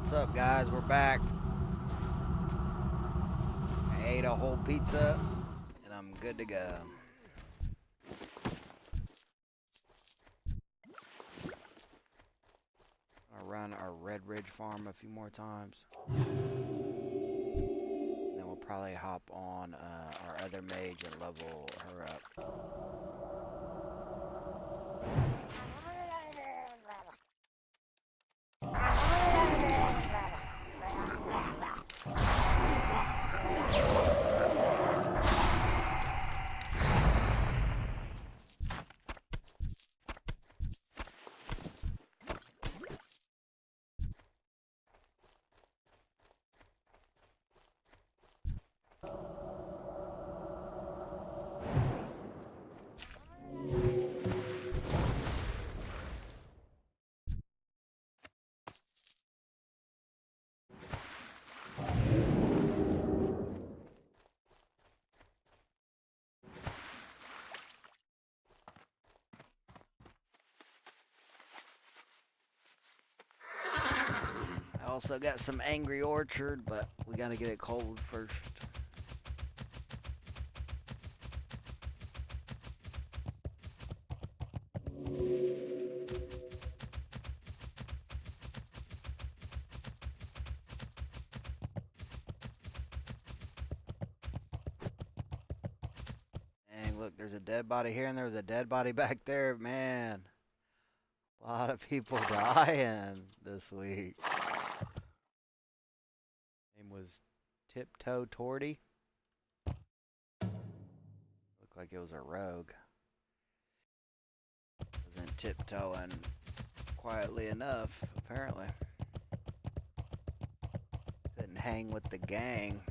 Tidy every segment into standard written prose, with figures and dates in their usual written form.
What's up, guys? We're back. I ate a whole pizza, and I'm good to go. I'll run our Red Ridge farm a few more times. And then we'll probably hop on our other mage and level her up. I also got some Angry Orchard, but we gotta get it cold first. Dang, look, there's a dead body here and there's a dead body back there, man. A lot of people dying this week. Name was Tiptoe Torty. Looked like it was a rogue. Wasn't tiptoeing quietly enough, apparently. Couldn't hang with the gang.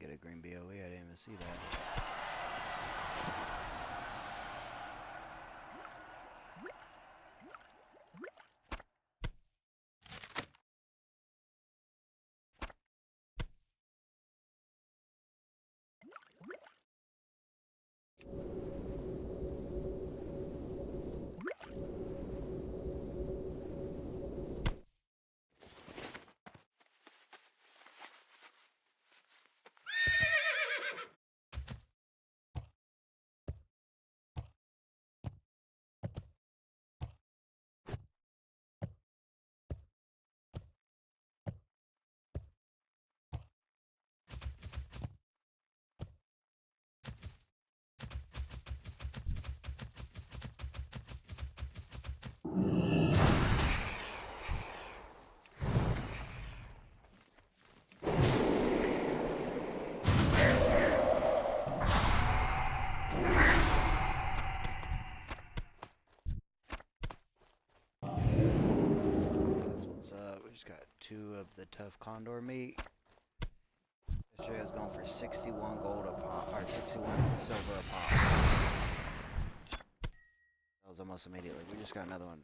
get a green BOE. I didn't even see that. We just got 2 of the tough condor meat. Yesterday I was going for 61 gold a pop, or 61 silver a pop. That was almost immediately. We just got another one.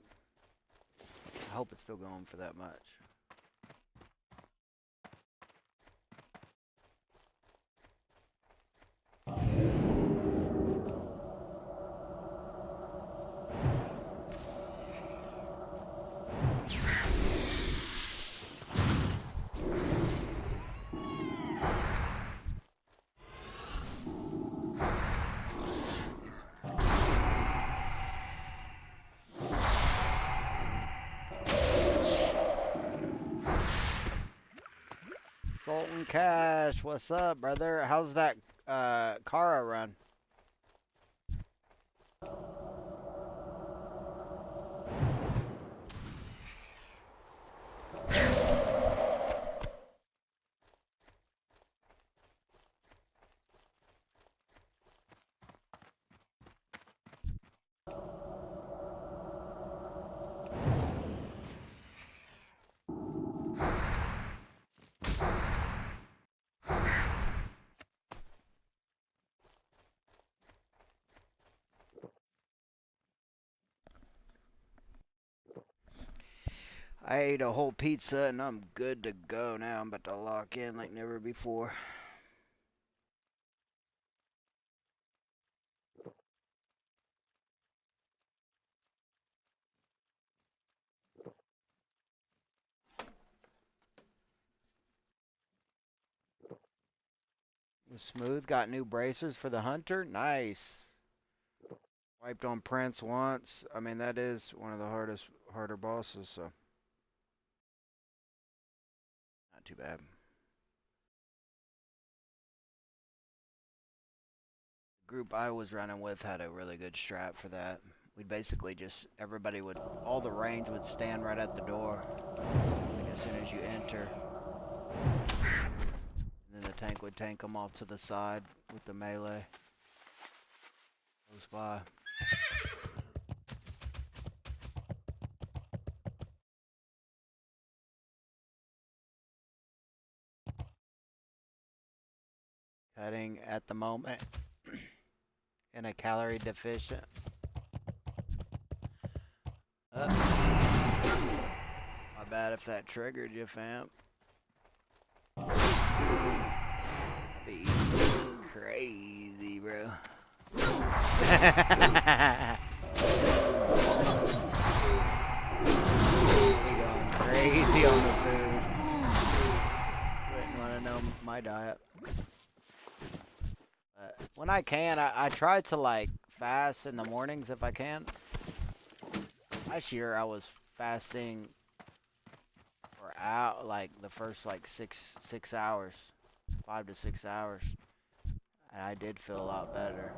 I hope it's still going for that much. Sultan Cash, what's up, brother? How's that Kara run? I ate a whole pizza and I'm good to go now. I'm about to lock in like never before. Smooth got new bracers for the hunter. Nice. Wiped on Prince once. I mean, that is one of the harder bosses, so not too bad. The group I was running with had a really good strat for that. We'd basically just, all the range would stand right at the door. Like as soon as you enter. And then the tank would tank them off to the side with the melee. Close by. Cutting at the moment. In a calorie deficient. My bad if that triggered you, fam. Be crazy, bro. We going crazy on the food. Wouldn't want to know my diet. When I can, I try to like fast in the mornings if I can. Last year I was fasting for like the first like 6 hours, 5 to 6 hours, and I did feel a lot better.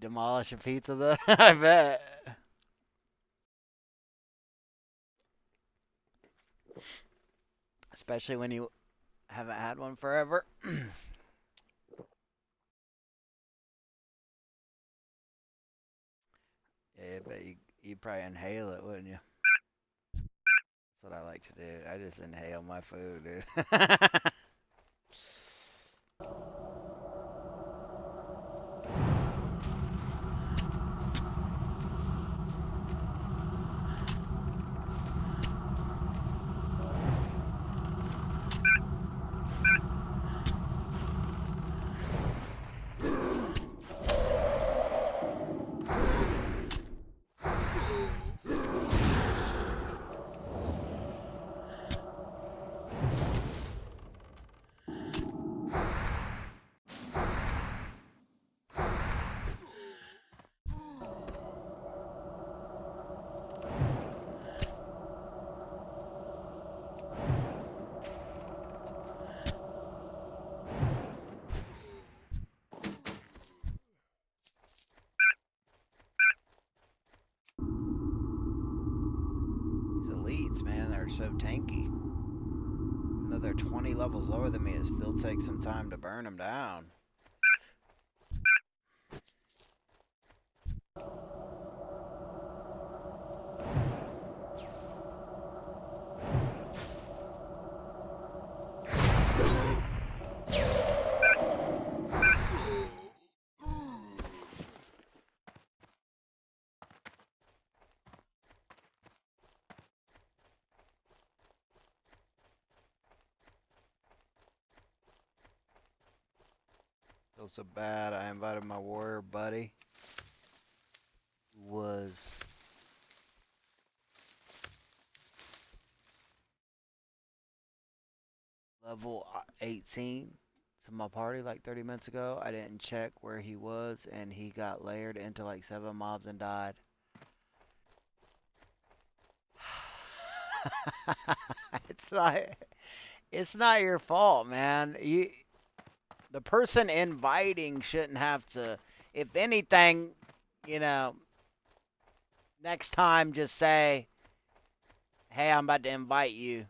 Demolish a pizza though. I bet. Especially when you haven't had one forever. Yeah, but you probably inhale it, wouldn't you? That's what I like to do. I just inhale my food, dude. These elites, man, they're so tanky. Even though they're 20 levels lower than me, it still takes some time to burn them down. Feel so bad. I invited my warrior buddy, who was level 18 to my party like 30 minutes ago. I didn't check where he was, and he got layered into like 7 mobs and died. it's not it's not your fault, man. The person inviting shouldn't have to. If anything, you know, next time just say, "Hey, I'm about to invite you.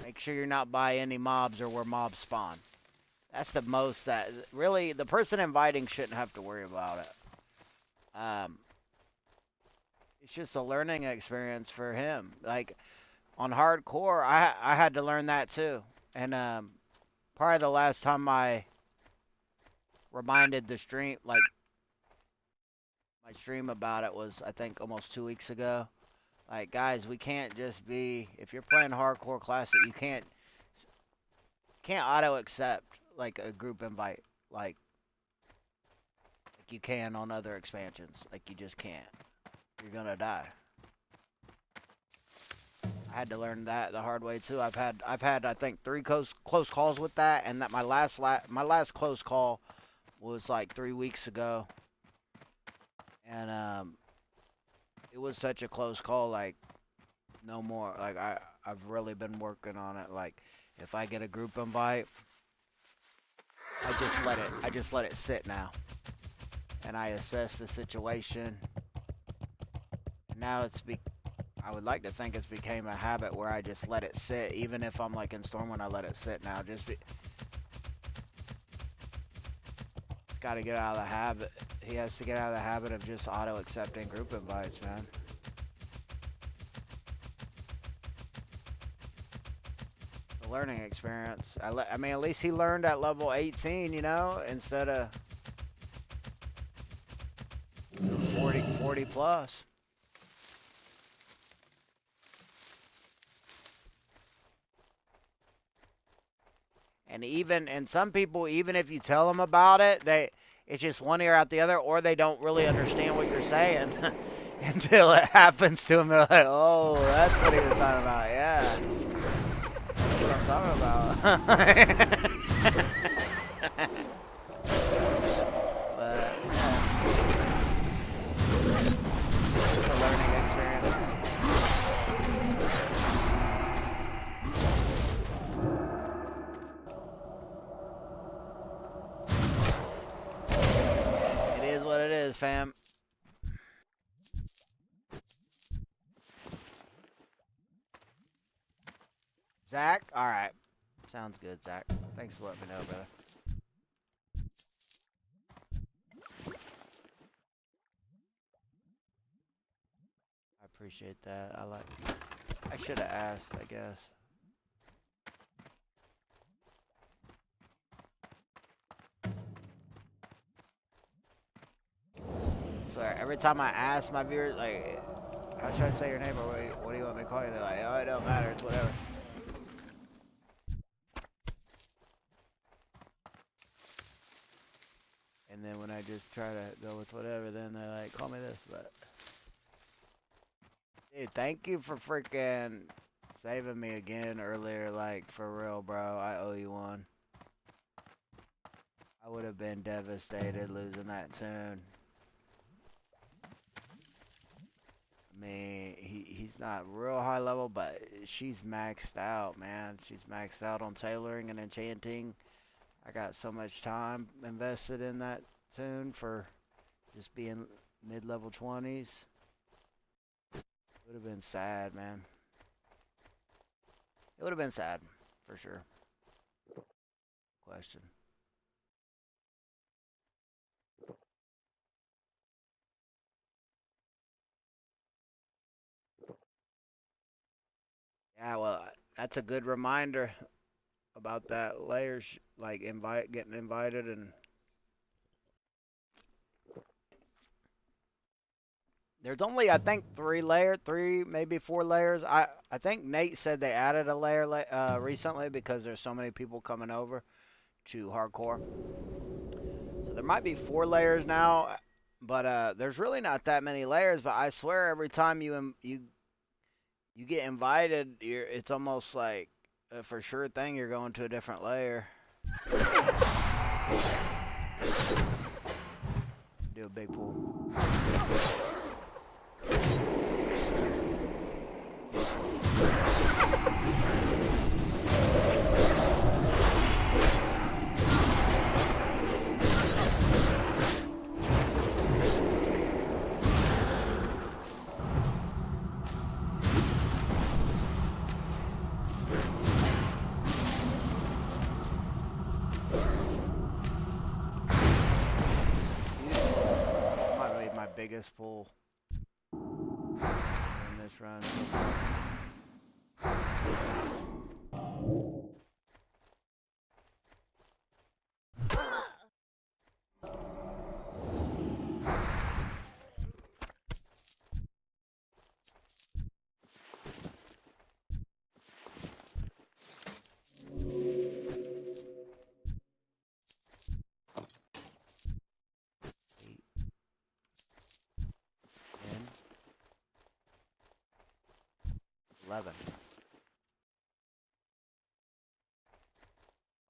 Make sure you're not by any mobs or where mobs spawn." That's the most that really the person inviting shouldn't have to worry about it. It's just a learning experience for him. Like on hardcore, I had to learn that too. And probably the last time I reminded the stream, like my stream about it was, I think, almost 2 weeks ago. Like, guys, we can't just be, if you're playing hardcore classic, you can't auto accept like a group invite like you can on other expansions. Like, you just can't. You're gonna die. I had to learn that the hard way too. I've had I think 3 close calls with that, and that my last close call was like 3 weeks ago, and it was such a close call. Like, no more. Like, I've really been working on it. Like, if I get a group invite, I just let it sit now, and I assess the situation. Now I would like to think it's became a habit where I just let it sit, even if I'm like in Stormwind, I let it sit now. Got to get out of the habit. He has to get out of the habit of just auto accepting group invites, man. The learning experience. I mean, at least he learned at level 18, you know, instead of 40 plus. And some people, even if you tell them about it, it's just one ear out the other, or they don't really understand what you're saying until it happens to them. They're like, "Oh, that's what he was talking about." Yeah, that's what I'm talking about. But it's a learning experience. what it is, fam. Zach? Alright. Sounds good, Zach. Thanks for letting me know, brother. I appreciate that. I should have asked, I guess. So every time I ask my viewers, like, how should I say your name, or what do you want me to call you? They're like, oh, it don't matter, it's whatever. And then when I just try to go with whatever, then they're like, call me this, but... Dude, thank you for freaking saving me again earlier, like, for real, bro. I owe you one. I would have been devastated losing that tune. I mean, he's not real high level, but she's maxed out, man. She's maxed out on tailoring and enchanting. I got so much time invested in that tune for just being mid-level 20s. It would have been sad, man. It would have been sad, for sure. Question. Yeah, well, that's a good reminder about that layers, like getting invited and there's only I think three maybe 4 layers. I think Nate said they added a layer recently because there's so many people coming over to hardcore. So there might be 4 layers now, but there's really not that many layers. But I swear every time you get invited, it's almost like a for sure thing you're going to a different layer. Do a big pool. Biggest pool in this run.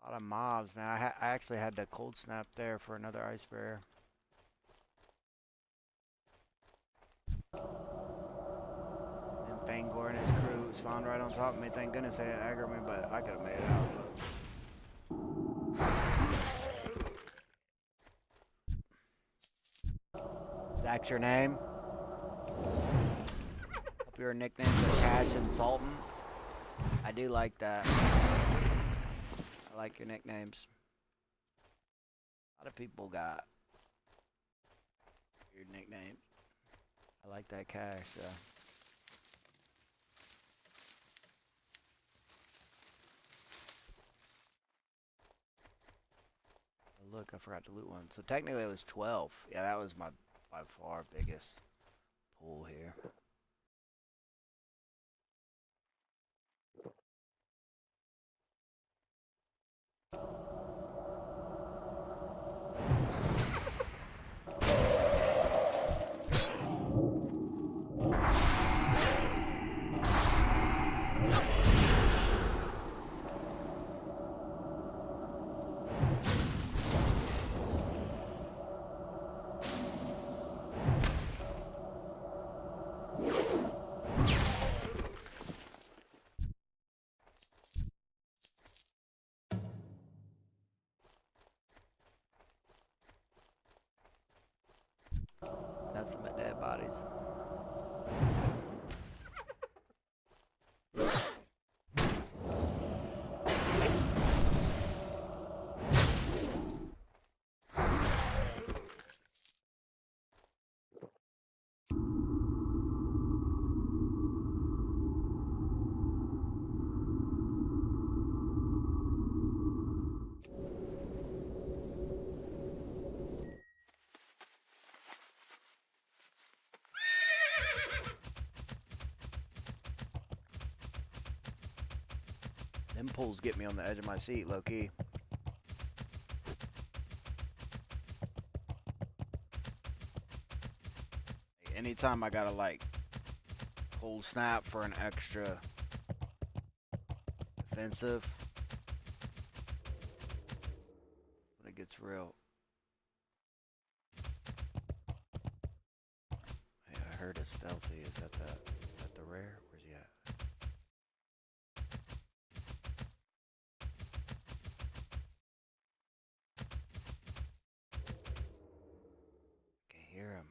A lot of mobs, man. I actually had to cold snap there for another ice barrier. And Fangor and his crew spawned right on top of me. Thank goodness they didn't aggro me, but I could have made it out. Zach's your name? Hope your nicknames are Cash and Sultan. I do like that. I like your nicknames. A lot of people got weird nicknames. I like that Cash, so. Oh, look, I forgot to loot one. So technically it was 12. Yeah, that was my by far biggest pool here. Them pulls get me on the edge of my seat, low key. Anytime I gotta like pull snap for an extra defensive, when it gets real. Hey, I heard a stealthy. Is that the rare? Where's he at? Can hear him.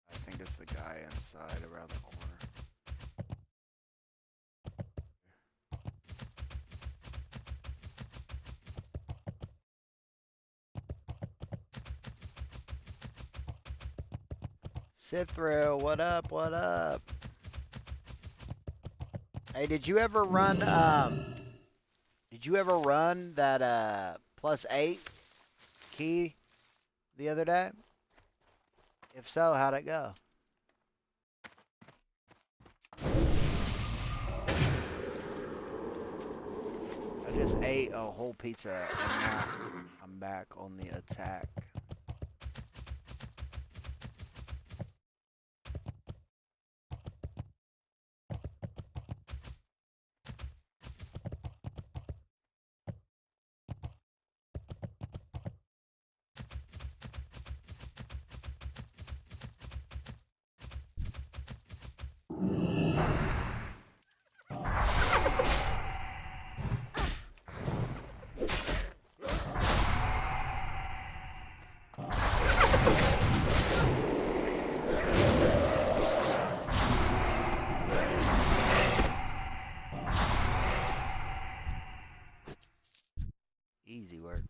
I think it's the guy inside around the corner. Sit through. What up? What up? Hey, did you ever run that +8 key the other day? If so, how'd it go? I just ate a whole pizza and now I'm back on the attack. Easy work.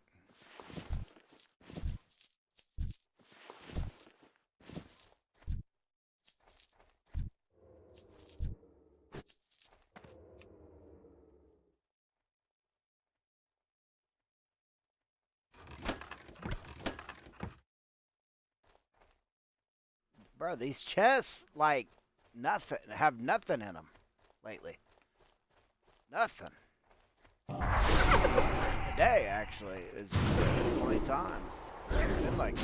Bro, these chests, like, have nothing in them lately. Nothing. Today, actually, is the only time. It's been like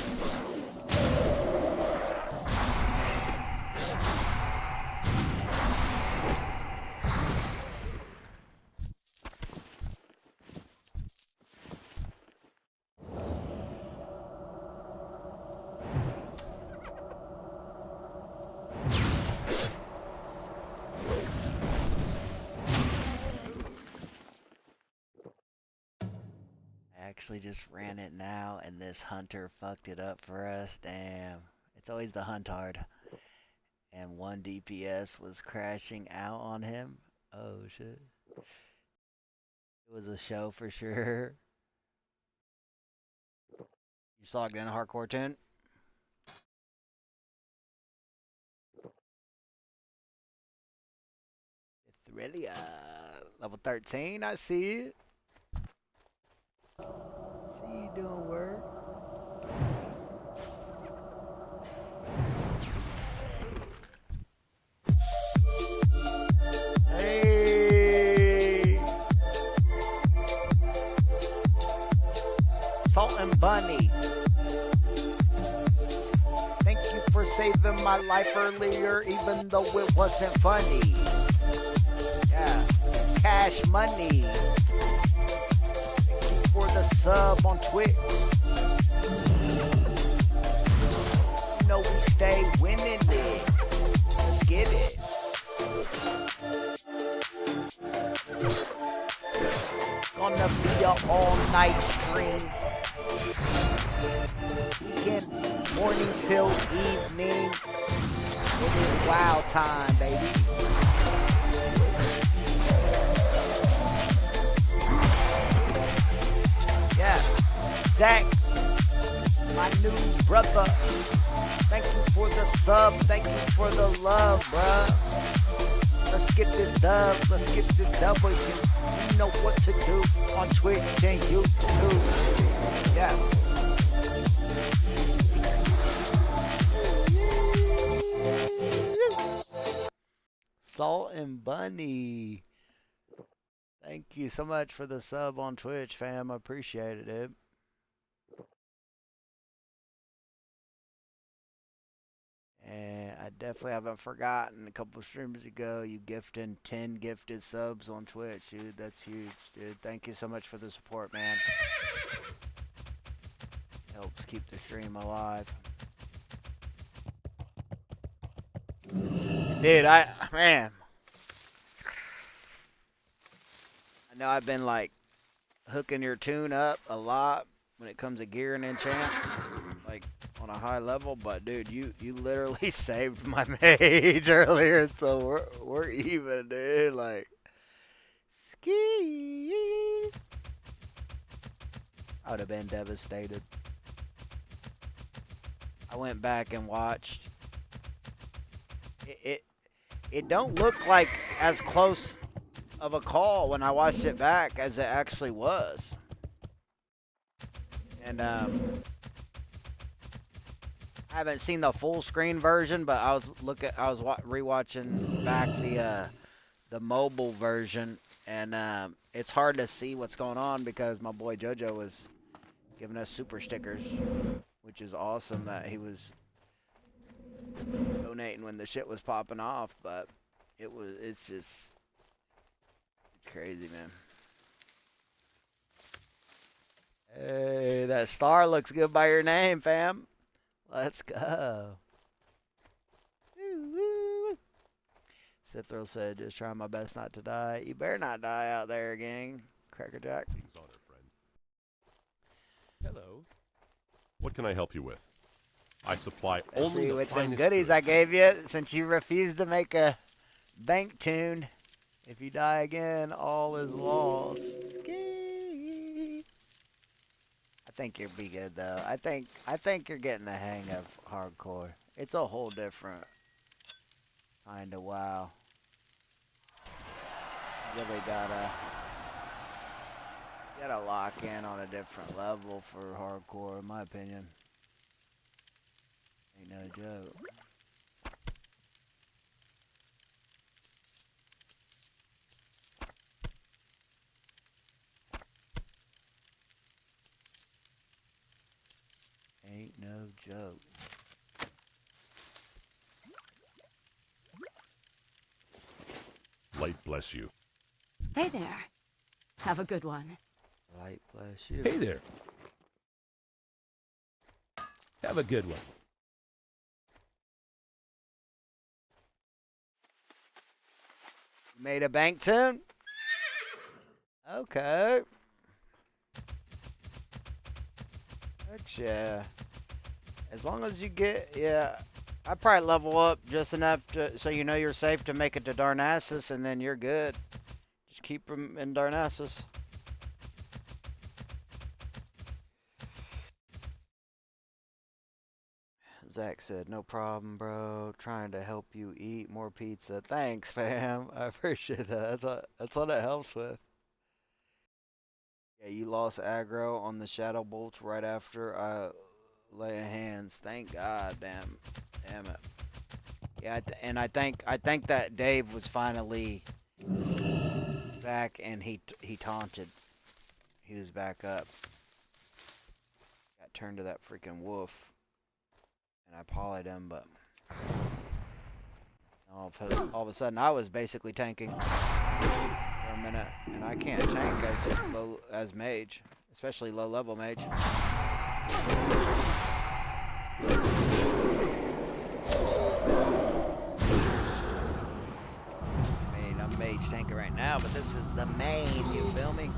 actually just ran it now, and this hunter fucked it up for us. Damn. It's always the huntard. And 1 DPS was crashing out on him. Oh, shit. It was a show for sure. You saw it in a hardcore tent? It's really, level 13, I see it. See you doing work. Hey! Salt and Bunny. Thank you for saving my life earlier, even though it wasn't funny. Yeah. Cash money. For the sub on Twitch. You know we stay winning it. Let's get it. Gonna be a all-night stream. Weekend morning till evening. It is wild time, baby. Yeah, Zach, my new brother. Thank you for the sub. Thank you for the love, bruh. The Let's get this dub. Let's get this dub. You know what to do on Twitch and YouTube. Yeah. Salt and Bunny. Thank you so much for the sub on Twitch, fam. I appreciate it, dude. And I definitely haven't forgotten a couple streams ago you gifting 10 gifted subs on Twitch, dude. That's huge, dude. Thank you so much for the support, man. Helps keep the stream alive. Dude, man. I know I've been like hooking your tune up a lot when it comes to gear and enchants, like on a high level, but dude, you literally saved my mage earlier, so we're even, dude. Like, ski. I would have been devastated. I went back and watched. It don't look like as close of a call when I watched it back as it actually was. And I haven't seen the full screen version, but I was rewatching back the mobile version, and it's hard to see what's going on because my boy JoJo was giving us super stickers, which is awesome that he was donating when the shit was popping off, but it's crazy, man. Hey, that star looks good by your name, fam. Let's go. Sithrill said, just trying my best not to die. You better not die out there, gang. Crackerjack. Hello. What can I help you with? I supply only the with them finest goodies goods. I gave you, since you refused to make a bank tune. If you die again, all is lost. I think you'll be good though. I think you're getting the hang of hardcore. It's a whole different kind of WoW. You really gotta lock in on a different level for hardcore, in my opinion. Ain't no joke. Ain't no joke. Light bless you. Hey there. Have a good one. Light bless you. Hey there. Have a good one. Made a bank tune? Okay. Heck yeah. As long as you get, yeah. I'd probably level up just enough so you know you're safe to make it to Darnassus, and then you're good. Just keep them in Darnassus. Zach said, no problem, bro. Trying to help you eat more pizza. Thanks, fam. I appreciate that. That's what it helps with. Yeah, you lost aggro on the shadow bolts right after I lay hands. Thank God, damn it. Yeah, and I think that Dave was finally back, and he taunted. He was back up. Got turned to that freaking wolf, and I polyed him, but all of a sudden I was basically tanking for a minute, and I can't tank as mage, especially low level mage. I'm mage tanking right now, but this is the main, you feel me?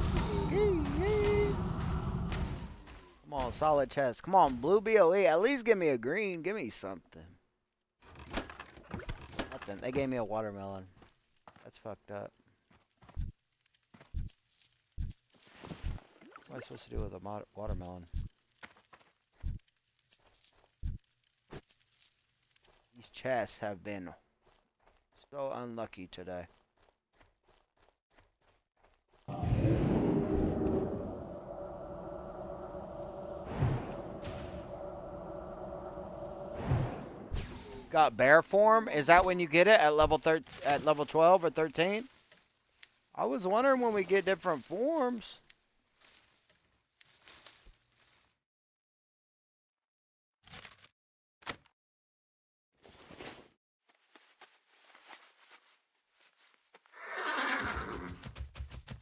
Come on, solid chest. Come on, blue BOE. At least give me a green. Give me something. Nothing. They gave me a watermelon. That's fucked up. What am I supposed to do with a watermelon? These chests have been So unlucky today. Got bear form? Is that when you get it at level 12 or 13? I was wondering when we get different forms.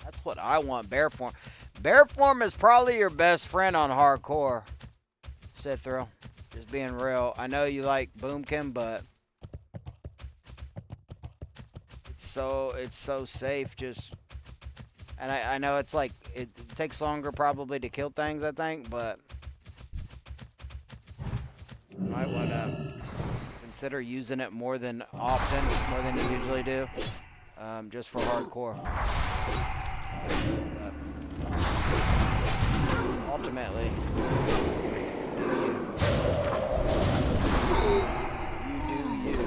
That's what I want, bear form. Bear form is probably your best friend on hardcore. Cithro. Just being real. I know you like Boomkin, but it's so safe just, and I know it's like it takes longer probably to kill things, I think, but you might wanna consider using it more than often, more than you usually do. Just for hardcore. But ultimately, you do you.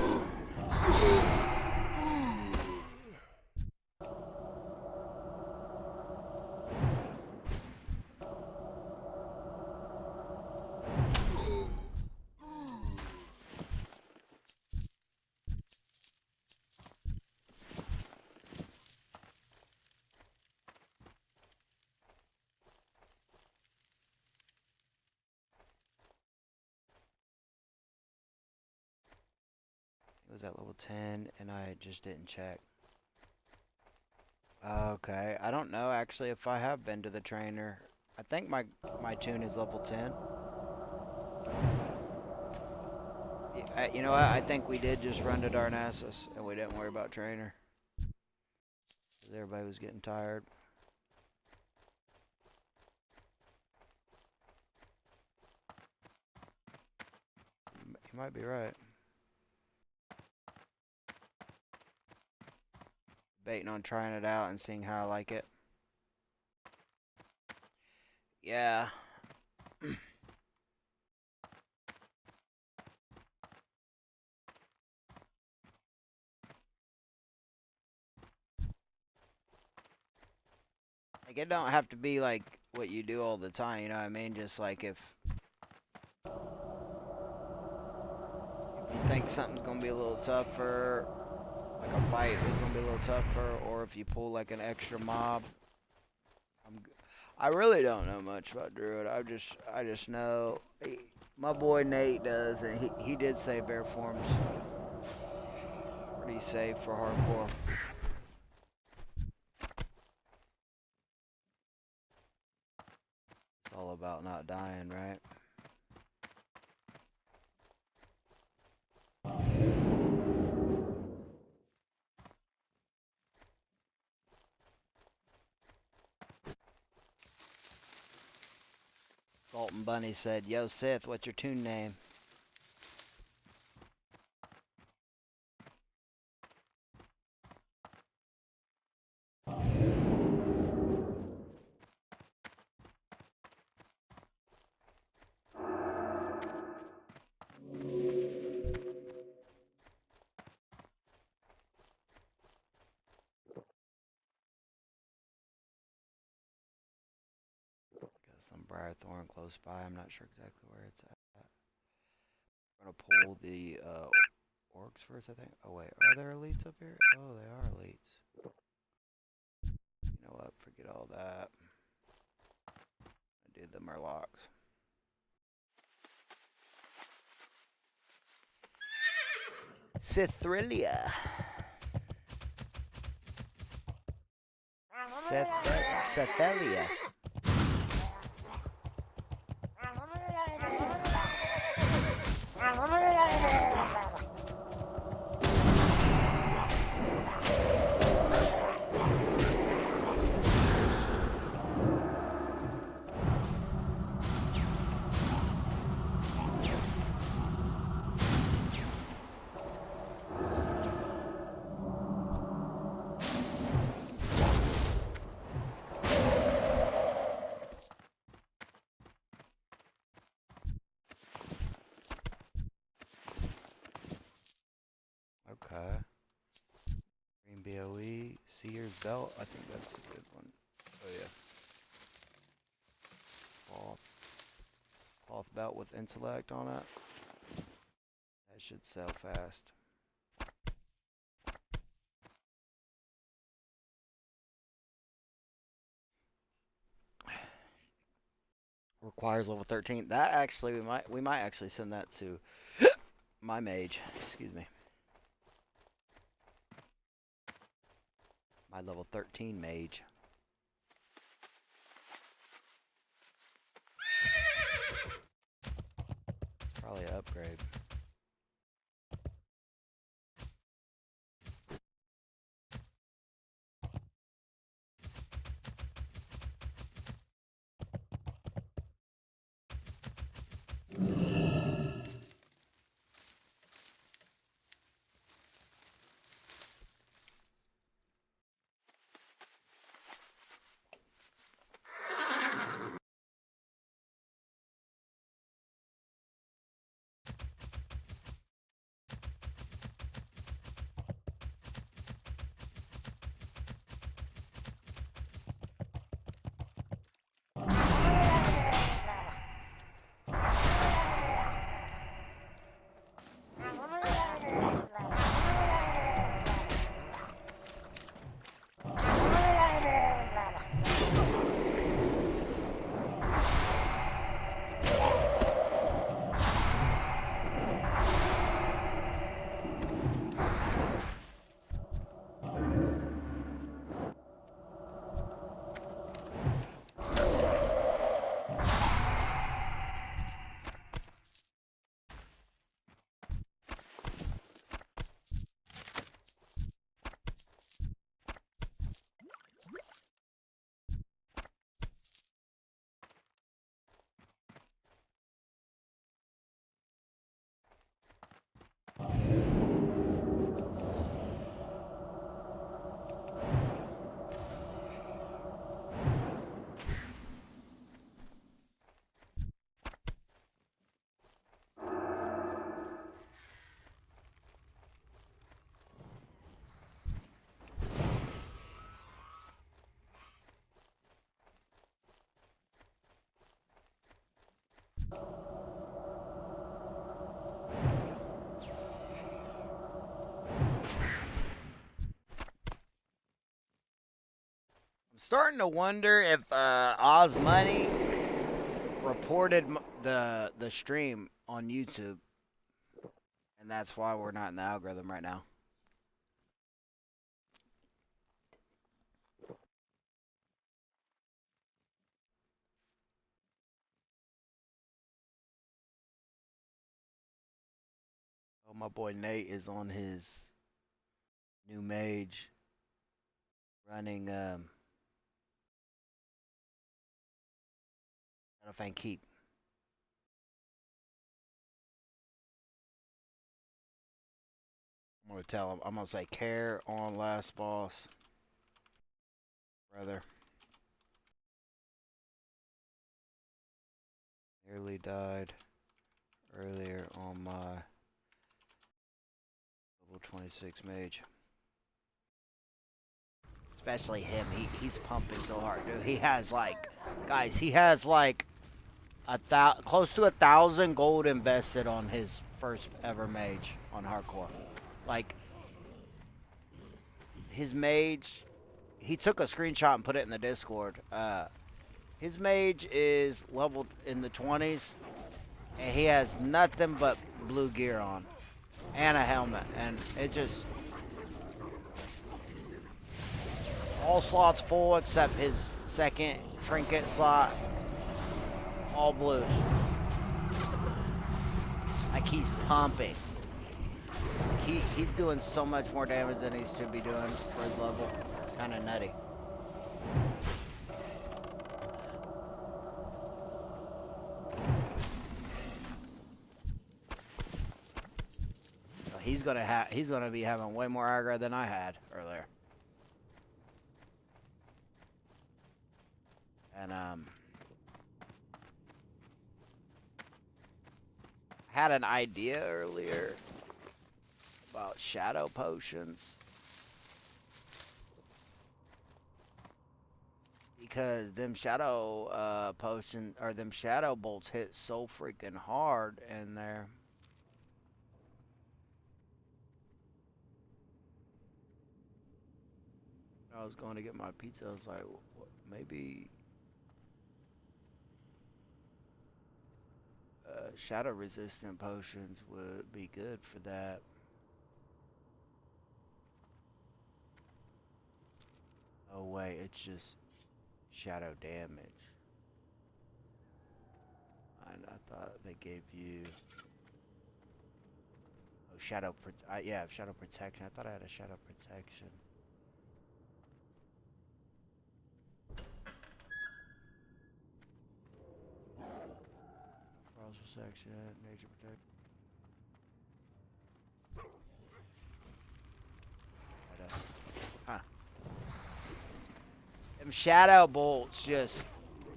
It was at level 10 and I just didn't check. Okay, I don't know actually if I have been to the trainer. I think my tune is level 10. Yeah, you know what? I think we did just run to Darnassus and we didn't worry about trainer. Because everybody was getting tired. You might be right. Baiting on trying it out and seeing how I like it. Yeah. Like, it don't have to be like what you do all the time, you know what I mean? Just like if you think something's gonna be a little tougher, like a fight is gonna be a little tougher, or if you pull like an extra mob. I really don't know much about Druid. I just know my boy Nate does, and he did say bear form's pretty safe for hardcore. It's all about not dying, right? Dalton Bunny said, "Yo Sith, what's your tune name?" Got some Briarthorn close by. I'm not sure exactly where it's at. I'm gonna pull the orcs first, I think. Oh wait, are there elites up here? Oh, they are elites. You know what? Forget all that. I did the Murlocs. Cithrilia. Cethelia. Okay. MBOE, Seer's Belt. I think that's a good one. Oh yeah. Cloth belt with intellect on it. That should sell fast. Requires level 13. That actually we might actually send that to my mage. Excuse me. My level 13 mage. It's probably an upgrade. I'm starting to wonder if Oz Money reported the stream on YouTube, and that's why we're not in the algorithm right now. Oh, my boy Nate is on his new mage running Shadowfang Keep. I'm gonna tell him. I'm gonna say care on last boss, brother. Nearly died earlier on my level 26 mage. Especially him. He's pumping so hard, dude. He has like, guys, he has like close to 1,000 gold invested on his first ever mage on hardcore. Like, his mage, he took a screenshot and put it in the Discord. His mage is leveled in the 20s, and he has nothing but blue gear on, and a helmet, and it just, all slots full except his second trinket slot, all blues. Like, he's pumping. He's doing so much more damage than he should be doing for his level. It's kind of nutty. So he's gonna be having way more aggro than I had earlier. And I had an idea earlier about shadow potions. because them shadow potion or them shadow bolts hit so freaking hard in there. I was going to get my pizza. I was like, maybe shadow resistant potions would be good for that. Oh wait, it's just shadow damage. I thought they gave you shadow yeah, shadow protection. I thought I had a shadow protection. Frost protection, nature protection. Huh. Them shadow bolts just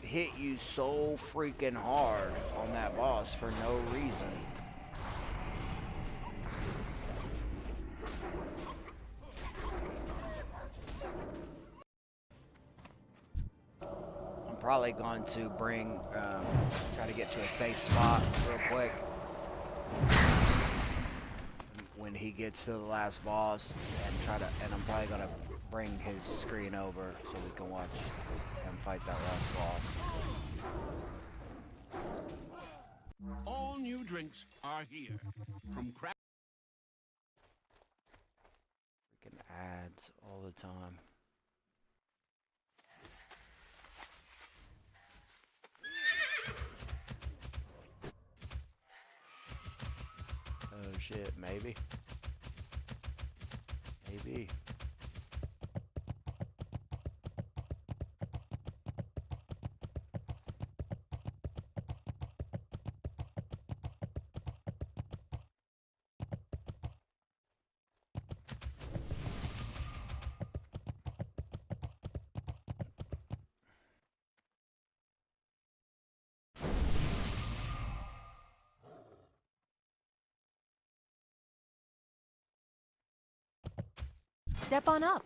hit you so freaking hard on that boss for no reason. I'm probably going to try to get to a safe spot real quick when he gets to the last boss and I'm probably gonna bring his screen over so we can watch him fight that last boss. All new drinks are here. From craft. Freaking ads all the time. Oh shit, maybe. Maybe. Step on up.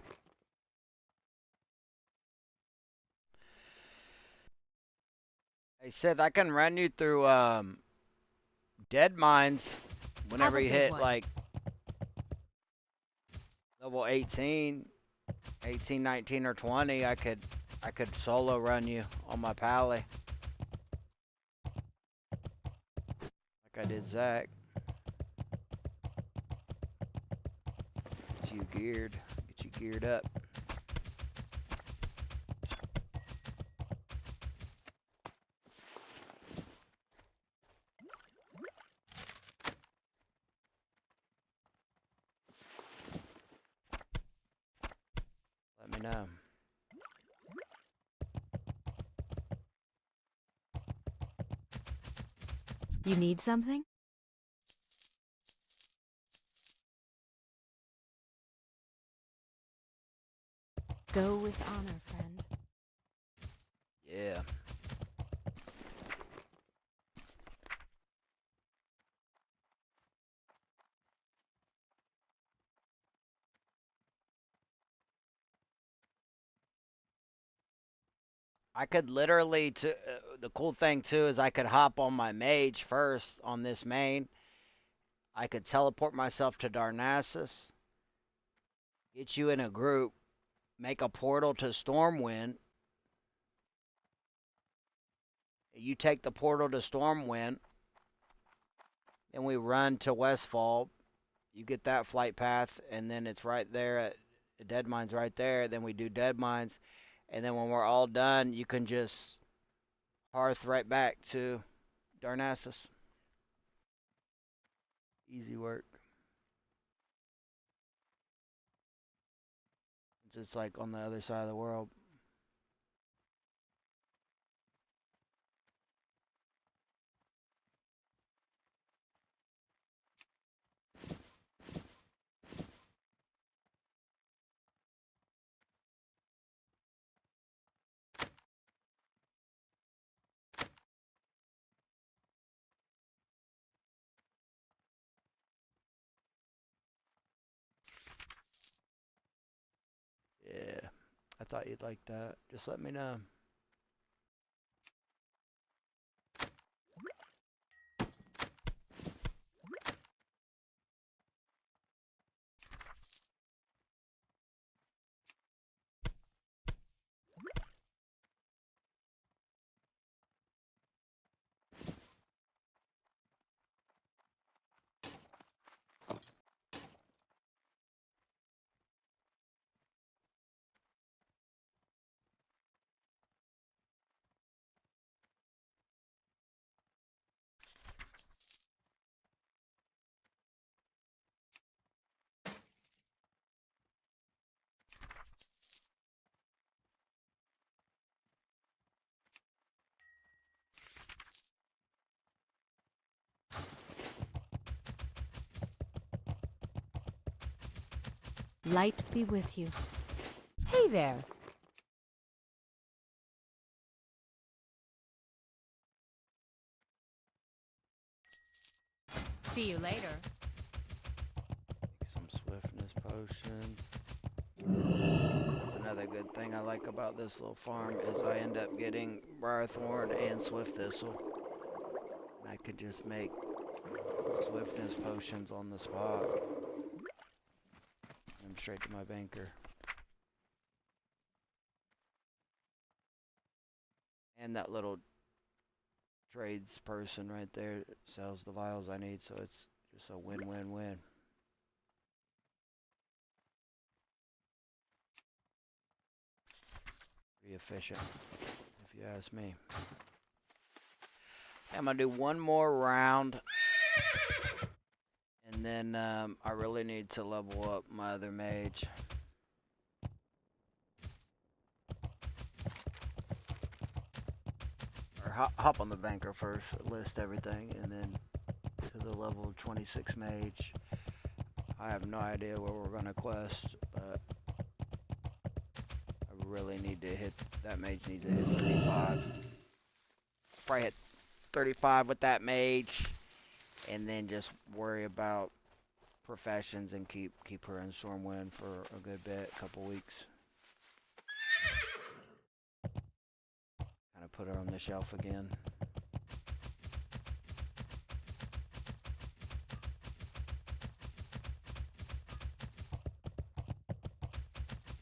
Hey Seth, I can run you through dead mines whenever Have a you good hit one. like level 18, 19, or 20. I could solo run you on my pally. Like I did Zach. Get you geared. Get you geared up. Let me know. You need something? Go with honor, friend. Yeah. I could literally, the cool thing too is I could hop on my mage first on this main. I could teleport myself to Darnassus, get you in a group, make a portal to Stormwind. You take the portal to Stormwind, then we run to Westfall. You get that flight path, and then it's right there at the Dead Mines right there. Then we do Dead Mines, and then when we're all done, you can just hearth right back to Darnassus. Easy work. It's just like on the other side of the world. Yeah, I thought you'd like that. Just let me know. Light be with you. Hey there. See you later. Make some swiftness potions. That's another good thing I like about this little farm is I end up getting Briarthorn and Swift Thistle. And I could just make swiftness potions on the spot. And straight to my banker. And that little trades person right there sells the vials I need, so it's just a win-win-win. Pretty efficient, if you ask me. I'm gonna do one more round, and then I really need to level up my other mage. Or hop on the banker first, list everything, and then to the level 26 mage. I have no idea where we're gonna quest, but I really need to hit, that mage needs to hit 35. Probably hit 35 with that mage, and then just worry about professions and keep her in Stormwind for a good bit, couple weeks. Kind of put her on the shelf again.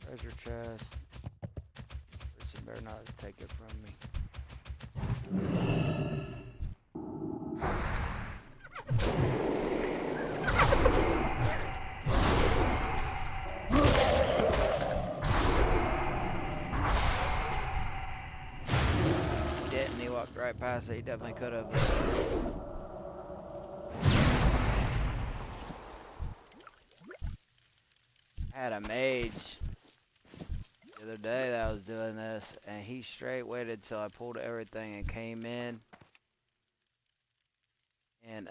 Treasure chest. Person better not take it from me. He didn't, he walked right past it, he definitely could have. I had a mage the other day that I was doing this, and he straight waited till I pulled everything and came in and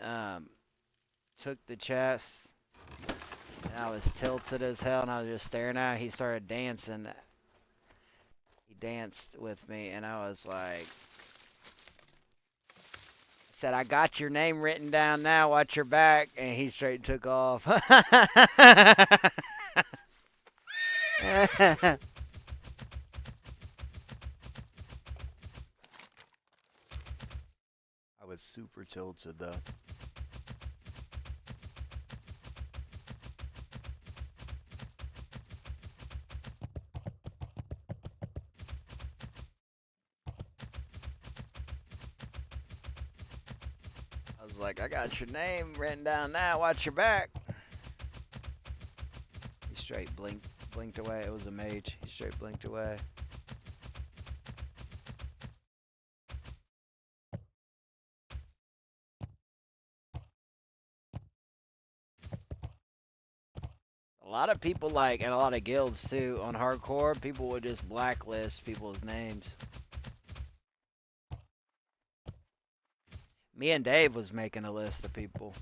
took the chest, and I was tilted as hell, and I was just staring at it. He started dancing. He danced with me, and I was like, I said, I got your name written down now, watch your back, and he straight took off. I was super tilted though. I was like, I got your name written down now, watch your back. He straight blinked away. It was a mage. He straight blinked away. A lot of people like, and a lot of guilds too, on hardcore, people would just blacklist people's names. Me and Dave was making a list of people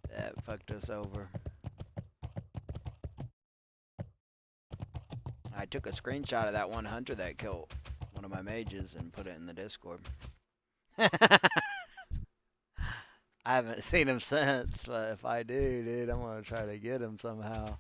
that fucked us over. I took a screenshot of that one hunter that killed one of my mages and put it in the Discord. I haven't seen him since, but if I do, dude, I'm gonna try to get him somehow.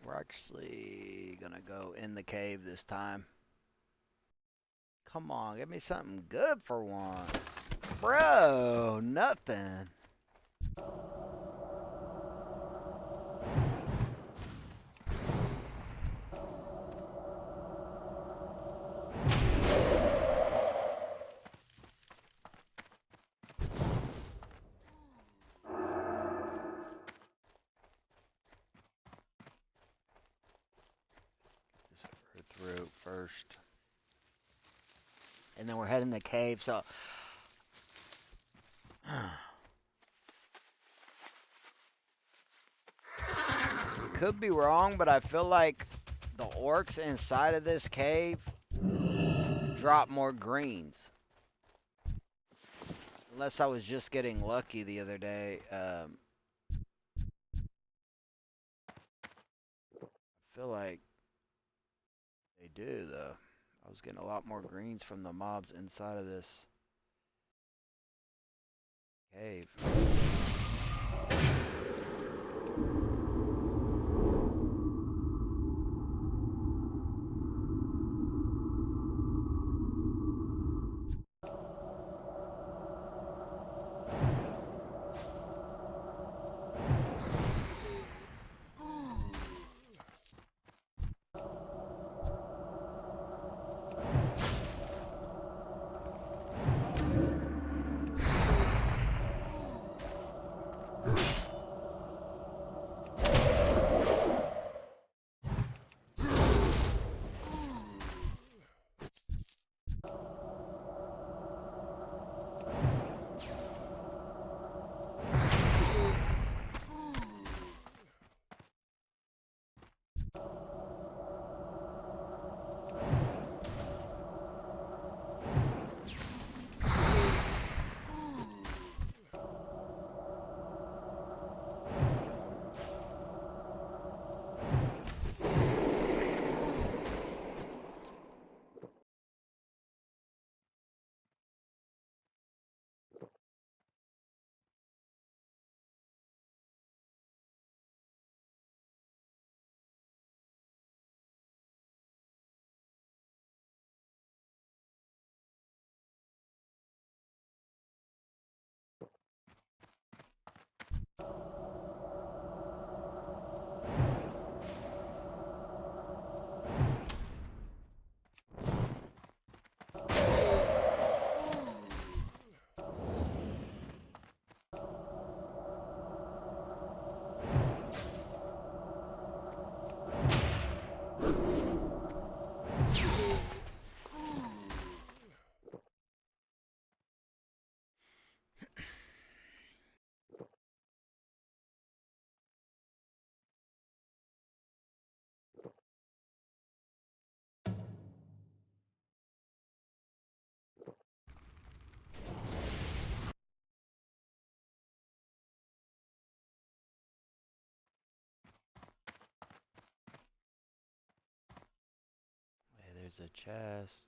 We're actually gonna go in the cave this time. Come on, give me something good for once. Bro, nothing. This through first. And then we're heading to the cave, so could be wrong, but I feel like the orcs inside of this cave drop more greens. Unless I was just getting lucky the other day. I feel like they do, though. I was getting a lot more greens from the mobs inside of this cave. Hey, there's a chest.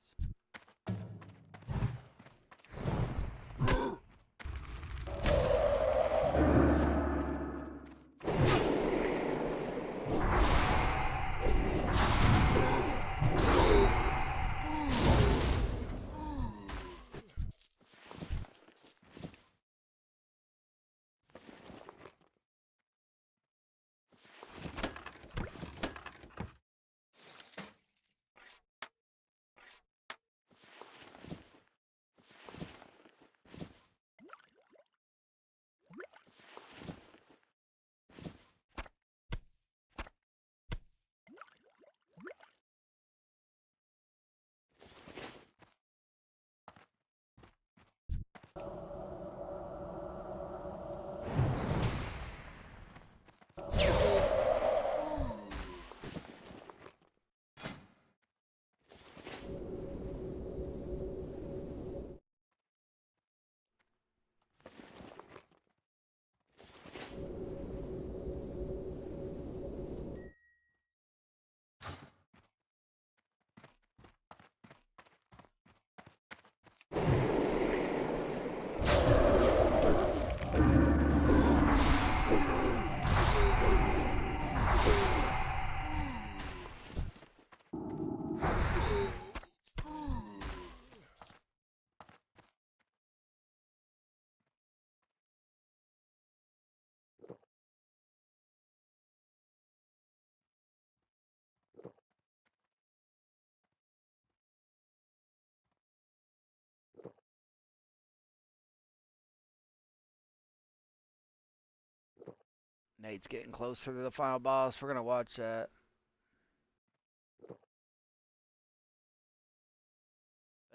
Nate's getting closer to the final boss. We're gonna watch that.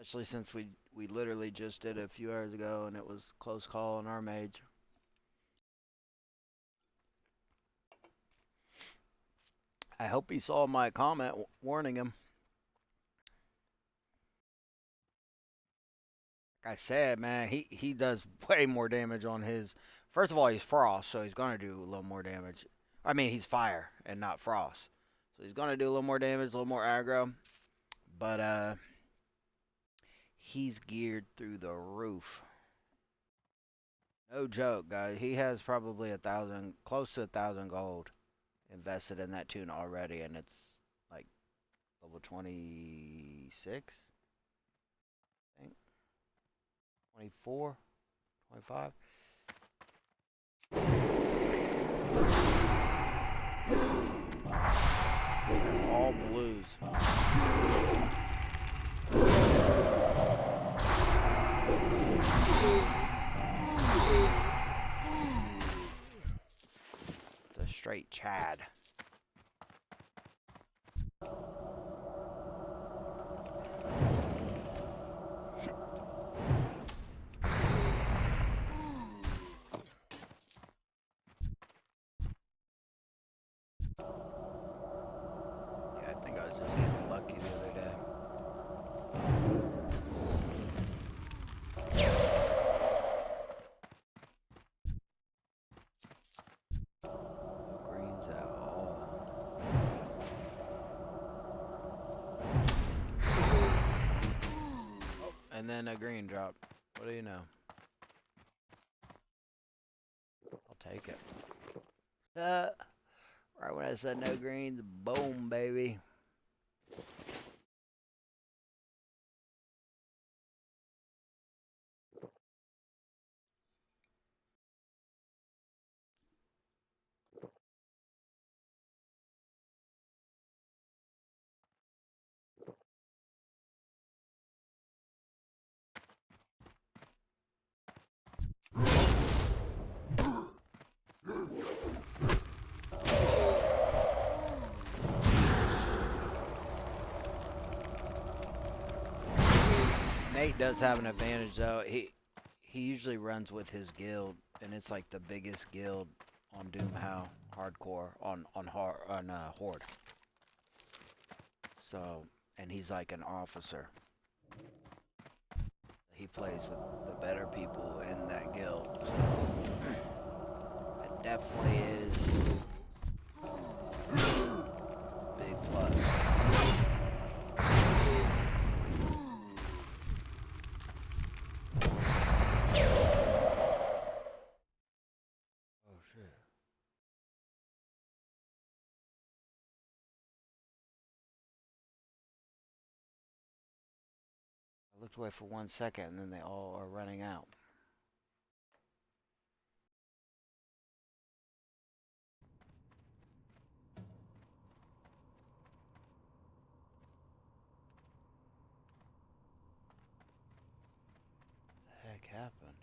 Especially since we literally just did it a few hours ago and it was close call on our mage. I hope he saw my comment warning him. Like I said, man, he does way more damage on his. First of all, he's frost, so he's gonna do a little more damage. I mean, he's fire and not frost, so he's gonna do a little more damage, a little more aggro. But he's geared through the roof. No joke, guys. He has probably 1,000, close to 1,000 gold invested in that tune already, and it's like level 26, I think. 24, 25. All blues. It's a straight Chad. Yeah, I think I was just getting lucky the other day. No greens at all. Oh, and then a green drop. What do you know? I'll take it. Right when I said no greens, boom, baby. Nate does have an advantage though. He usually runs with his guild, and it's like the biggest guild on Doomhow hardcore on Horde. So, and he's like an officer. He plays with the better people in that guild. So it definitely is a big plus. Oh shit. I looked away for 1 second and then they all are running out. What the heck happened?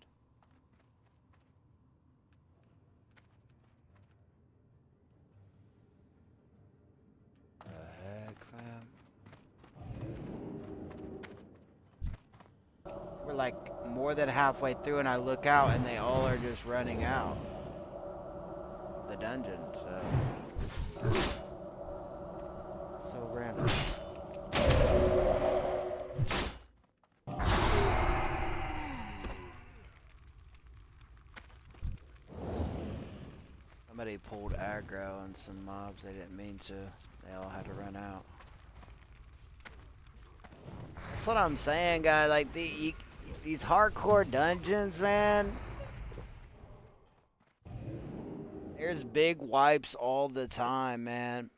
The heck, fam? We're like more than halfway through and I look out and they all are just running out the dungeon, so so random. Somebody pulled aggro on some mobs they didn't mean to. They all had to run out. That's what I'm saying, guys. Like these hardcore dungeons, man. There's big wipes all the time, man.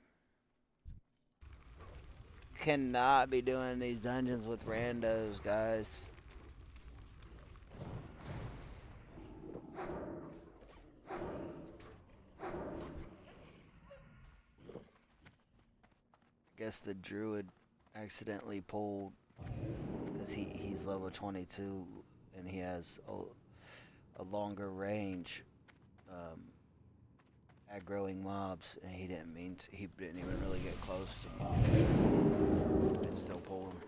Cannot be doing these dungeons with randos, guys. I guess the druid accidentally pulled because he's level 22 and he has a longer range aggroing mobs, and he didn't mean to. He didn't even really get close to mobs. It still pulled him.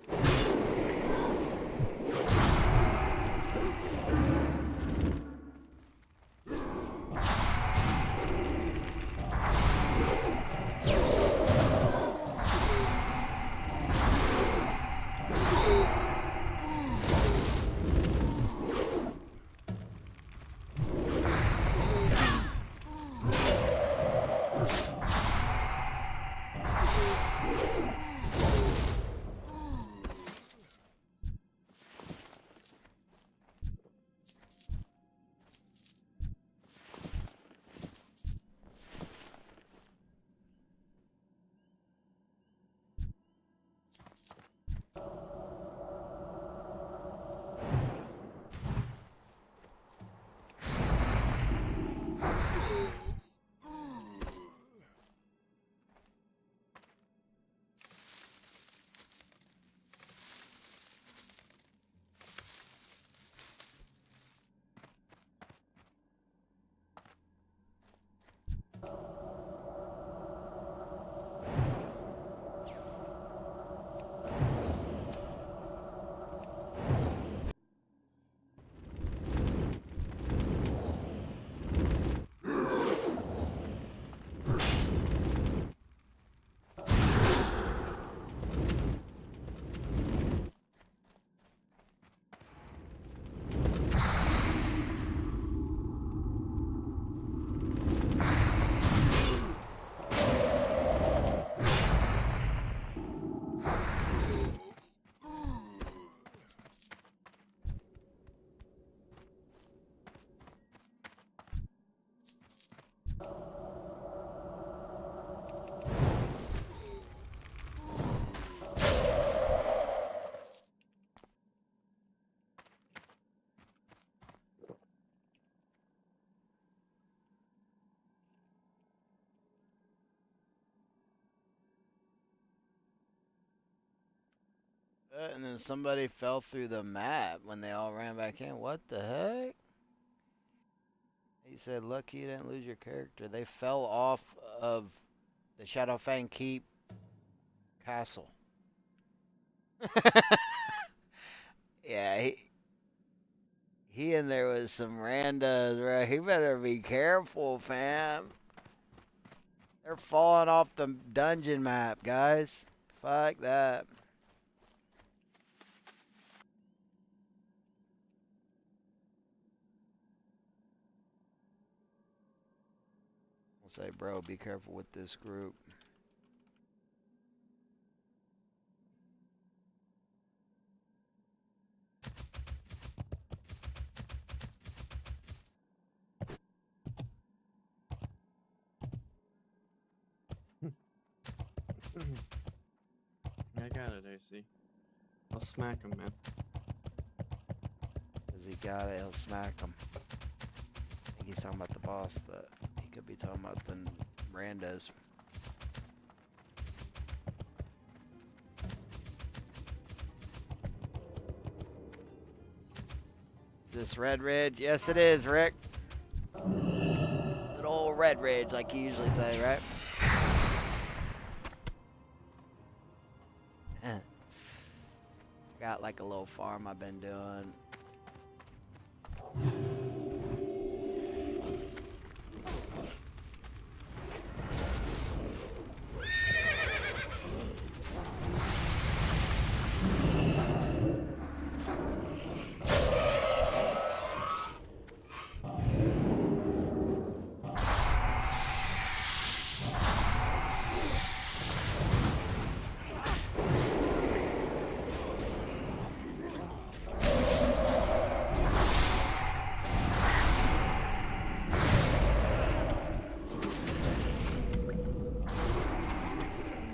And then somebody fell through the map when they all ran back in. What the heck? He said, lucky you didn't lose your character. They fell off of the Shadowfang Keep castle. Yeah, he in there with some randos, right? He better be careful, fam. They're falling off the dungeon map, guys. Fuck that. I'll say, bro, be careful with this group. I got it, AC. I'll smack him, man. Cause he got it, he'll smack him. I think he's talking about the boss, but he could be talking about the randos. Is this Red Ridge? Yes, it is, Rick. Good old Red Ridge, like you usually say, right? Got like a little farm I've been doing.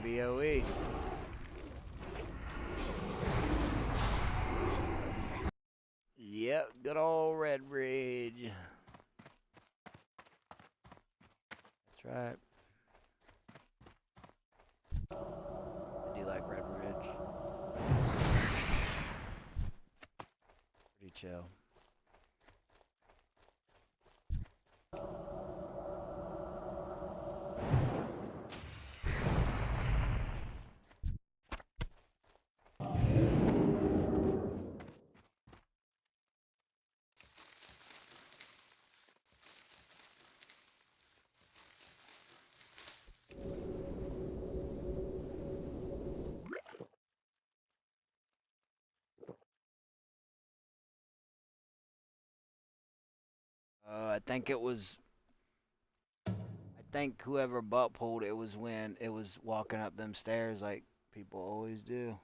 BOE. Yep, good old Red Ridge. That's right. I do like Red Ridge. Pretty chill. I think it was. I think whoever butt pulled it was when it was walking up them stairs like people always do.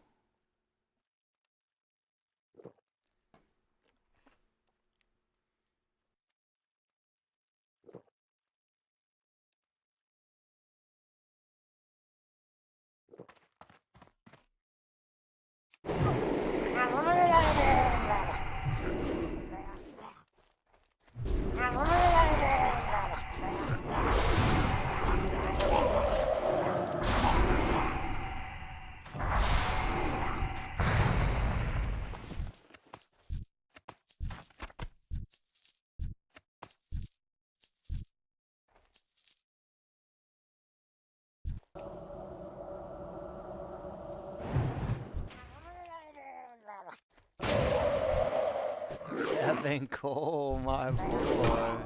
Kevin Cole, my boy.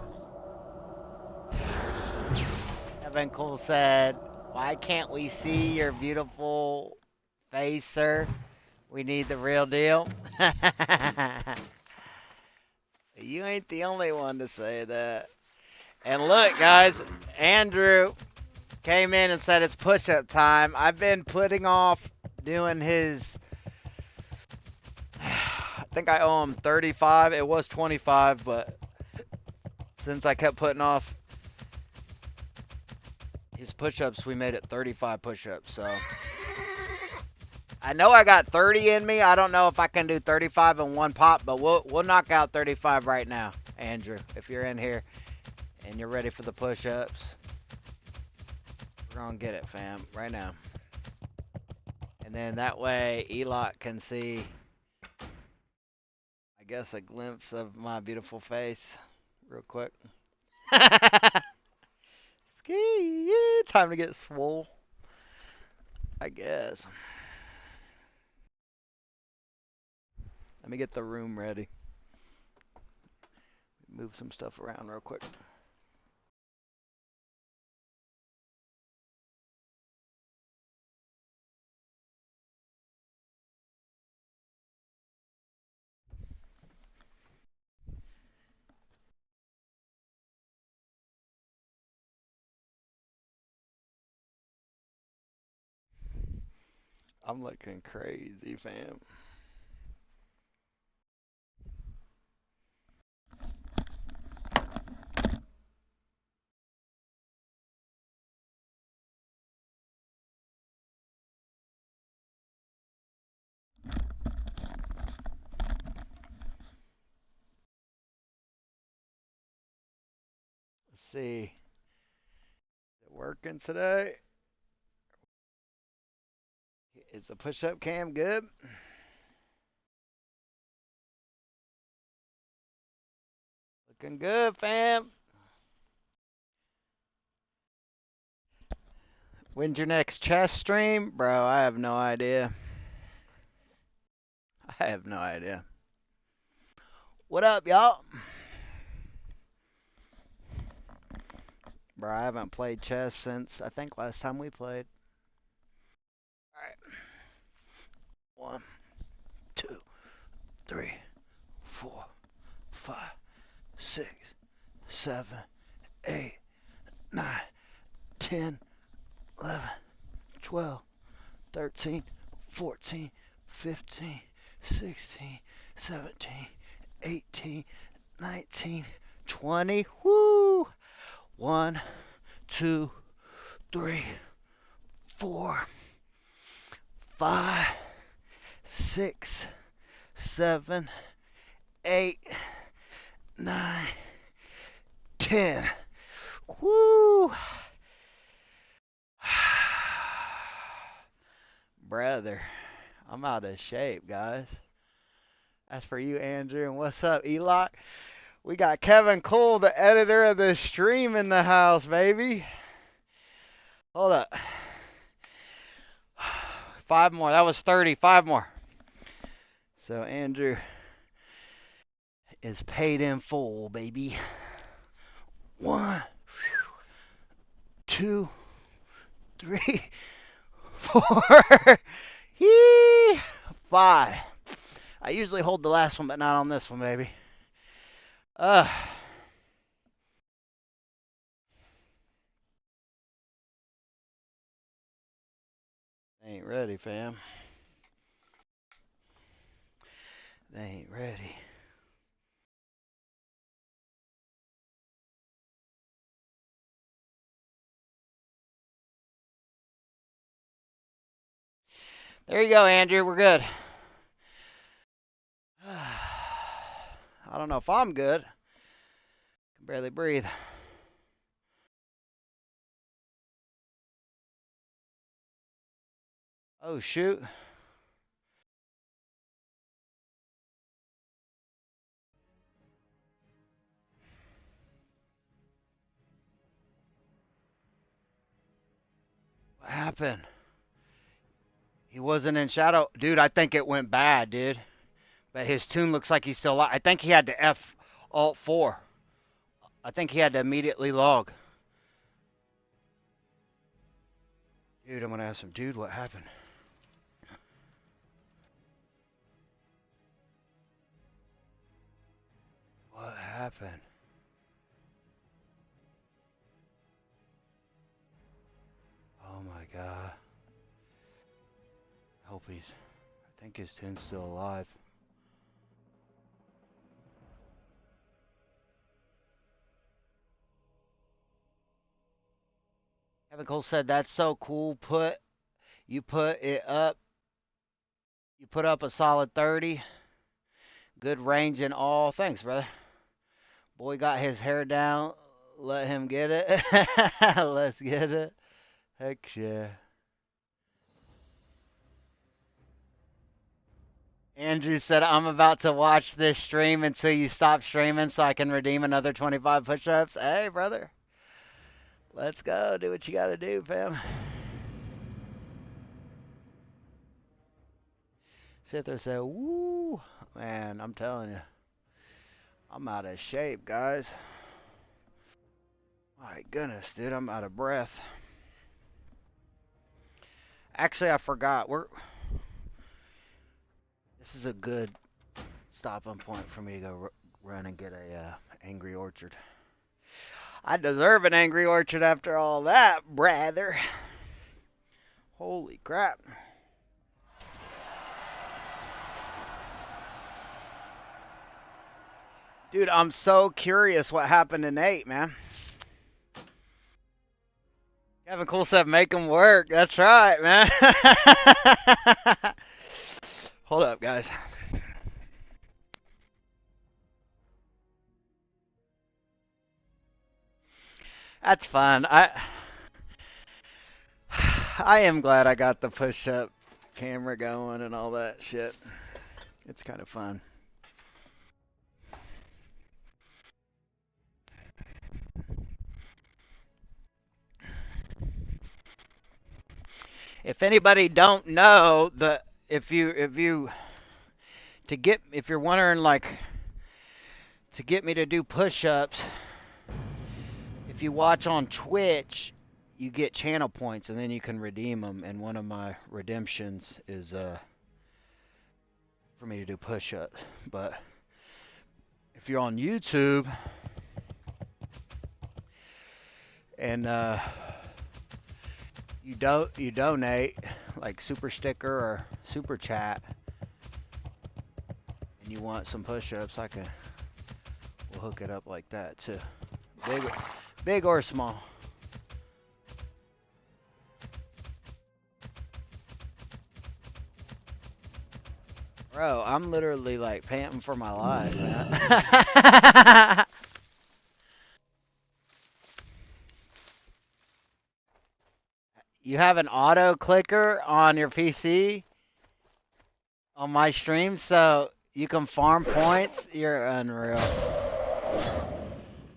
Kevin Cole said, "Why can't we see your beautiful face, sir? We need the real deal." You ain't the only one to say that. And look, guys, Andrew came in and said it's push-up time. I've been putting off doing his. I think I owe him 35. It was 25, but since I kept putting off his push-ups, we made it 35 push-ups. So I know I got 30 in me. I don't know if I can do 35 in one pop, but we'll knock out 35 right now, Andrew. If you're in here and you're ready for the push-ups, we're gonna get it, fam, right now. And then that way, Elot can see, I guess, a glimpse of my beautiful face, real quick. Ski, time to get swole, I guess. Let me get the room ready. Move some stuff around real quick. I'm looking crazy, fam. Let's see. Is it working today? Is the push-up cam good? Looking good, fam. When's your next chess stream? Bro, I have no idea. I have no idea. What up, y'all? Bro, I haven't played chess since, I think, last time we played. Alright. 1, 2, 3, 4, 5, 6, 7, 8, 9, 10, 11, 12, 13, 14, 15, 16, 17, 18, 19, 20. Woo! 1, 2, 3, 4, 5, 6, 7, 8, 9, 10. Woo! Brother, I'm out of shape, guys. That's for you, Andrew. And what's up, Elot? We got Kevin Cole, the editor of the stream, in the house, baby. Hold up. 5 more. That was 30. 5 more. So Andrew is paid in full, baby. 1, 2, 3, 4, 5. I usually hold the last one, but not on this one, baby. Ain't ready, fam. They ain't ready. There you go, Andrew. We're good. I don't know if I'm good. Can barely breathe. Oh, shoot. What happened? He wasn't in shadow. Dude, I think it went bad, dude. But his tune looks like he's still alive. I think he had to F Alt 4. I think he had to immediately log. Dude, I'm going to ask him, dude, what happened? What happened? Oh my god. Hope he's... I think his tune's still alive. Kevin Cole said, that's so cool. You put it up. You put up a solid 30. Good range and all. Thanks, brother. Boy got his hair down. Let him get it. Let's get it. Heck yeah. Andrew said, I'm about to watch this stream until you stop streaming so I can redeem another 25 push-ups. Hey, brother. Let's go. Do what you got to do, fam. Sit there and say, woo. Man, I'm telling you. I'm out of shape, guys. My goodness, dude. I'm out of breath. Actually, I forgot. This is a good stopping point for me to go run and get a Angry Orchard. I deserve an Angry Orchard after all that, brother. Holy crap. Dude, I'm so curious what happened to Nate, man. Kevin Cole said, make him work. That's right, man. Hold up, guys. That's fun. I am glad I got the push-up camera going and all that shit. It's kind of fun. If anybody don't know, if you're wondering like to get me to do push-ups, if you watch on Twitch, you get channel points and then you can redeem them, and one of my redemptions is for me to do push-ups. But if you're on YouTube and you donate like super sticker or super chat and you want some push-ups, we'll hook it up like that too. Big or small. Bro, I'm literally like panting for my life, man. You have an auto clicker on your PC on my stream, so you can farm points. You're unreal.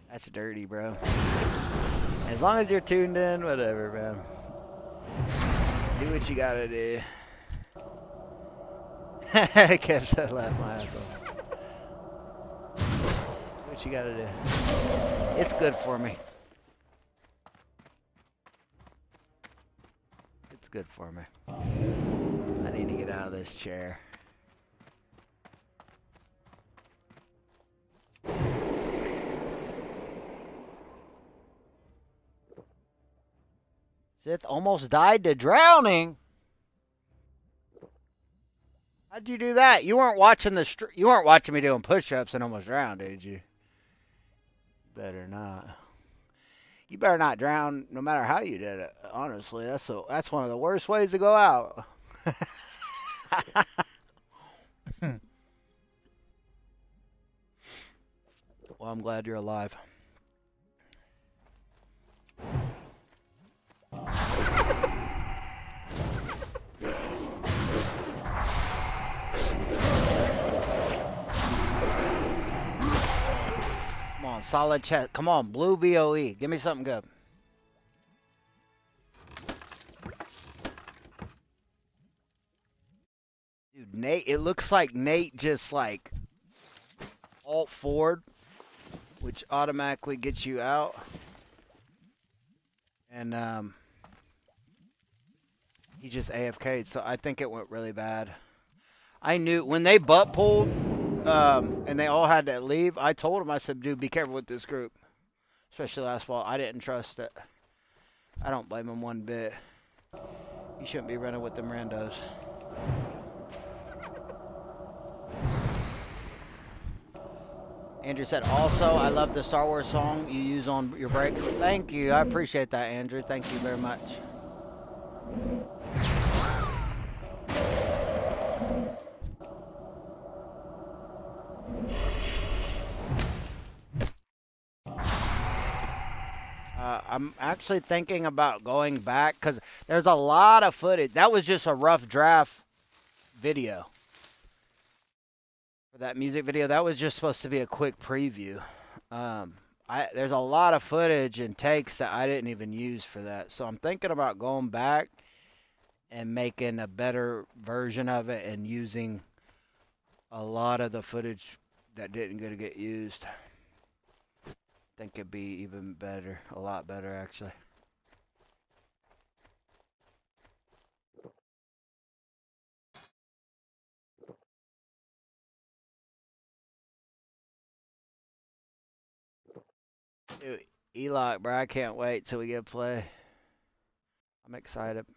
That's dirty, bro. As long as you're tuned in, whatever, man. Do what you gotta do. Kev said, laugh my ass off. Do what you gotta do. It's good for me. It's good for me. I need to get out of this chair. Sith almost died to drowning. How'd you do that? You weren't watching you weren't watching me doing push-ups and almost drowned, did you? Better not. You better not drown no matter how you did it. Honestly, that's one of the worst ways to go out. Well, I'm glad you're alive. Come on, solid chest. Come on, blue BOE. Give me something good. Dude, Nate, it looks like Nate just like alt forward, which automatically gets you out. And he just AFK'd, so I think it went really bad. I knew when they butt pulled and they all had to leave, I told him, I said, dude, be careful with this group. Especially last fall. I didn't trust it. I don't blame him one bit. You shouldn't be running with them randos. Andrew said, also, I love the Star Wars song you use on your breaks. Thank you. I appreciate that, Andrew. Thank you very much. I'm actually thinking about going back because there's a lot of footage. That was just a rough draft video. For that music video, that was just supposed to be a quick preview. There's a lot of footage and takes that I didn't even use for that. So I'm thinking about going back and making a better version of it and using a lot of the footage that didn't get used. I think it'd be even better, a lot better actually. Dude, Eloc, bro, I can't wait till we get play. I'm excited.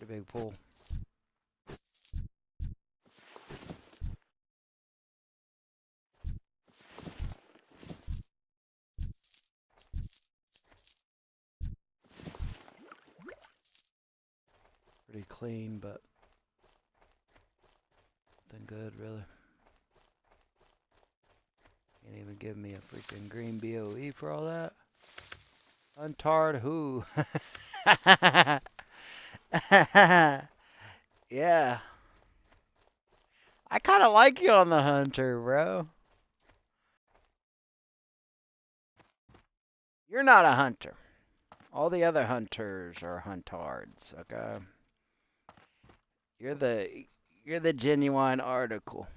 Big pool. Pretty clean, but nothing good really. Can't even give me a freaking green BOE for all that. Untarred who? Yeah. I kind of like you on the hunter, bro. You're not a hunter. All the other hunters are huntards, okay? You're the genuine article.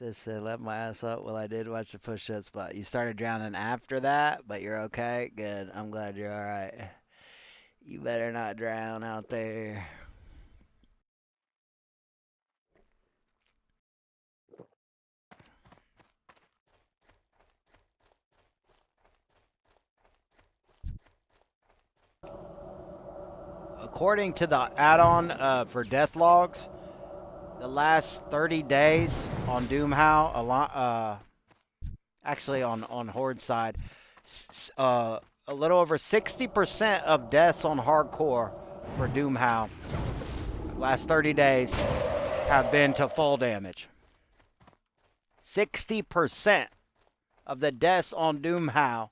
Just said, let my ass up. Well, I did watch the push-ups, but you started drowning after that, but you're okay? Good. I'm glad you're alright. You better not drown out there. According to the add-on for death logs, the last 30 days on Doomhow, actually on Horde side, a little over 60% of deaths on hardcore for Doomhow last 30 days have been to fall damage. 60% of the deaths on Doomhow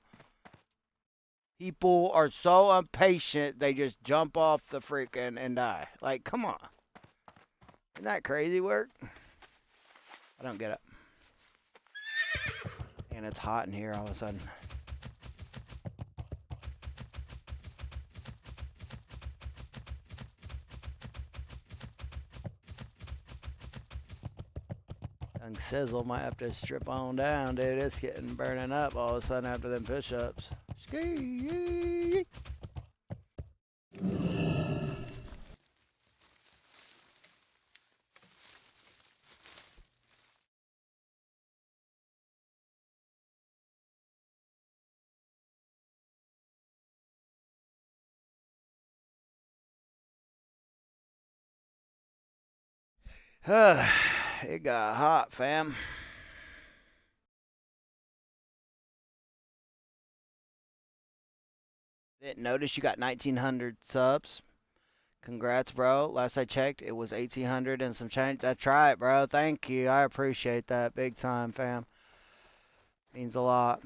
People are so impatient, they just jump off the freaking and die. Like, come on. Isn't that crazy work? I don't get it. And it's hot in here all of a sudden. Young Sizzle might have to strip on down, dude. It's getting burning up all of a sudden after them push-ups. Ski. It got hot, fam. Didn't notice you got 1,900 subs. Congrats, bro. Last I checked, it was 1,800 and some change. That's right, bro. Thank you. I appreciate that big time, fam. Means a lot.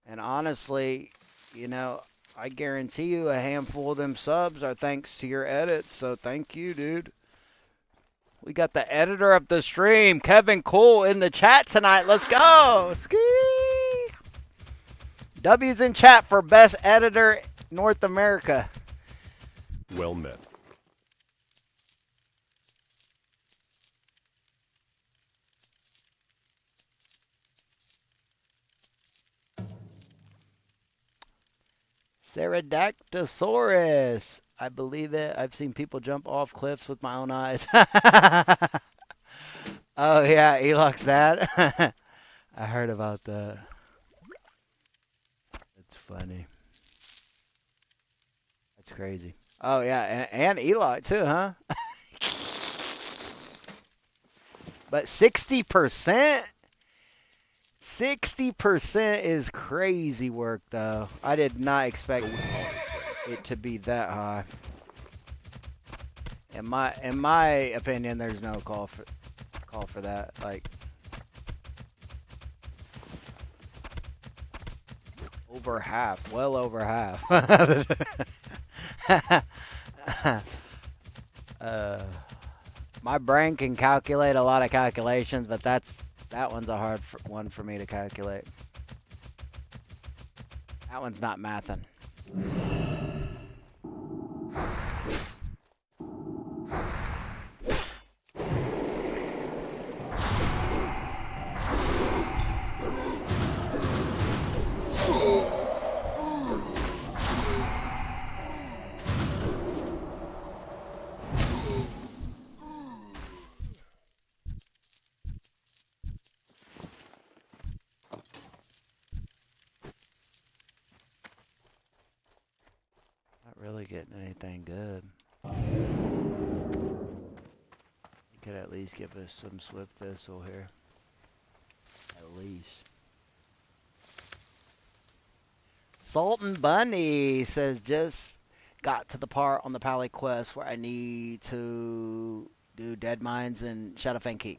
And honestly, you know, I guarantee you a handful of them subs are thanks to your edits. So thank you, dude. We got the editor of the stream, Kevin Cool, in the chat tonight. Let's go. Ski. W's in chat for best editor North America. Well met. Pterodactysaurus. I believe it. I've seen people jump off cliffs with my own eyes. Oh, yeah, Elok's that. I heard about that. That's funny. That's crazy. Oh, yeah, and Elok, too, huh? But 60%? 60% is crazy work, though. I did not expect it to be that high. In my opinion, there's no call for that. Like, over half, well over half. My brain can calculate a lot of calculations, but that one's a hard one for me to calculate. That one's not mathing. Really getting anything good. You could at least give us some swift thistle here. At least. Sultan Bunny says just got to the part on the Pally quest where I need to do Dead Mines and Shadowfang Keep.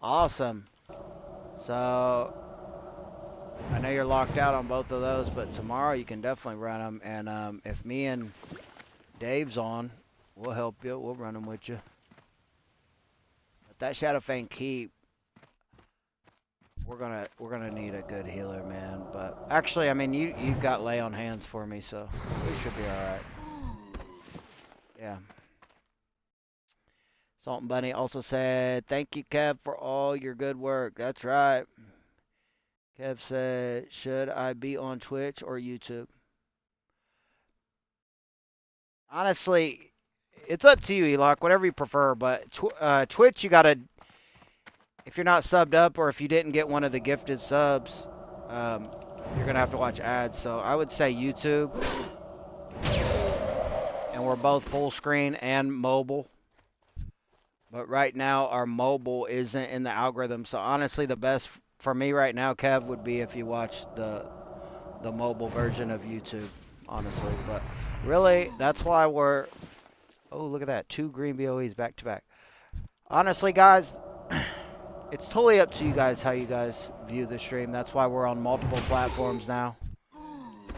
Awesome. So I know you're locked out on both of those, but tomorrow you can definitely run them. And if me and Dave's on, we'll help you. We'll run them with you. But that Shadowfang Keep, we're gonna need a good healer, man. But actually, I mean, you've got lay on hands for me, so we should be all right. Yeah. Salt and Bunny also said, "Thank you, Kev, for all your good work." That's right. Kev said, should I be on Twitch or YouTube? Honestly, it's up to you, Elok, whatever you prefer, but Twitch, you gotta, if you're not subbed up or if you didn't get one of the gifted subs, you're gonna have to watch ads, so I would say YouTube. And we're both full screen and mobile. But right now, our mobile isn't in the algorithm, so honestly, the best for me right now, Kev, would be if you watch the mobile version of YouTube, honestly. But really, that's why we're... Oh, look at that. 2 green BOEs back to back. Honestly, guys, It's totally up to you guys how you guys view the stream. That's why we're on multiple platforms now.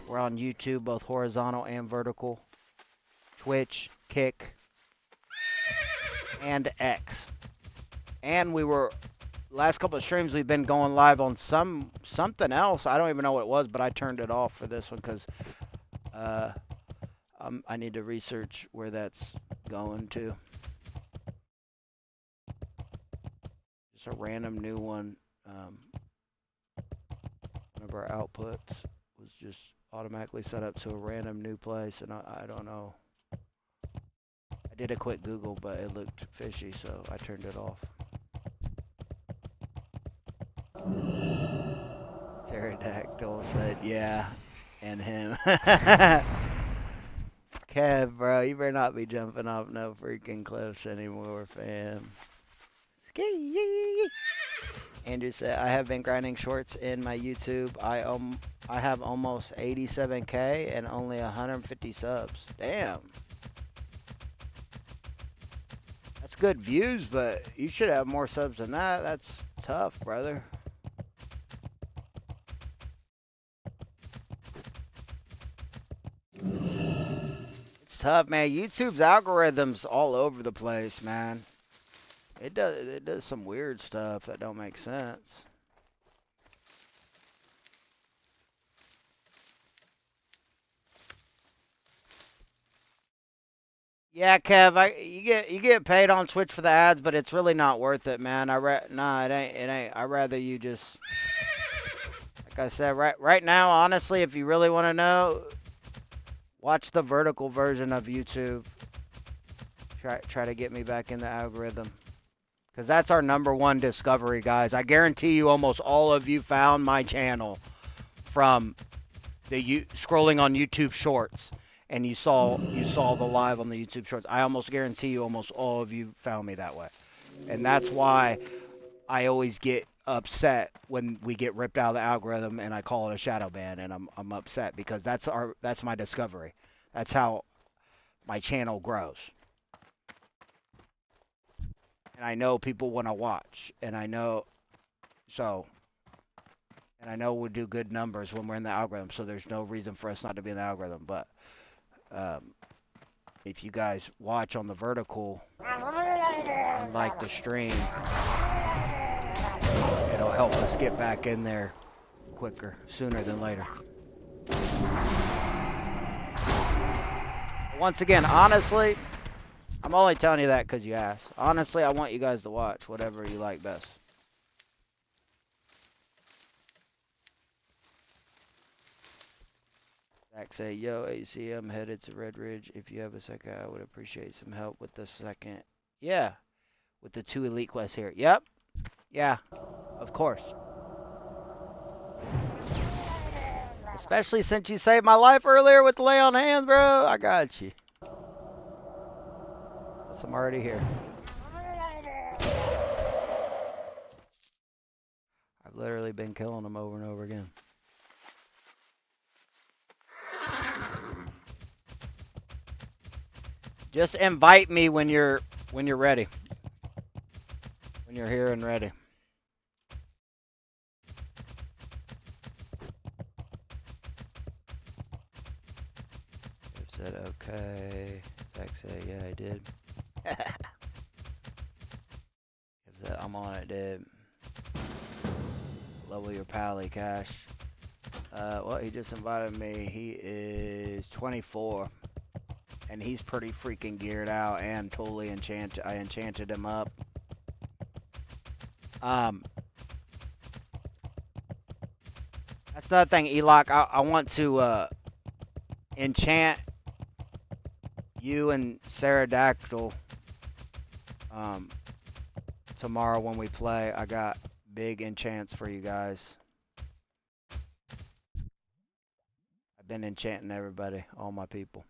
We're on YouTube, both horizontal and vertical, Twitch, Kick, and X. And we were, last couple of streams we've been going live on something else. I don't even know what it was, but I turned it off for this one because I need to research where that's going to. Just a random new one. One of our outputs was just automatically set up to a random new place, and I don't know. I did a quick Google, but it looked fishy, so I turned it off. Pterodactyl said, yeah, and him. Kev, bro, you better not be jumping off no freaking cliffs anymore, fam. Ski. Andrew said, I have been grinding shorts in my YouTube. I have almost 87K and only 150 subs. Damn. That's good views, but you should have more subs than that. That's tough, brother. It's tough, man. YouTube's algorithm's all over the place, man. It does some weird stuff that don't make sense. Yeah, Kev, you get paid on Twitch for the ads, but it's really not worth it, man. Nah, it ain't. I'd rather you just, like I said, right now, honestly, if you really want to know, watch the vertical version of YouTube. Try to get me back in the algorithm. Because that's our #1 discovery, guys. I guarantee you almost all of you found my channel from the scrolling on YouTube Shorts. And you saw the live on the YouTube Shorts. I almost guarantee you almost all of you found me that way. And that's why I always get upset when we get ripped out of the algorithm and I call it a shadow ban, and I'm upset because that's my discovery. That's how my channel grows. And I know people want to watch, and I know we'll do good numbers when we're in the algorithm, so there's no reason for us not to be in the algorithm. But if you guys watch on the vertical and like the stream, it'll help us get back in there quicker, sooner than later. Once again, honestly, I'm only telling you that because you asked. Honestly, I want you guys to watch whatever you like best. Zach say, yo, AC, I'm headed to Red Ridge. If you have a second, I would appreciate some help with the second. Yeah, with the 2 elite quests here. Yep. Yeah, of course. Especially since you saved my life earlier with the lay on hands, bro. I got you. I'm already here. I've literally been killing them over and over again. Just invite me when you're ready. When you're here and ready. Dave said okay. Zach said yeah, I did. I'm on it, dude. Level your pally, Cash. Well, he just invited me. He is 24. And he's pretty freaking geared out and totally enchanted. I enchanted him up. That's another thing, Eloc. I want to enchant you and Pterodactyl tomorrow when we play. I got big enchants for you guys. I've been enchanting everybody, all my people.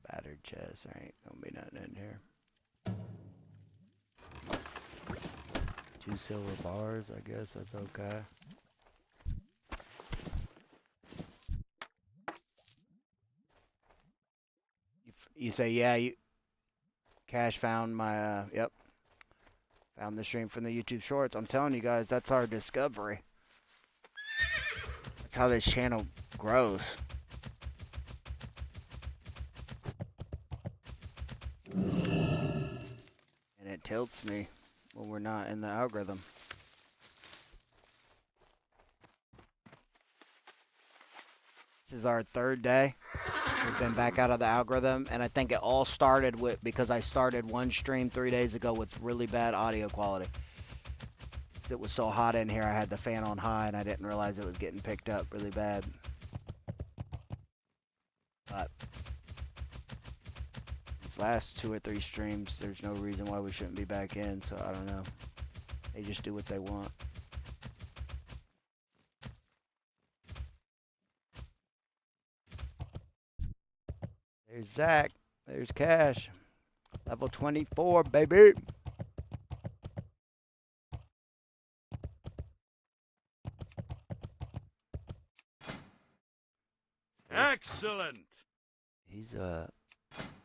Battered chest, alright, gonna be silver bars. I guess that's okay. You say, yeah, Cash found my, yep. Found the stream from the YouTube Shorts. I'm telling you guys, that's our discovery. That's how this channel grows. And it tilts me when we're not in the algorithm. This is our 3rd day. We've been back out of the algorithm, and I think it all started with because I started one stream 3 days ago with really bad audio quality. It was so hot in here, I had the fan on high, and I didn't realize it was getting picked up really bad. But these last 2 or 3 streams, there's no reason why we shouldn't be back in, so I don't know. They just do what they want. There's Zach. There's Cash. Level 24, baby. Excellent. He's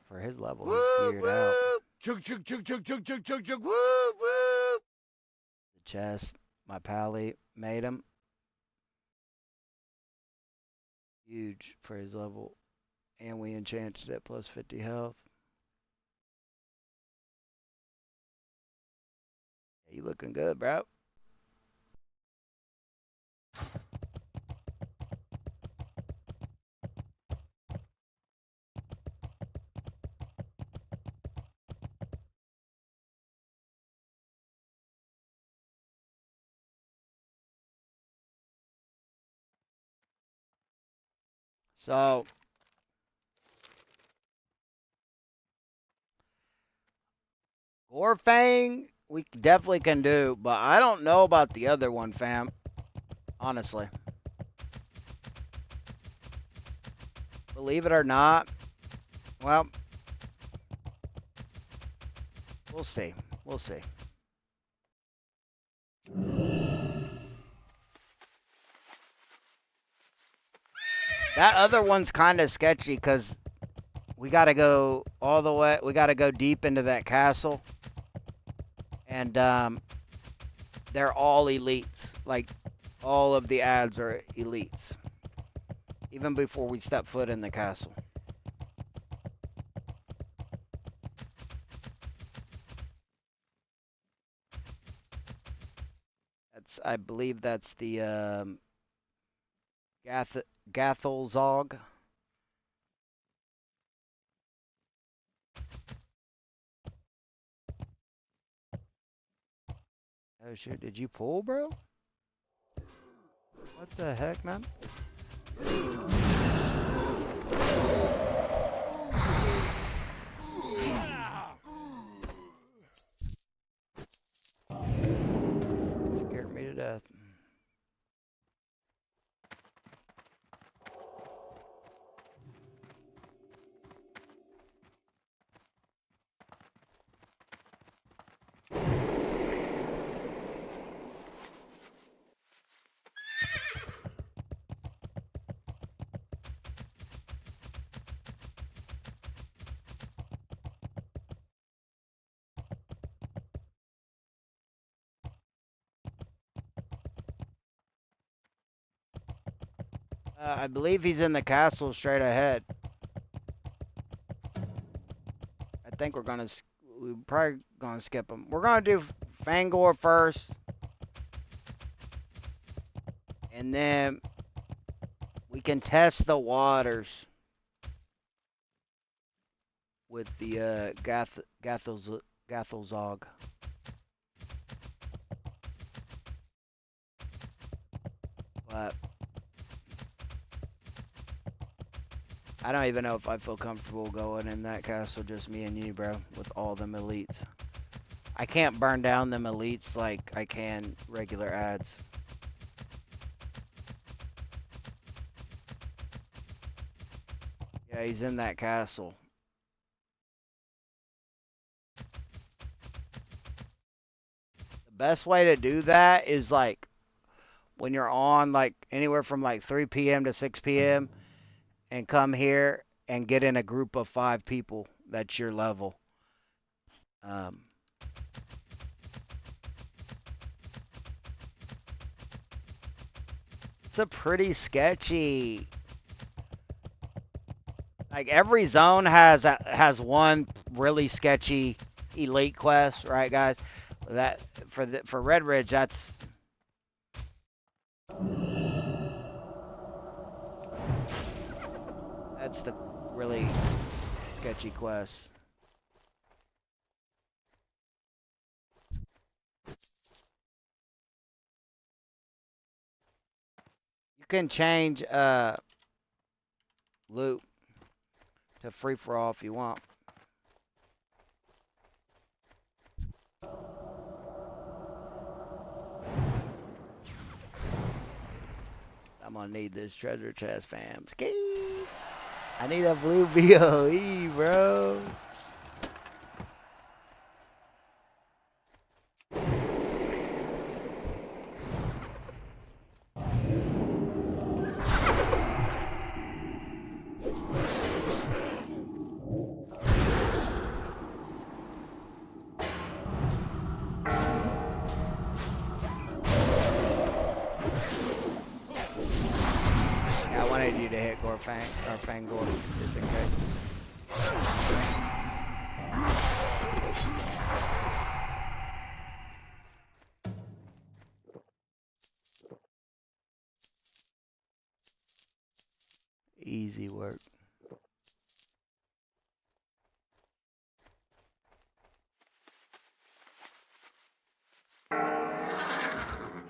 for his level, he's geared out. Chug chug chug chug chug chug chug chug. Woo woo. The chest, my pally made him. Huge for his level. And we enchanted it plus 50 health. You looking good, bro. So, Gorfang, we definitely can do, but I don't know about the other one, fam. Honestly. Believe it or not, well, we'll see. We'll see. That other one's kind of sketchy because we got to go all the way. We got to go deep into that castle. And they're all elites. Like, all of the ads are elites. Even before we step foot in the castle. I believe that's the Gathelzog. Oh shit, did you pull, bro? What the heck, man? Scared me to death. I believe he's in the castle straight ahead. I think we're probably gonna skip him. We're gonna do Fangor first. And then we can test the waters with the Gathelzog. But I don't even know if I feel comfortable going in that castle, just me and you, bro, with all them elites. I can't burn down them elites like I can regular ads. Yeah, he's in that castle. The best way to do that is like when you're on like anywhere from like 3 p.m. to 6 p.m. and come here and get in a group of 5 people that's your level. Um, it's a pretty sketchy. Like every zone has one really sketchy elite quest, right, guys? That for Red Ridge, that's the really sketchy quest. You can change loot to free for all if you want. I'm gonna need this treasure chest, fam. Ski. I need a blue BOE, bro. Yeah, I wanted you to hit Gorfang or Fangor just in case. Easy work.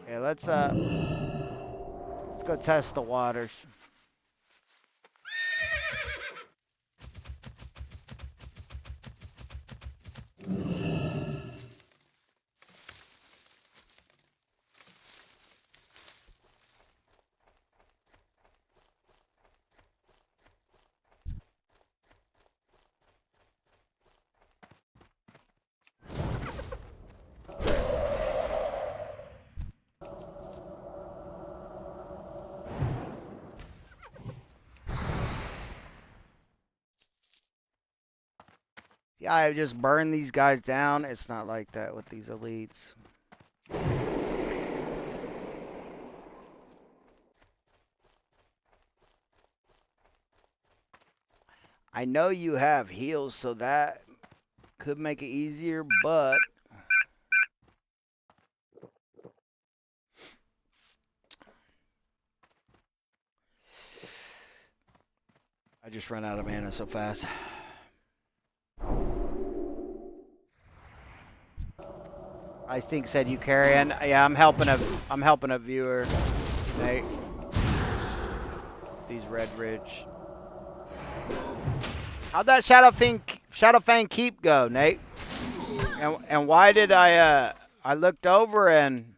Yeah, let's go test the waters. Yeah, I just burn these guys down. It's not like that with these elites. I know you have heals, so that could make it easier, but I just run out of mana so fast. I think said you carrying. Yeah, I'm helping a viewer, Nate. These Red Ridge. How'd that Shadowfang keep go, Nate? And why did I looked over and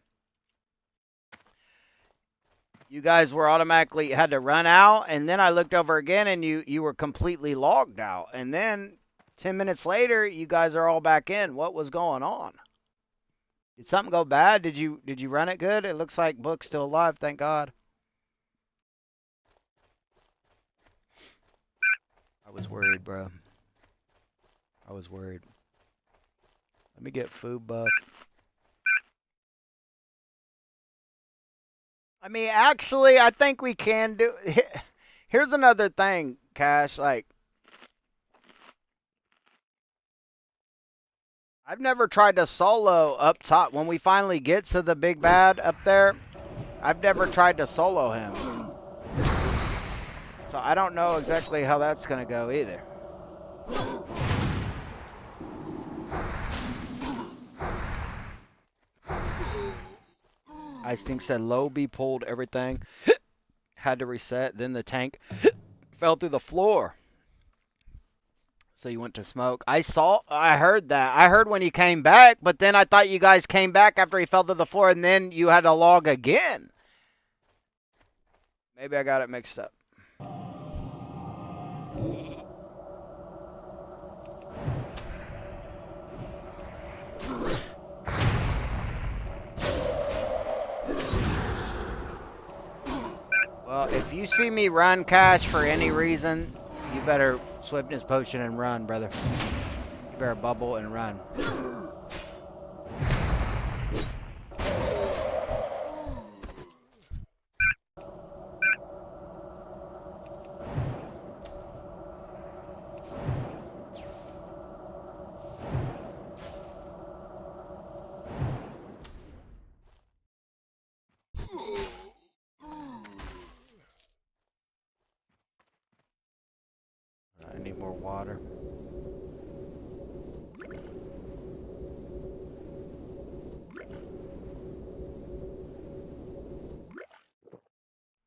you guys were automatically had to run out, and then I looked over again and you were completely logged out, and then 10 minutes later you guys are all back in. What was going on? Did something go bad? Did you run it good? It looks like Book's still alive, thank God. I was worried, bro. I was worried. Let me get food buff. I mean, actually, I think we can do. Here's another thing, Cash. Like, I've never tried to solo up top. When we finally get to the big bad up there, I've never tried to solo him. So I don't know exactly how that's gonna go either. I think said Lobie pulled everything, had to reset, then the tank fell through the floor. So you went to smoke. I heard that. I heard when you came back, but then I thought you guys came back after he fell to the floor and then you had to log again. Maybe I got it mixed up. Well, if you see me run cash for any reason, you better swiftness potion and run, brother. You better bubble and run. I need more water.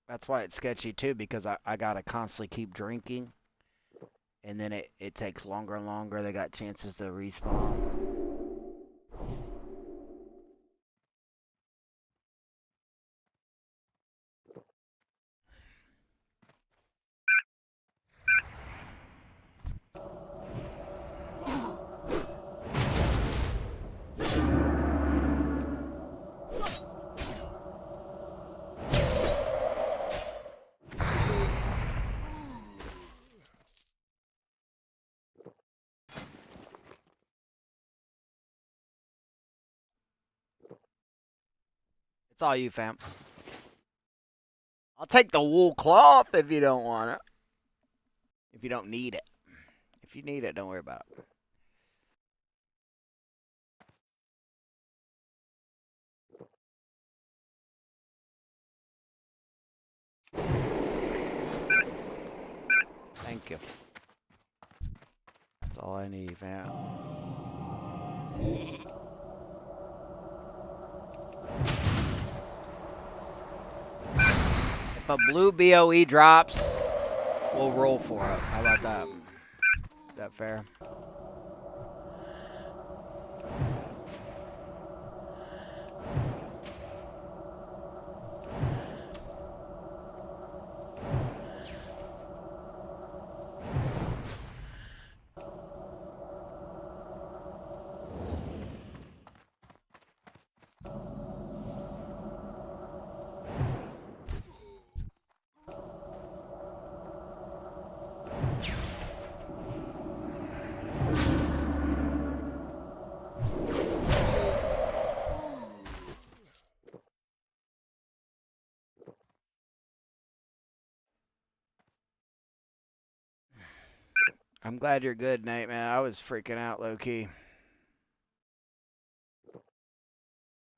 That's why it's sketchy too, because I gotta constantly keep drinking. And then it takes longer and longer. They got chances to respawn. It's all you, fam. I'll take the wool cloth if you don't want it. If you don't need it. If you need it, don't worry about it. Thank you. That's all I need, fam. If a blue BOE drops, we'll roll for it. How about that? Is that fair? I'm glad you're good, Nate, man. I was freaking out low-key.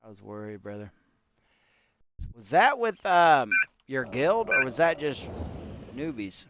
I was worried, brother. Was that with your guild, or was that just newbies?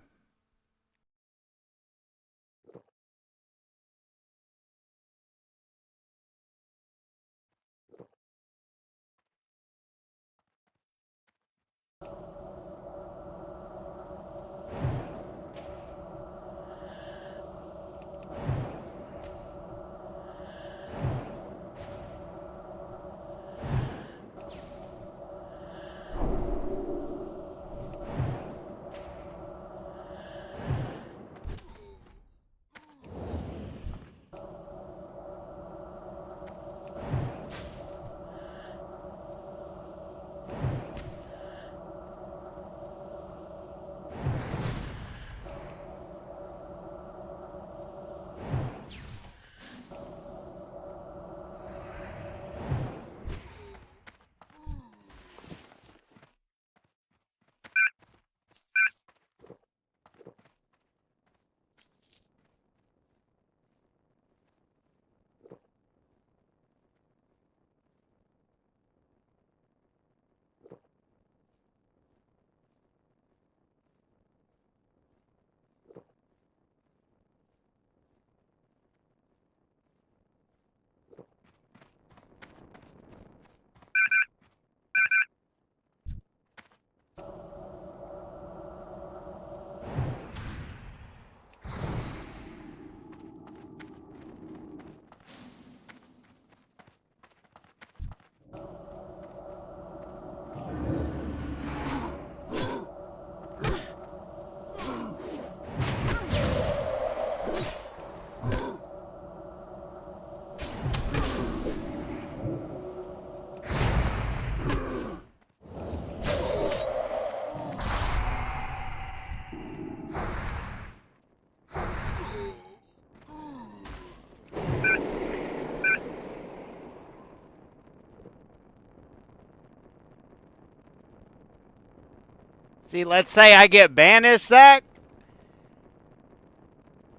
See, let's say I get banished, Zach.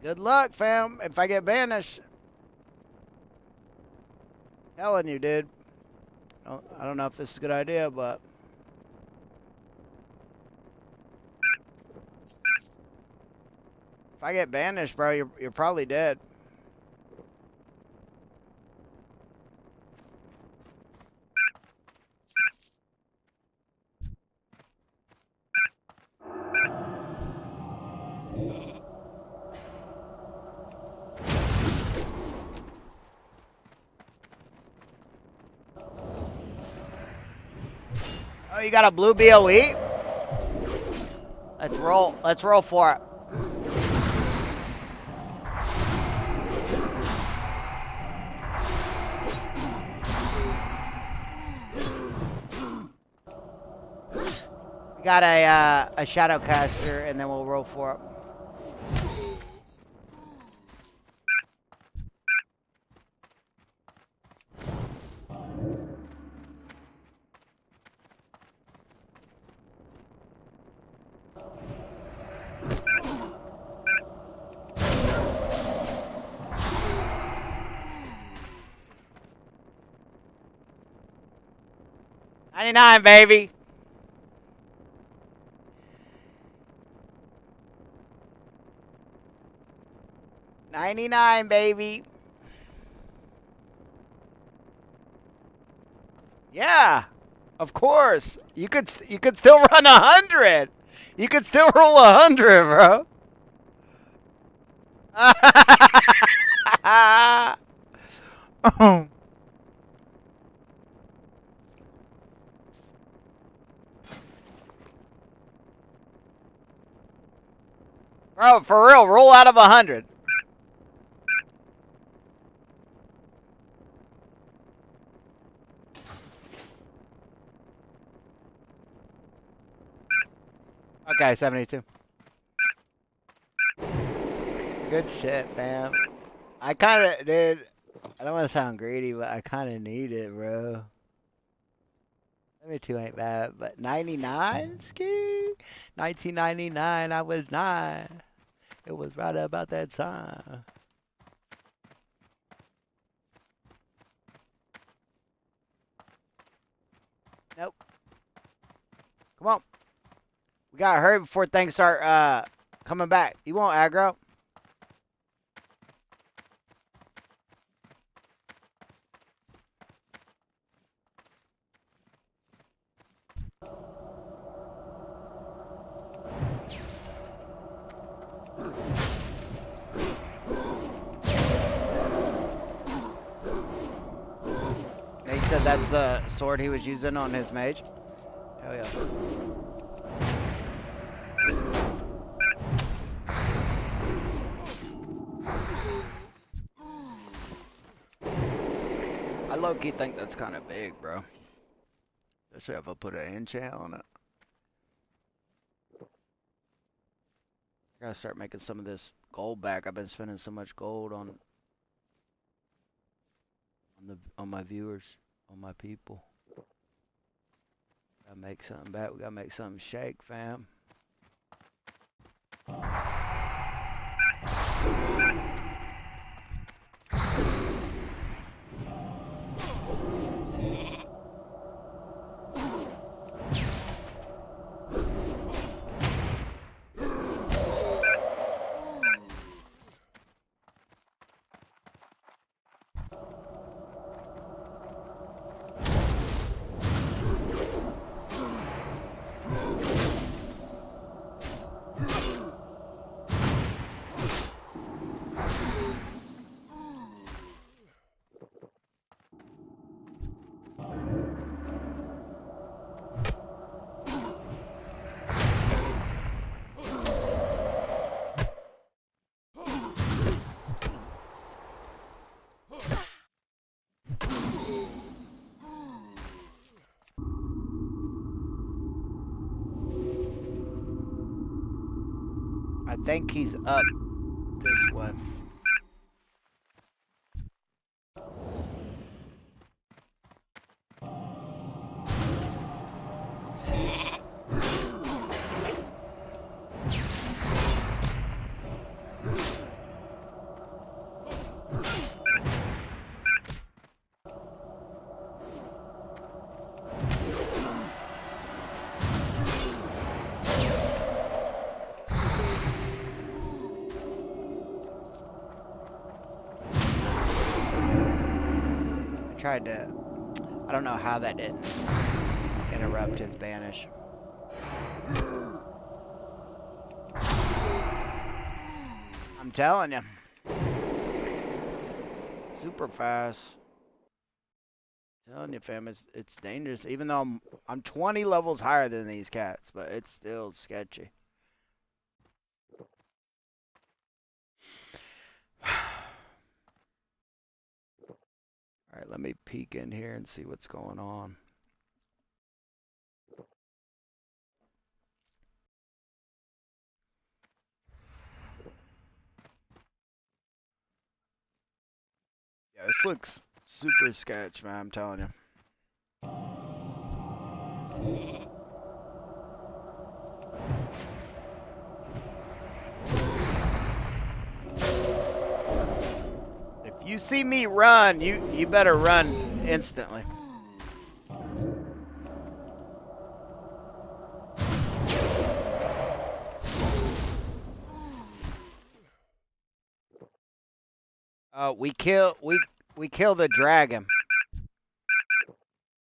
Good luck, fam. If I get banished. Telling you, dude. I don't know if this is a good idea, but... If I get banished, bro, you're probably dead. Oh, you got a blue BOE? Let's roll. Let's roll for it. We got a shadow caster, and then we'll roll for it. $99, baby. $99, baby. Yeah, of course. You could still run 100. You could still roll 100, bro. Bro, for real, roll out of 100. Okay, 72. Good shit, fam. I kinda, dude, I don't want to sound greedy, but I kinda need it, bro. 72 ain't bad, but 99, ski? 1999, I was 9. It was right about that time. Nope. Come on. We gotta hurry before things start coming back. You want aggro? Nate said that's the sword he was using on his mage. Hell yeah. I low-key think that's kind of big, bro. Especially if I put an enchant on it. I gotta start making some of this gold back. I've been spending so much gold on my viewers, on my people. Gotta make something back. We gotta make something shake, fam. I think he's up this way. tried to. I don't know how that didn't interrupt his banish. I'm telling you. Super fast. Telling you, fam, it's dangerous. Even though I'm 20 levels higher than these cats, but it's still sketchy. All right, let me peek in here and see what's going on. Yeah, this looks super sketch, man. I'm telling you. If you see me run, you better run instantly. We kill the dragon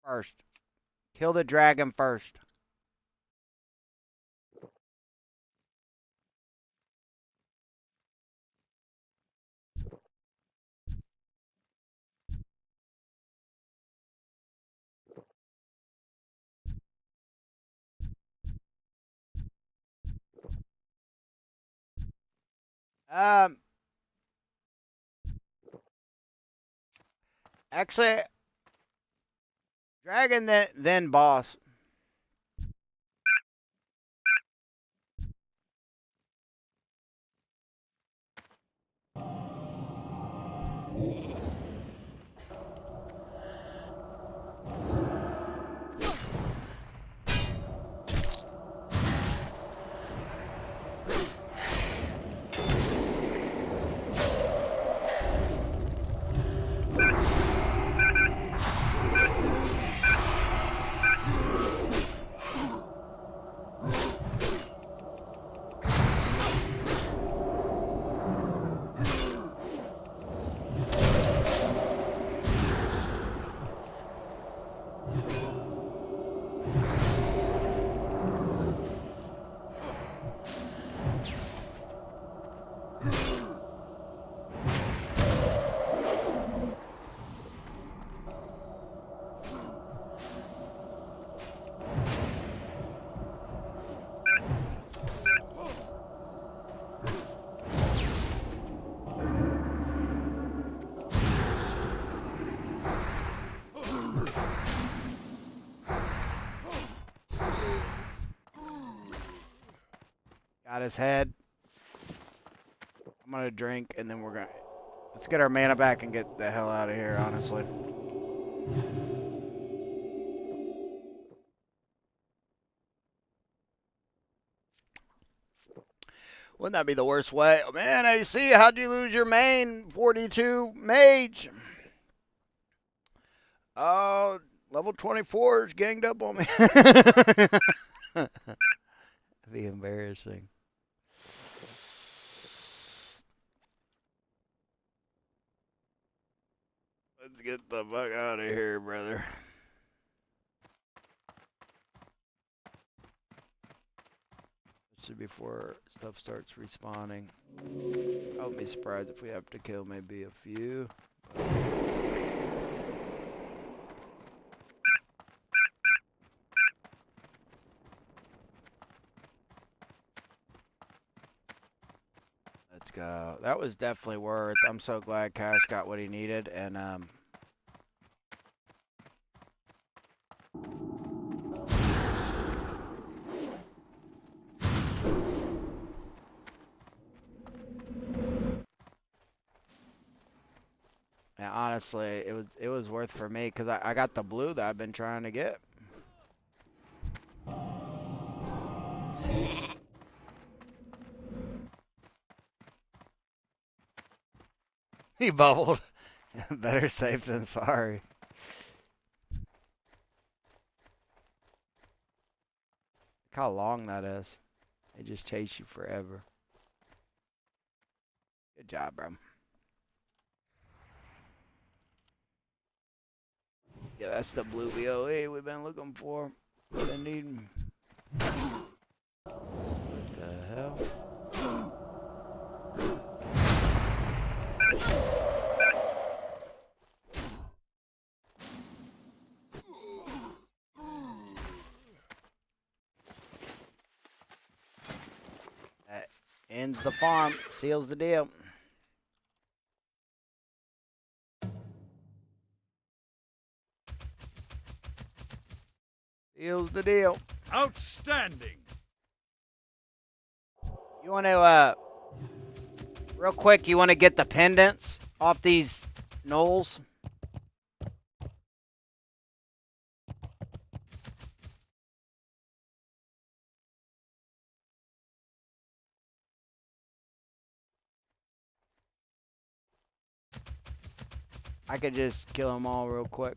first. Kill the dragon first. Um, actually, dragon then boss. Got his head. I'm gonna drink and then let's get our mana back and get the hell out of here, honestly. Wouldn't that be the worst way? Oh, man, AC, how'd you lose your main 42 mage? Oh, level 24 is ganged up on me. That'd be embarrassing. Let's get the fuck out of here, brother. Before stuff starts respawning. I wouldn't be surprised if we have to kill maybe a few. Let's go. That was definitely worth. I'm so glad Cash got what he needed, and and honestly, it was worth for me because I got the blue that I've been trying to get. He bubbled. Better safe than sorry. Look how long that is. They just chase you forever. Good job, bro. Yeah, that's the blue BOE we've been looking for. Been needing. What the hell? That ends the farm, seals the deal. Seals the deal. Outstanding! You want to, real quick, you want to get the pendants off these knolls? I could just kill them all real quick.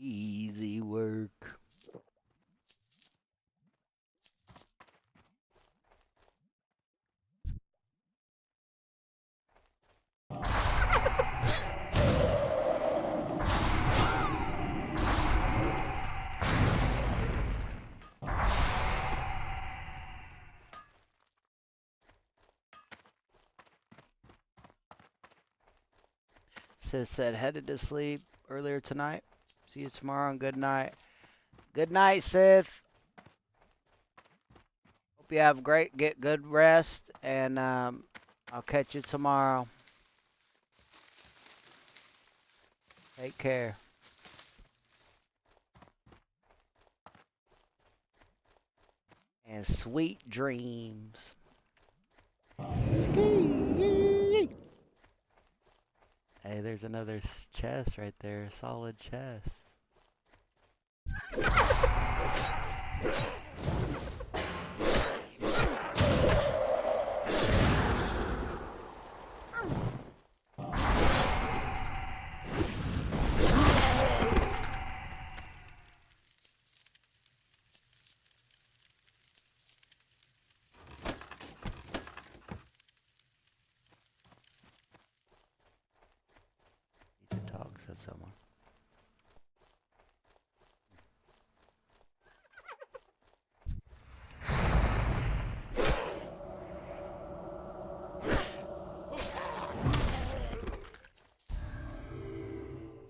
Easy work. Sis said headed to sleep earlier tonight. See you tomorrow and good night. Good night, Sith. Hope you have get good rest, and I'll catch you tomorrow. Take care. And sweet dreams. Hey, there's another chest right there. Solid chest. Need to talk to someone.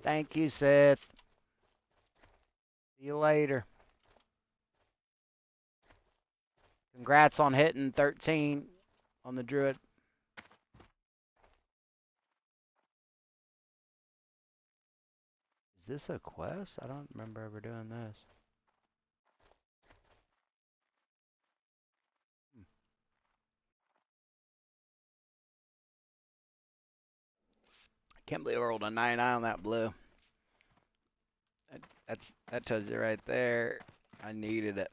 Thank you, Seth. See you later. Congrats on hitting 13 on the Druid. Is this a quest? I don't remember ever doing this. I can't believe I rolled a 9-9 on that blue. That tells you right there. I needed it.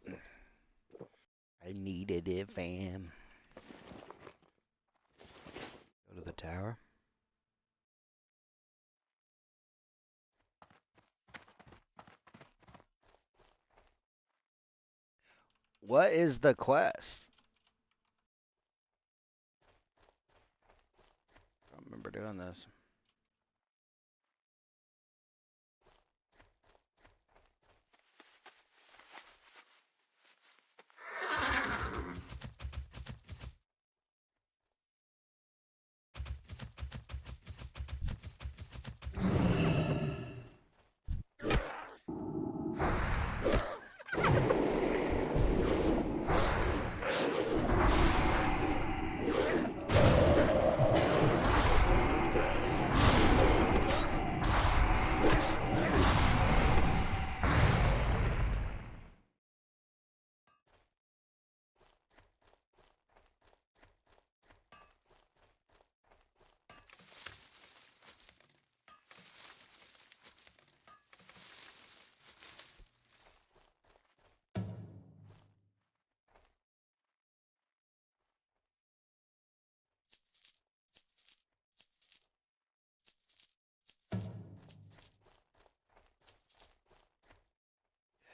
I needed it, fam. Go to the tower. What is the quest? I don't remember doing this.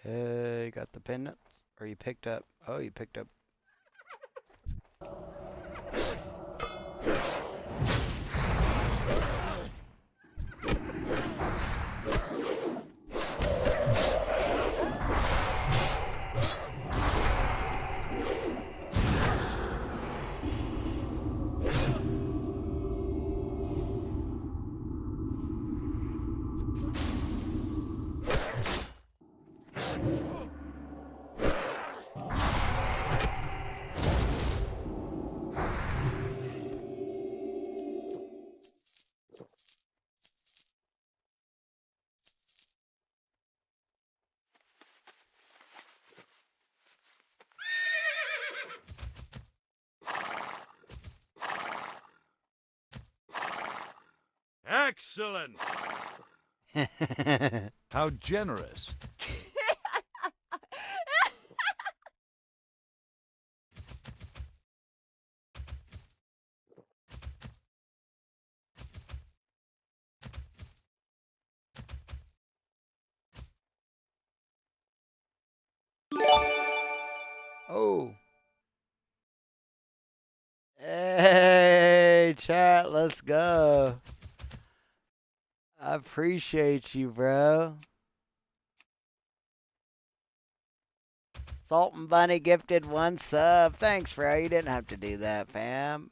Hey, got the pendants? Or you picked up? Oh, you picked up. Excellent! How generous. Oh. Hey, chat, let's go. I appreciate you, bro. Salt and Bunny gifted 1 sub. Thanks, bro. You didn't have to do that, fam.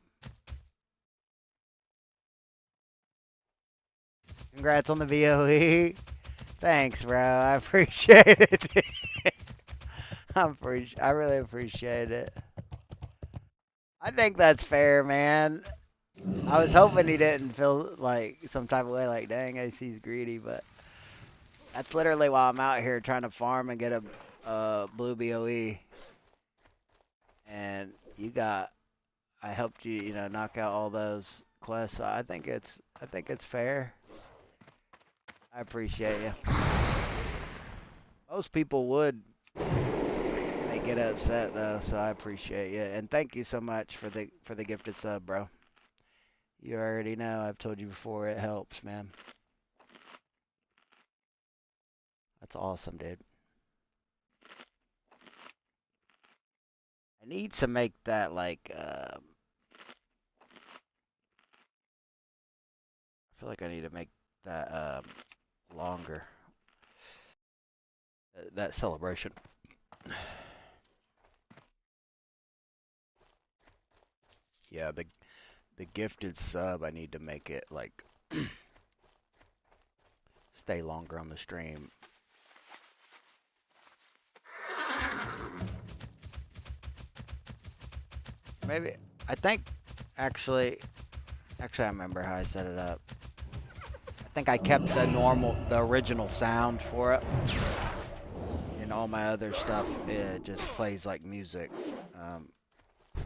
Congrats on the VOE. Thanks, bro. I appreciate it. I really appreciate it. I think that's fair, man. I was hoping he didn't feel like some type of way, like, dang, AC's greedy, but that's literally why I'm out here trying to farm and get a blue BOE. And I helped you, knock out all those quests. So I think it's fair. I appreciate you. Most people would. They get upset though, so I appreciate you. And thank you so much for the gifted sub, bro. You already know, I've told you before, it helps, man. That's awesome, dude. I need to make that like I feel like I need to make that longer. That celebration. Yeah, the gifted sub, I need to make it like stay longer on the stream. Maybe I think actually I remember how I set it up. I think I kept the original sound for it. And all my other stuff, it just plays like music.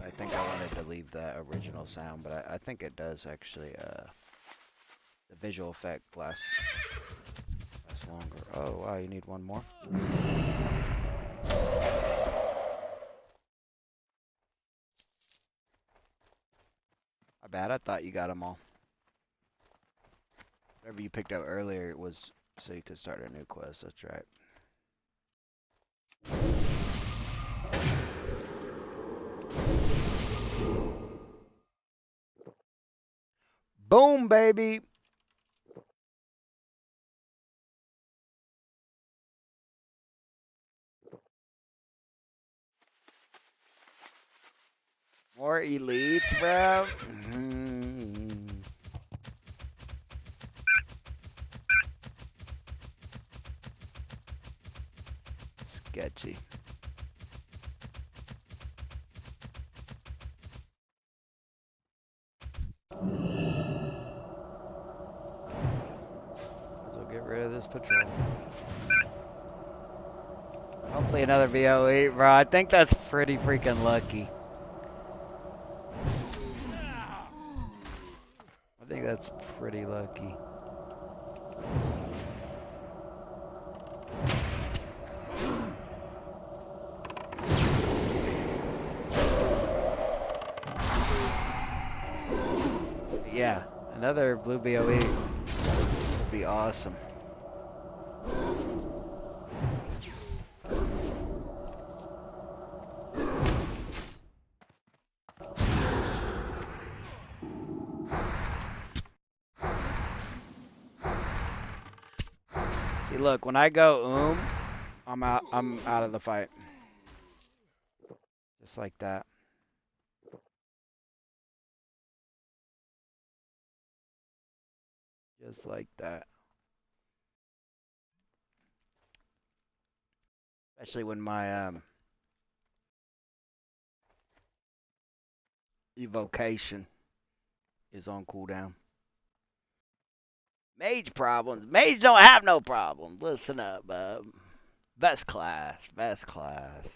I think I wanted to leave that original sound, but I think it does actually, the visual effect lasts longer. Oh, wow, you need one more? My bad, I thought you got them all. Whatever you picked up earlier was so you could start a new quest, that's right. Boom, baby! More elites, bro? Sketchy. Get rid of this patrol. Hopefully another VO8, bro. I think that's pretty freaking lucky. I think that's pretty lucky. Yeah, another blue BOE would be awesome. See, look, when I go I'm out. I'm out of the fight. Just like that. Just like that. Especially when my evocation is on cooldown. Mage problems. Mage don't have no problems. Listen up, bub. Best class. Best class.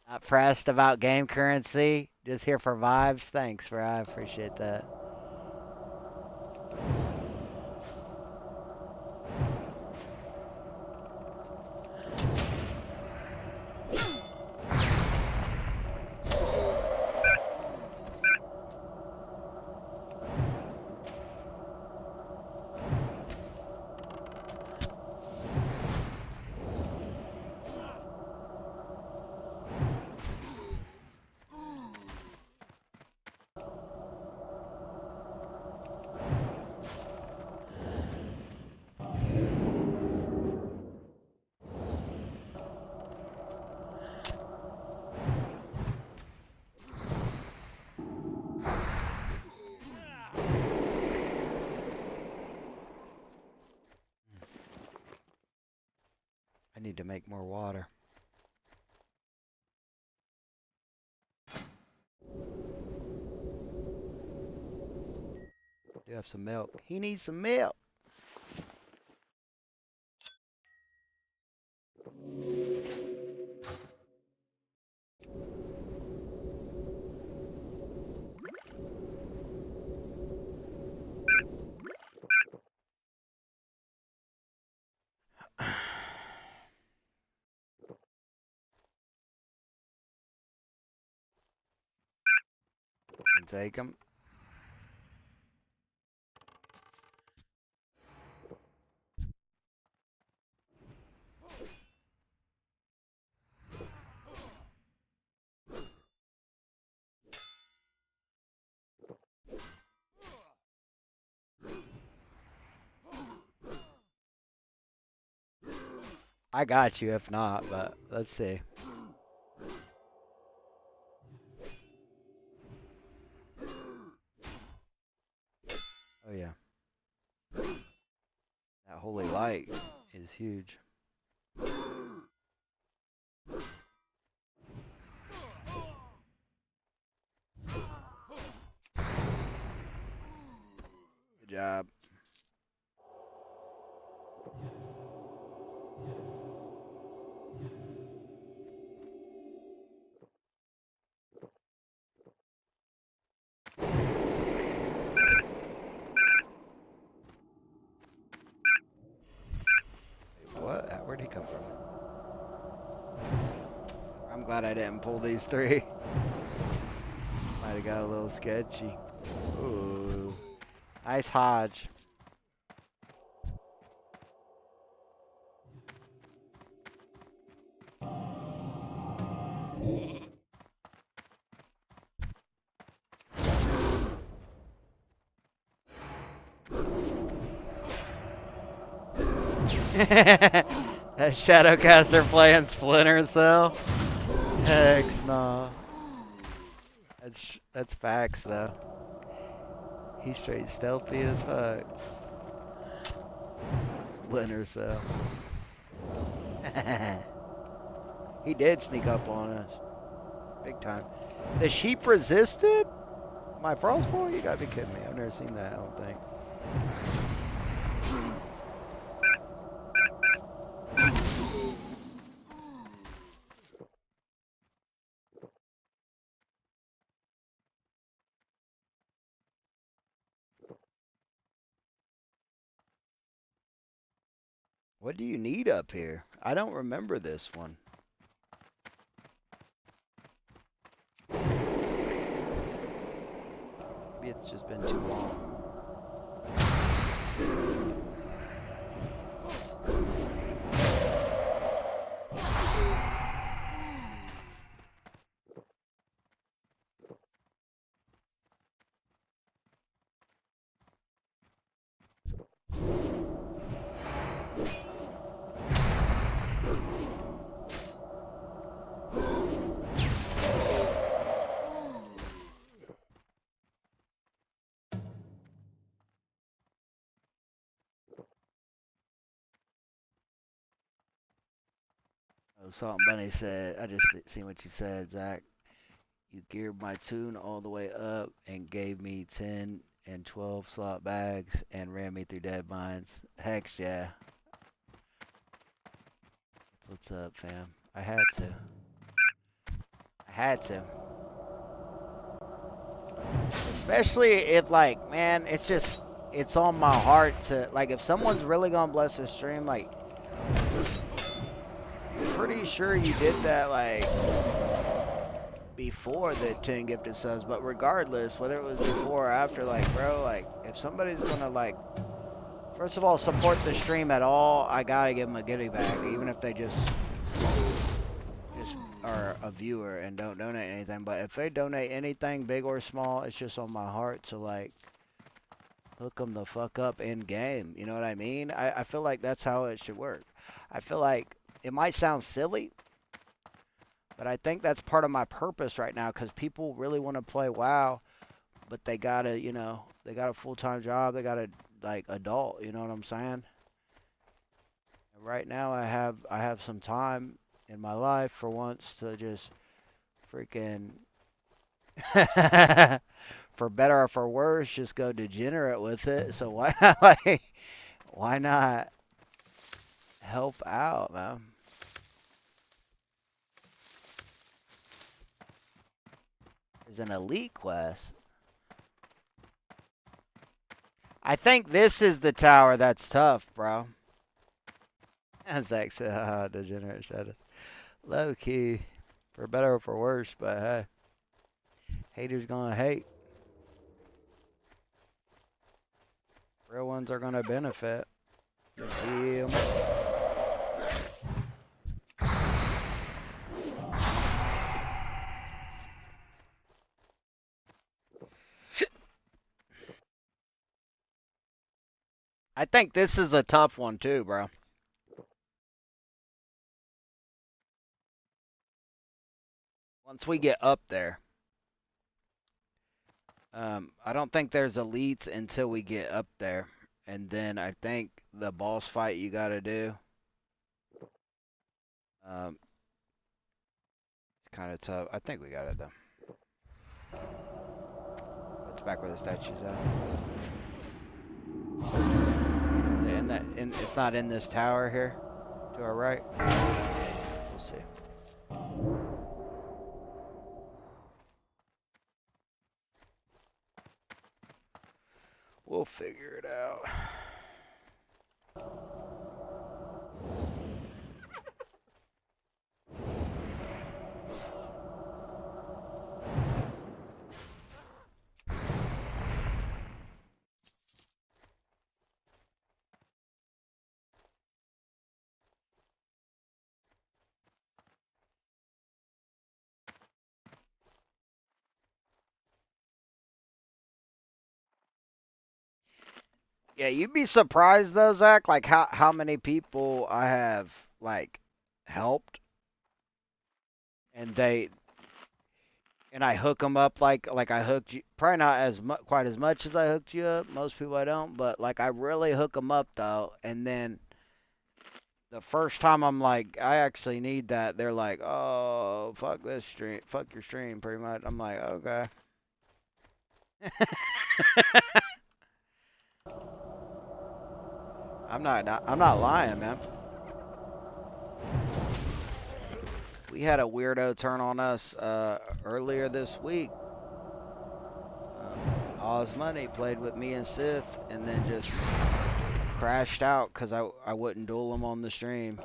Not pressed about game currency. Just here for vibes. Thanks, bro. I appreciate that. I need to make more water. Do have some milk. He needs some milk. Can take him. I got you if not, but let's see. Oh yeah. That holy light is huge. Good job. What? Where'd he come from? I'm glad I didn't pull these three. Might have got a little sketchy. Ooh. Nice Hodge. That Shadowcaster playing Splinter Cell? Heck no. That's facts though. He's straight stealthy as fuck. Splinter Cell. He did sneak up on us. Big time. The sheep resisted? My frostbolt? You gotta be kidding me. I've never seen that, I don't think. What do you need up here? I don't remember this one. Maybe it's just been too long. Oh, Salt and Bunny said, I just seen what you said, Zach. You geared my tune all the way up and gave me 10 and 12 slot bags and ran me through dead mines. Hex yeah. What's up, fam? I had to. I had to. Especially if, like, man, it's just, it's on my heart to, like, if someone's really gonna bless the stream, like, pretty sure you did that, like, before the 10 gifted subs, but regardless, whether it was before or after, like, bro, like, if somebody's gonna, like, first of all, support the stream at all, I gotta give them a goodie bag, even if they just are a viewer and don't donate anything. But if they donate anything, big or small, it's just on my heart to, like, hook them the fuck up in game. You know what I mean? I feel like that's how it should work. I feel like it might sound silly, but I think that's part of my purpose right now, because people really want to play WoW, but they gotta, you know, they got a full-time job, they gotta, like, adult, you know what I'm saying? And right now I have some time in my life for once to just freaking for better or for worse, just go degenerate with it. So why not, like, why not help out, man? There's an elite quest. I think this is the tower that's tough, bro. Zach said, degenerate status. Low key. For better or for worse, but hey. Haters gonna hate. Real ones are gonna benefit. Yeah. I think this is a tough one too, bro. Once we get up there. I don't think there's elites until we get up there. And then I think the boss fight you gotta do. It's kind of tough. I think we got it though. It's back where the statue's at. It's not in this tower here, to our right. We'll see. We'll figure it out. Yeah, you'd be surprised though, Zach, like how many people I have, like, helped, and I hook them up like I hooked you. Probably not as quite as much as I hooked you up. Most people I don't, but like I really hook them up though. And then the first time I'm like, I actually need that. They're like, oh, fuck this stream, fuck your stream, pretty much. I'm like, okay. I'm not lying, man. We had a weirdo turn on us earlier this week. Oz Money played with me and Sith, and then just crashed out because I wouldn't duel him on the stream.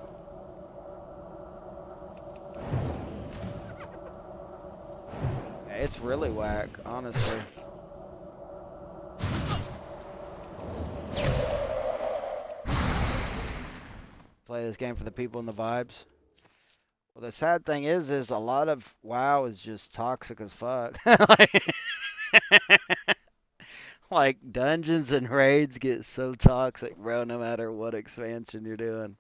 Yeah, it's really whack, honestly. Play this game for the people and the vibes. Well, the sad thing is a lot of WoW is just toxic as fuck. Like, dungeons and raids get so toxic, bro, no matter what expansion you're doing.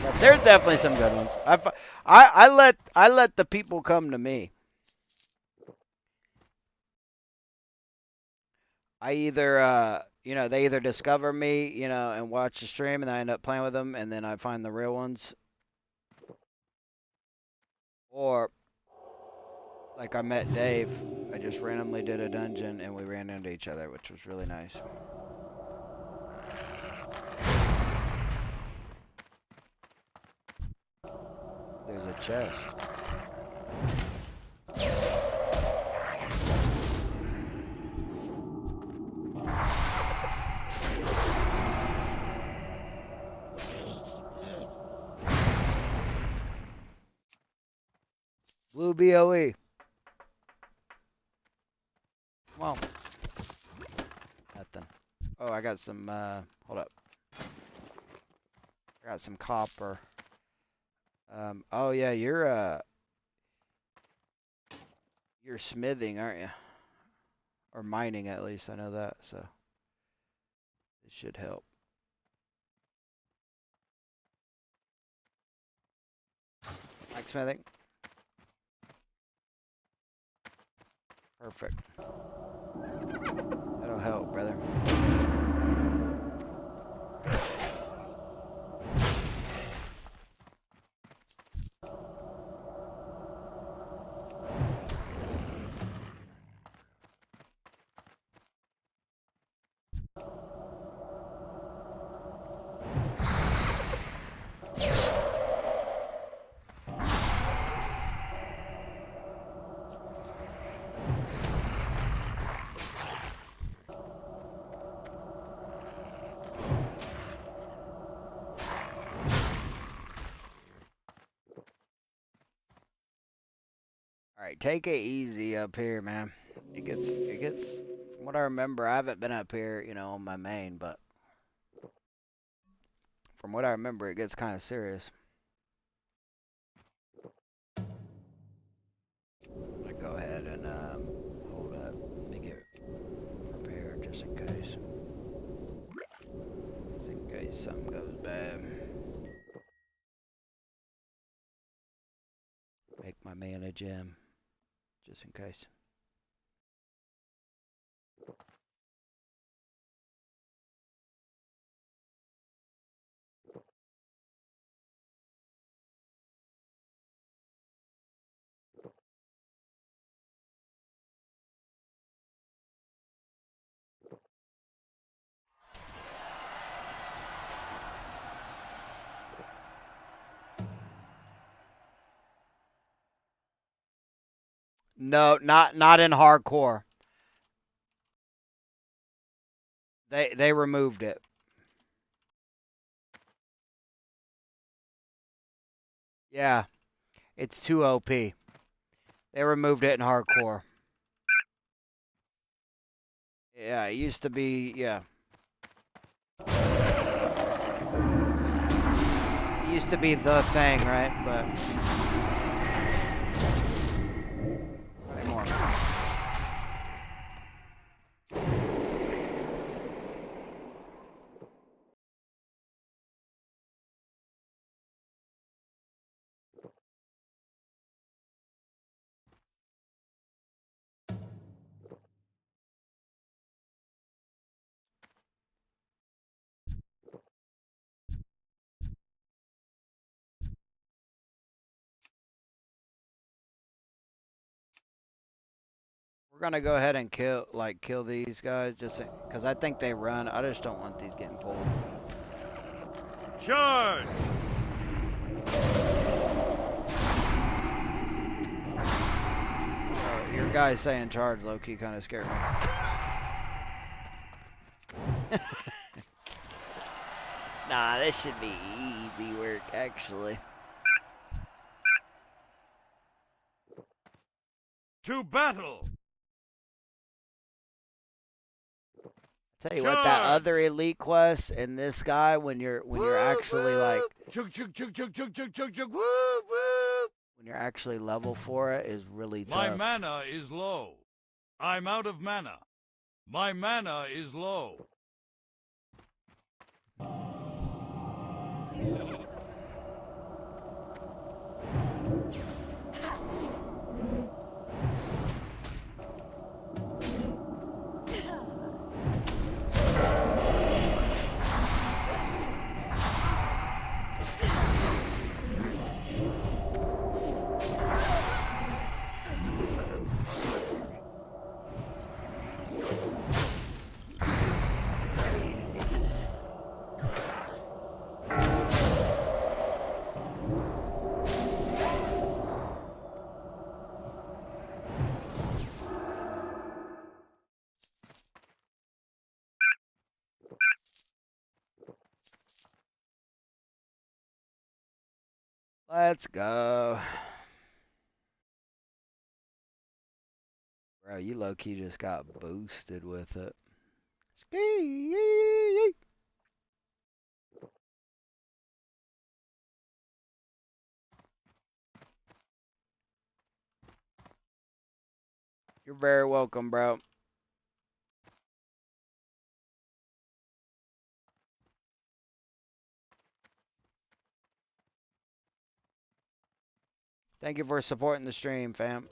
But there's definitely some good ones. I let the people come to me. I either, you know, they either discover me, you know, and watch the stream, and I end up playing with them, and then I find the real ones, or like I met Dave. I just randomly did a dungeon, and we ran into each other, which was really nice. There's a chest. Blue BOE. Come on. Nothing. Oh, I got some, hold up. I got some copper. Oh yeah, you're smithing, aren't you? Or mining, at least, I know that, so it should help. Blacksmithing. Perfect. That'll help, brother. Alright, take it easy up here, man. It gets, from what I remember, I haven't been up here, you know, on my main, but from what I remember, it gets kind of serious. I'm gonna go ahead and, hold up. Let me get prepared just in case. Just in case something goes bad. Make my man a gem. Just in case. No, not in hardcore. They removed it. Yeah, it's too OP. They removed it in hardcore. Yeah, it used to be, yeah. It used to be the thing, right? But not anymore. We're gonna go ahead and kill these guys just because I think they run. I just don't want these getting pulled. Charge! Your guy saying charge, low-key kind of scared me. Nah, this should be easy work, actually. To battle! Tell you what, that other elite quest and this guy, when you're actually like, Chug, chug, chug, chug, chug, chug, chug, chug, whoop, whoop. when you're actually level for it, is really tough. My mana is low. I'm out of mana. My mana is low. Let's go. Bro, you low-key just got boosted with it. Ski. You're very welcome, bro. Thank you for supporting the stream, fam.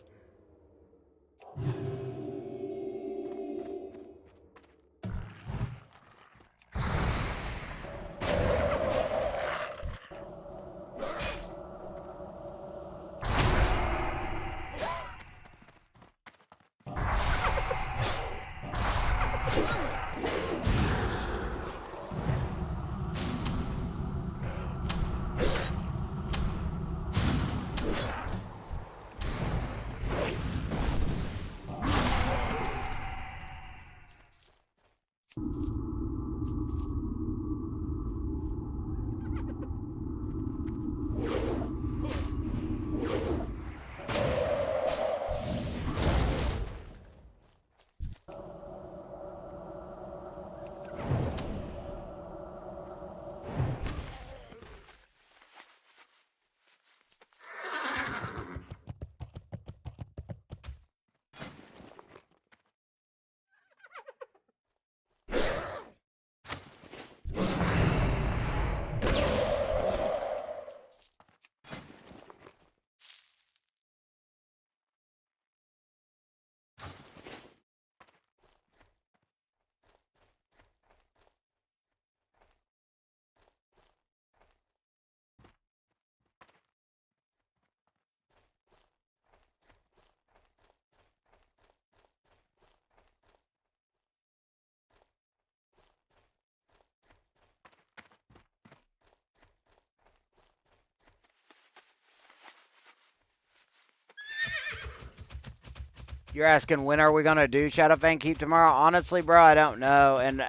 You're asking when are we gonna do Shadow Fang Keep tomorrow? Honestly, bro, I don't know. And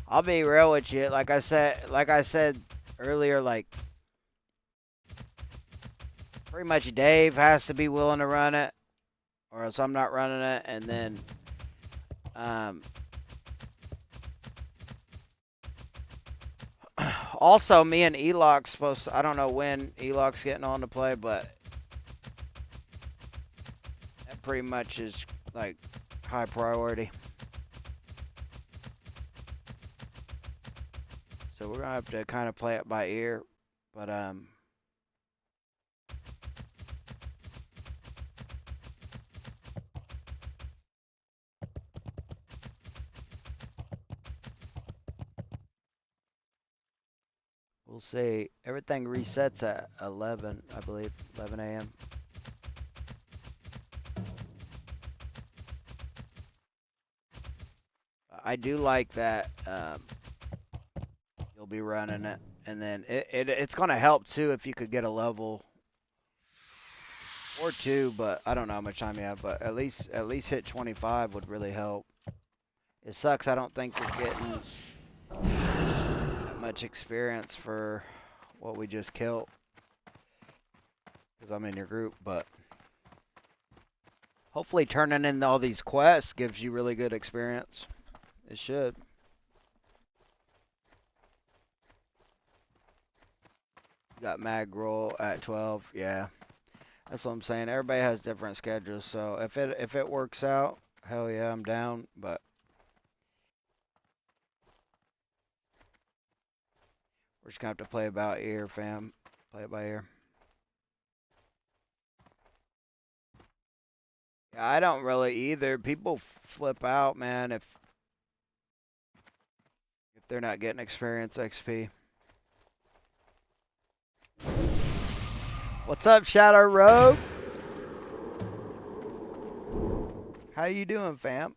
I'll be real with you. Like I said earlier, like pretty much Dave has to be willing to run it, or else I'm not running it. And then also me and Eloc's supposed to, I don't know when Eloc's getting on to play, but that pretty much is like high priority. So we're gonna have to kind of play it by ear, but we'll see. Everything resets at 11, I believe, 11 a.m. I do like that you'll be running it, and then it's gonna help too if you could get a level or two, but I don't know how much time you have, but at least hit 25 would really help. It sucks I don't think you're getting that much experience for what we just killed, because I'm in your group, but hopefully turning in all these quests gives you really good experience. It should. Got mag roll at 12, yeah. That's what I'm saying. Everybody has different schedules, so if it works out, hell yeah, I'm down, but we're just gonna have to play it by ear, fam. Play it by ear. Yeah, I don't really either. People flip out, man, if they're not getting experience XP. What's up, Shadow Rogue? How you doing, fam?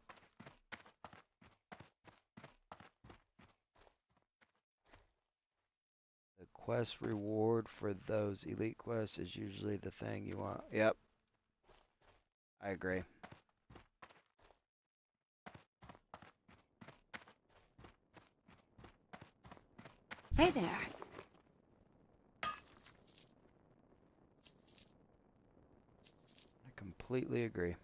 The quest reward for those elite quests is usually the thing you want. Yep. I agree. Hey there. completely agree.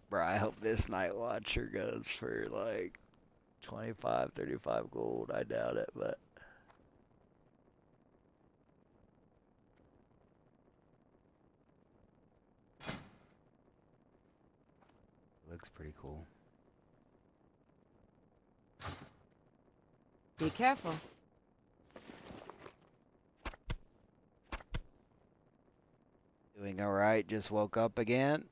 Bro, I hope this Night Watcher goes for like 25, 35 gold. I doubt it, but looks pretty cool. Be careful. Doing alright, just woke up again.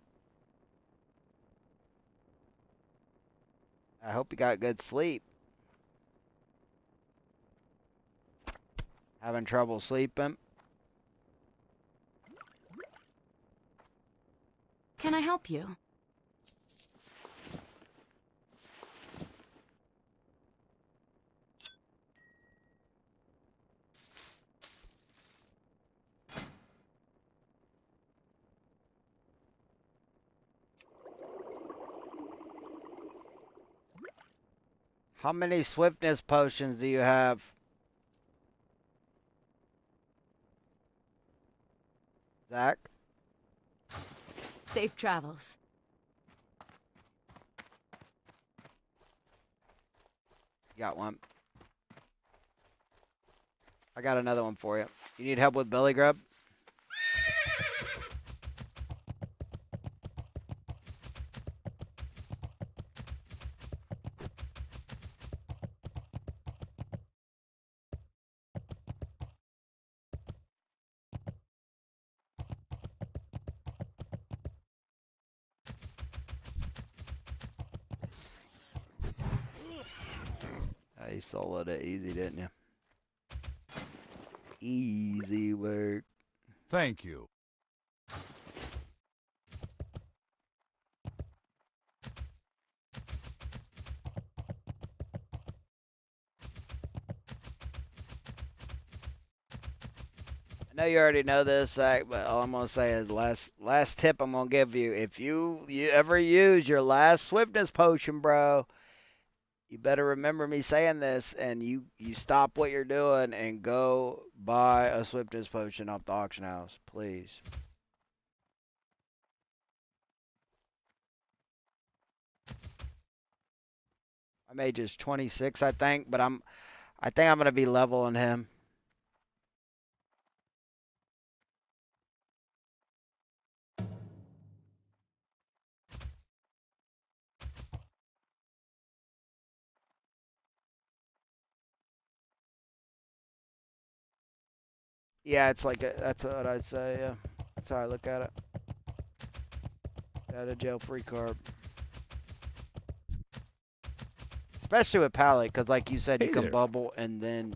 I hope you got good sleep. Having trouble sleeping? Can I help you? How many swiftness potions do you have? Zach? Safe travels. Got one. I got another one for you. You need help with belly grub? You soloed it easy, didn't you? Easy work. Thank you. I know you already know this, Zach, but all I'm gonna say is last tip I'm gonna give you. If you ever use your last swiftness potion, bro, you better remember me saying this, and you stop what you're doing and go buy a swiftness potion off the auction house, please. My mage is 26, I think, but I think I'm gonna be leveling him. Yeah, it's like that's what I'd say. Yeah, that's how I look at it. Out of jail free card. Especially with pallet, because like you said, you Hey can there. bubble and then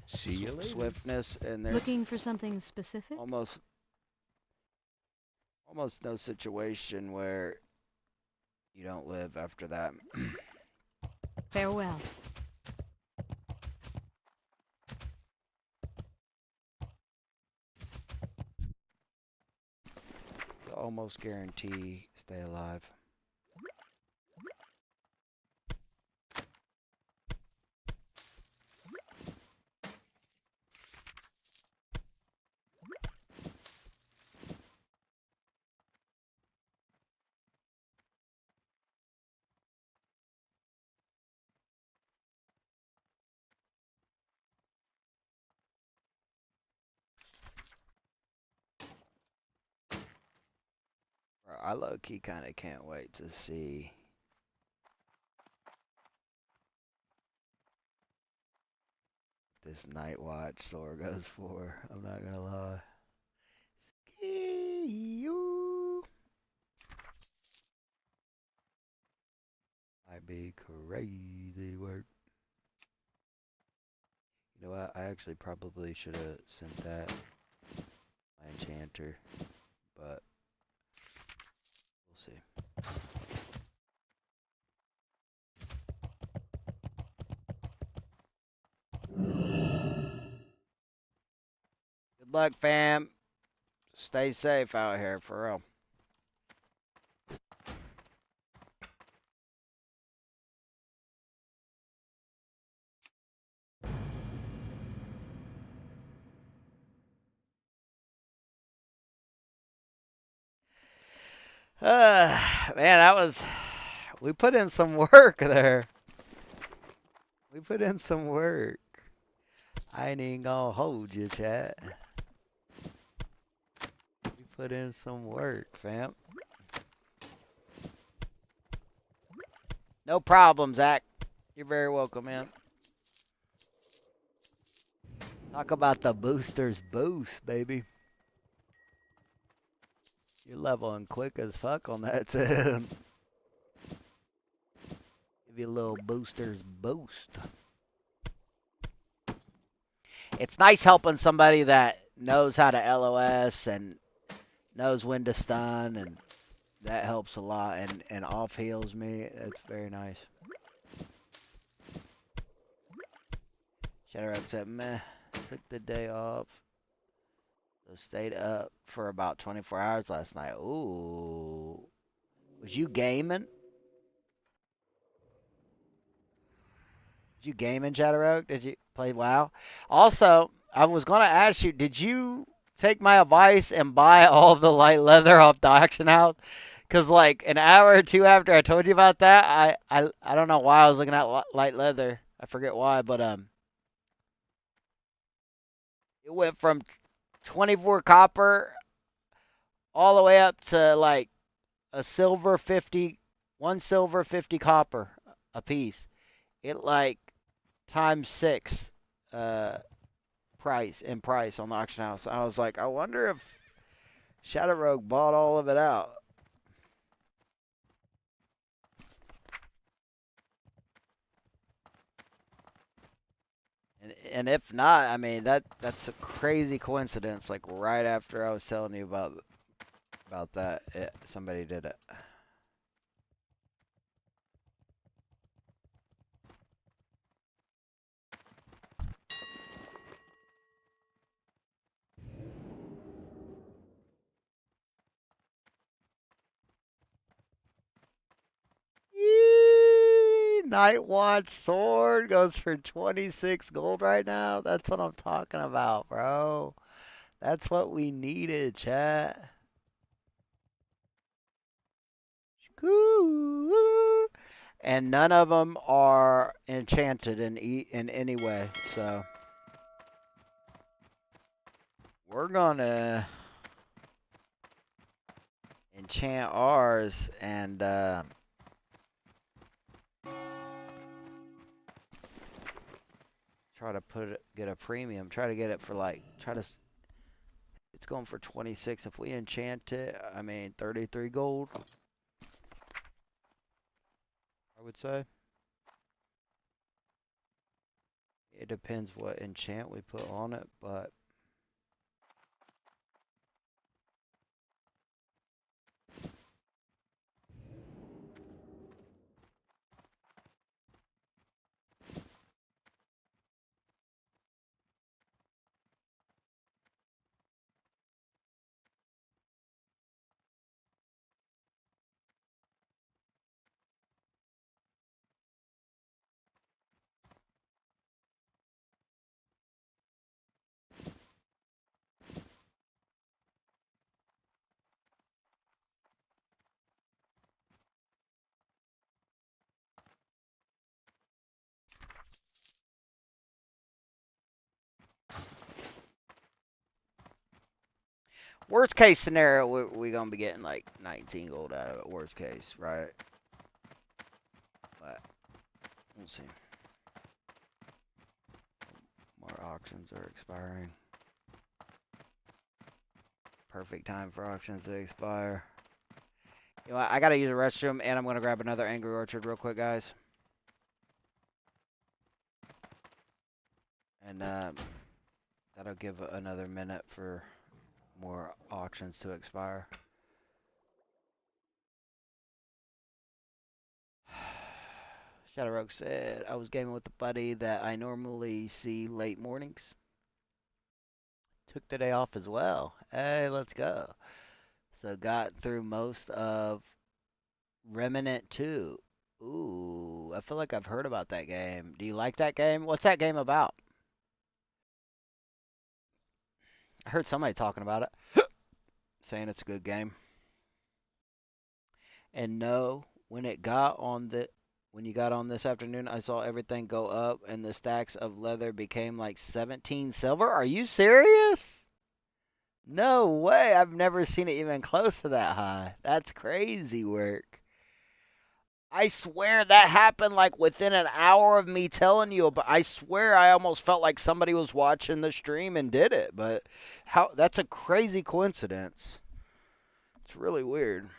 See you later. swiftness, and there's Looking for something specific? almost no situation where you don't live after that. Farewell. It's almost guarantee stay alive. Bro, I low-key kind of can't wait to see this Night Watch sword goes for. I'm not gonna lie. Ski-oo. Might be crazy work. You know what? I actually probably should have sent that my enchanter, but we'll see. Good luck, fam. Stay safe out here, for real. Man, that was. We put in some work there. We put in some work. I ain't even gonna hold you, chat. We put in some work, fam. No problem, Zach. You're very welcome, man. Talk about the boosters boost, baby. You're leveling quick as fuck on that, Tim. Give you a little boosters boost. It's nice helping somebody that knows how to LOS and knows when to stun, and that helps a lot, and off heals me. That's very nice. Shadow said, meh, took the day off. So stayed up for about 24 hours last night. Ooh. Was you gaming? Did you game in Shadowrogue? Did you play WoW? Also, I was going to ask you, did you take my advice and buy all the light leather off the auction house? Because like an hour or two after I told you about that, I don't know why I was looking at light leather. I forget why, but it went from 24 copper all the way up to like a silver 50, one silver 50 copper a piece. It like times 6 uh price on the auction house. I was like, I wonder if Shadow Rogue bought all of it out. And if not, I mean that's a crazy coincidence. Like right after I was telling you about that, somebody did it. Yee! Night Watch sword goes for 26 gold right now. That's what I'm talking about, bro. That's what we needed, chat. And none of them are enchanted in any way. So we're gonna enchant ours and try to get a premium. Try to get it for like it's going for 26. If we enchant it, I mean 33 gold. I would say. It depends what enchant we put on it, but worst case scenario, we're gonna be getting like 19 gold out of it. Worst case, right? But we'll see. More auctions are expiring. Perfect time for auctions to expire. You know what? I gotta use a restroom, and I'm gonna grab another Angry Orchard real quick, guys. And that'll give another minute for more auctions to expire. Shadow Rogue said, I was gaming with a buddy that I normally see late mornings. Took the day off as well. Hey, let's go. So got through most of Remnant 2. Ooh, I feel like I've heard about that game. Do you like that game? What's that game about? I heard somebody talking about it, saying it's a good game. And no, when you got on this afternoon, I saw everything go up and the stacks of leather became like 17 silver. Are you serious? No way. I've never seen it even close to that high. That's crazy work. I swear that happened like within an hour of me telling you, but I swear I almost felt like somebody was watching the stream and did it. But how that's a crazy coincidence. It's really weird.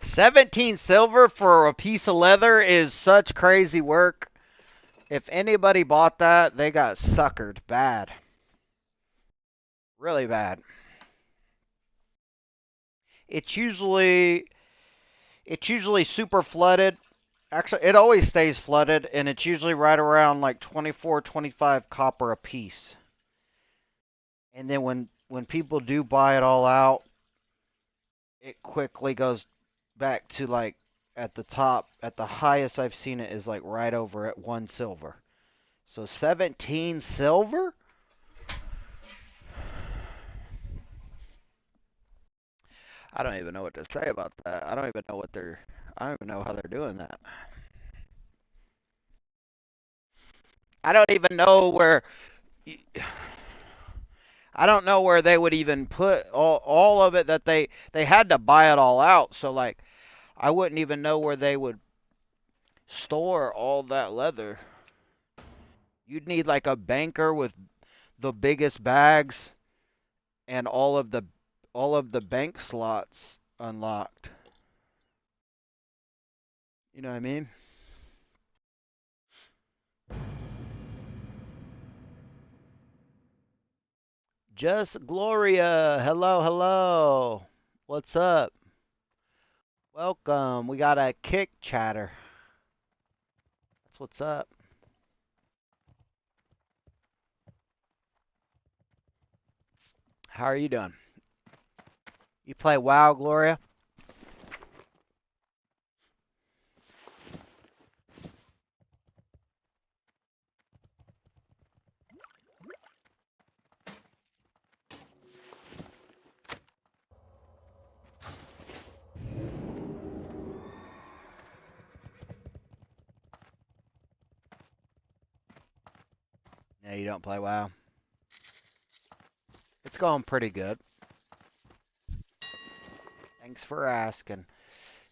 17 silver for a piece of leather is such crazy work. If anybody bought that, they got suckered bad. Really bad. It's usually it's usually super flooded. Actually, it always stays flooded and it's usually right around like 24, 25 copper a piece. And then when people do buy it all out, it quickly goes back to like at the top, at the highest I've seen it is like right over at 1 silver. So 17 silver? I don't even know what to say about that. I don't even know how they're doing that. I don't even know where I don't know where they would even put all of it that they had to buy it all out. So like I wouldn't even know where they would store all that leather. You'd need like a banker with the biggest bags and all of the bank slots unlocked. You know what I mean? Just Gloria. Hello, hello. What's up? Welcome. We got a kick chatter. That's what's up. How are you doing? You play WoW, Gloria? No, you don't play WoW. It's going pretty good. Thanks for asking.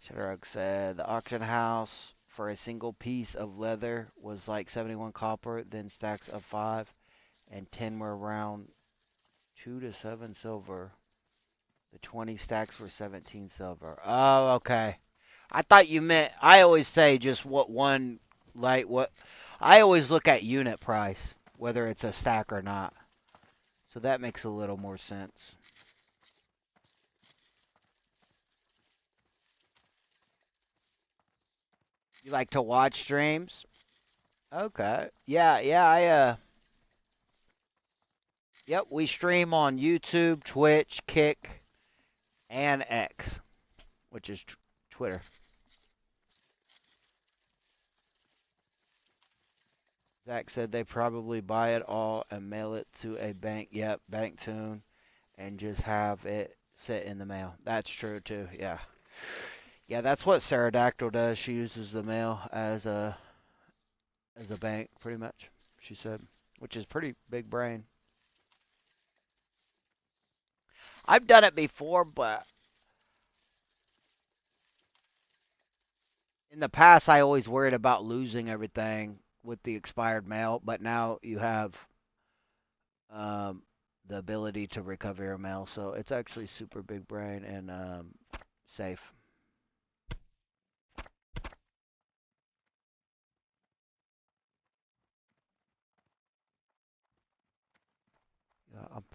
Shadowrug said the auction house for a single piece of leather was like 71 copper, then stacks of 5 and 10 were around 2 to 7 silver. The 20 stacks were 17 silver. Oh, okay. I thought you meant, I always say just what one, like what, I always look at unit price, whether it's a stack or not. So that makes a little more sense. You like to watch streams? Okay. Yeah, yep, we stream on YouTube, Twitch, Kick, and X, which is Twitter. Zach said they probably buy it all and mail it to a bank. Yep, bank tune, and just have it sit in the mail. That's true too. Yeah, yeah, that's what Pterodactyl does. She uses the mail as a bank, pretty much. She said, which is pretty big brain. I've done it before, but in the past I always worried about losing everything with the expired mail. But now you have um, the ability to recover your mail, so it's actually super big brain and safe.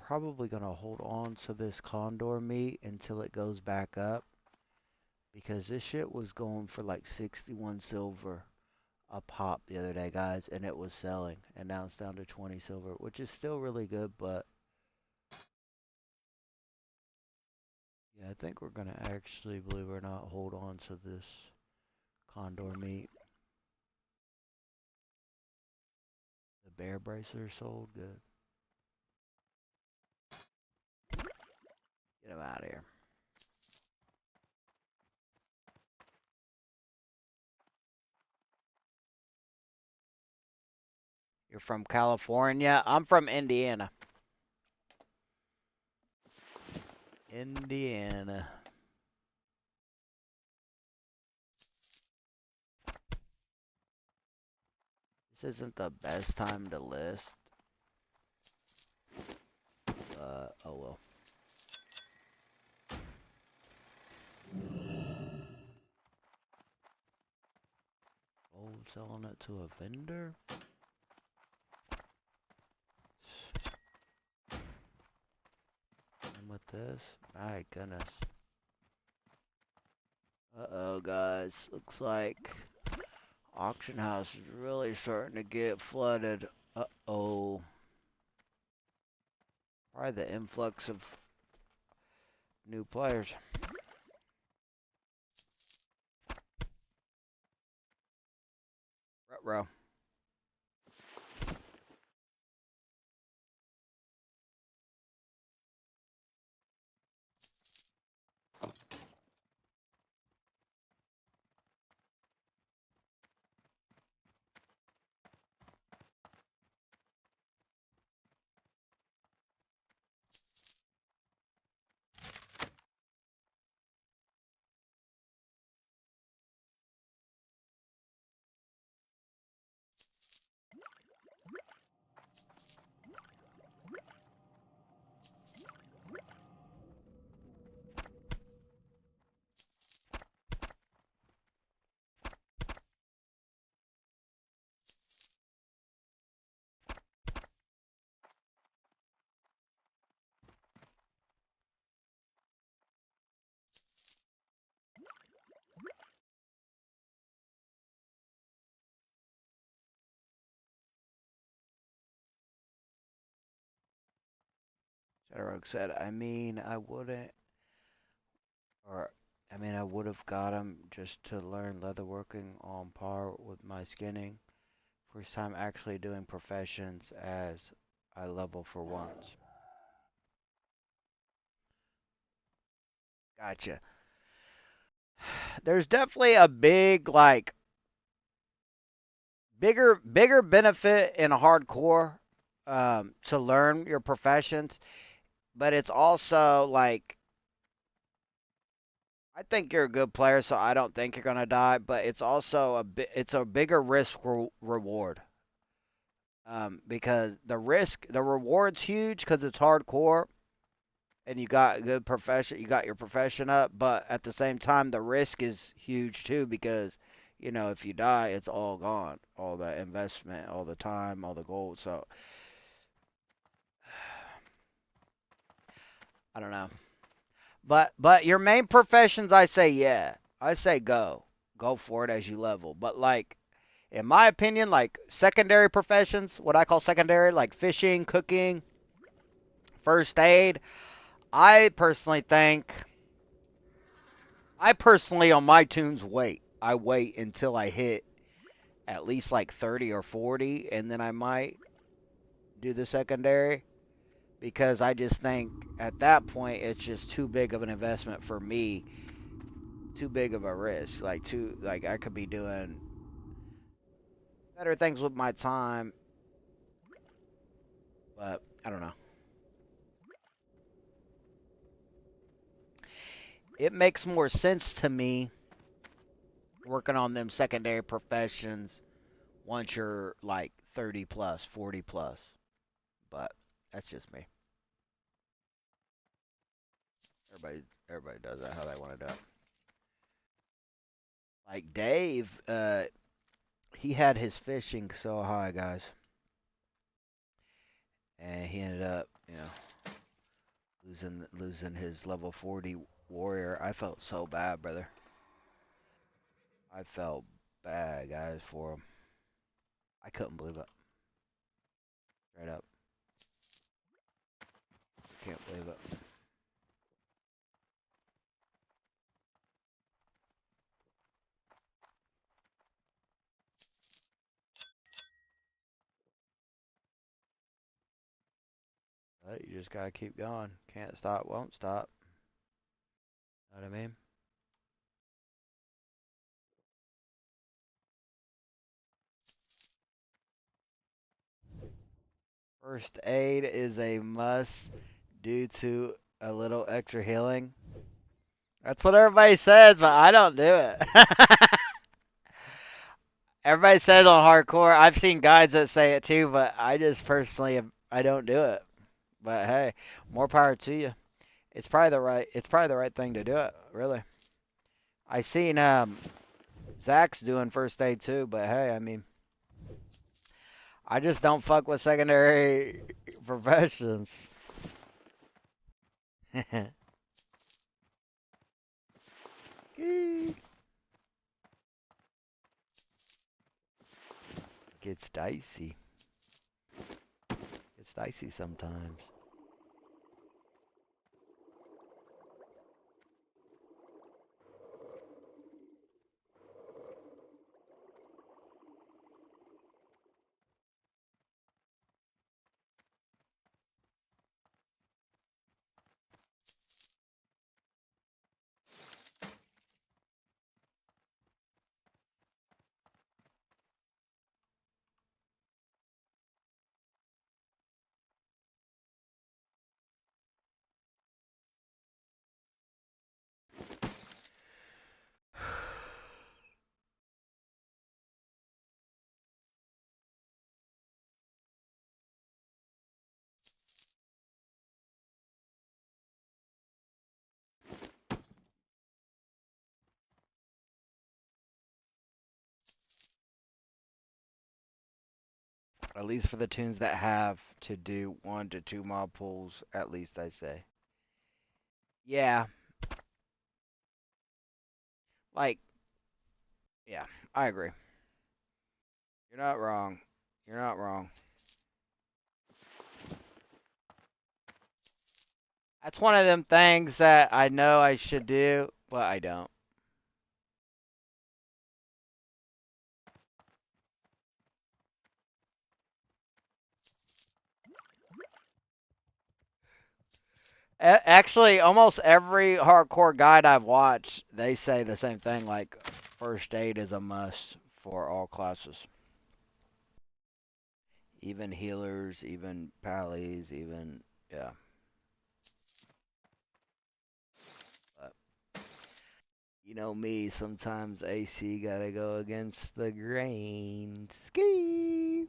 probably gonna hold on to this condor meat until it goes back up. Because this shit was going for like 61 silver a pop the other day, guys, and it was selling. And now it's down to 20 silver, which is still really good, but yeah, I think we're gonna actually, believe it or not, hold on to this condor meat. The bear bracer sold good. Get him out of here. You're from California? I'm from Indiana. Indiana. This isn't the best time to list. Oh well. Gold selling it to a vendor? And with this? My goodness. Uh-oh, guys. Looks like auction house is really starting to get flooded. Uh-oh. Probably the influx of new players. Ruh-roh. Shadowrogue said, I mean, I wouldn't, or, I mean, I would have got him just to learn leatherworking on par with my skinning. First time actually doing professions as I level for once. Gotcha. There's definitely a big, like, bigger benefit in hardcore to learn your professions, but it's also like I think you're a good player, so I don't think you're gonna die. But it's also it's a bigger risk reward because the reward's huge because it's hardcore and you got a good profession, you got your profession up. But at the same time, the risk is huge too because you know if you die, it's all gone, all the investment, all the time, all the gold. So I don't know. But your main professions, I say yeah. I say go. Go for it as you level. But like in my opinion, like secondary professions, what I call secondary, like fishing, cooking, first aid, I personally think I personally on my tunes wait. I wait until I hit at least like 30 or 40 and then I might do the secondary because I just think at that point it's just too big of an investment for me, too big of a risk. Like I could be doing better things with my time, but I don't know. It makes more sense to me working on them secondary professions once you're like 30 plus, 40 plus. But that's just me. Everybody does that how they want to do it. Like Dave, he had his fishing so high, guys. And he ended up, losing his level 40 warrior. I felt so bad, brother. I felt bad, guys, for him. I couldn't believe it. Straight up. Can't believe it. But you just gotta keep going. Can't stop, won't stop. Know what I mean? First aid is a must due to a little extra healing. That's what everybody says, but I don't do it. Everybody says on hardcore. I've seen guides that say it too, but I just personally I don't do it. But hey, more power to you. It's probably the right thing to do it, really. I seen Zach's doing first aid too, but hey, I mean, I just don't fuck with secondary professions. Gets dicey. It's dicey sometimes. At least for the tunes that have to do 1 to 2 mob pulls, at least I say. Yeah, like, yeah, I agree. You're not wrong. You're not wrong. That's one of them things that I know I should do, but I don't. Actually, almost every hardcore guide I've watched, they say the same thing, like first aid is a must for all classes. Even healers, even pallies, even, yeah. But, you know me, sometimes AC gotta go against the grain. Ski!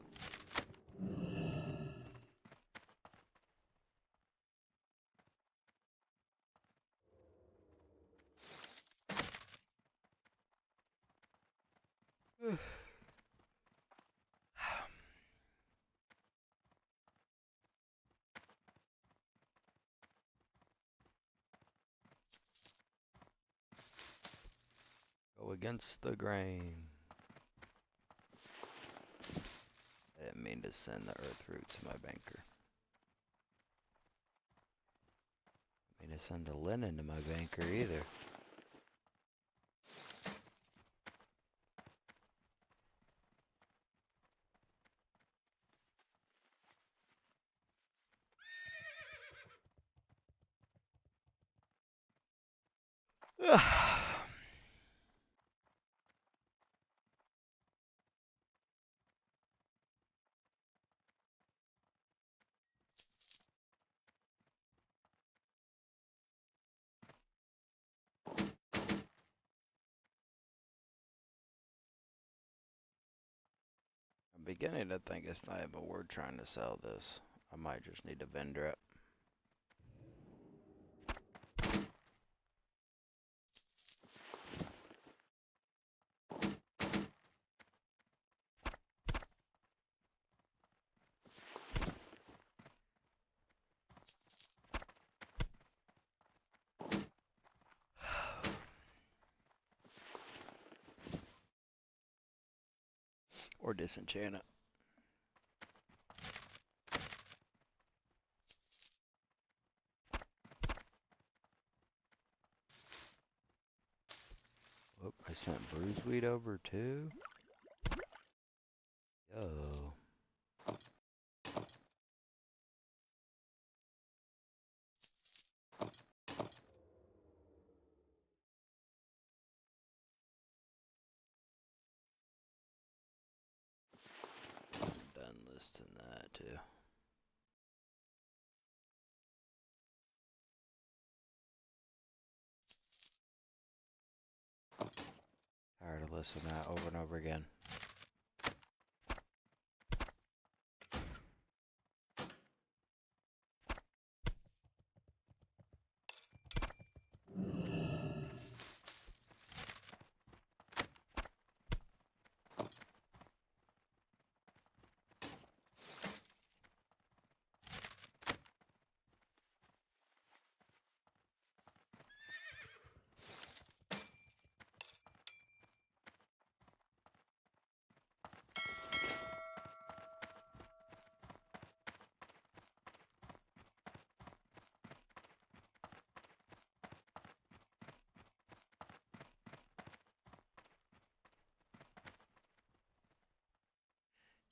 Go against the grain. I didn't mean to send the earth root to my banker. I didn't mean to send the linen to my banker either. I'm beginning to think it's not even worth trying to sell this. I might just need to vendor it. Or disenchant it. Whoop, I sent bruiseweed over too. Yo. I'm done listing that too. Tired of listening to that over and over again.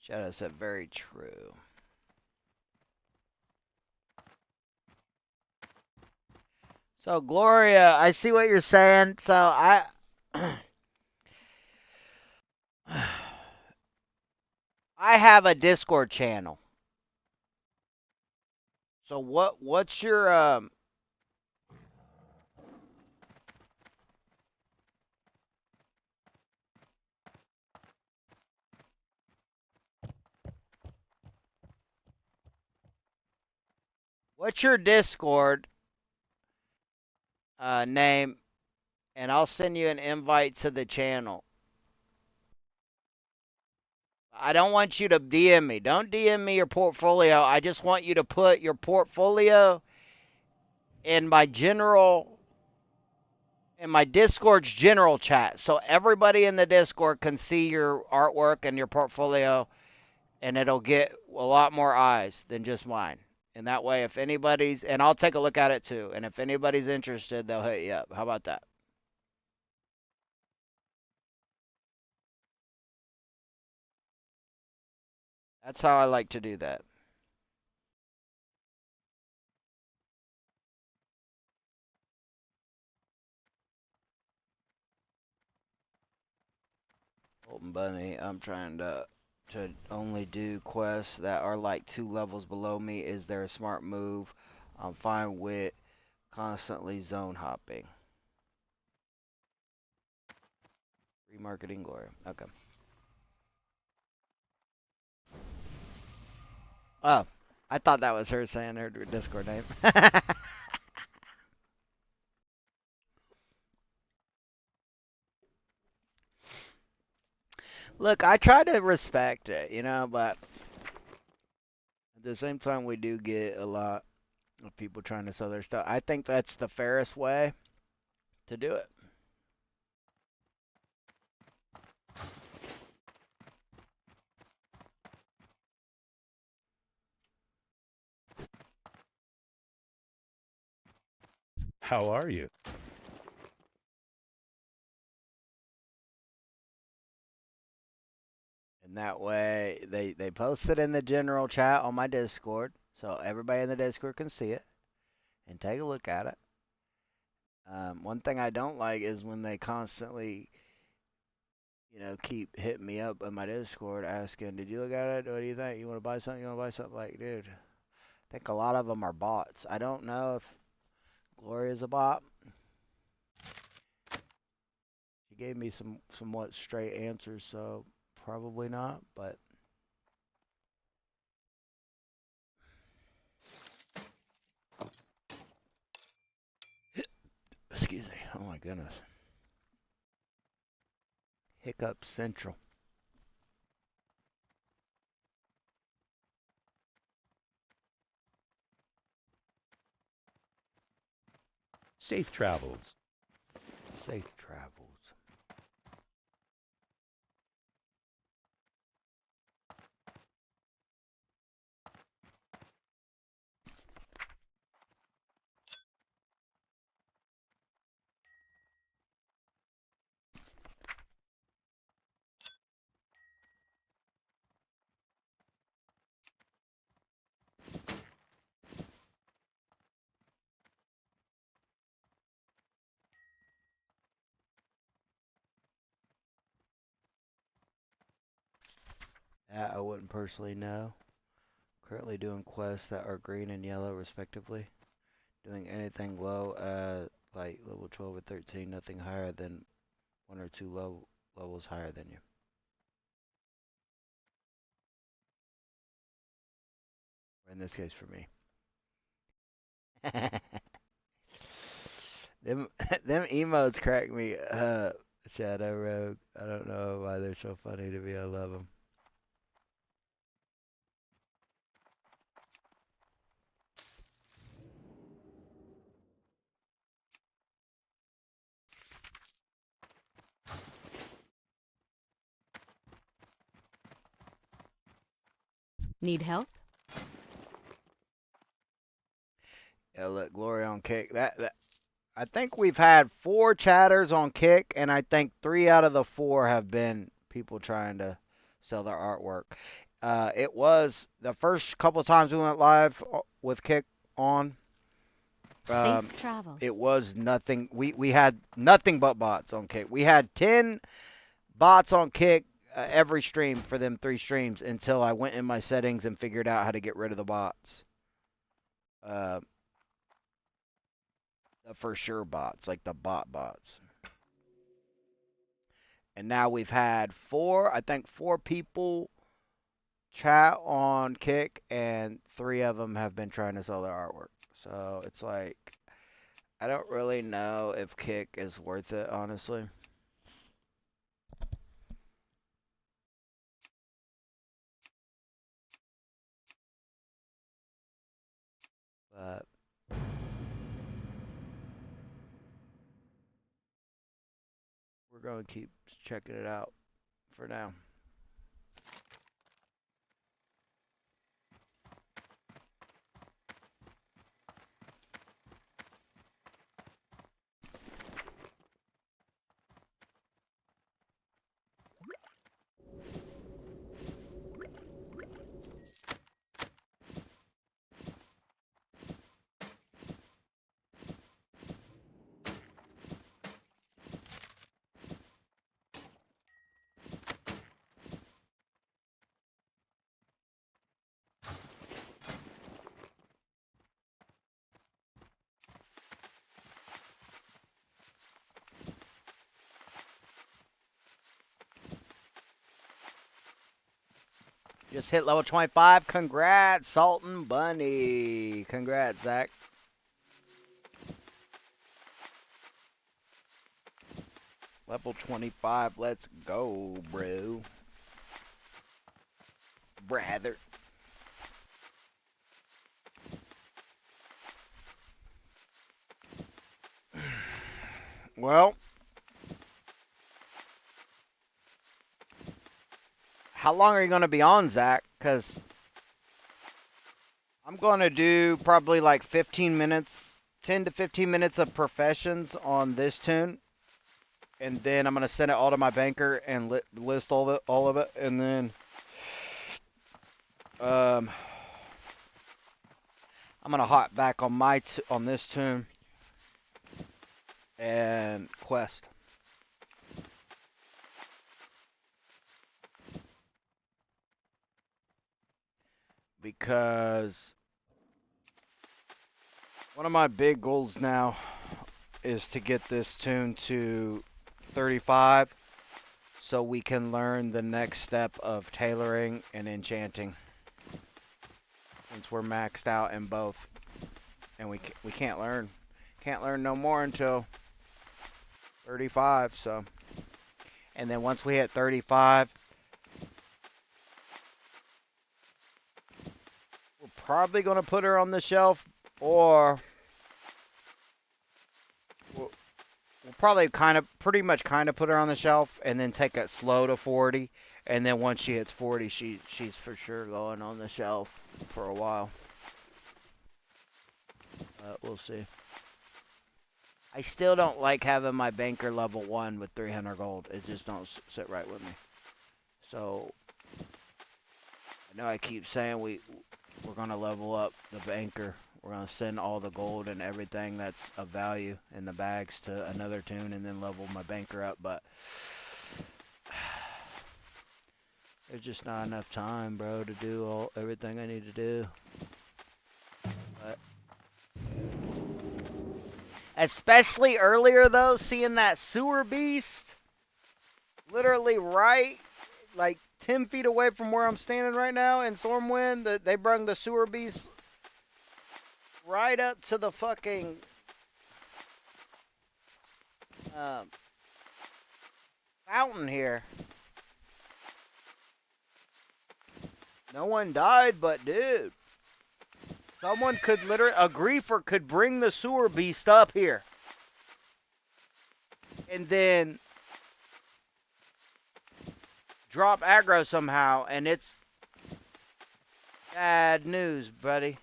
Shadow said very true. So Gloria, I see what you're saying. So I I have a Discord channel. So what's your Discord name, and I'll send you an invite to the channel. I don't want you to DM me. Don't DM me your portfolio. I just want you to put your portfolio in my Discord's general chat, so everybody in the Discord can see your artwork and your portfolio, and it'll get a lot more eyes than just mine. And that way, if anybody's, and I'll take a look at it too, and if anybody's interested, they'll hit you up. How about that? That's how I like to do that. Golden Bunny, I'm trying to only do quests that are like 2 levels below me. Is there a smart move? I'm fine with constantly zone hopping. Remarketing Glory. Okay. Oh, I thought that was her saying her Discord name. Look, I try to respect it, but at the same time, we do get a lot of people trying to sell their stuff. I think that's the fairest way to do it. How are you? And that way, they post it in the general chat on my Discord, so everybody in the Discord can see it and take a look at it. One thing I don't like is when they constantly, keep hitting me up on my Discord asking, "Did you look at it? What do you think? You want to buy something? You want to buy something?" Like, dude, I think a lot of them are bots. I don't know if Gloria's a bot. She gave me some somewhat straight answers, so probably not, but excuse me. Oh my goodness. Hiccup Central. Safe travels. Safe travels. That I wouldn't personally know. Currently doing quests that are green and yellow respectively. Doing anything low like level 12 or 13, nothing higher than one or two levels higher than you. Or in this case for me. them them emotes crack me up. Shadow Rogue. I don't know why they're so funny to me. I love them. Need help? Yeah, look, Glory on Kick. That I think we've had 4 chatters on Kick, and I think 3 out of the 4 have been people trying to sell their artwork. It was the first couple of times we went live with Kick on. Safe travels. It was nothing. We had nothing but bots on Kick. We had 10 bots on Kick every stream for them 3 streams until I went in my settings and figured out how to get rid of the bots. The for sure bots, like the bots. And now we've had 4, I think 4 people chat on Kick, and 3 of them have been trying to sell their artwork. So it's like, I don't really know if Kick is worth it, honestly. But we're going to keep checking it out for now. Just hit level 25. Congrats, Sultan Bunny. Congrats, Zach. Level 25. Let's go, bro. Brother. Well, how long are you going to be on, Zach? Because I'm going to do probably like 15 minutes, 10 to 15 minutes of professions on this tune. And then I'm going to send it all to my banker and list all of it. And then I'm going to hop back on on this tune and quest. Because one of my big goals now is to get this tune to 35 so we can learn the next step of tailoring and enchanting, since we're maxed out in both, and we can't learn no more until 35. So, and then once we hit 35, we're probably going to put her on the shelf, or we'll probably pretty much put her on the shelf and then take it slow to 40. And then once she hits 40, she's for sure going on the shelf for a while. We'll see. I still don't like having my banker level 1 with 300 gold. It just don't sit right with me. So, I know I keep saying we're going to level up the banker. We're going to send all the gold and everything that's of value in the bags to another tune and then level my banker up. But There's just not enough time, bro, to do everything I need to do. But especially earlier, though, seeing that sewer beast literally right, like 10 feet away from where I'm standing right now in Stormwind. They brung the sewer beast right up to the fucking fountain here. No one died, but dude, someone could literally, a griefer could bring the sewer beast up here. And then drop aggro somehow, and it's bad news, buddy.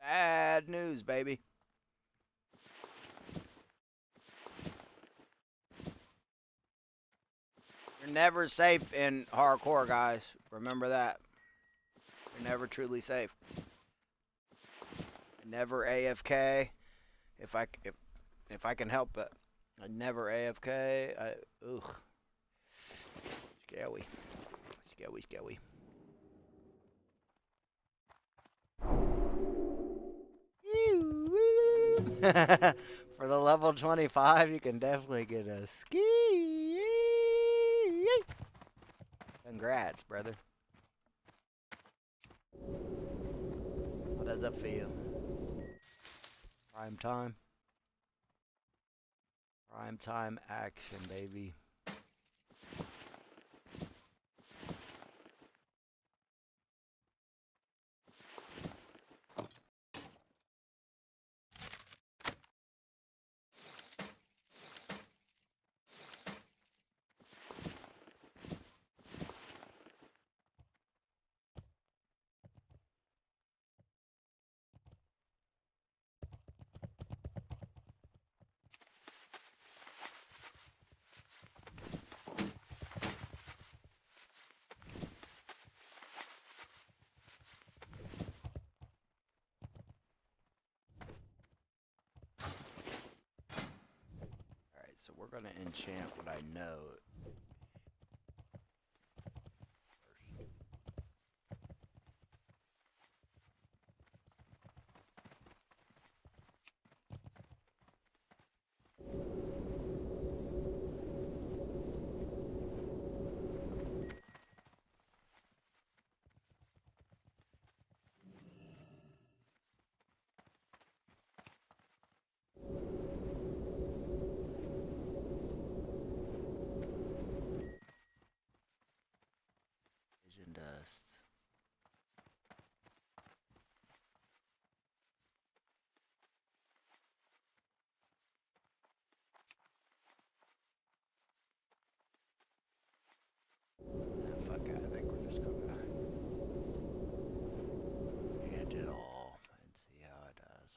Bad news, baby. You're never safe in hardcore, guys. Remember that. You're never truly safe. Never AFK. If I can help it. I never AFK. Ugh. Scary. Scary, scary. For the level 25, you can definitely get a ski. Congrats, brother. How does that feel? Prime time. Prime time action, baby. So we're gonna enchant what I know. Vision dust. Ah, fuck it. I think we're just gonna hand it all and see how it does.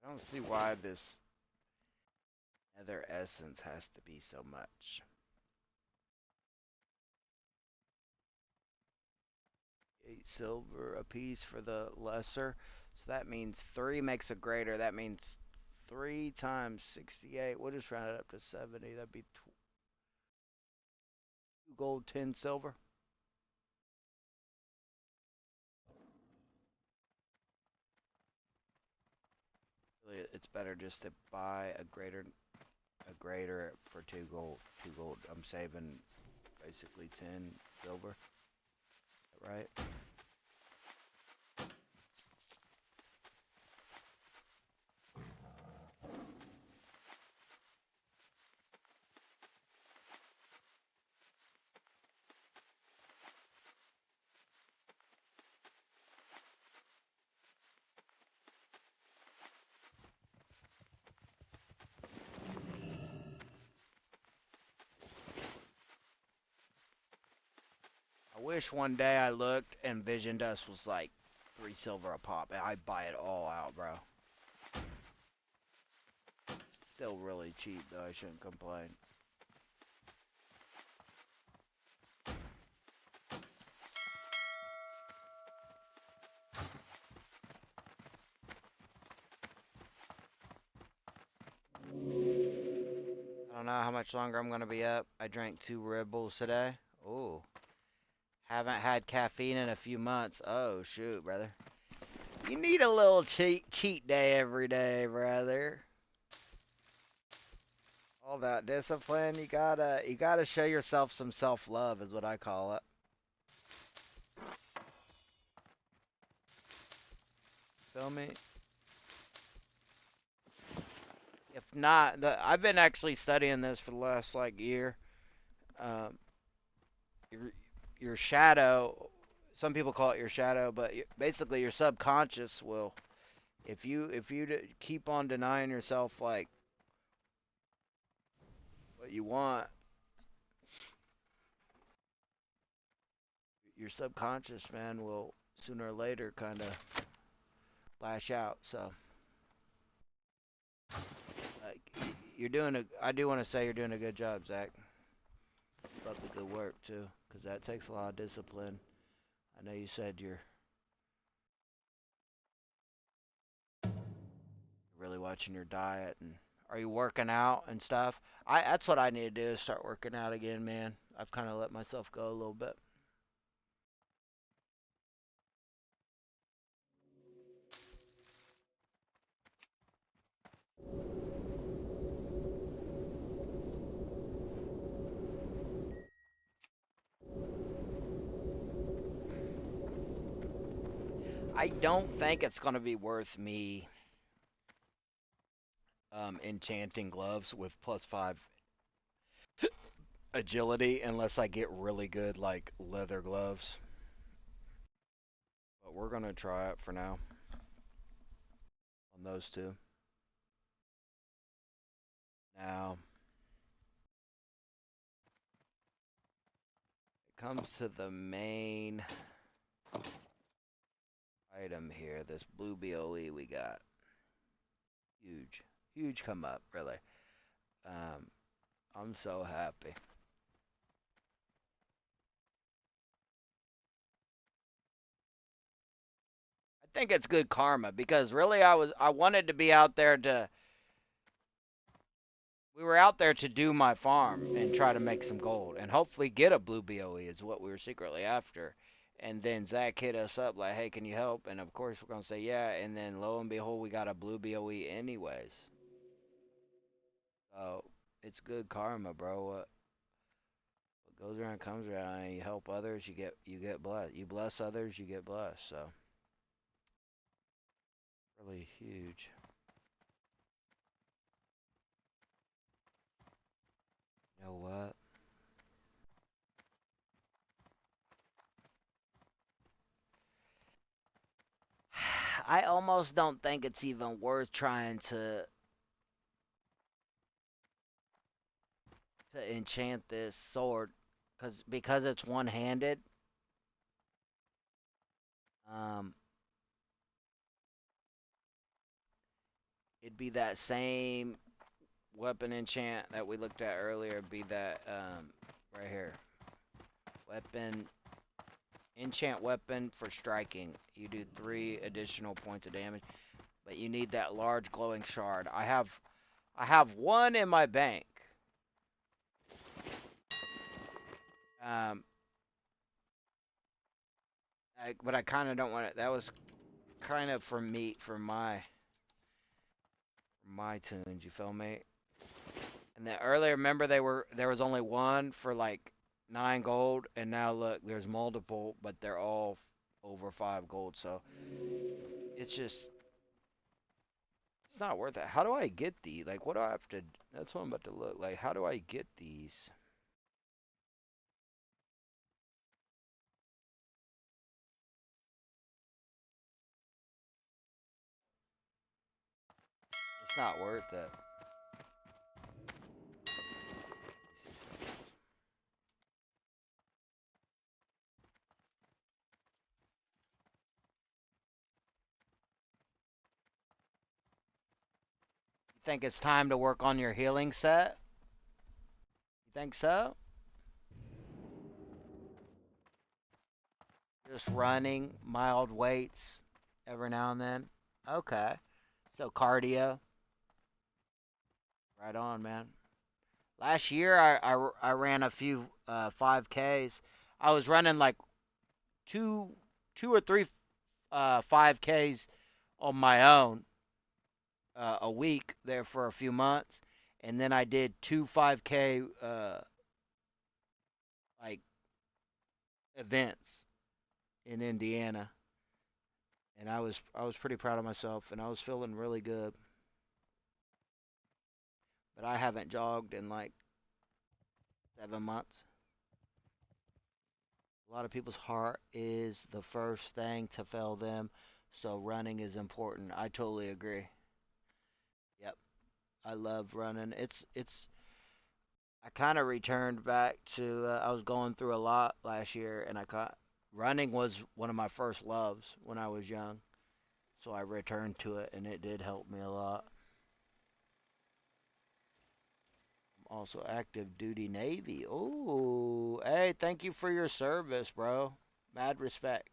I don't see why this other essence has to be so much. 8 silver a piece for the lesser. So that means 3 makes a greater. That means 3 times 68. We'll just round it up to 70. That'd be 2 gold, 10 silver. Really, it's better just to buy a grader for 2 gold. 2 gold. I'm saving basically 10 silver. Right? I wish one day I looked and Vision Dust was like 3 silver a pop, and I'd buy it all out, bro. Still really cheap, though. I shouldn't complain. I don't know how much longer I'm gonna be up. I drank 2 Red Bulls today. Ooh. Haven't had caffeine in a few months. Oh, shoot, brother. You need a little cheat day every day, brother. All that discipline, you gotta show yourself some self-love is what I call it. Feel me? If not, I've been actually studying this for the last like year. Um, your, your shadow, some people call it your shadow, but basically your subconscious will, if you keep on denying yourself like what you want, your subconscious man will sooner or later kind of lash out. So, like, you're doing I do want to say you're doing a good job, Zach. Keep up the good work too, because that takes a lot of discipline. I know you said you're really watching your diet, and are you working out and stuff? That's what I need to do is start working out again, man. I've kind of let myself go a little bit. I don't think it's gonna be worth me enchanting gloves with +5 agility unless I get really good like leather gloves. But we're gonna try it for now on those two. Now it comes to the main item here, this blue BOE we got. Huge. Huge come up, really. Um, I'm so happy. I think it's good karma because really I wanted to be out there to we were out there to do my farm and try to make some gold and hopefully get a blue BOE is what we were secretly after. And then Zach hit us up like, "Hey, can you help?" And of course we're gonna say yeah. And then lo and behold, we got a blue BOE anyways. So it's good karma, bro. What goes around comes around. And you help others, you get blessed. You bless others, you get blessed. So really huge. You know what? I almost don't think it's even worth trying to enchant this sword because it's one-handed. Um, it'd be that same weapon enchant that we looked at earlier. It'd be that right here. Weapon enchant weapon for striking. You do 3 additional points of damage, but you need that large glowing shard. I have one in my bank. Um, but I kind of don't want it. That was kind of for meat for my My tunes, you feel me? And then earlier, remember there was only one for like 9 gold, and now look, there's multiple, but they're all over 5 gold. So it's just it's not worth it. How do I get these? Like, what do I have to? That's what I'm about to look like. How do I get these? It's not worth it. You think it's time to work on your healing set? You think so? Just running, mild weights every now and then. Okay. So cardio. Right on, man. Last year I ran a few 5Ks. I was running like two two or three 5Ks on my own a week there for a few months, and then I did two 5K like events in Indiana, and I was pretty proud of myself, and I was feeling really good. But I haven't jogged in like 7 months. A lot of people's heart is the first thing to fail them, so running is important. I totally agree. Yep, I love running. It's I kind of returned back to I was going through a lot last year, and I caught running was one of my first loves when I was young. So I returned to it, and it did help me a lot. I'm also active duty Navy. Oh, hey, thank you for your service, bro. Mad respect.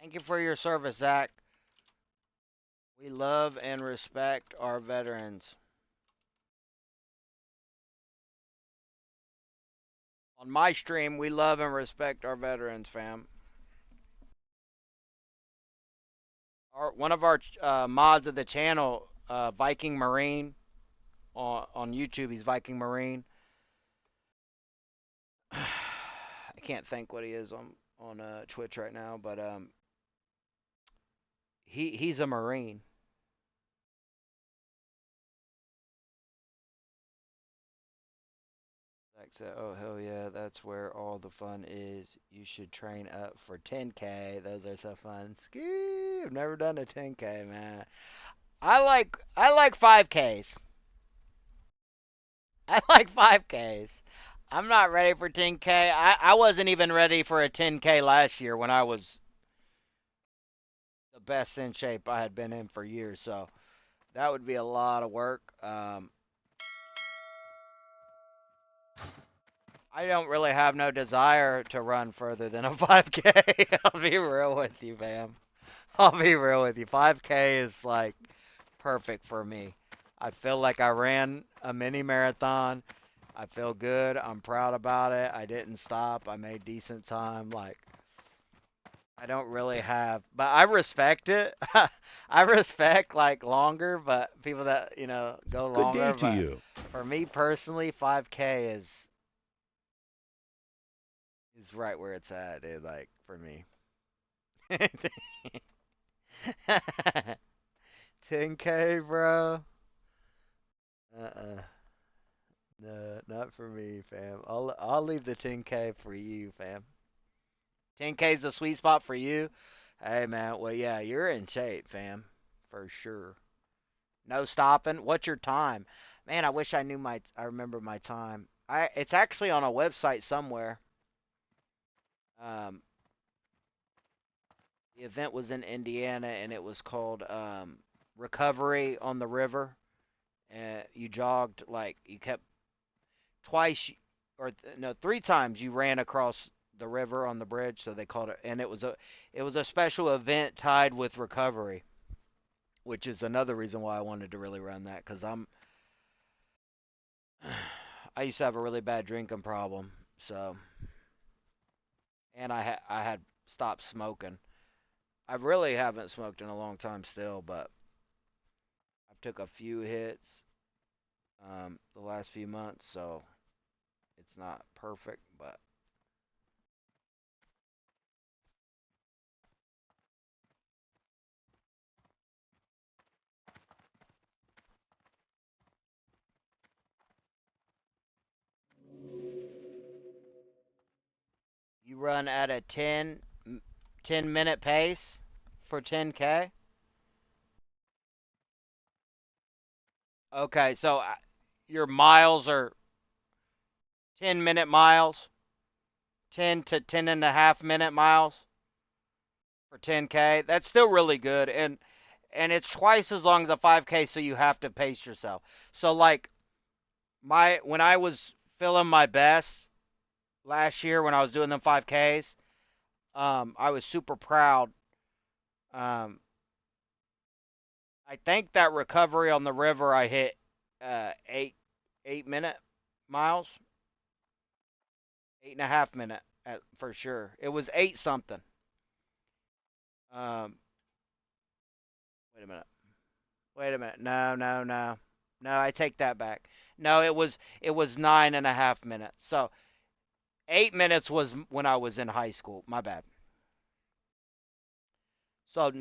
Thank you for your service, Zach. We love and respect our veterans. On my stream, we love and respect our veterans, fam. One of our mods of the channel, Viking Marine, on YouTube, he's Viking Marine. I can't think what he is on Twitch right now, but he's a Marine. Zach said, "Oh hell yeah, that's where all the fun is. You should train up for 10K. Those are so fun. Ski. I've never done a 10K, man. I like 5Ks. I like 5Ks. I'm not ready for 10K. I wasn't even ready for a 10K last year when I was the best in shape I had been in for years. So that would be a lot of work. I don't really have no desire to run further than a 5K. I'll be real with you, fam. I'll be real with you. 5K is like perfect for me. I feel like I ran a mini marathon. I feel good. I'm proud about it. I didn't stop. I made decent time. Like, I don't really have, but I respect it. I respect like longer, but people that, go Good day longer. to But you. for me personally, 5K is right where it's at, dude, like for me. 10K, bro. Uh-uh. No, not for me, fam. I'll leave the 10K for you, fam. 10K is the sweet spot for you. Hey, man. Well, yeah, you're in shape, fam, for sure. No stopping. What's your time? Man, I wish I remember my time. It's actually on a website somewhere. Um, the event was in Indiana, and it was called Recovery on the River. You jogged like you kept twice or no 3 times you ran across the river on the bridge, so they called it, and it was a special event tied with recovery. which is another reason why I wanted to really run that, because I used to have a really bad drinking problem, so, and I had stopped smoking. I really haven't smoked in a long time still, but I've took a few hits the last few months, so it's not perfect, but you run at a 10-minute pace for 10K? Okay, so your miles are 10-minute miles, 10 to 10 and a half minute miles for 10K. That's still really good, and it's twice as long as a 5K, so you have to pace yourself. So like when I was feeling my best last year when I was doing them 5Ks, I was super proud. Um, I think that recovery on the river I hit 8 minute miles, 8.5 minute for sure. It was 8 something. Um, wait a minute. Wait a minute. No, no, no, no. I take that back. No, it was 9.5 minutes. So 8 minutes was when I was in high school. My bad. So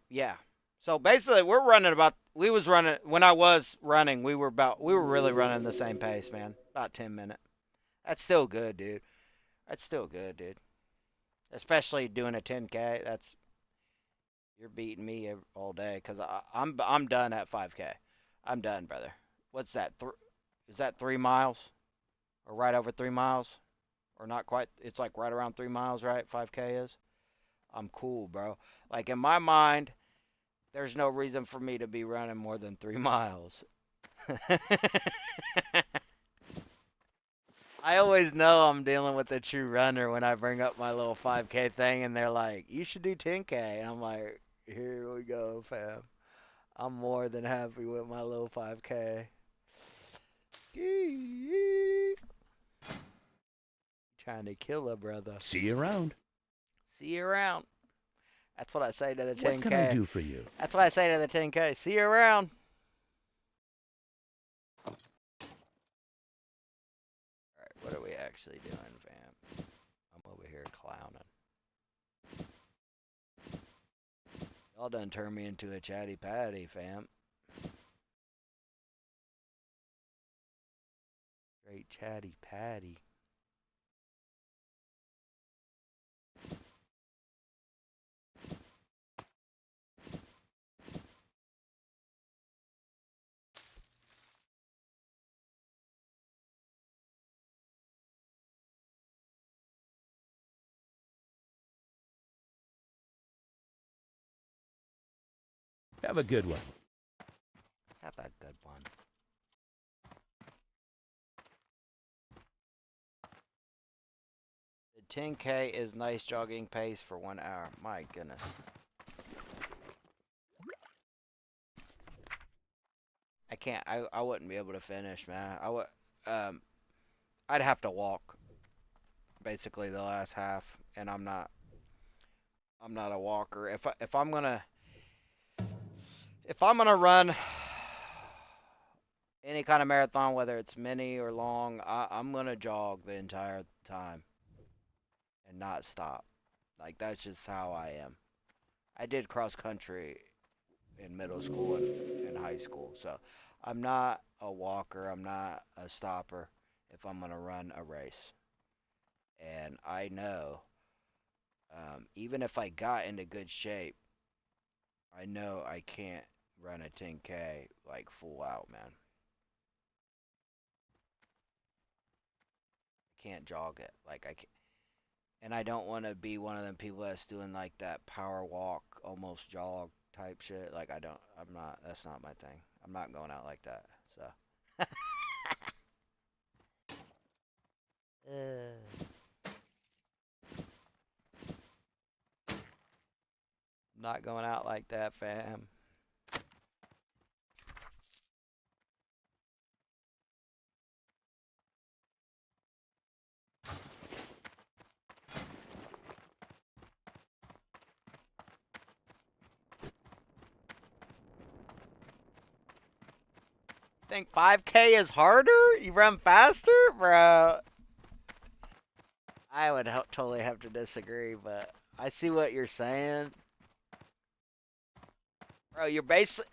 yeah. So basically, we was running when I was running. We were really running the same pace, man. About 10 minutes. That's still good, dude. That's still good, dude. Especially doing a 10K. You're beating me all day because I'm done at 5K. I'm done, brother. What's that? Is that 3 miles or right over 3 miles or not quite? It's like right around 3 miles, right? 5K is. I'm cool, bro. Like in my mind, there's no reason for me to be running more than 3 miles. I always know I'm dealing with a true runner when I bring up my little 5K thing and they're like, you should do 10K. And I'm like, here we go, fam. I'm more than happy with my little 5K. Trying to kill a brother. See you around. See you around. That's what I say to the What can I 10K. do for you? That's what I say to the 10K. See you around. Alright, what are we actually doing, fam? I'm over here clowning. Y'all done turned me into a chatty patty, fam. Great chatty patty. Have a good one. Have a good one. The 10K is nice jogging pace for 1 hour. My goodness. I can't. I wouldn't be able to finish, man. Um. I'd have to walk basically the last half, and I'm not. I'm not a walker. If I'm gonna run any kind of marathon, whether it's mini or long, I'm gonna jog the entire time and not stop. Like that's just how I am. I did cross country in middle school and high school, so I'm not a walker. I'm not a stopper. If I'm gonna run a race, and I know, even if I got into good shape, I know I can't run a 10K like full out, man. I can't jog it. Like I can, and I don't want to be one of them people that's doing like that power walk, almost jog type shit. Like I don't. I'm not. That's not my thing. I'm not going out like that. So. Not going out like that, fam. think 5K is harder? You run faster? Bro. I would totally have to disagree, but I see what you're saying. Bro,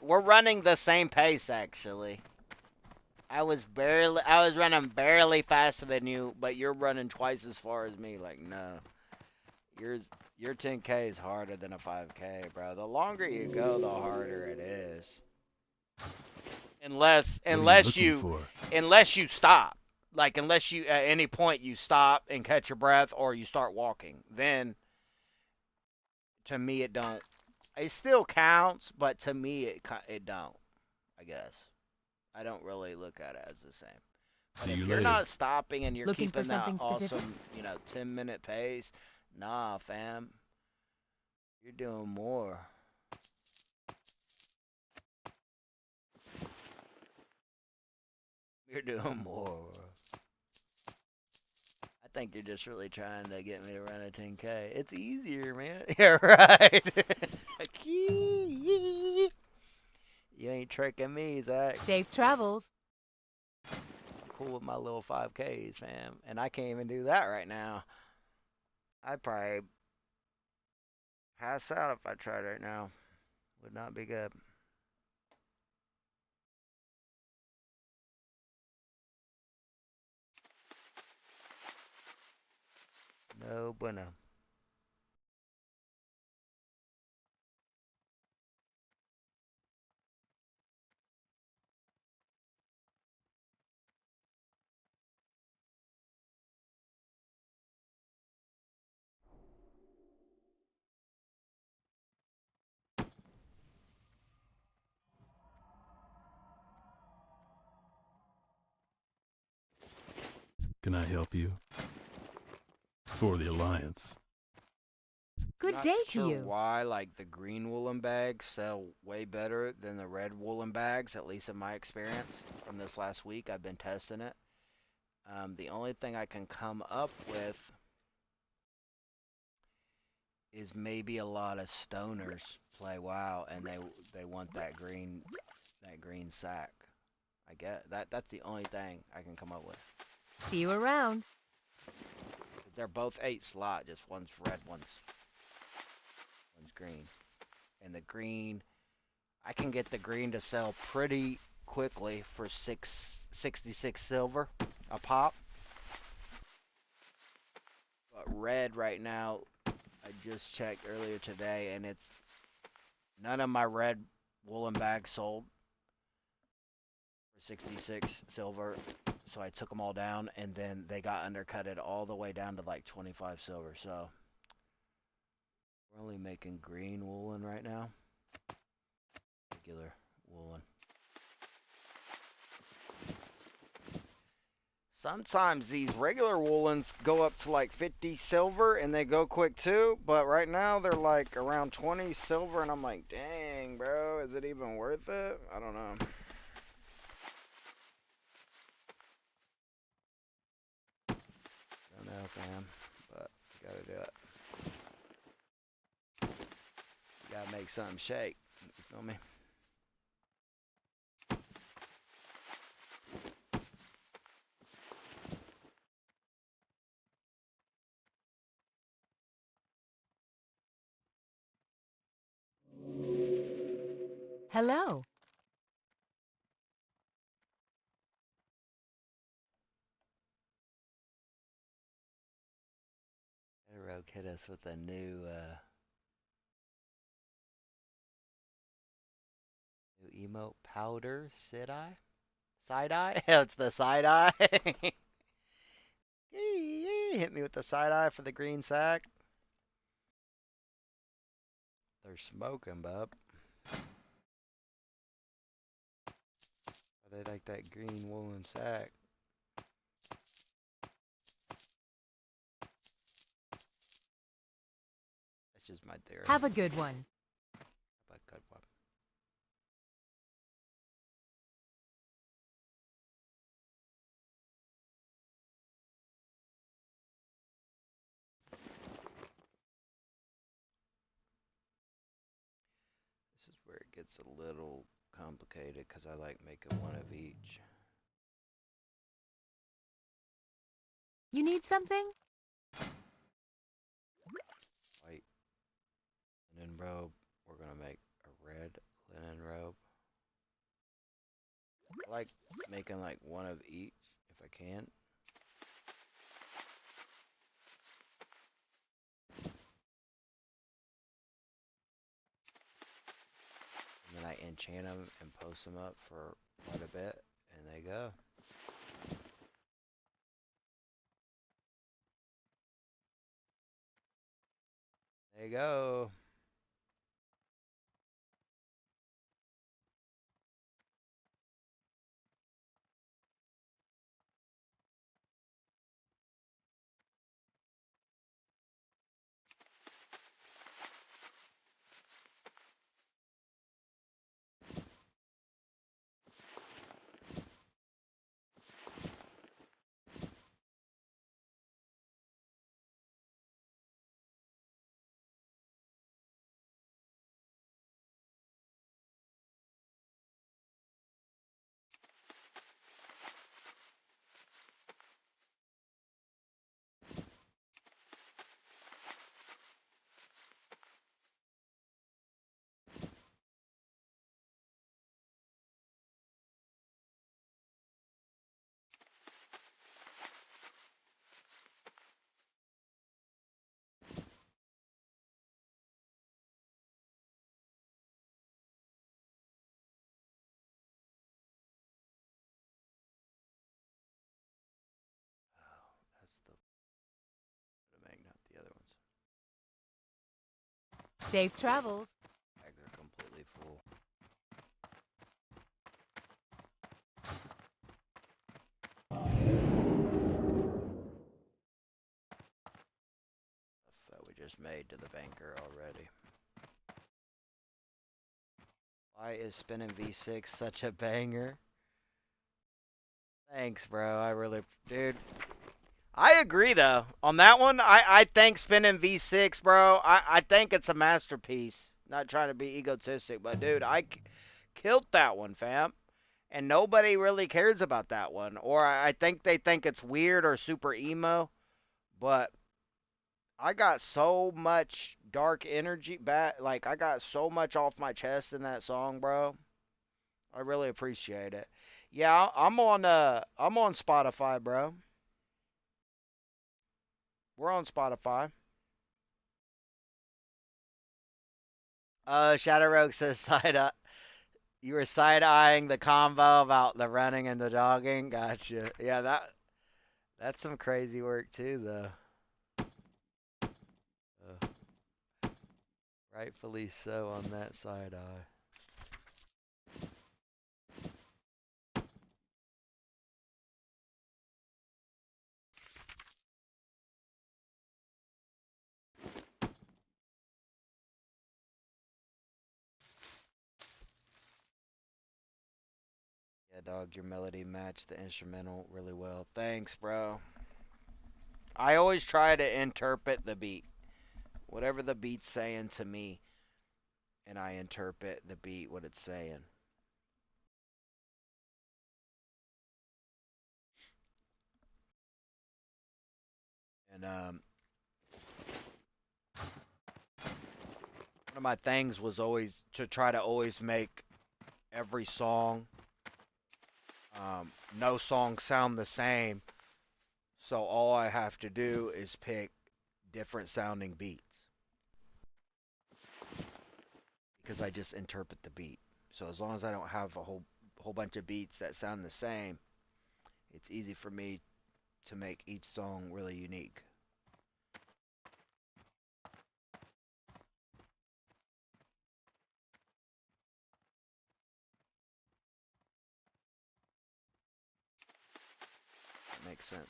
we're running the same pace, actually. I was running barely faster than you, but you're running twice as far as me. Like, no. Your 10K is harder than a 5K, bro. The longer you go, the harder it is. Unless you stop. Like, unless you at any point you stop and catch your breath or you start walking. Then to me it don't. It still counts, but to me it don't, I guess. I don't really look at it as the same. But See if you you're later. not stopping and you're Looking for keeping that something specific? awesome, 10-minute pace, nah, fam. You're doing more. You're doing more. I think you're just really trying to get me to run a 10K. It's easier, man. Yeah, right. You ain't tricking me, Zach. Safe travels. I'm cool with my little 5Ks, fam. And I can't even do that right now. I'd probably pass out if I tried right now. Would not be good. No bueno. Can I help you? For the Alliance. Good Not day sure to you. why, like, the green woolen bags sell way better than the red woolen bags, at least in my experience from this last week. I've been testing it. The only thing I can come up with is maybe a lot of stoners play WoW and they want that green sack. I get that's the only thing I can come up with. See you around. They're both 8 slot, just one's red, one's green. And the green, I can get the green to sell pretty quickly for 66 silver a pop. But red right now, I just checked earlier today, and it's none of my red woolen bags sold for 66 silver. So I took them all down, and then they got undercutted all the way down to like 25 silver. So we're only making green woolen right now. Regular woolen. Sometimes these regular woolens go up to like 50 silver and they go quick too, but right now they're like around 20 silver and I'm like, dang, bro, is it even worth it? I don't know. Don't know, fam, but you gotta do it. You gotta make something shake. You feel me? Hello. Rogue hit us with a new emote powder, side eye? It's the side eye. Hit me with the side eye for the green sack. They're smoking, bub. They like that green woolen sack. That's just my theory. Have a good one. But good one. This is where it gets a little complicated because I like making one of each. You need something? White linen robe. We're gonna make a red linen robe. I like making like one of each if I can. And then I enchant them and post them up for quite a bit, and they go. There you go. Oh, that's the mag, not the other ones. Safe travels. Bags are completely full. Stuff that we just made to the banker already. Why is spinning V6 such a banger? Thanks, bro. I really, dude. I agree though. On that one, I think spinning V6, bro. I think it's a masterpiece. Not trying to be egotistic, but dude, killed that one, fam. And nobody really cares about that one. Or I think they think it's weird or super emo. But I got so much dark energy back. Like, I got so much off my chest in that song, bro. I really appreciate it. Yeah, I'm on Spotify, bro. We're on Spotify. Shadow Rogue says you were side eyeing the combo about the running and the jogging. Gotcha. Yeah, that's some crazy work too, though. Rightfully so on that side eye. Yeah, dog, your melody matched the instrumental really well. Thanks, bro. I always try to interpret the beat. Whatever the beat's saying to me, and I interpret the beat, what it's saying. And one of my things was always to try to always make every song, no song sound the same. So all I have to do is pick different sounding beats because I just interpret the beat. So as long as I don't have a whole bunch of beats that sound the same, it's easy for me to make each song really unique. That makes sense.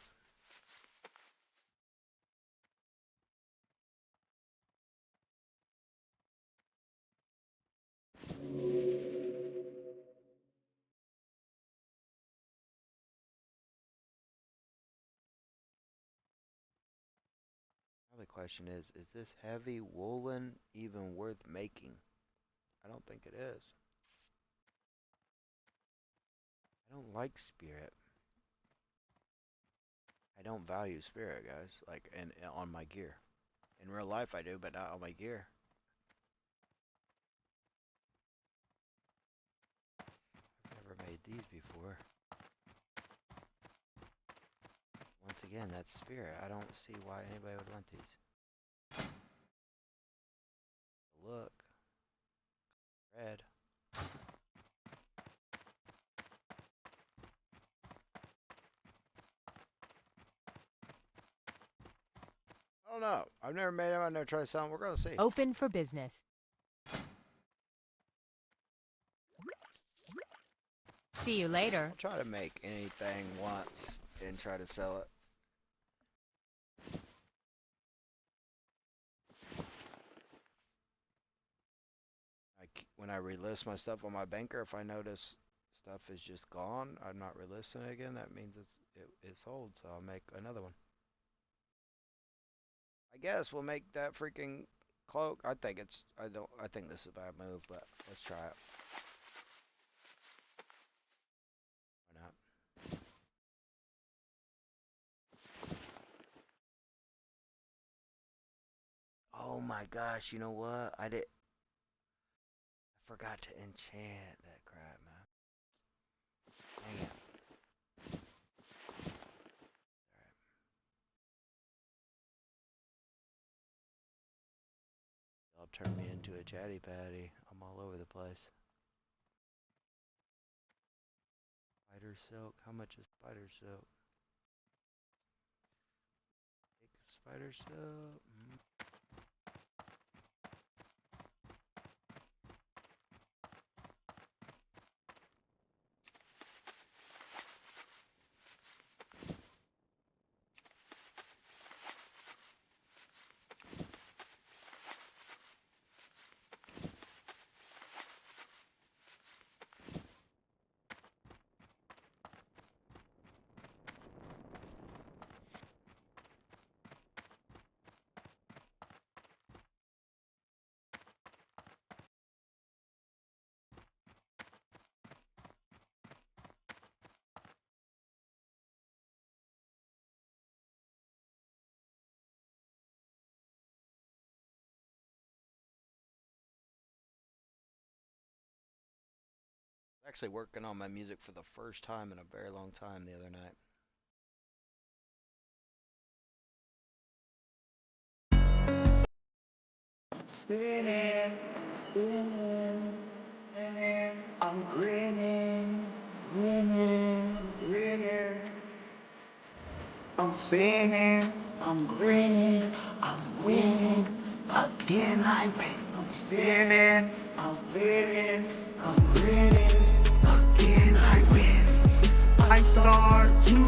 Now the question is this heavy woolen even worth making? I don't think it is. I don't like spirit. I don't value spirit, guys. Like, on my gear. In real life, I do, but not on my gear. I've never made these before. Once again, that's spirit. I don't see why anybody would want these. Look. Red. I don't know. I've never made them. I've never tried some. We're gonna see. Open for business. See you later. I'll try to make anything once and try to sell it. When I relist my stuff on my banker, if I notice stuff is just gone, I'm not relisting it again. That means it's sold. So I'll make another one. I guess we'll make that freaking cloak. I think this is a bad move, but let's try it. Why not? Oh my gosh, you know what? I forgot to enchant that crap, man. Dang it. Alright. They'll turn me into a chatty patty. I'm all over the place. Spider silk. How much is spider silk? Take spider silk. Actually working on my music for the first time in a very long time the other night. Spinning, spinning, I'm grinning, grinning, grinning. I'm spinning, I'm grinning, I'm winning, again I win. I'm spinning, I'm winning, I'm grinning, again I win. I start to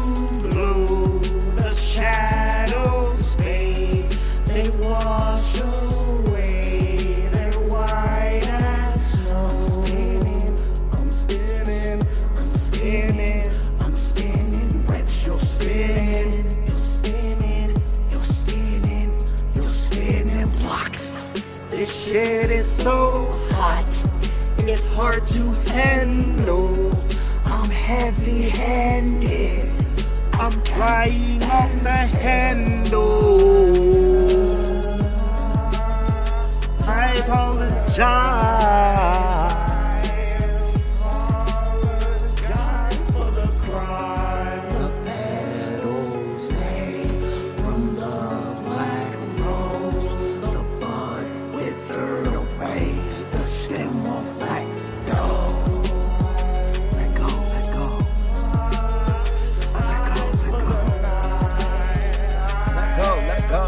glow, the shadows fade, they wash away, they're white as snow. I'm spinning, I'm spinning, I'm spinning, webs you're spinning, you're spinning, you're spinning, you're spinning blocks. This shit is so hot, it's hard to handle. I'm heavy-handed, I'm flying on the handle. I apologize for the crime. The petals hang from the black rose. The bud withered away, the stem won't let go. Let go, let go. Let go, let go. Let go, let go.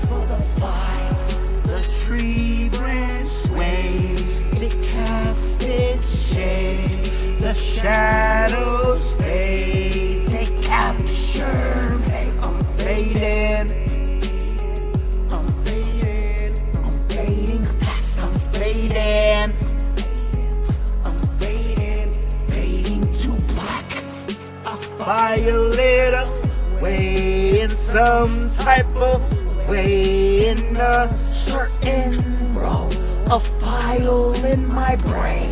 For the fight, the tree branch sways, it casts its shade, the shadows fade, they capture me. I'm fading, I'm fading, I'm fading fast, I'm fading, I'm fading, fading to black. I fire lit away in some type of way, in a certain role. file in my brain.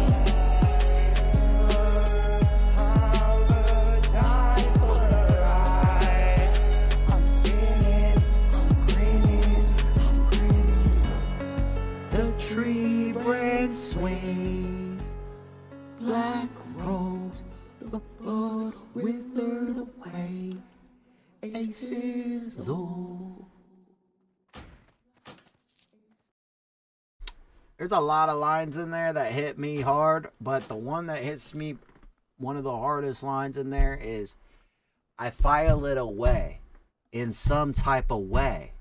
The tree branch swings, black rose, the bud withered away, a sizzle. There's a lot of lines in there that hit me hard, but the one that hits me, one of the hardest lines in there is, I file it away in some type of way,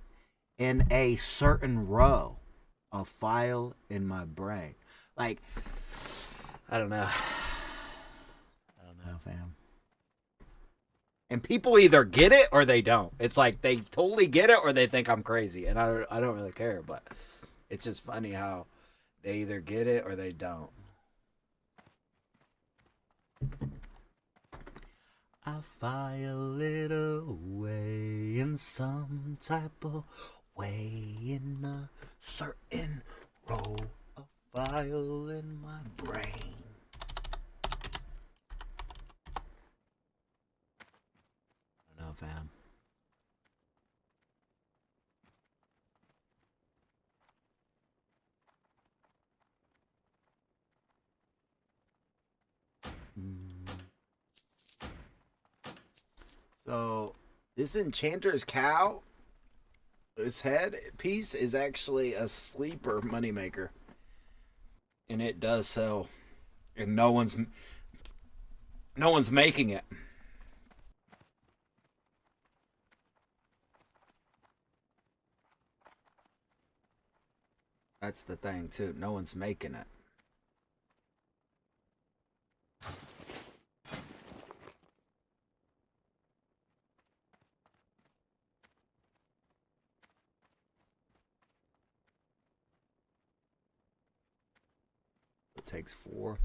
in a certain row. A file in my brain. Like, I don't know. I don't know, fam. And people either get it or they don't. It's like they totally get it or they think I'm crazy. And I don't really care, but it's just funny how they either get it or they don't. I file it away in some type of way, in a certain row, a file in my brain. I don't know, fam. So, this Enchanter's cow, this head piece is actually a sleeper moneymaker. And it does sell. And no one's making it. That's the thing too. No one's making it. It takes 4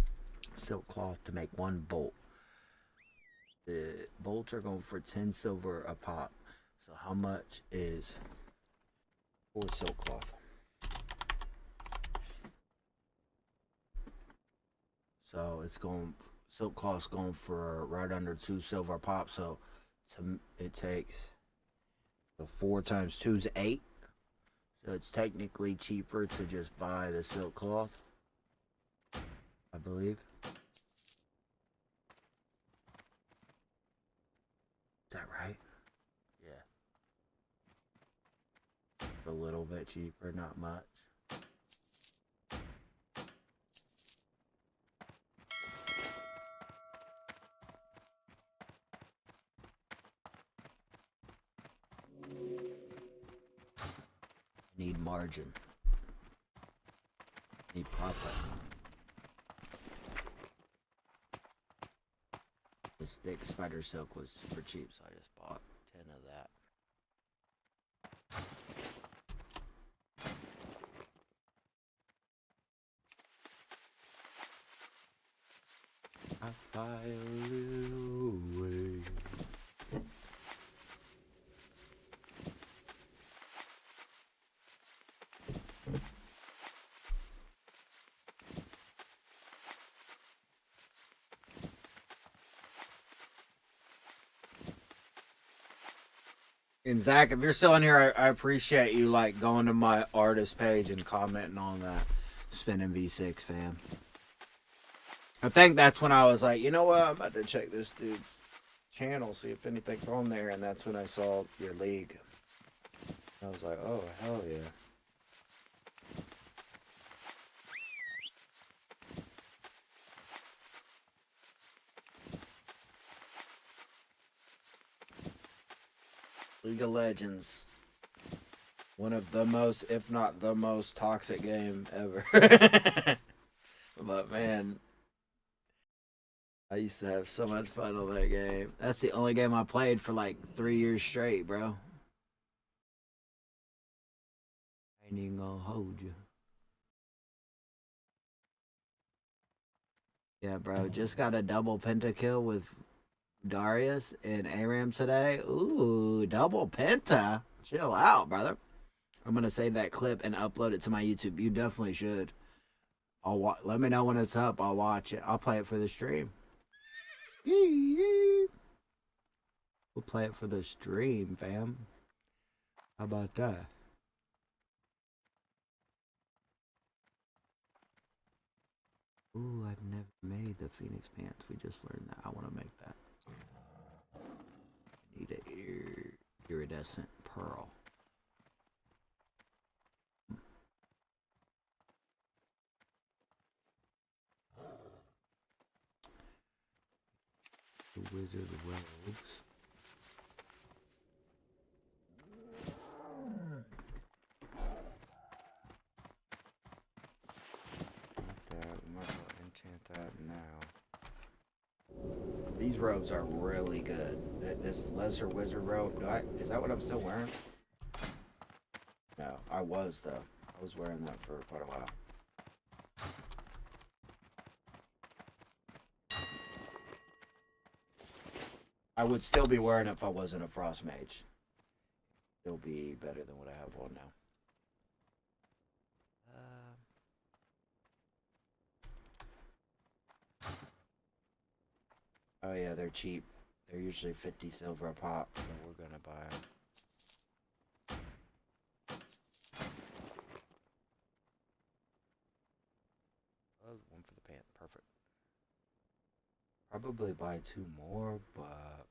silk cloth to make 1 bolt. The bolts are going for 10 silver a pop. So how much is 4 silk cloth? So it's going, silk cloth's going for right under 2 silver a pop. So it takes, so 4 times 2 is 8. So it's technically cheaper to just buy the silk cloth, I believe. Is that right? Yeah. A little bit cheaper, not much. Need margin. Need profit. This thick spider silk was super cheap, so I just bought 10 of that. I file it away. And Zach, if you're still in here, I appreciate you like going to my artist page and commenting on that Spinning V6, fam. I think that's when I was like, you know what, I'm about to check this dude's channel, see if anything's on there, and that's when I saw your league. I was like, oh, hell yeah. League of Legends. One of the most, if not the most toxic game ever. But man, I used to have so much fun on that game. That's the only game I played for like 3 years straight, bro. I ain't even gonna hold you. Yeah, bro, just got a double pentakill with Darius and Aram today. Ooh, double penta. Chill out, brother. I'm gonna save that clip and upload it to my YouTube. You definitely should. Let me know when it's up. I'll watch it. I'll play it for the stream. We'll play it for the stream, fam. How about that? Ooh, I've never made the Phoenix pants. We just learned that. I want to make that. Need an iridescent pearl. The wizard robes. We might as well enchant that now. These robes are really good. This lesser wizard robe. Is that what I'm still wearing? No, I was though. I was wearing that for quite a while. I would still be wearing it if I wasn't a frost mage. It'll be better than what I have on now. Oh yeah, they're cheap. They're usually 50 silver a pop, so we're gonna buy them. Oh, one for the pant, perfect. Probably buy 2 more, but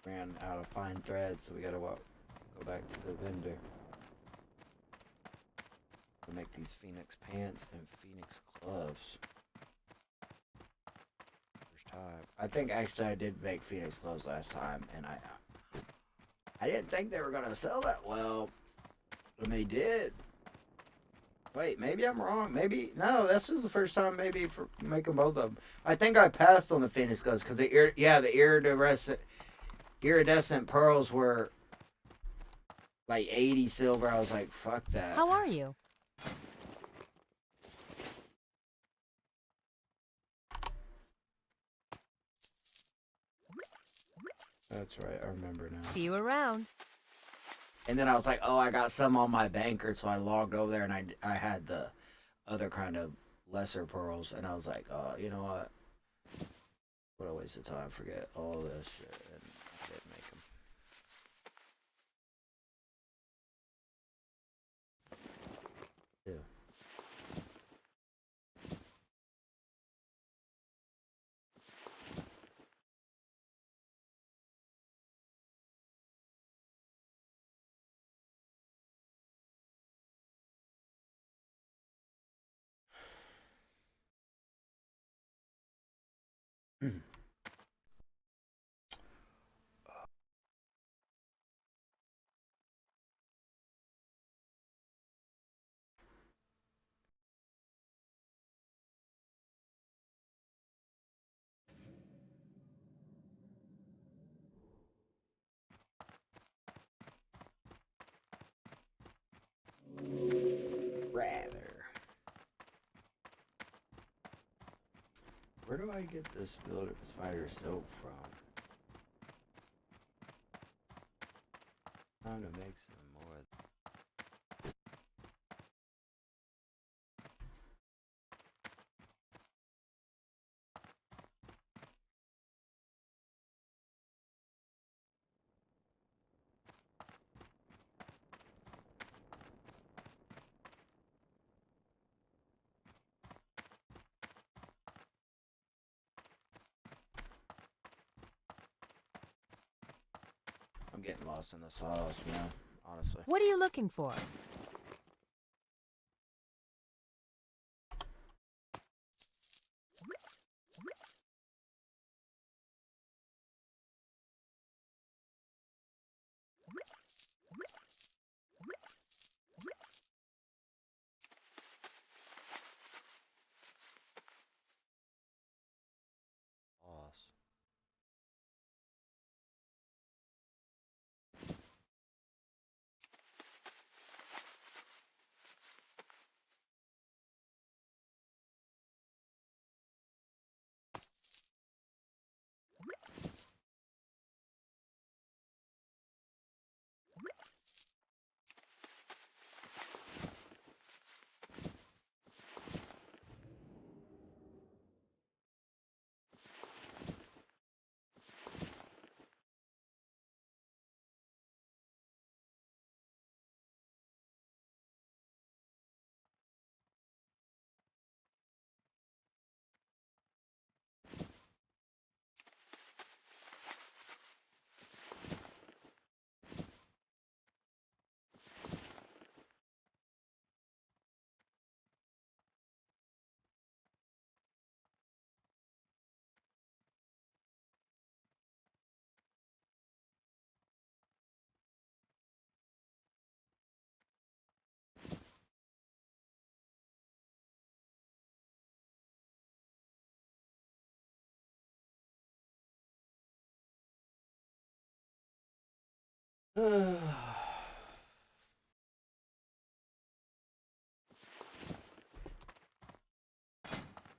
ran out of fine thread, so we gotta go back to the vendor. We'll make these Phoenix pants and Phoenix gloves. First time. I think actually I did make Phoenix gloves last time, and I didn't think they were gonna sell that well, and they did. Wait, maybe I'm wrong. Maybe no. This is the first time maybe for making both of them. I think I passed on the Phoenix gloves because the iridescent pearls were like 80 silver. I was like, fuck that. How are you? That's right, I remember now. See you around. And then I was like, oh, I got some on my banker, so I logged over there and I had the other kind of lesser pearls, and I was like, oh, you know what? What a waste of time. Forget all this shit, and I didn't make them. Yeah. Rather. Where do I get this spider soap from? Time to make some more. I'm getting lost in the sauce, man. Honestly. What are you looking for?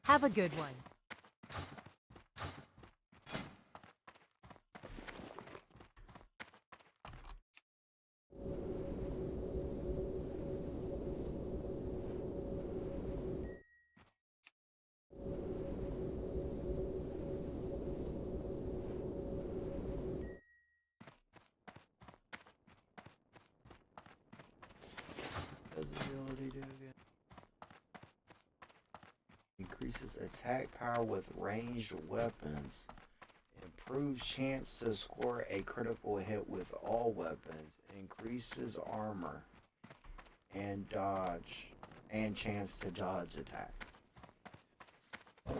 Have a good one. Does the ability do again? Increases attack power with ranged weapons. Improves chance to score a critical hit with all weapons. Increases armor and dodge and chance to dodge attack. I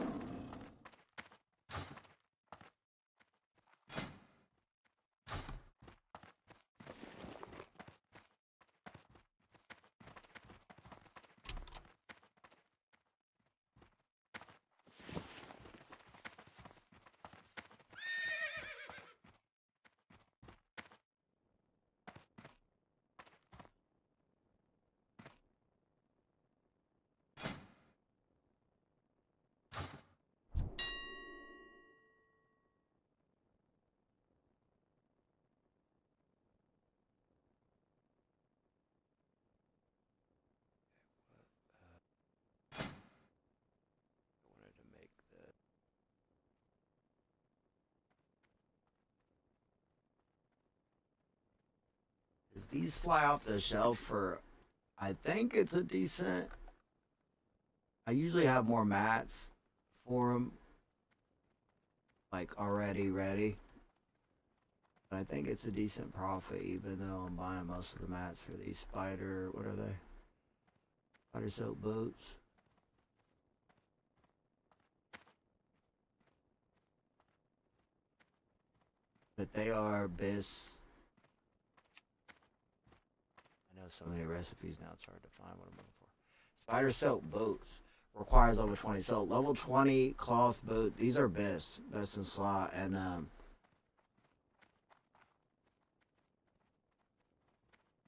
wanted to make the these fly off the shelf for, I think it's a decent. I usually have more mats for them, like already ready. But I think it's a decent profit, even though I'm buying most of the mats for these spider, what are they? Spider silk boots. But they are best. I know so many recipes now, it's hard to find what I'm looking for. Spider silk boots requires over 20. So level 20 cloth boot, these are best in slot. And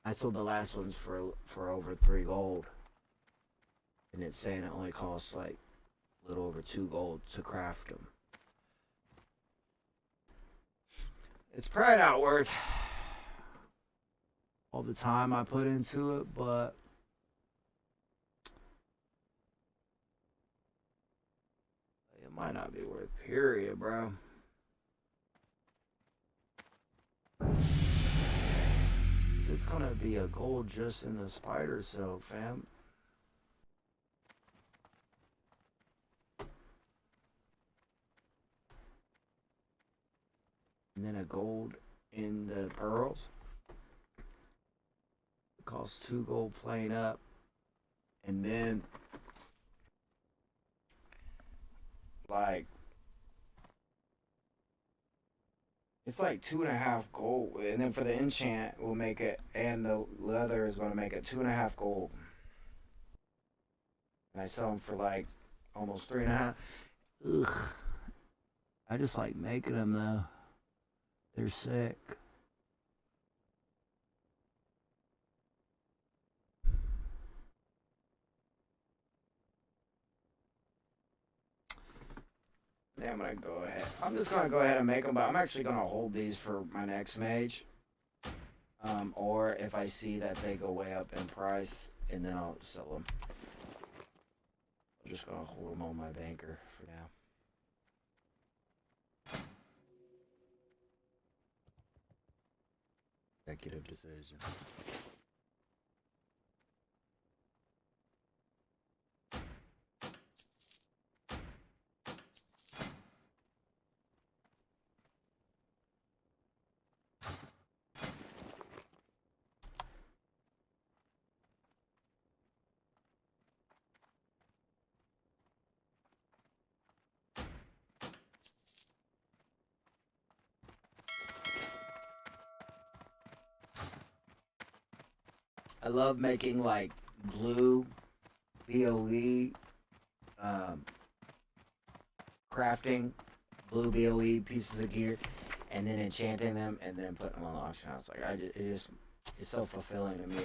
I sold the last ones for over 3 gold. And it's saying it only costs like a little over 2 gold to craft them. It's probably not worth all the time I put into it, but it might not be worth, period, bro. It's gonna be a gold just in the spider silk, fam. And then a gold in the pearls. It costs 2 gold plain up. And then like it's like 2.5 gold. And then for the enchant we'll make it, and the leather is gonna make it 2.5 gold. And I sell them for like almost 3.5. Ugh. I just like making them though. They're sick. Yeah, I'm gonna go ahead. I'm just gonna go ahead and make them, but I'm actually gonna hold these for my next mage. Or if I see that they go way up in price, and then I'll sell them. I'm just gonna hold them on my banker for now. Executive decision. I love making like blue BOE crafting blue BOE pieces of gear, and then enchanting them and then putting them on the auction house. Like it's so fulfilling to me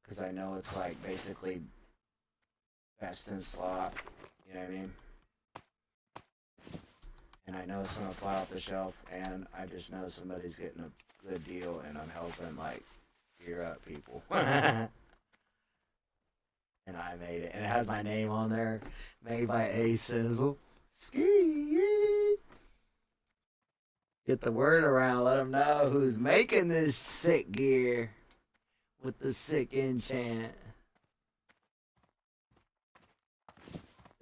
because I know it's like basically best in slot. You know what I mean? And I know it's gonna fly off the shelf, and I just know somebody's getting a good deal, and I'm helping like gear up people. And I made it, and it has my name on there, made by A Sizzle. Ski. Get the word around, let them know who's making this sick gear with the sick enchant.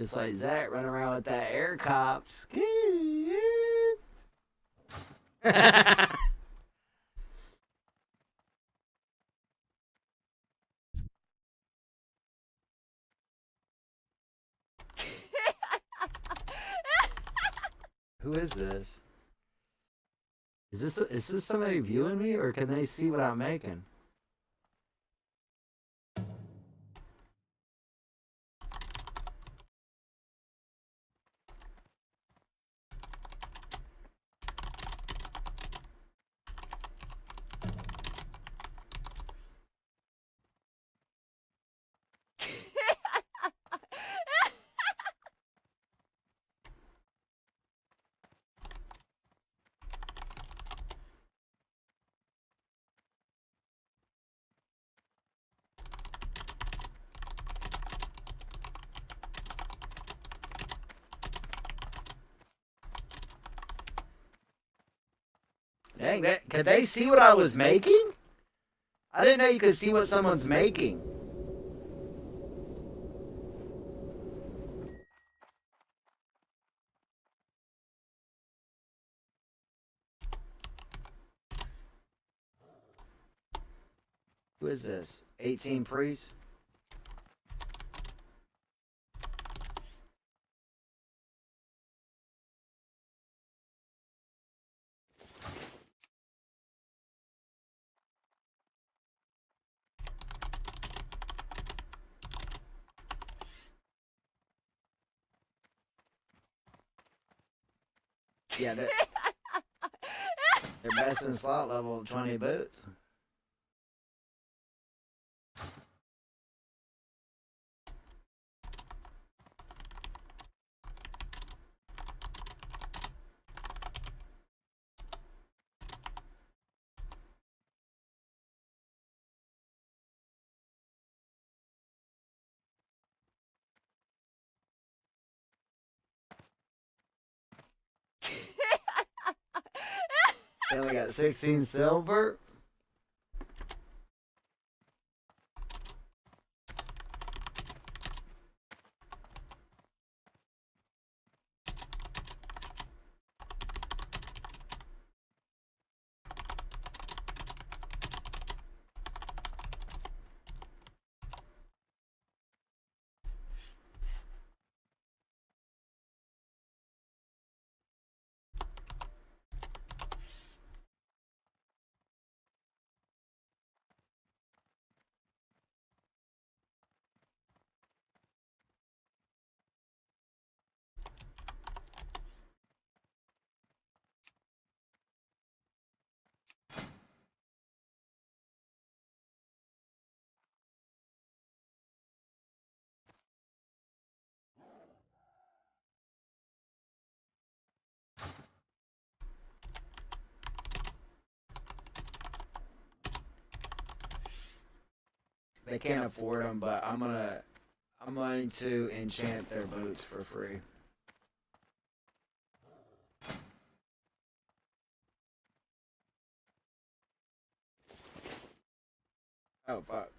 Just like Zach running around with that air cops. Who is this? Is this somebody viewing me, or can they see what I'm making? Dang, could they see what I was making? I didn't know you could see what someone's making. Who is this? 18 Priest? Yeah, they're best in slot level 20 boots. They only got 16 silver. They can't afford them, but I'm going to enchant their boots for free. Oh fuck.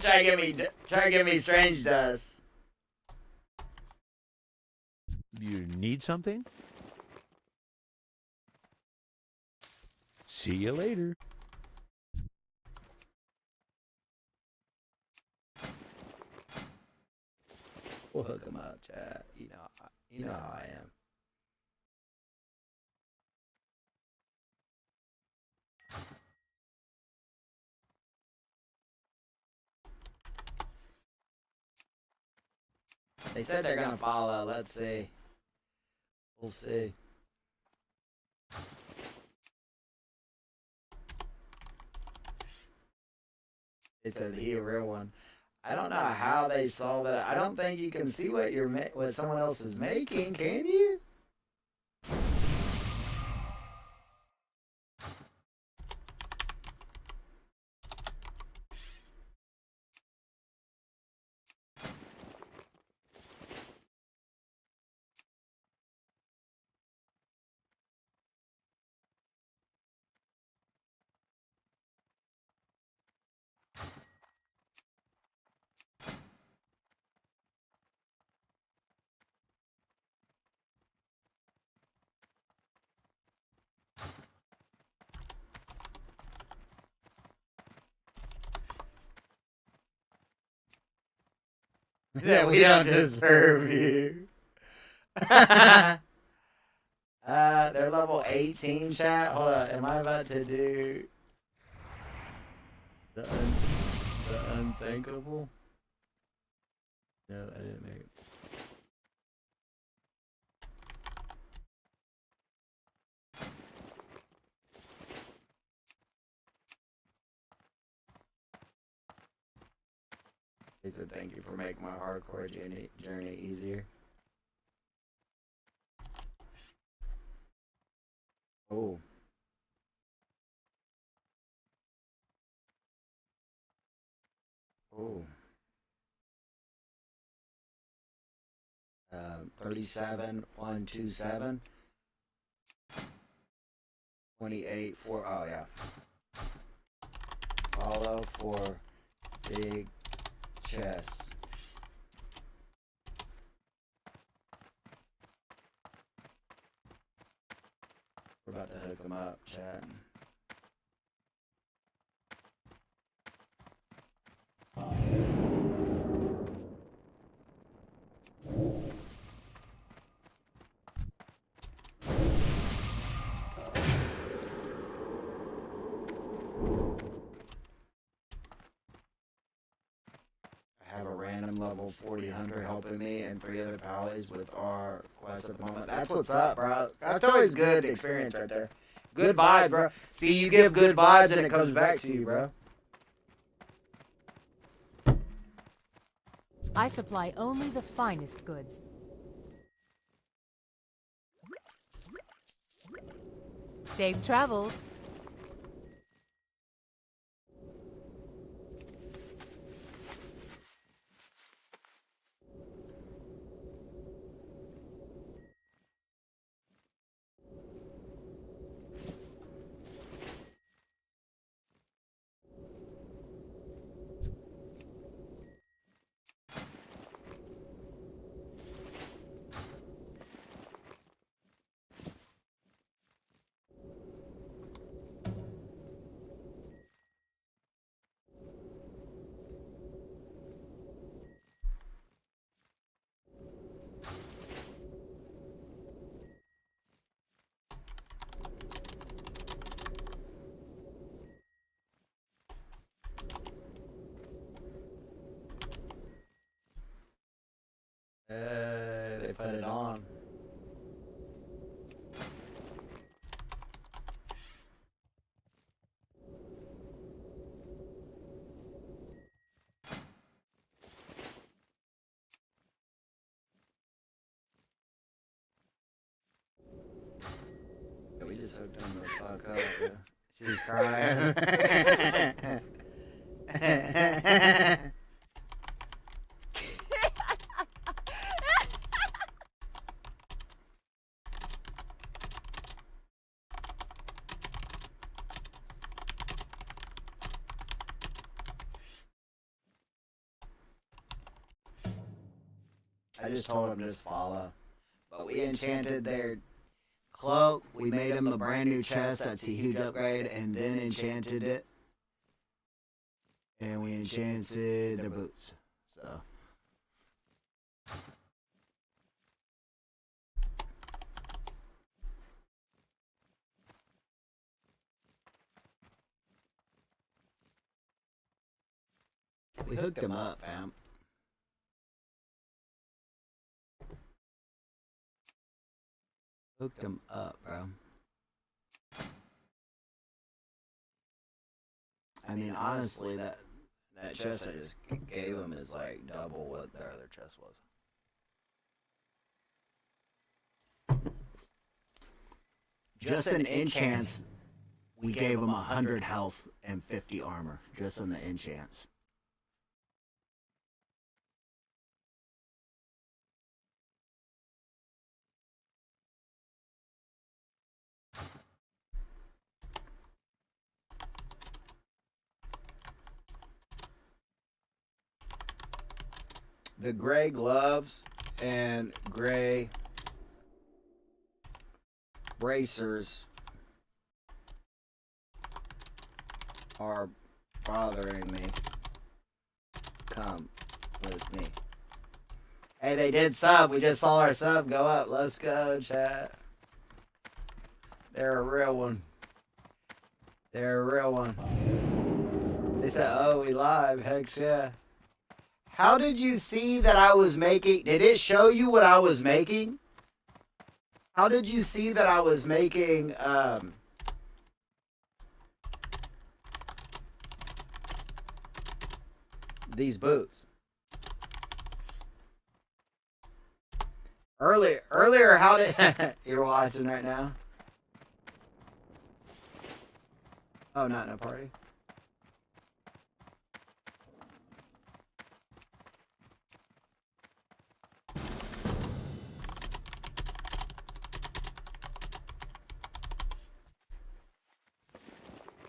Try to give me strange dust. You need something? See you later. We'll hook him up, chat. You know how I am. They said they're gonna follow. Let's see. We'll see. It said he a real one. I don't know how they saw that. I don't think you can see what someone else is making, can you? That we don't deserve you. They're level 18, chat. Hold on, am I about to do the unthinkable? No, I didn't make it. He said, "Thank you for making my hardcore journey easier." Oh. Oh. 37,127. 28, 4. Oh, yeah. Follow for big chest. We're about to hook him up, chat. I have a random level 40 hunter helping me and 3 other pallies with our quest at the moment. That's what's up, bro. That's always good experience right there. Good vibes, bro. See, you give good vibes and it comes back to you, bro. I supply only the finest goods. Safe travels. They put it on. Yeah, we just hooked him the fuck up, bro. She's crying. I just told him to just follow. But we enchanted their cloak. We made him a brand new chest. That's a huge upgrade. And then enchanted it. And we enchanted their boots. So We hooked him up, fam. Hooked him up, bro. I mean, honestly, that chest I just gave him is like double what their other chest was. Just an enchants, we gave him 100 health and 50 armor. Just on the enchants. The gray gloves and gray bracers are bothering me. Come with me. Hey, they did sub. We just saw our sub go up. Let's go, chat. They're a real one. They're a real one. They said, oh, we live. Heck yeah. How did you see that I was making? Did it show you what I was making? How did you see that I was making these boots? Earlier, how did you're watching right now? Oh, not in a party.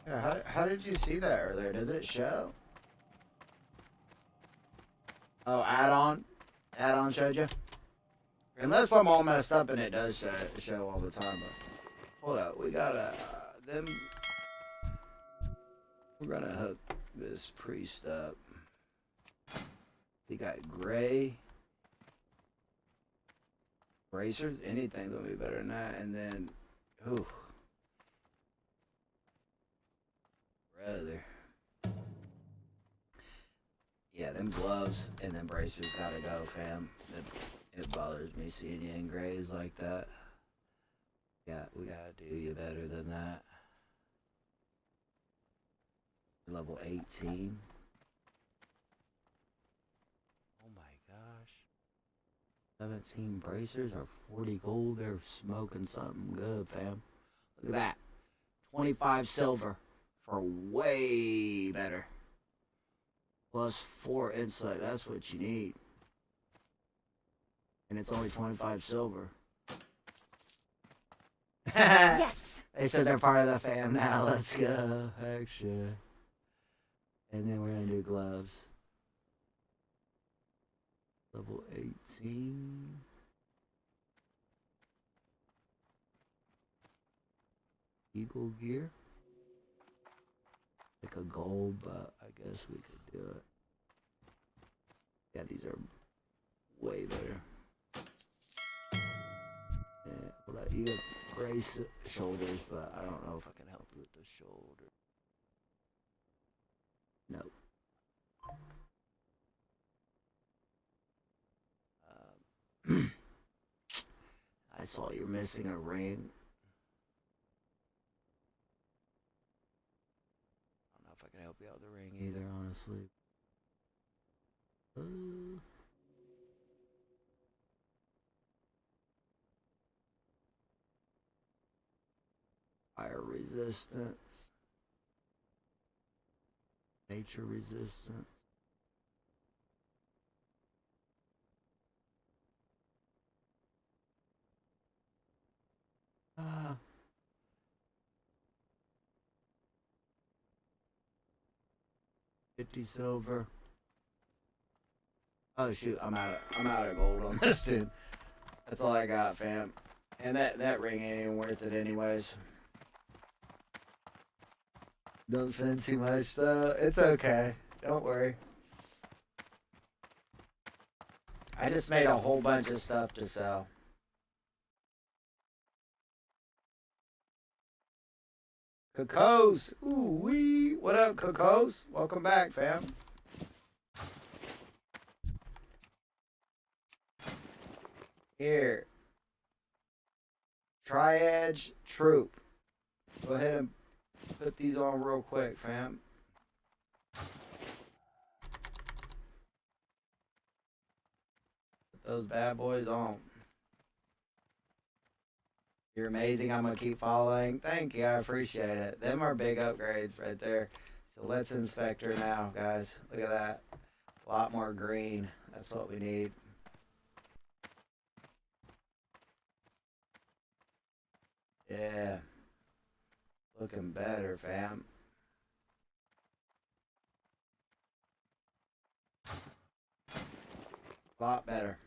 Yeah, how did you see that earlier? Does it show? Oh, add-on? Add-on showed you? Unless I'm all messed up and it does show all the time. But hold up, we gotta them. We're gonna hook this priest up. He got gray bracers. Anything's gonna be better than that. And then, ooh, brother. Yeah, them gloves and them bracers gotta go, fam. It bothers me seeing you in grays like that. Yeah, we gotta do you better than that. Level 18. Oh my gosh. 17 bracers or 40 gold. They're smoking something good, fam. Look at that. 25 silver for way better. Plus 4 insight. That's what you need. And it's only 25 silver. Yes! They said they're part of the fam now. Let's go. Heck yeah. And then we're gonna do gloves. Level 18. Eagle gear. Like a gold, but I guess we could do it. Yeah, these are way better. Yeah, well, you got gray shoulders, but I don't know if I can help you with the shoulder. No. I saw you're missing a ring. I don't know if I can help you out with the ring either, honestly. Fire resistance. Nature resistance. Ah. $50 silver. Oh shoot, I'm out of gold on this dude. That's all I got, fam. And that ring ain't even worth it anyways. Don't spend too much though. It's okay. Don't worry. I just made a whole bunch of stuff to sell. Cocos! Ooh wee! What up, Cocos? Welcome back, fam. Here. Triage Troop. Go ahead and put these on real quick, fam. Put those bad boys on. You're amazing. I'm going to keep following. Thank you. I appreciate it. Them are big upgrades right there. So let's inspect her now, guys. Look at that. A lot more green. That's what we need. Yeah. Looking better, fam. A lot better.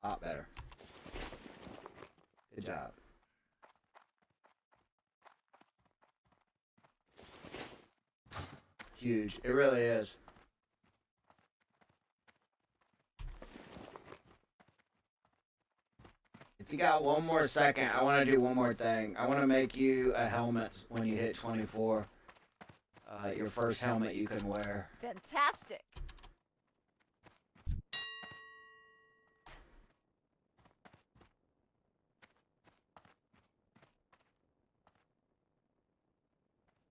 A lot better. Good job. Huge. It really is. If you got one more second, I want to do one more thing. I want to make you a helmet when you hit 24. Your first helmet you can wear. Fantastic.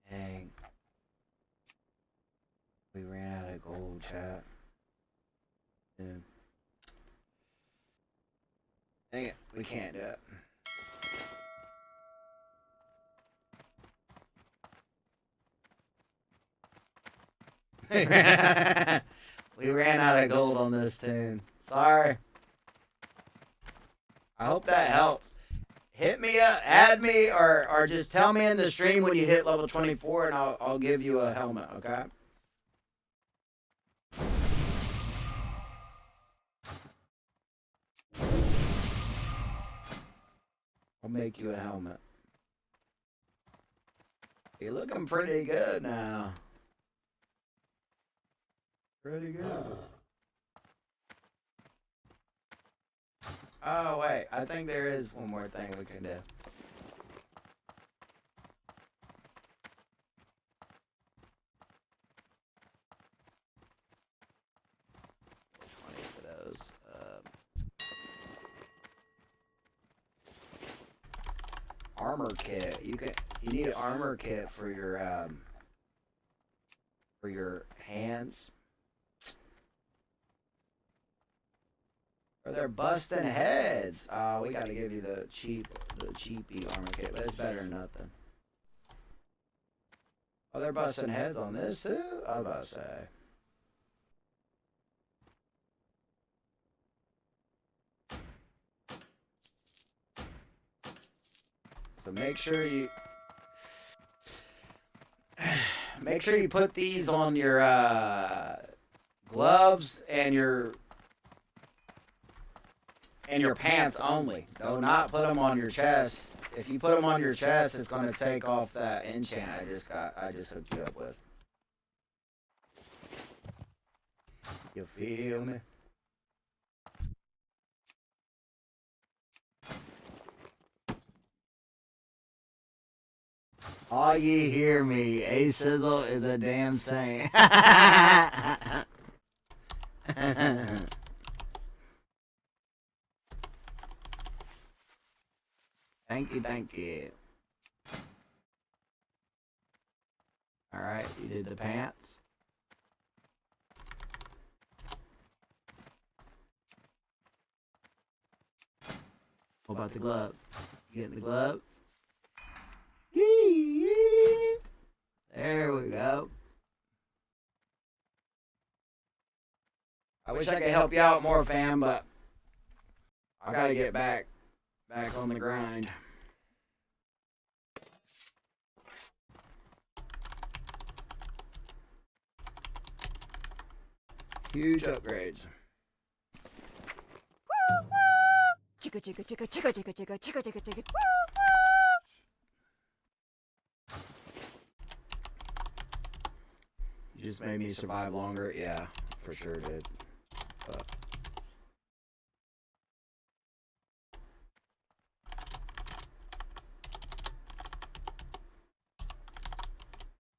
Dang. We ran out of gold, chat. Dude. Dang it, we can't do it. We ran out of gold on this tune. Sorry. I hope that helps. Hit me up, add me, or just tell me in the stream when you hit level 24 and I'll give you a helmet, okay? I'll make you a helmet. You're looking pretty good now. Pretty good. Oh, wait. I think there is one more thing we can do. For those. Armor kit. You need an armor kit for your hands. Or they're busting heads. Oh, we gotta give you the cheapy armor kit, but it's better than nothing. Oh, they're busting heads on this too? I was about to say. So make sure you put these on your gloves and your pants only. Do not put them on your chest. If you put them on your chest, it's going to take off that enchant I just hooked you up with. You feel me? All ye hear me, A Sizzle is a damn saint. Thank you, thank you. Alright, you did the pants. What about the glove? You getting the glove? There we go. I wish I could help you out more, fam, but I gotta get back on the grind. Huge upgrades. Chicka chicka chicka chicka chicka chicka chicka chicka chicka. You just made me survive longer. Yeah, for sure did. But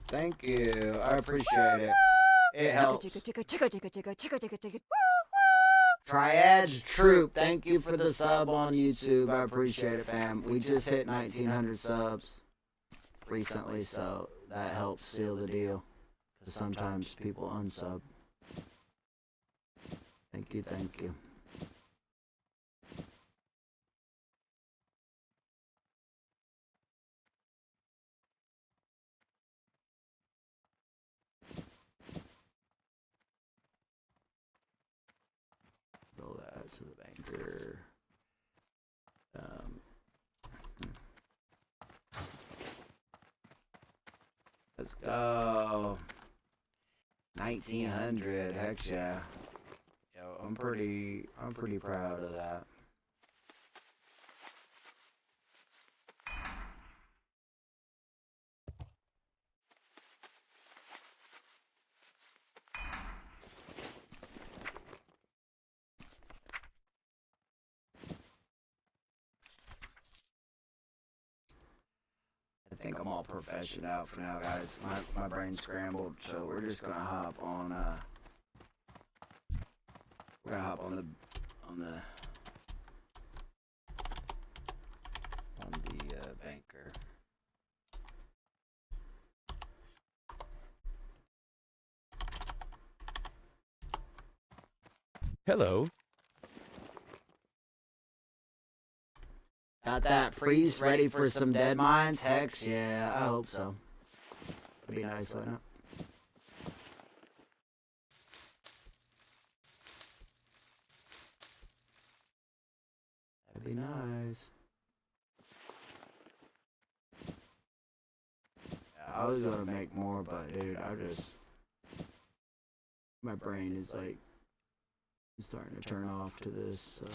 thank you. I appreciate it. It helps. Triad's Troop, thank you for the sub on YouTube. I appreciate it, fam. We just hit 1,900 subs recently, so that helps seal the deal. Because sometimes people unsub. Thank you, thank you. Roll that to the banker. Let's go. 1,900, heck yeah. Yo, I'm pretty proud of that. I think I'm all professional out for now, guys. My brain's scrambled, so we're just gonna hop on. We're gonna hop on the banker. Hello. Got that priest ready for some dead mines? Heck yeah, I hope so. It'd be nice, wouldn't it? That'd be nice. Yeah, I was gonna make more, but dude, my brain is like starting to turn off to this, so.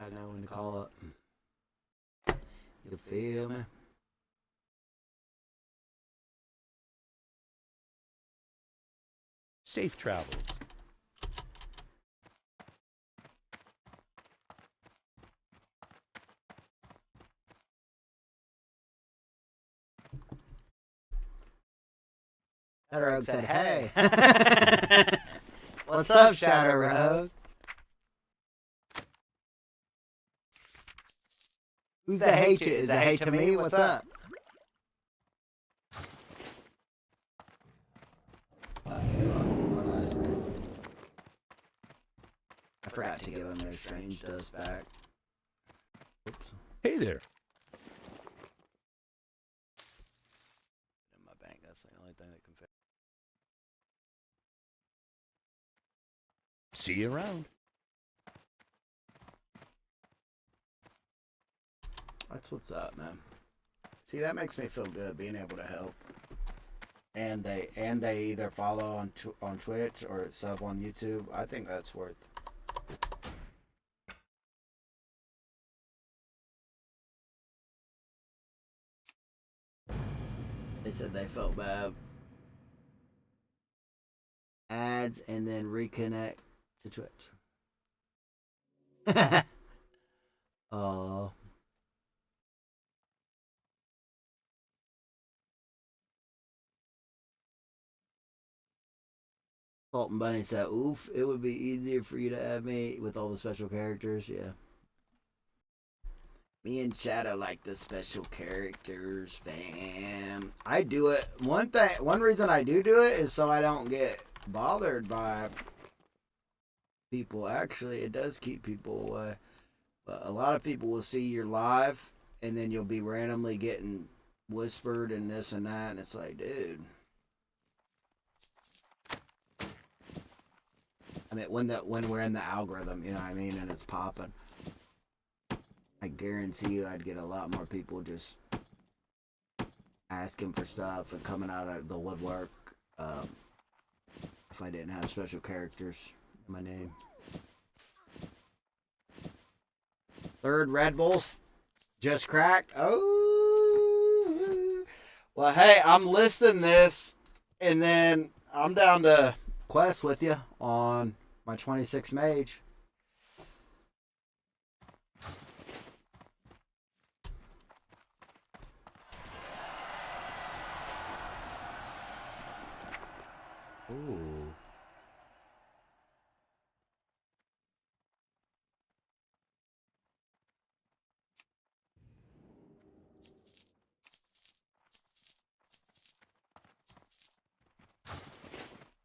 I know when to call it. You feel me? Safe travels. Shadow Rogue said, hey. What's up, Shadow Rogue? Who's the hate you? Is the hate to me? What's up? One last thing. I forgot to give them their strange dust back. Oops. Hey there. In my bank, that's the only thing that can fit. See you around. That's what's up, man. See, that makes me feel good being able to help. And they either follow on Twitch or sub on YouTube. I think that's worth. They said they felt bad. Ads and then reconnect to Twitch. Oh. Fulton Bunny said, oof, it would be easier for you to add me with all the special characters. Yeah. Me and Shadow like the special characters, fam. I do it. One reason I do it is so I don't get bothered by people. Actually, it does keep people away. But a lot of people will see your live, and then you'll be randomly getting whispered and this and that, and it's like, dude. I mean, when we're in the algorithm, you know what I mean, and it's popping. I guarantee you I'd get a lot more people just asking for stuff and coming out of the woodwork. If I didn't have special characters in my name. Third Red Bull just cracked. Oh. Well, hey, I'm listing this, and then I'm down to quest with you on my 26 mage. Ooh.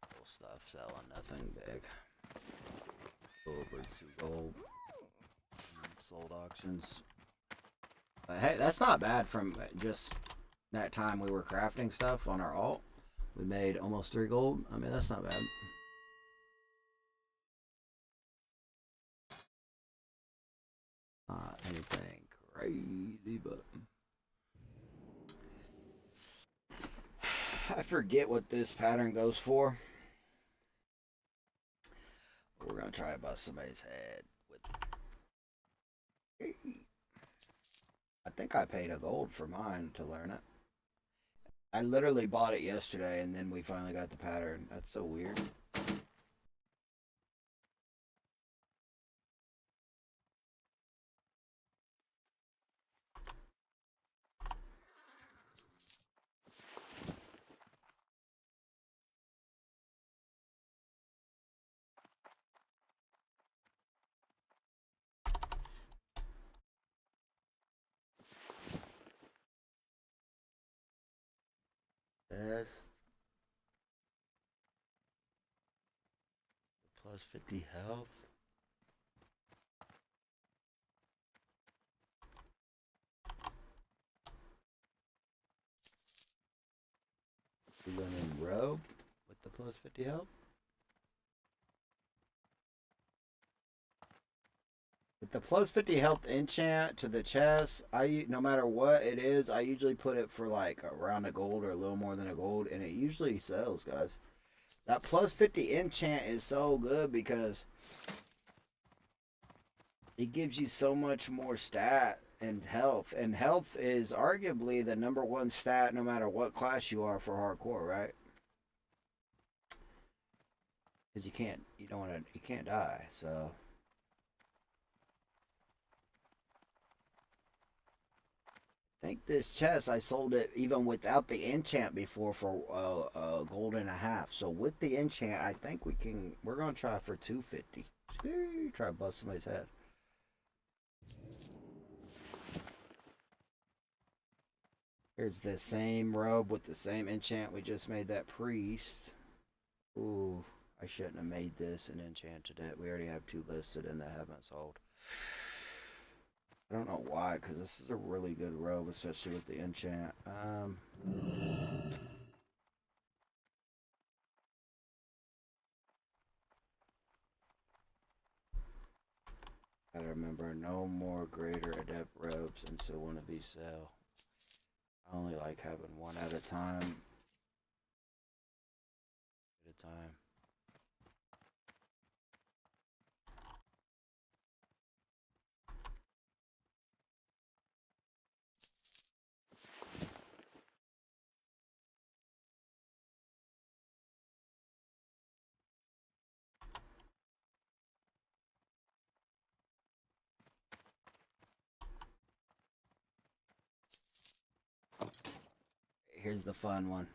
Cool stuff selling, nothing Nothing big. Over to gold. sold auctions. But hey, that's not bad from just that time we were crafting stuff on our alt. We made almost 3 gold. I mean, that's not bad. Not anything crazy, but I forget what this pattern goes for. We're gonna try to bust somebody's head with. I think I paid a gold for mine to learn it. I literally bought it yesterday, and then we finally got the pattern. That's so weird. Yes. Plus 50 health. Linen robe with the plus 50 health. With the plus 50 health enchant to the chest, no matter what it is, I usually put it for like around a gold or a little more than a gold, and it usually sells, guys. That plus 50 enchant is so good because it gives you so much more stat and health. And health is arguably the #1 stat no matter what class you are for hardcore, right? Because you can't die, so. I think this chest, I sold it even without the enchant before for a gold and a half. So with the enchant, I think we're going to try for 250. Try to bust somebody's head. Here's the same robe with the same enchant. We just made that priest. Ooh, I shouldn't have made this and enchanted it. We already have 2 listed and they haven't sold. I don't know why, because this is a really good robe, especially with the enchant. Gotta remember, no more greater adept robes until one of these sell. I only like having one at a time. Here's the fun one.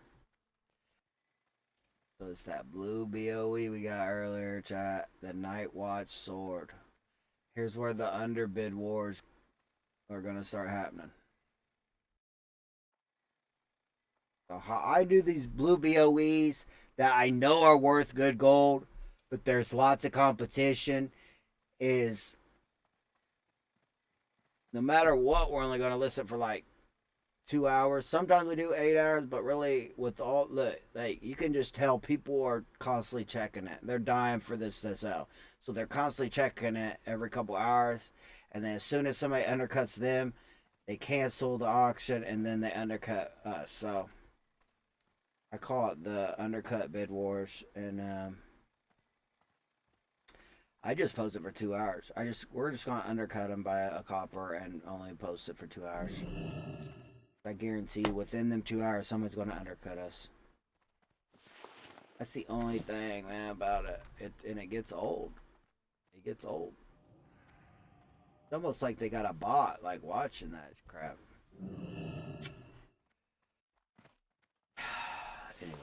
So it's that blue BOE we got earlier, chat. The Night Watch sword. Here's where the underbid wars are gonna start happening. So how I do these blue BOEs that I know are worth good gold, but there's lots of competition, is no matter what, we're only gonna listen for like 2 hours. Sometimes we do 8 hours, but really with all like you can just tell people are constantly checking it. They're dying for this to sell. So they're constantly checking it every couple hours. And then as soon as somebody undercuts them, they cancel the auction and then they undercut us. So I call it the undercut bid wars, and I just post it for 2 hours. We're just gonna undercut them by a copper and only post it for 2 hours. I guarantee you, within them 2 hours, someone's gonna undercut us. That's the only thing, man, about it. And it gets old. It gets old. It's almost like they got a bot, like, watching that crap. Anyways.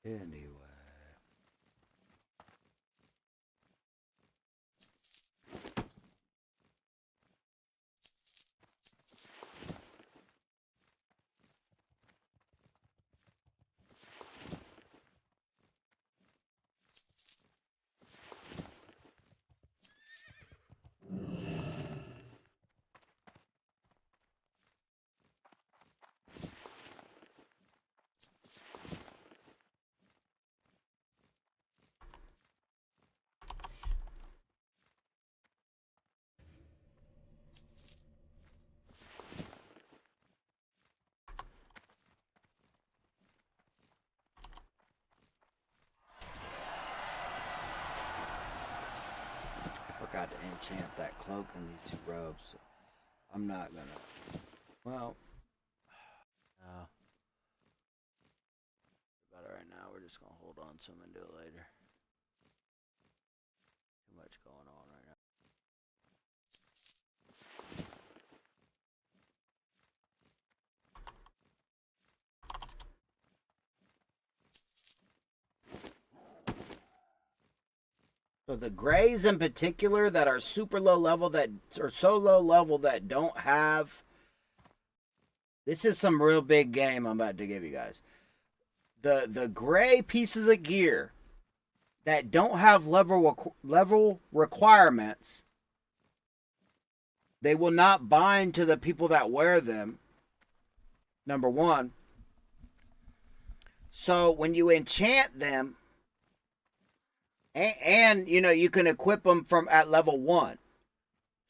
Anyway. Forgot to enchant that cloak and these 2 robes. So I'm not gonna. Well, No. About it right now. We're just gonna hold on to them and do it later. Too much going on right now. so the grays in particular that are super low level, that are so low level that don't have. This is some real big game I'm about to give you guys. The gray pieces of gear that don't have level requirements, they will not bind to the people that wear them. Number one. So when you enchant them, and you know, you can equip them from at level 1.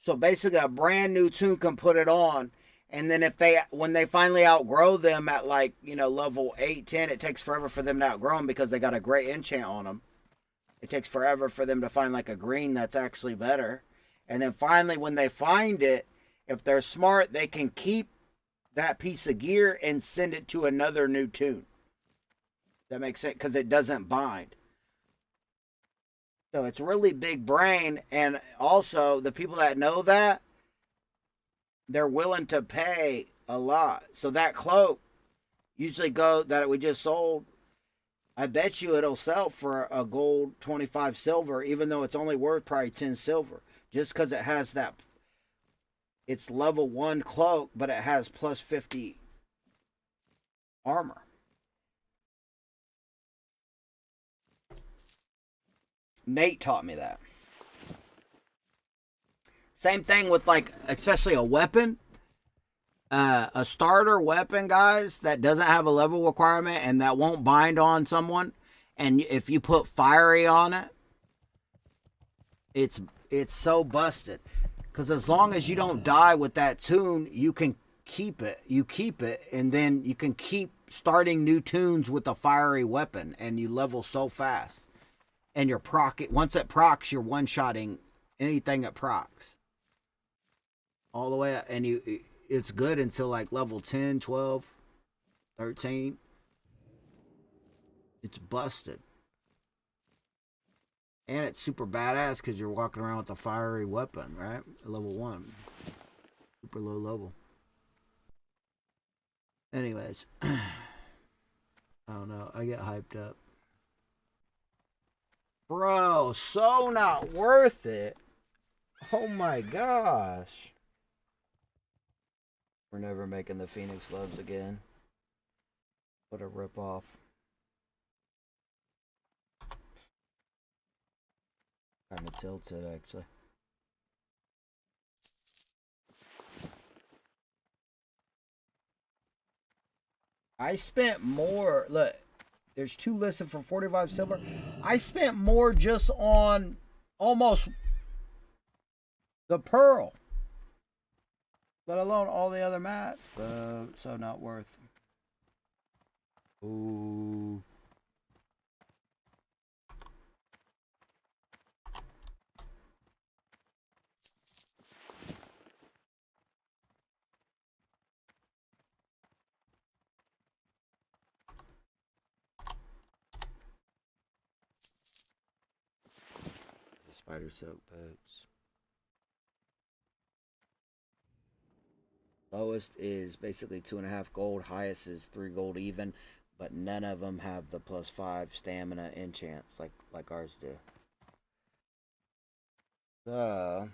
So basically a brand new tune can put it on, and then when they finally outgrow them at, like, you know, level 8, 10, it takes forever for them to outgrow them because they got a great enchant on them. It takes forever for them to find like a green that's actually better. And then finally when they find it, if they're smart, they can keep that piece of gear and send it to another new tune. That makes sense, because it doesn't bind. So it's really big brain, and also the people that know that, they're willing to pay a lot. So that cloak usually that we just sold, I bet you it'll sell for a gold 25 silver, even though it's only worth probably 10 silver, just because it has that. It's level 1 cloak, but it has plus 50 armor. Nate taught me that. Same thing with, like, especially a weapon. A starter weapon, guys, that doesn't have a level requirement and that won't bind on someone. And if you put fiery on it, it's so busted. Because as long as you don't die with that tune, you can keep it. You keep it, and then you can keep starting new tunes with a fiery weapon, and you level so fast. And your once it procs, you're one-shotting anything it procs. All the way up, and it's good until like level 10, 12, 13. It's busted. And it's super badass because you're walking around with a fiery weapon, right? Level 1. Super low level. Anyways. I don't know. I get hyped up. Bro, so not worth it. Oh my gosh. We're never making the Phoenix loves again. What a ripoff. Kind of tilted, actually. I spent more. Look, There's 2 listed for 45 silver. I spent more just on almost the pearl, let alone all the other mats, but so not worth. Ooh. The spider silk boots. Lowest is basically 2.5 gold. Highest is 3 gold even, but none of them have the +5 stamina enchants like ours do. So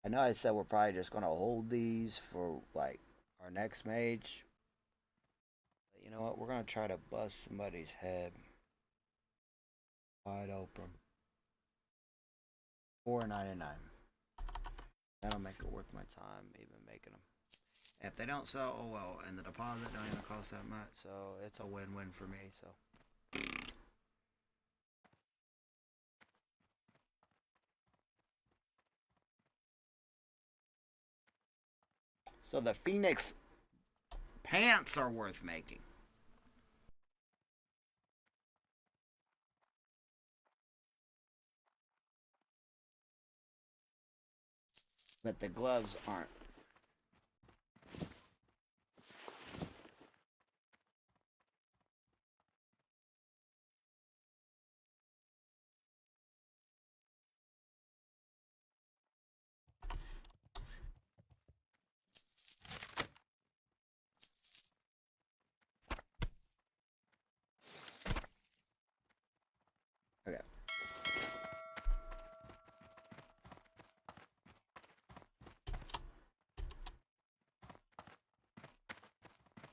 I know I said we're probably just gonna hold these for like our next mage. But you know what? We're gonna try to bust somebody's head wide open. $4.99. That'll make it worth my time even making them. If they don't sell, oh well, and the deposit don't even cost that much, so it's a win-win for me. So the Phoenix pants are worth making. But the gloves aren't. Okay.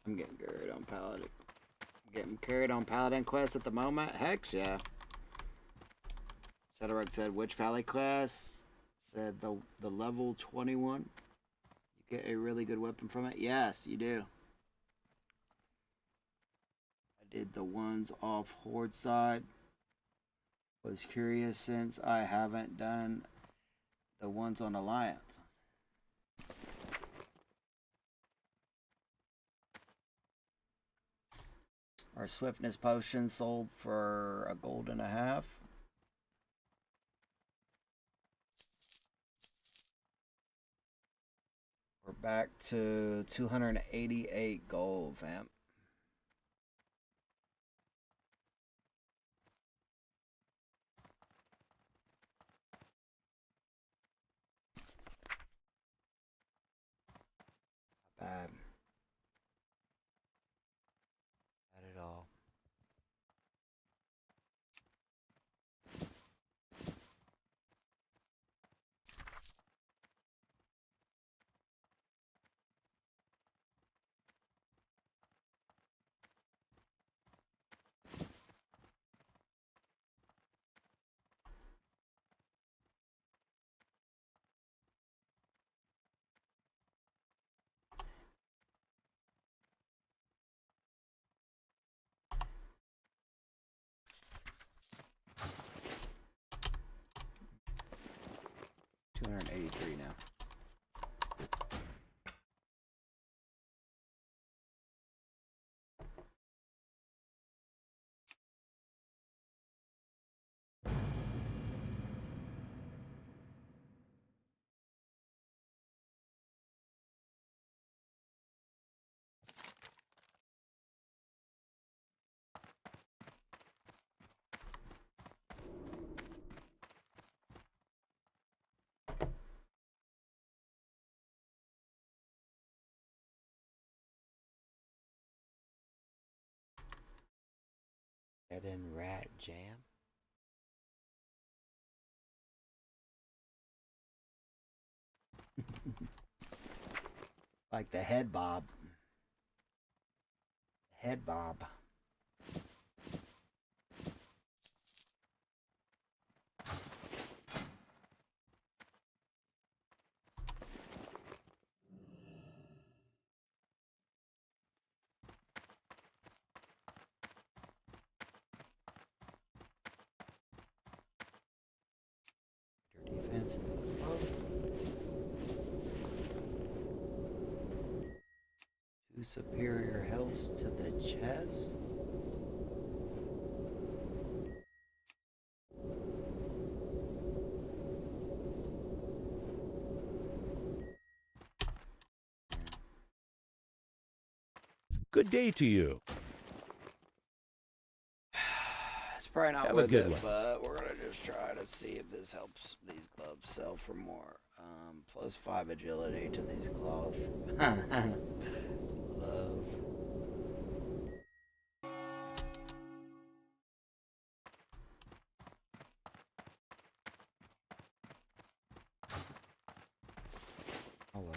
I'm getting carried on Paladin. Getting carried on Paladin quest at the moment. Heck yeah. Shadowrock said which Valley quest? Said the level 21. You get a really good weapon from it. Yes, you do. I did the ones off Horde side. Was curious since I haven't done the ones on Alliance. Our swiftness potion sold for $1.50. We're back to 288 gold, fam. Not bad. Not at all. $283 now. Head in rat jam. Like the head bob. Head bob. hands to the bow. 2 superior healths to the chest. Good day to you. It's probably not Have a worth good it, one. but we're gonna just try to see if this helps these gloves sell for more. Plus 5 agility to these cloth. Love. Oh well.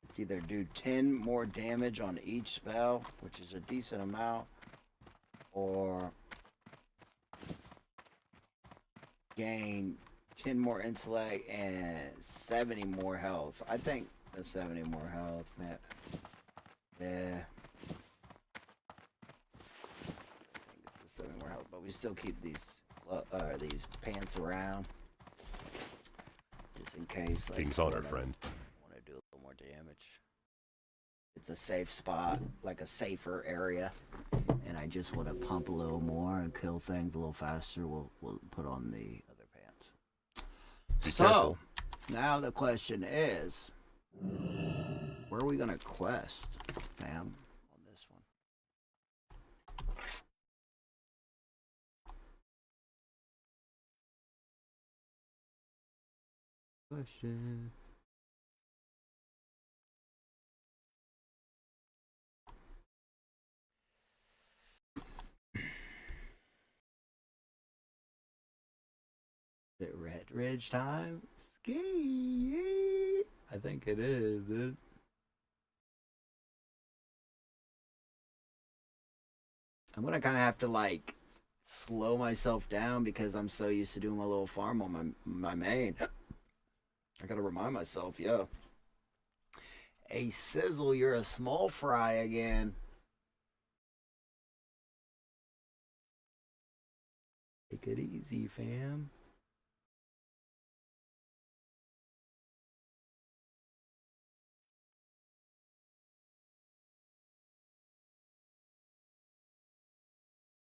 It's either do 10 more damage on each spell, which is a decent amount, or gain 10 more intellect and 70 more health. I think the 70 more health, man. Yeah. I think it's the 70 more health, but we still keep these pants around. Just in case. Like, King's honor, friend. Want to do a little more damage. It's a safe spot, like a safer area, and I just want to pump a little more and kill things a little faster. We'll put on the other pants. Be So careful. now the question is, where are we gonna quest, fam? On this one. Question. Is it Red Ridge time? Ski. I think it is, dude. I'm gonna kind of have to like slow myself down because I'm so used to doing my little farm on my main. I gotta remind myself, yo. Hey, Sizzle, you're a small fry again. Take it easy, fam.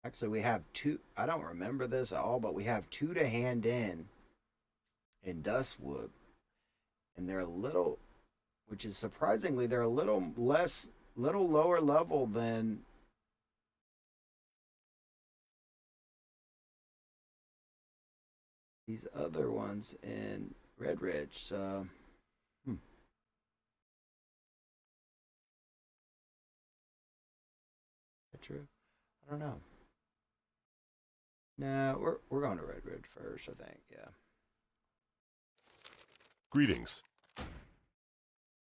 Actually, we have 2. I don't remember this at all, but we have 2 to hand in Dustwood. And they're a little, which is surprisingly, they're a little lower level than these other ones in Red Ridge. So, Is that true? I don't know. No, we're going to Red Ridge first, I think. Yeah. Greetings.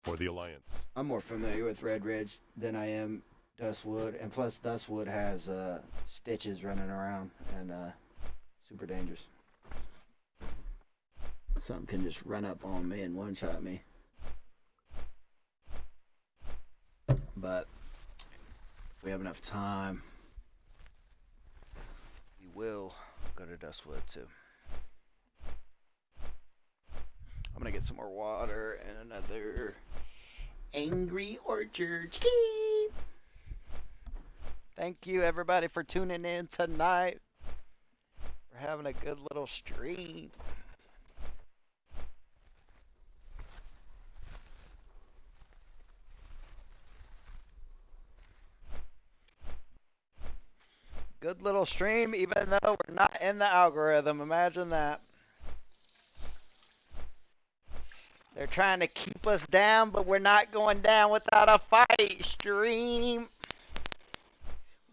For the Alliance. I'm more familiar with Red Ridge than I am Dustwood, and plus Dustwood has stitches running around and super dangerous. Something can just run up on me and one-shot me. But if we have enough time, We will go to Dustwood too. I'm gonna get some more water and another Angry Orchard. Thank you everybody for tuning in tonight. We're having a good little stream. Good little stream, even though we're not in the algorithm. Imagine that. They're trying to keep us down, but we're not going down without a fight. Stream.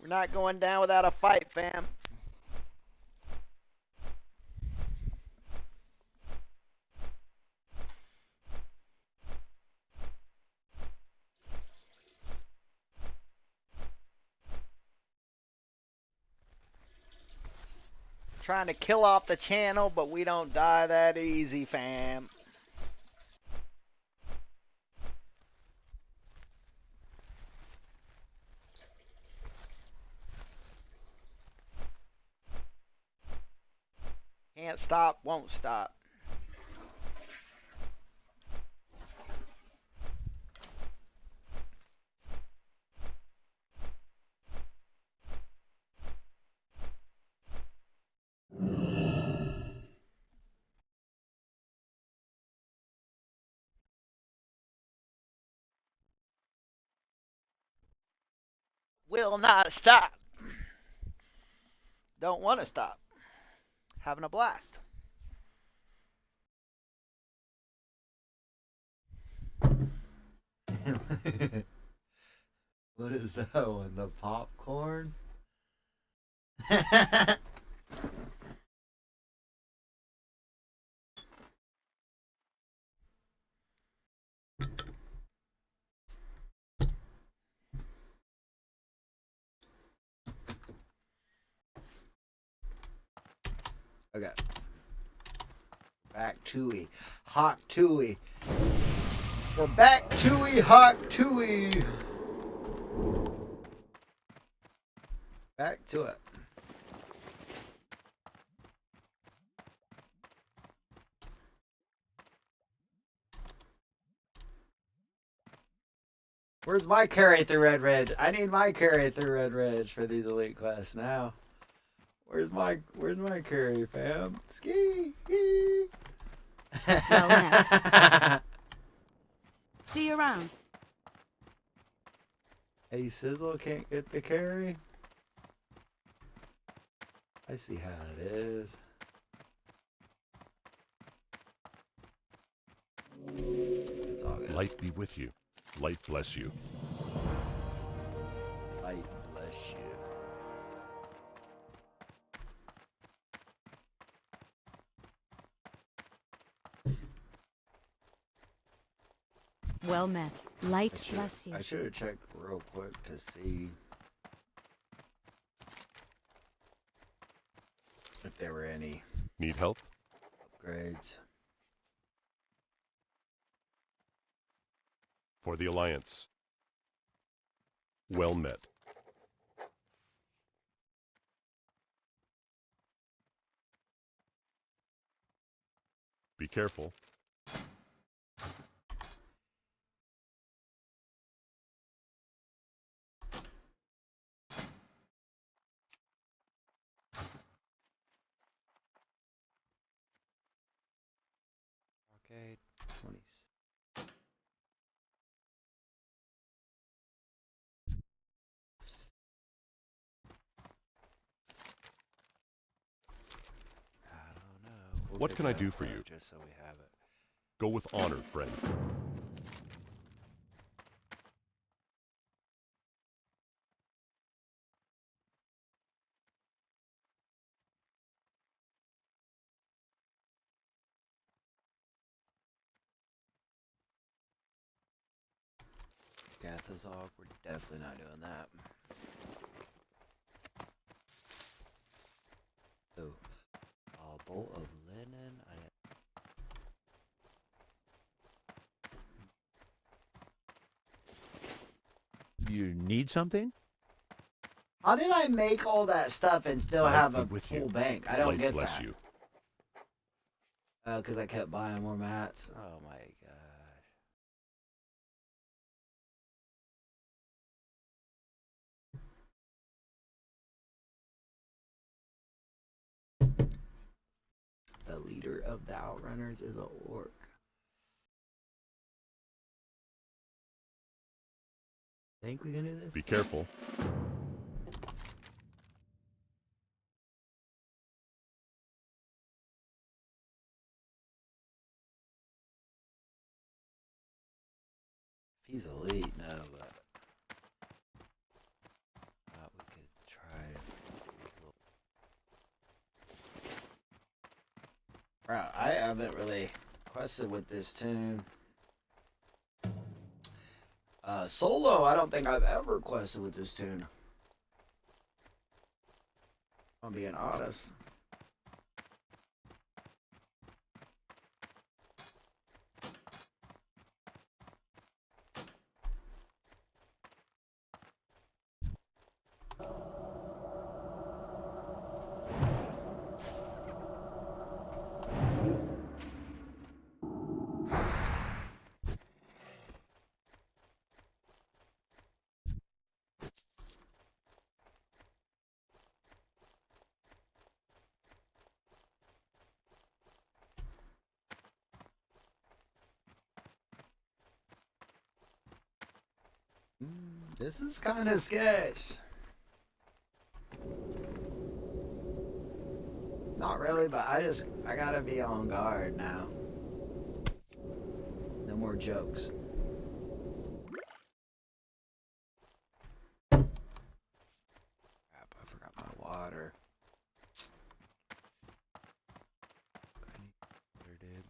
We're not going down without a fight, fam. Trying to kill off the channel, but we don't die that easy, fam. Can't stop, won't stop. Will not stop. Don't want to stop. Having a blast. What is that one? The popcorn? Okay. Back to Hawk Tui. We're back to Hawk Tui. Back to it. Where's my carry through Red Ridge? I need my carry through Red Ridge for these elite quests now. Where's my carry, fam? Ski. Well met. See you around. Hey, Sizzle can't get the carry. I see how it is. It's all good. Light be with you. Light bless you. Light bless you. Well met. Light bless you. I should have checked real quick to see if there were any Need help? upgrades. For the Alliance. Well met. Be careful. Okay, 20. I don't know. We'll What pick can it I up, do for you? Just so we have it. Go with honor, friend. Gathazog, we're definitely not doing that. So, a bolt of linen. You need something? How did I make all that stuff and still Light have be a with full you. bank? I don't Light get bless that. you. Because I kept buying more mats. Oh my gosh. The leader of the Outrunners is a orc. Think we can do this? Be careful. He's elite, no, but we could Bro, I haven't really quested with this tune. Solo, I don't think I've ever quested with this tune. I'm being honest. This is kind of sketch. Not really, but I gotta be on guard now. No more jokes. Crap, I forgot my water. Water, dude.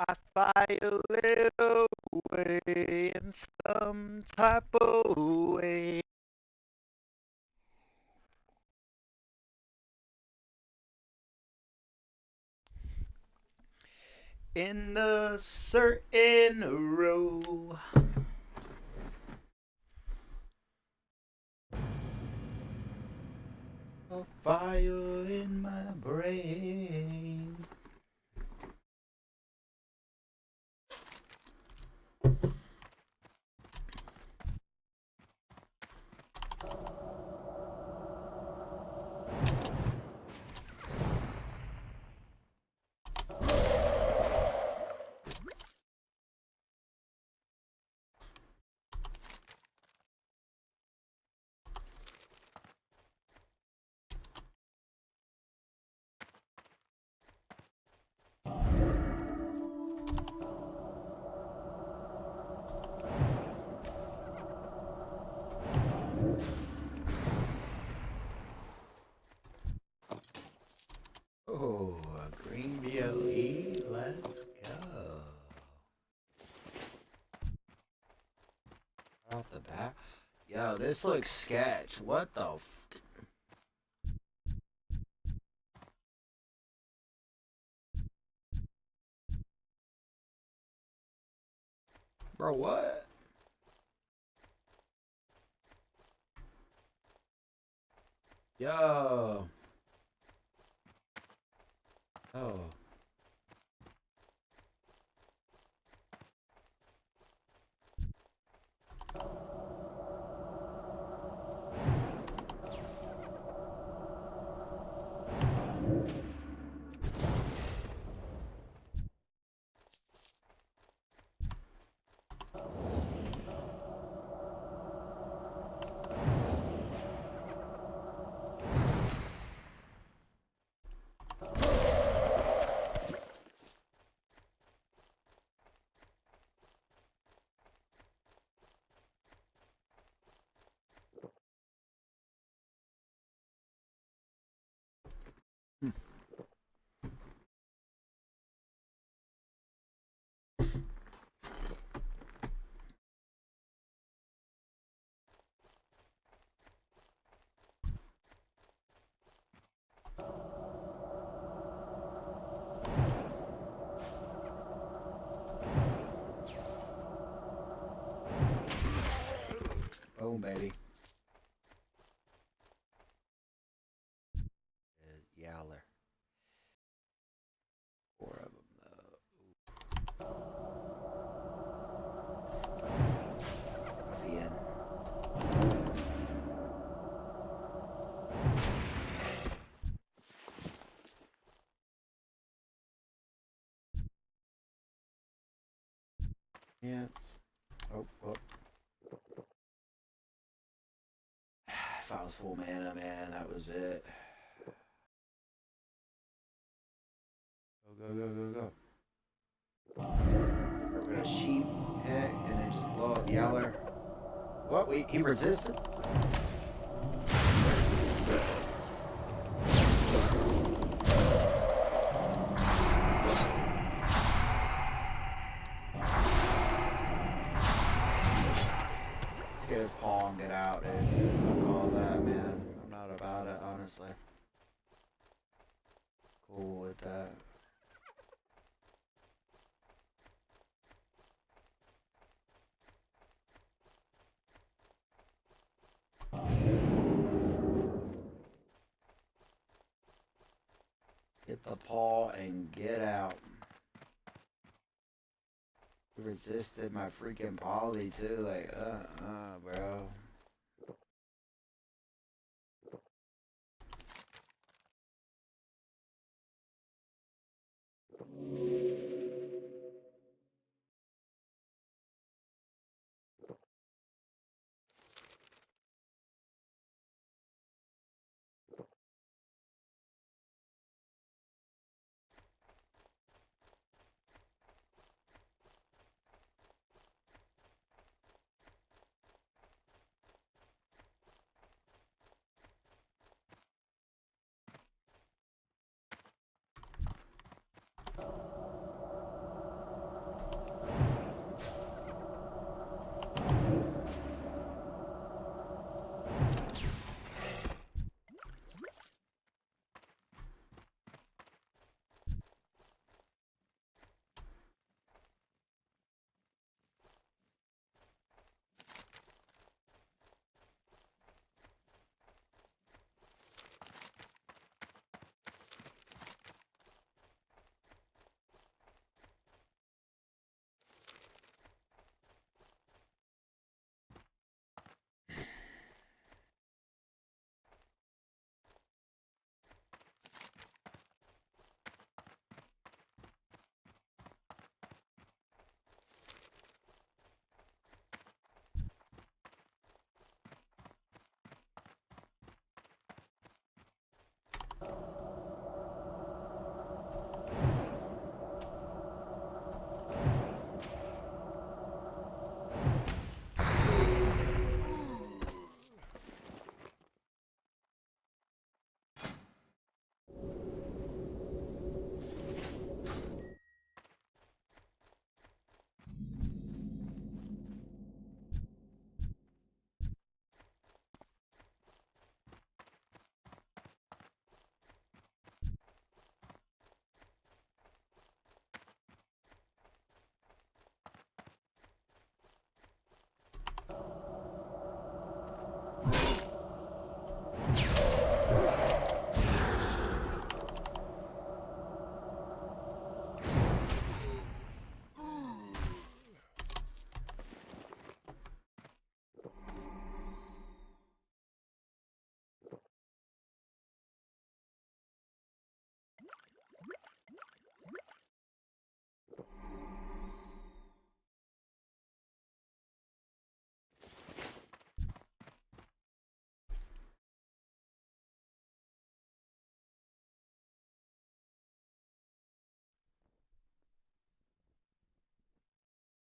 I fly a little way in some type of way. In a certain row. A fire in my brain. Oh, a green BOE. Let's go. Right off the bat. Yo, this looks sketch. What the f... Bro, what? Yo. Oh. Boom, baby. Yowler. 4 of them though. Ruffian. Yes. Oh. If I was full mana, man, that was it. Go. We're gonna sheep hit and then just blow up the Yeller. What? He resisted? Let's get his paw and get out, dude. Fuck all that, man. I'm not about it, honestly. Cool with that. Get the paw and get out. He resisted my freaking poly too, like, bro.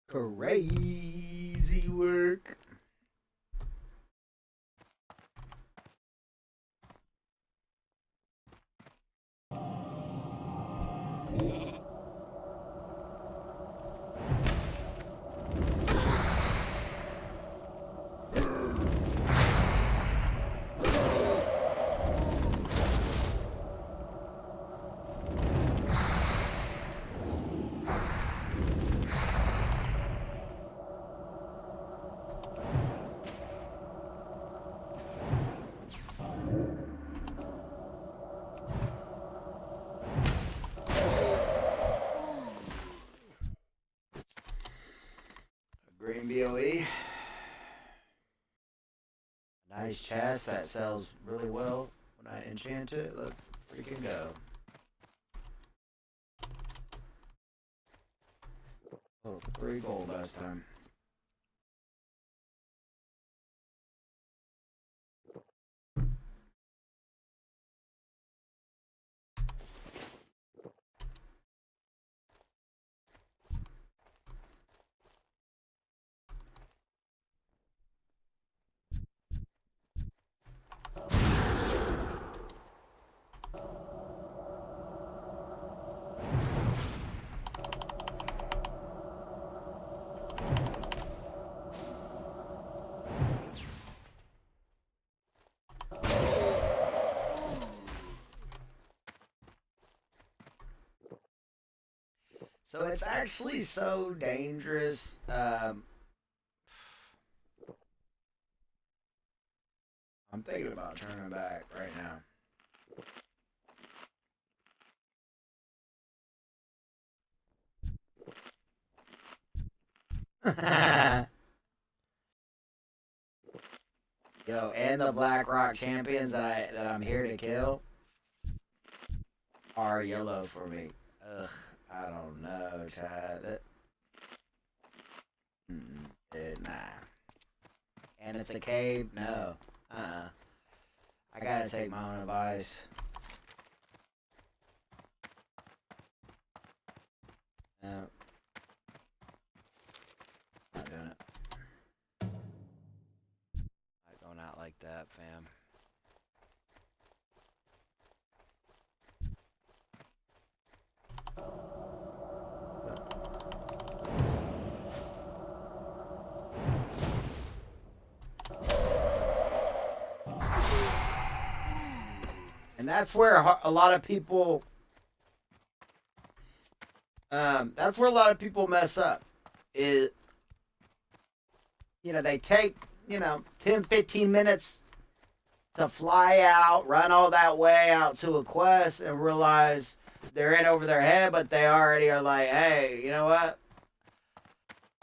Crazy work. DOE. Nice chest that sells really well when I enchant it. Let's freaking go. Oh, 3 gold last time. So it's actually so dangerous. I'm thinking about turning back right now. Yo, and the BlackRock champions that I'm here to kill are yellow for me. Ugh, I don't know, Chad. Dude, nah. And it's a cave? No. I gotta take my own advice. No. Not doing it. Not going out like that, fam. And that's where a lot of people mess up. Is, they take, 10, 15 minutes to fly out, run all that way out to a quest and realize they're in over their head, but they already are like, hey, you know what?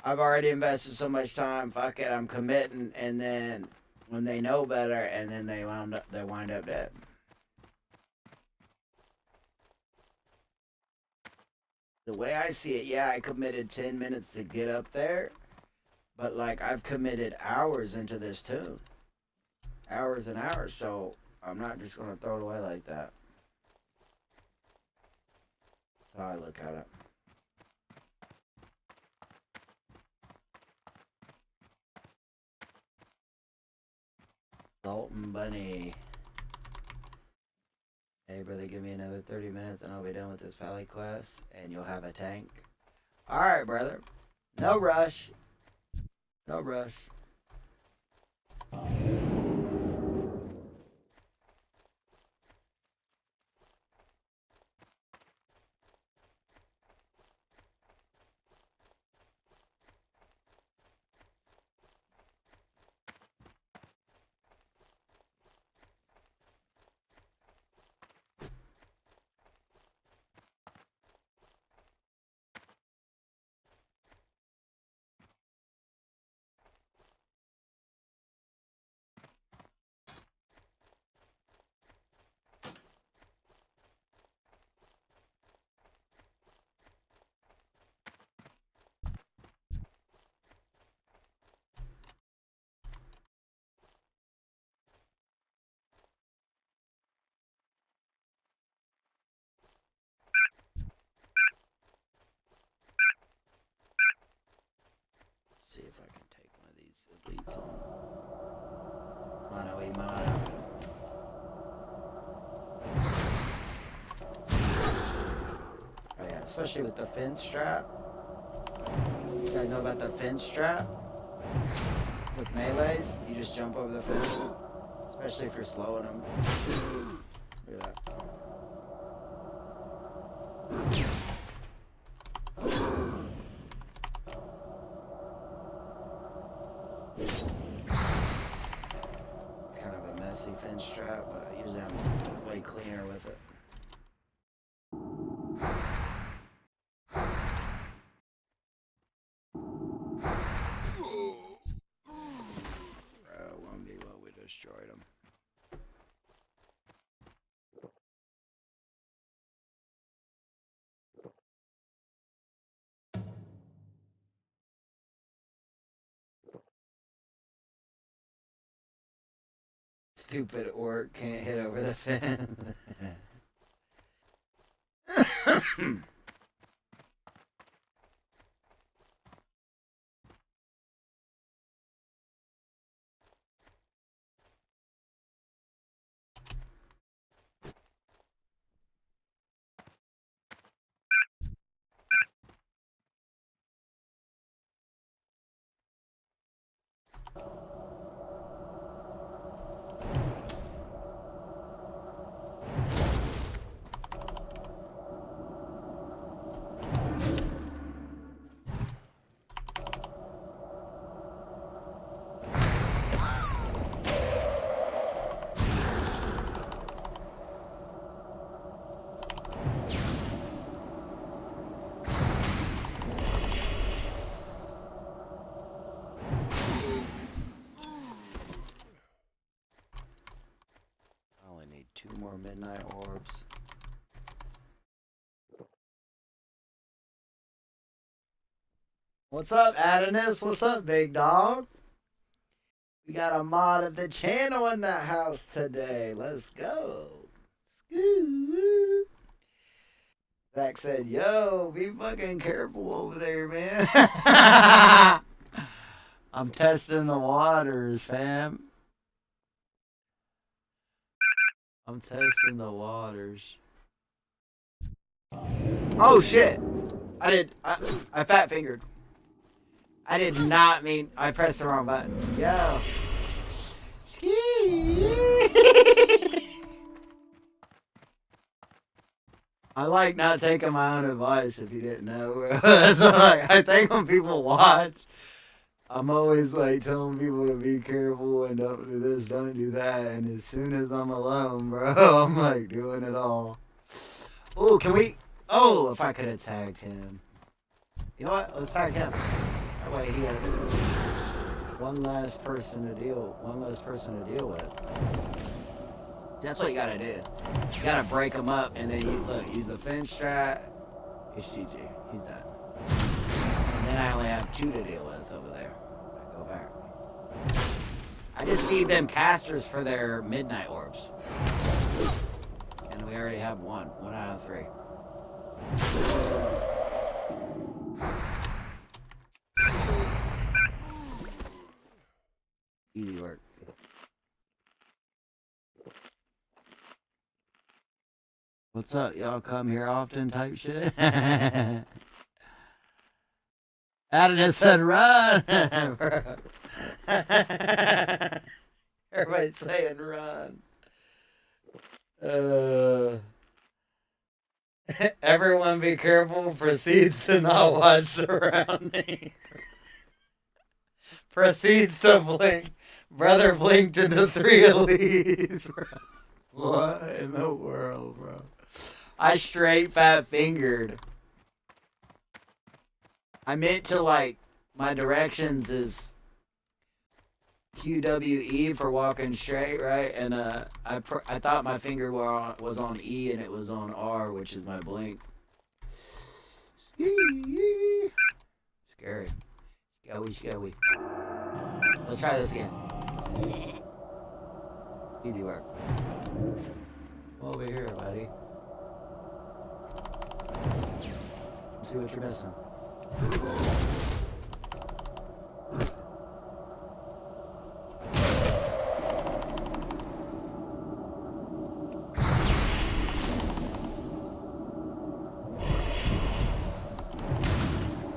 I've already invested so much time, fuck it, I'm committing, and then when they know better, and then they wind up dead. The way I see it, yeah, I committed 10 minutes to get up there, but like I've committed hours into this too. Hours and hours, so I'm not just gonna throw it away like that. That's how I look at it. Dalton Bunny. Hey brother, give me another 30 minutes and I'll be done with this valley quest and you'll have a tank. Alright brother. No rush. No rush. See if I can take one of these elites on. Mono e mono. Oh yeah, especially with the fin strap. You guys know about the fin strap? With melees, you just jump over the fence. Especially if you're slowing them. Look at that. It's kind of a messy fin strap, but usually I'm way cleaner with it. Stupid orc can't hit over the fence. I only need 2 more midnight orbs. What's up, Adonis? What's up, big dog? We got a mod of the channel in the house today. Let's go. Woo. Zach said, yo, be fucking careful over there, man. I'm testing the waters, fam. I'm testing the waters. Oh, shit. I fat fingered. I did not mean, I pressed the wrong button. Yo. I like not taking my own advice, if you didn't know. So, like, I think when people watch, I'm always like telling people to be careful and don't do this, don't do that. And as soon as I'm alone, bro, I'm like doing it all. Oh, can we? Oh, if I could have tagged him. You know what? Let's tag him. That way he had one less person to deal with. That's what you gotta do. You gotta break them up, and then you look. Use the fence strat. It's GG. He's done. And then I only have 2 to deal with over there. I go back. I just need them casters for their midnight orbs, and we already have 1. 1 out of 3. Easy work. What's up? Y'all come here often type shit? Adonis said run! Everybody's saying run. Everyone be careful. Proceeds to not watch surroundings. Proceeds to blink. Brother blinked into 3 elites, bro. What in the world, bro? I straight fat fingered. I meant to, like, my directions is QWE for walking straight, right? And I thought my finger was on E and it was on R, which is my blink. Scary. Scary. Let's try this again. Easy work. Over here, buddy. Let's see what you're missing.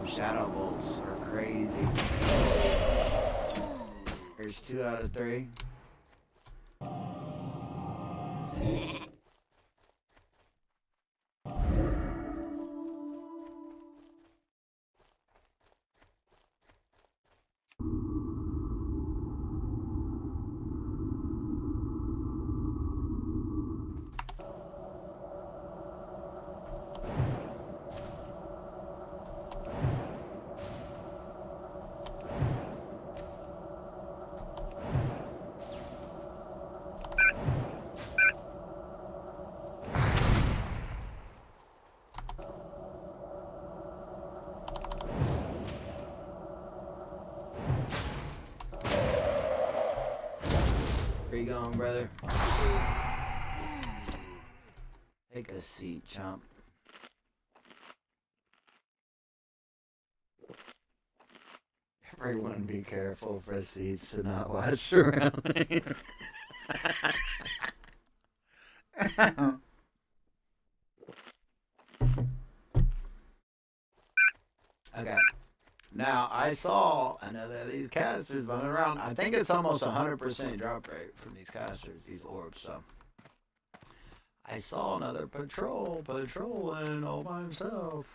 Shadow bolts are crazy. There's 2 out of 3. Where you going, brother? Take a seat, chump. Everyone be careful for seats to not watch around. Okay. Now, I know that these casters running around. I think it's almost 100% drop rate from these casters, these orbs, so. I saw another patrolling all by himself.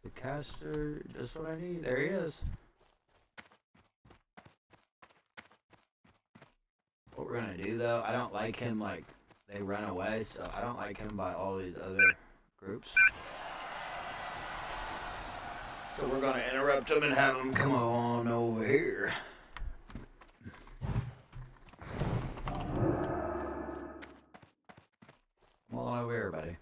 The caster, just what I need. There he is. What we're gonna do though, I don't like him like they run away, so I don't like him by all these other groups. So we're gonna interrupt him and have him come on over here. Come on over here, buddy.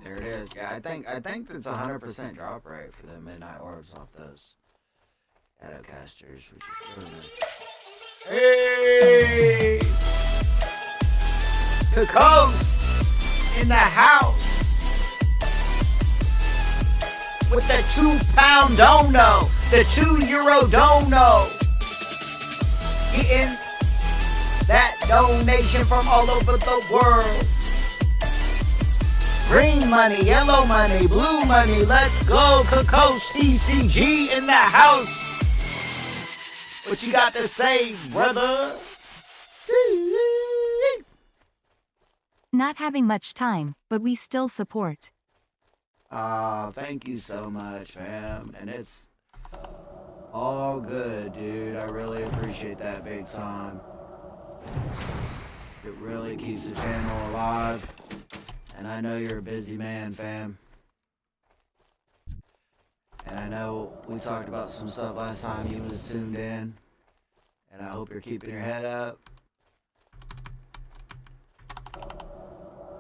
There it is. Yeah, I think it's 100% drop rate for the midnight orbs off those Shadowcasters, which is really nice. Hey! Cocos in the house with the £2 dono, the €2 dono. Getting that donation from all over the world. Green money, yellow money, blue money, let's go. Cocos DCG in the house. What you got to say, brother? Not having much time, but we still support. Thank you so much, fam. And it's all good, dude. I really appreciate that big time. It really keeps the channel alive. And I know you're a busy man, fam. And I know we talked about some stuff last time you was tuned in. And I hope you're keeping your head up.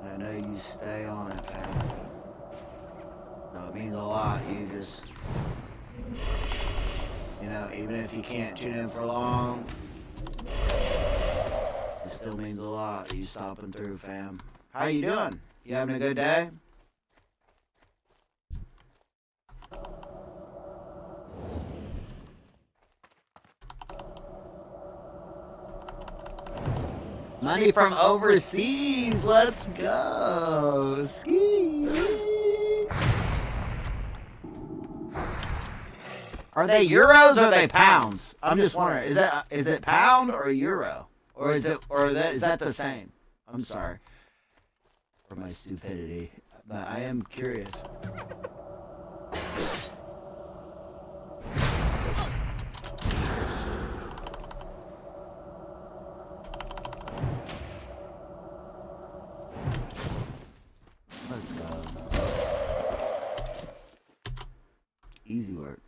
And I know you stay on it, fam. So it means a lot. You just, you know, even if you can't tune in for long, it still means a lot. You stopping through, fam. How you doing? You having a good day? Money from overseas. Let's go. Ski. Are they euros or are they pounds? I'm just wondering. Is it pound or euro? Or is that the same? I'm sorry for my stupidity, but I am curious. Let's go. Easy work.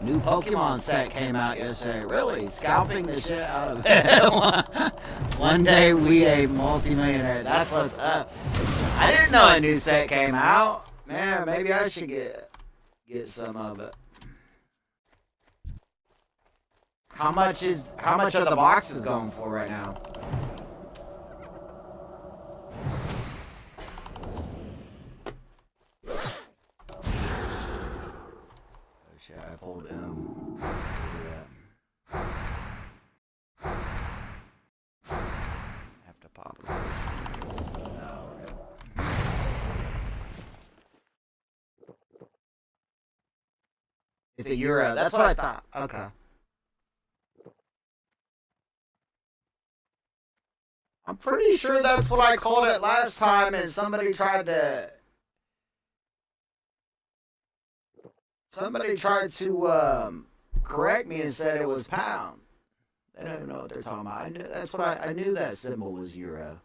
New Pokemon set came out yesterday. Really? Scalping the shit out of it. One day we a multimillionaire. That's what's up. I didn't know a new set came out. Man, maybe I should get some of it. How much are the boxes going for right now? Shit, I pulled M. Have to pop it. No, we're good. It's a euro. That's what I thought. Okay. I'm pretty sure that's what I called it last time, and somebody tried to correct me and said it was pound. They don't even know what they're talking about. That's what I knew that symbol was euro.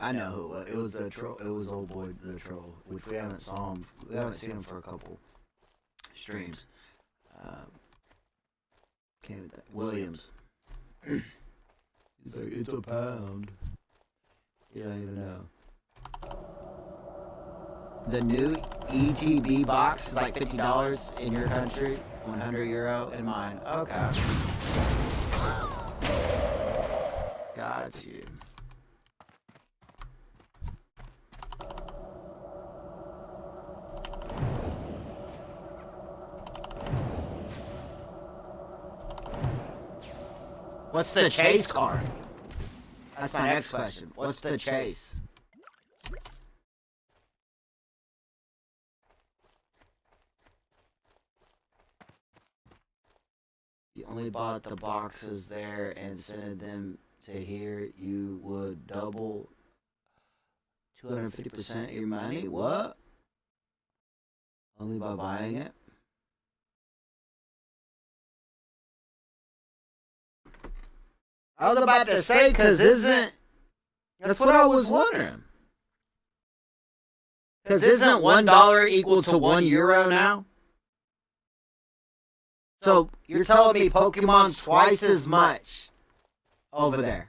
I know who it was. A troll. It was old boy the troll, which we haven't saw him. We haven't seen him for a couple streams. Can't Williams. He's like, it's a pound. You don't even know. The new ETB box is like $50 in your country, 100 euro in mine. Okay. Got you. What's the chase card? That's my next question. What's the chase? You only bought the boxes there and sent them to here, you would double 250% of your money? What? Only by buying it? I was about to say, because isn't... That's what I was wondering. Because isn't $1 equal to €1 now? So, you're telling me Pokemon's twice as much over there.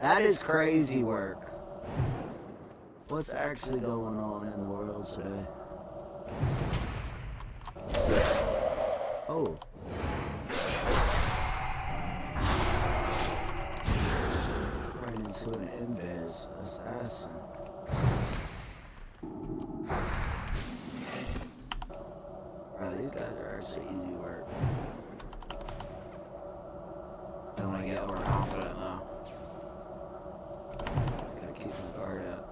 That is crazy work. What's actually going on in the world today? Oh. Right into an invis assassin. Bro, these guys are actually easy work. Don't want to get overconfident though. Gotta keep my guard up.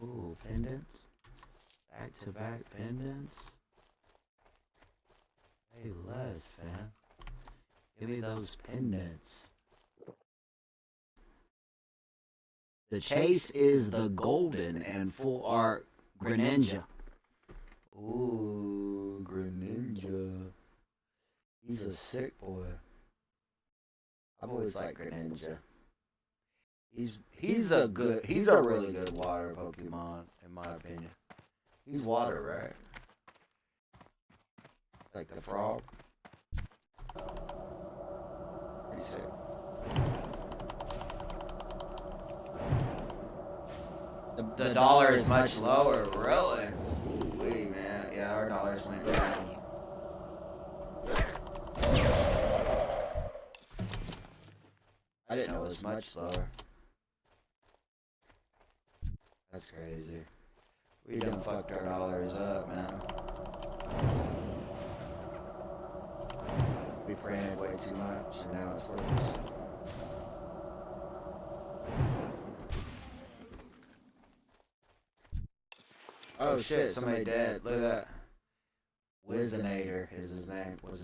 Ooh, pendants. Back-to-back pendants. Hey, less, fam. Give me those pendants. The chase is the golden and full art Greninja. Ooh, Greninja. He's a sick boy. I've always liked Greninja. He's a really good water Pokemon, in my opinion. He's water, right? Like the frog. Pretty sick. The dollar is much lower, really. Ooh, man. Yeah, our dollars went down. I didn't know it was much slower. That's crazy. We done fucked our dollars up, man. We printed way too much, and now it's worthless. Oh shit, somebody dead. Look at that. Wizinator is his name. Was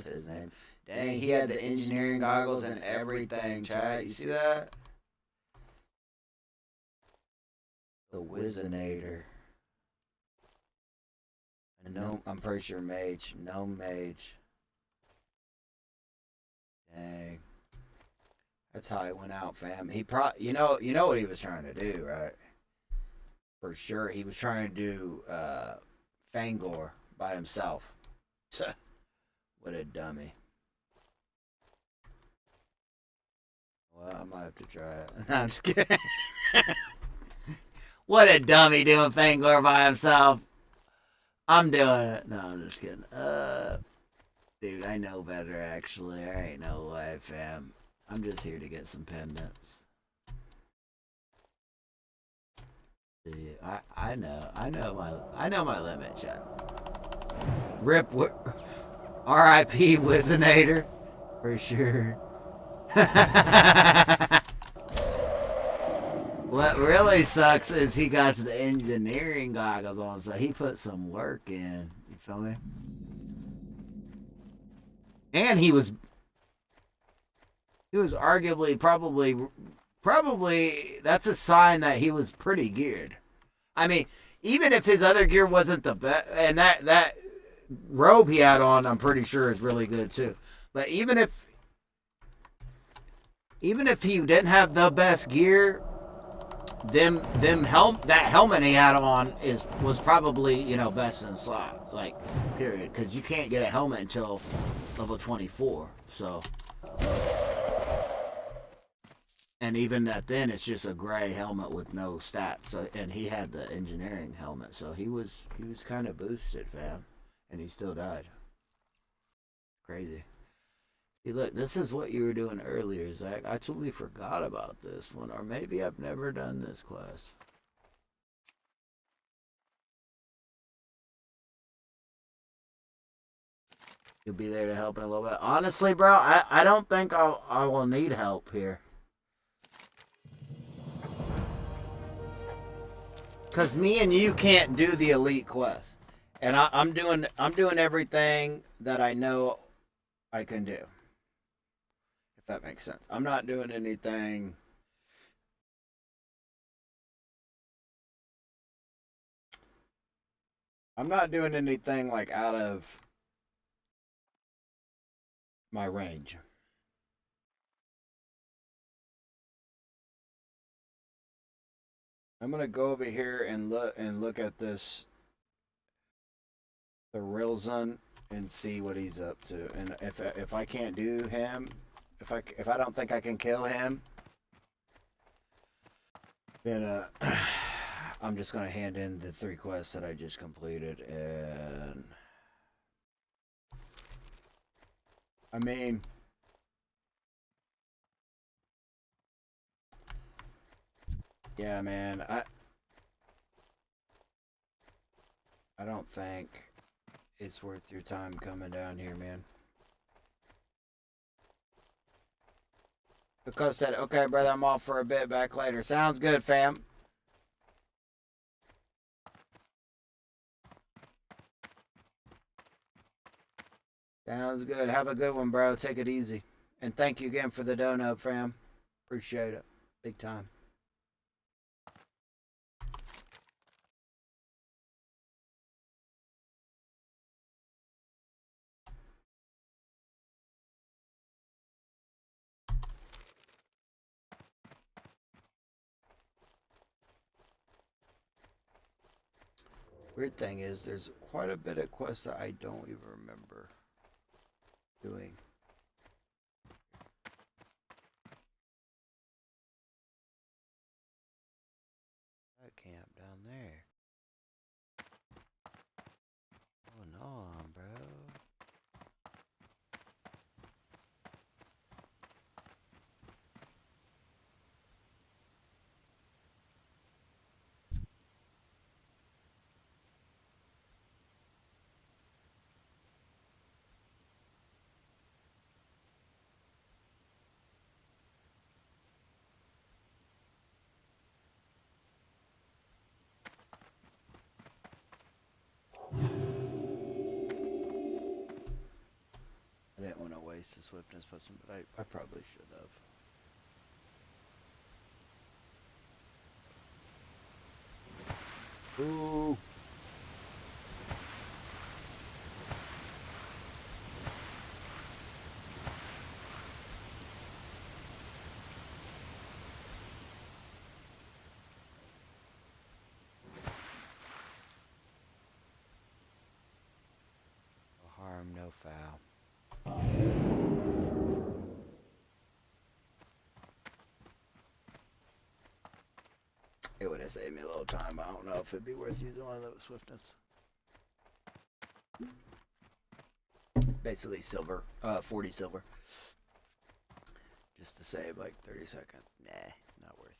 his name. Dang, he had the engineering goggles and everything, Chad. You see that? The Wizinator. No, I'm pretty sure mage. No mage. Dang. That's how it went out, fam. He you know what he was trying to do, right? For sure, he was trying to do Fangor by himself. What a dummy. Well, I might have to try it. No, I'm just kidding. What a dummy doing Fangor by himself. I'm doing it. No, I'm just kidding. Dude, I know better, actually. There ain't no way, fam. I'm just here to get some pendants. Dude, I know my limit, chat. RIP, R.I.P. Wizinator, for sure. What really sucks is he got the engineering goggles on, so he put some work in. You feel me? And he was... He was arguably probably that's a sign that he was pretty geared. I mean, even if his other gear wasn't the best, and that robe he had on, I'm pretty sure is really good too. But even if he didn't have the best gear, that helmet he had on was probably, you know, best in slot, like, period. Because you can't get a helmet until level 24. So, and even at then, it's just a gray helmet with no stats. So, and he had the engineering helmet, so he was kind of boosted, fam, and he still died. Crazy. See, look, this is what you were doing earlier, Zach. I totally forgot about this one, or maybe I've never done this class. You'll be there to help in a little bit. Honestly, bro, I don't think I will need help here. Cause me and you can't do the elite quest, and I'm doing everything that I know I can do. If that makes sense. I'm not doing anything. I'm not doing anything like out of my range. I'm gonna go over here and look at this, the Rilzun, and see what he's up to. And if I can't do him, if I don't think I can kill him, then I'm just gonna hand in the 3 quests that I just completed. And I mean, yeah, man, I don't think it's worth your time coming down here, man. Because said, okay, brother, I'm off for a bit, back later. Sounds good, fam. Sounds good. Have a good one, bro. Take it easy. And thank you again for the dono, fam. Appreciate it. Big time. Weird thing is, there's quite a bit of quests that I don't even remember doing. That camp down there. Oh no, bro. I didn't want to waste the swiftness potion, but I probably should have. Ooh. No harm, no foul. It would have saved me a little time. I don't know if it'd be worth using one of those swiftness. Basically silver, 40 silver. Just to save like 30 seconds. Nah, not worth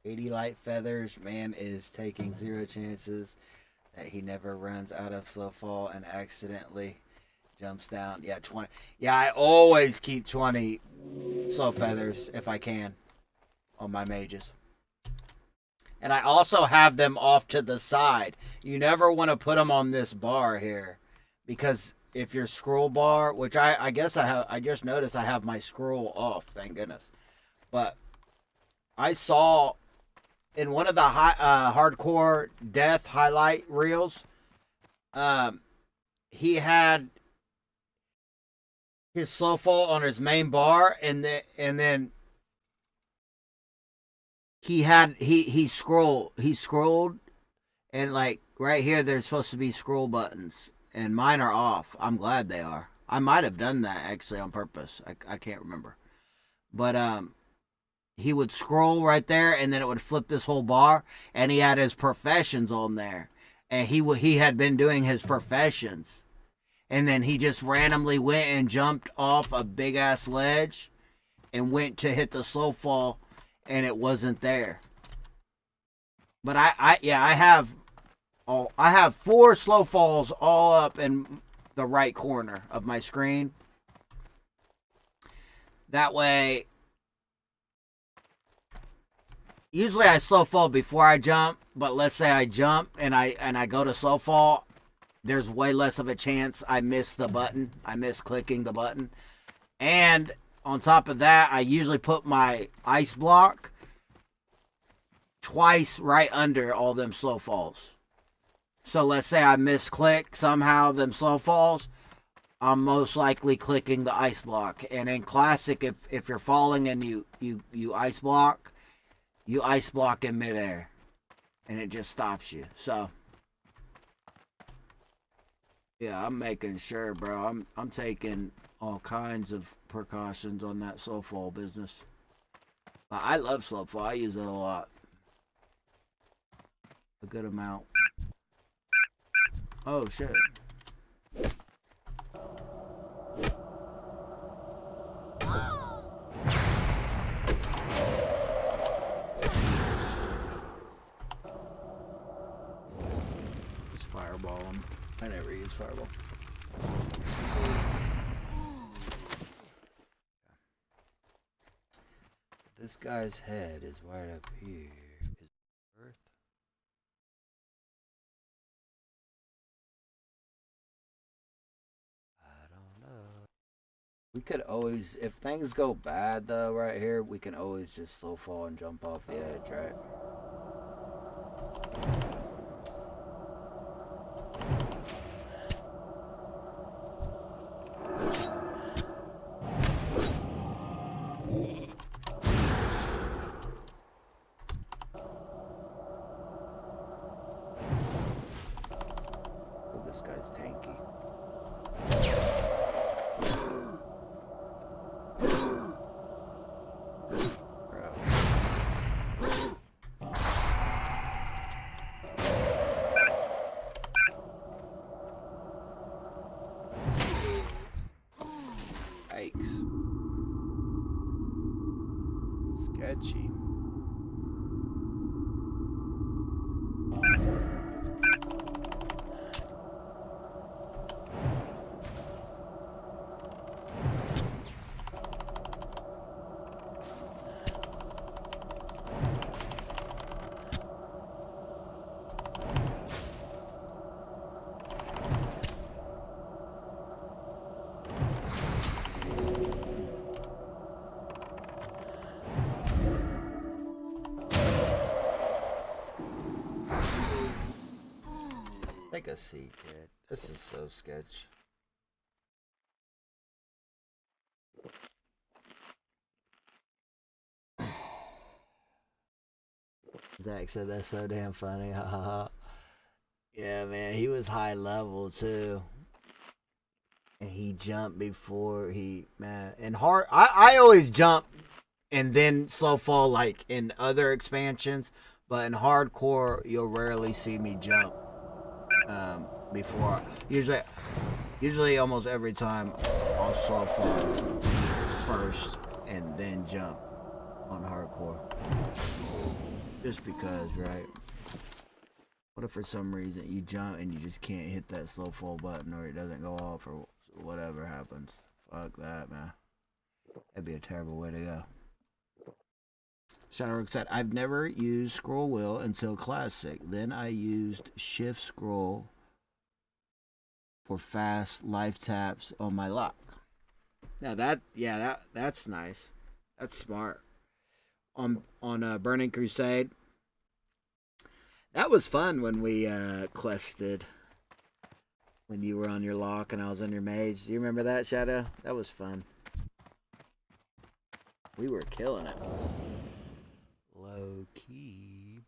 it. 80 light feathers. Man is taking 0 chances that he never runs out of slow fall and accidentally jumps down. Yeah, 20. Yeah, I always keep 20 slow feathers if I can on my mages. And I also have them off to the side. You never want to put them on this bar here because if your scroll bar, which I guess I just noticed I have my scroll off, thank goodness. But I saw in one of the hardcore death highlight reels, he had his slow fall on his main bar, and then he scrolled, and like right here there's supposed to be scroll buttons, and mine are off. I'm glad they are. I might have done that actually on purpose. I can't remember, but he would scroll right there, and then it would flip this whole bar, and he had his professions on there, and he had been doing his professions, and then he just randomly went and jumped off a big ass ledge, and went to hit the slow fall, and it wasn't there. But I have 4 slow falls all up in the right corner of my screen. That way, usually I slow fall before I jump, but let's say I jump and I go to slow fall, there's way less of a chance I miss the button. I miss clicking the button. And on top of that, I usually put my ice block twice right under all them slow falls. So let's say I misclick somehow them slow falls, I'm most likely clicking the ice block. And in classic, if you're falling and you ice block in midair, and it just stops you. So yeah, I'm making sure, bro. I'm taking all kinds of precautions on that slow fall business. But I love slow fall. I use it a lot. A good amount. Oh shit. Just fireball him. I never use fireball. This guy's head is right up here. Is Earth? I don't know. We could always, if things go bad though, right here, we can always just slow fall and jump off the edge, right? Oh, this guy's tanky. Sketchy. Take a seat, kid. This is so sketch. Zach said that's so damn funny. Yeah, man, he was high level too. And he jumped before and hard. I always jump and then slow fall like in other expansions, but in hardcore, you'll rarely see me jump. Before usually almost every time I'll slow fall first and then jump on hardcore, just because, right? What if for some reason you jump and you just can't hit that slow fall button, or it doesn't go off, or whatever happens? Fuck that, man. That'd be a terrible way to go. Shadowrook said, I've never used scroll wheel until classic. Then I used shift scroll for fast life taps on my lock. Now that's nice. That's smart. On Burning Crusade. That was fun when we quested. When you were on your lock and I was on your mage. Do you remember that, Shadow? That was fun. We were killing it. Low key.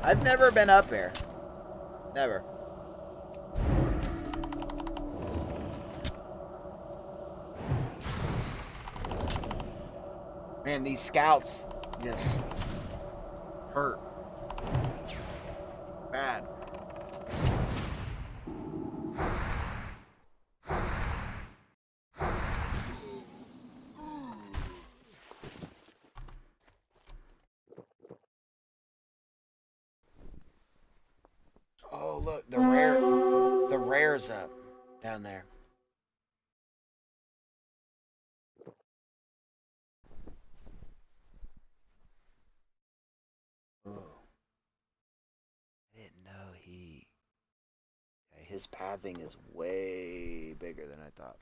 I've never been up here. Never. Man, these scouts just hurt. Bad. Oh, look, the rare's up down there. Oh. I didn't know his pathing is way bigger than I thought.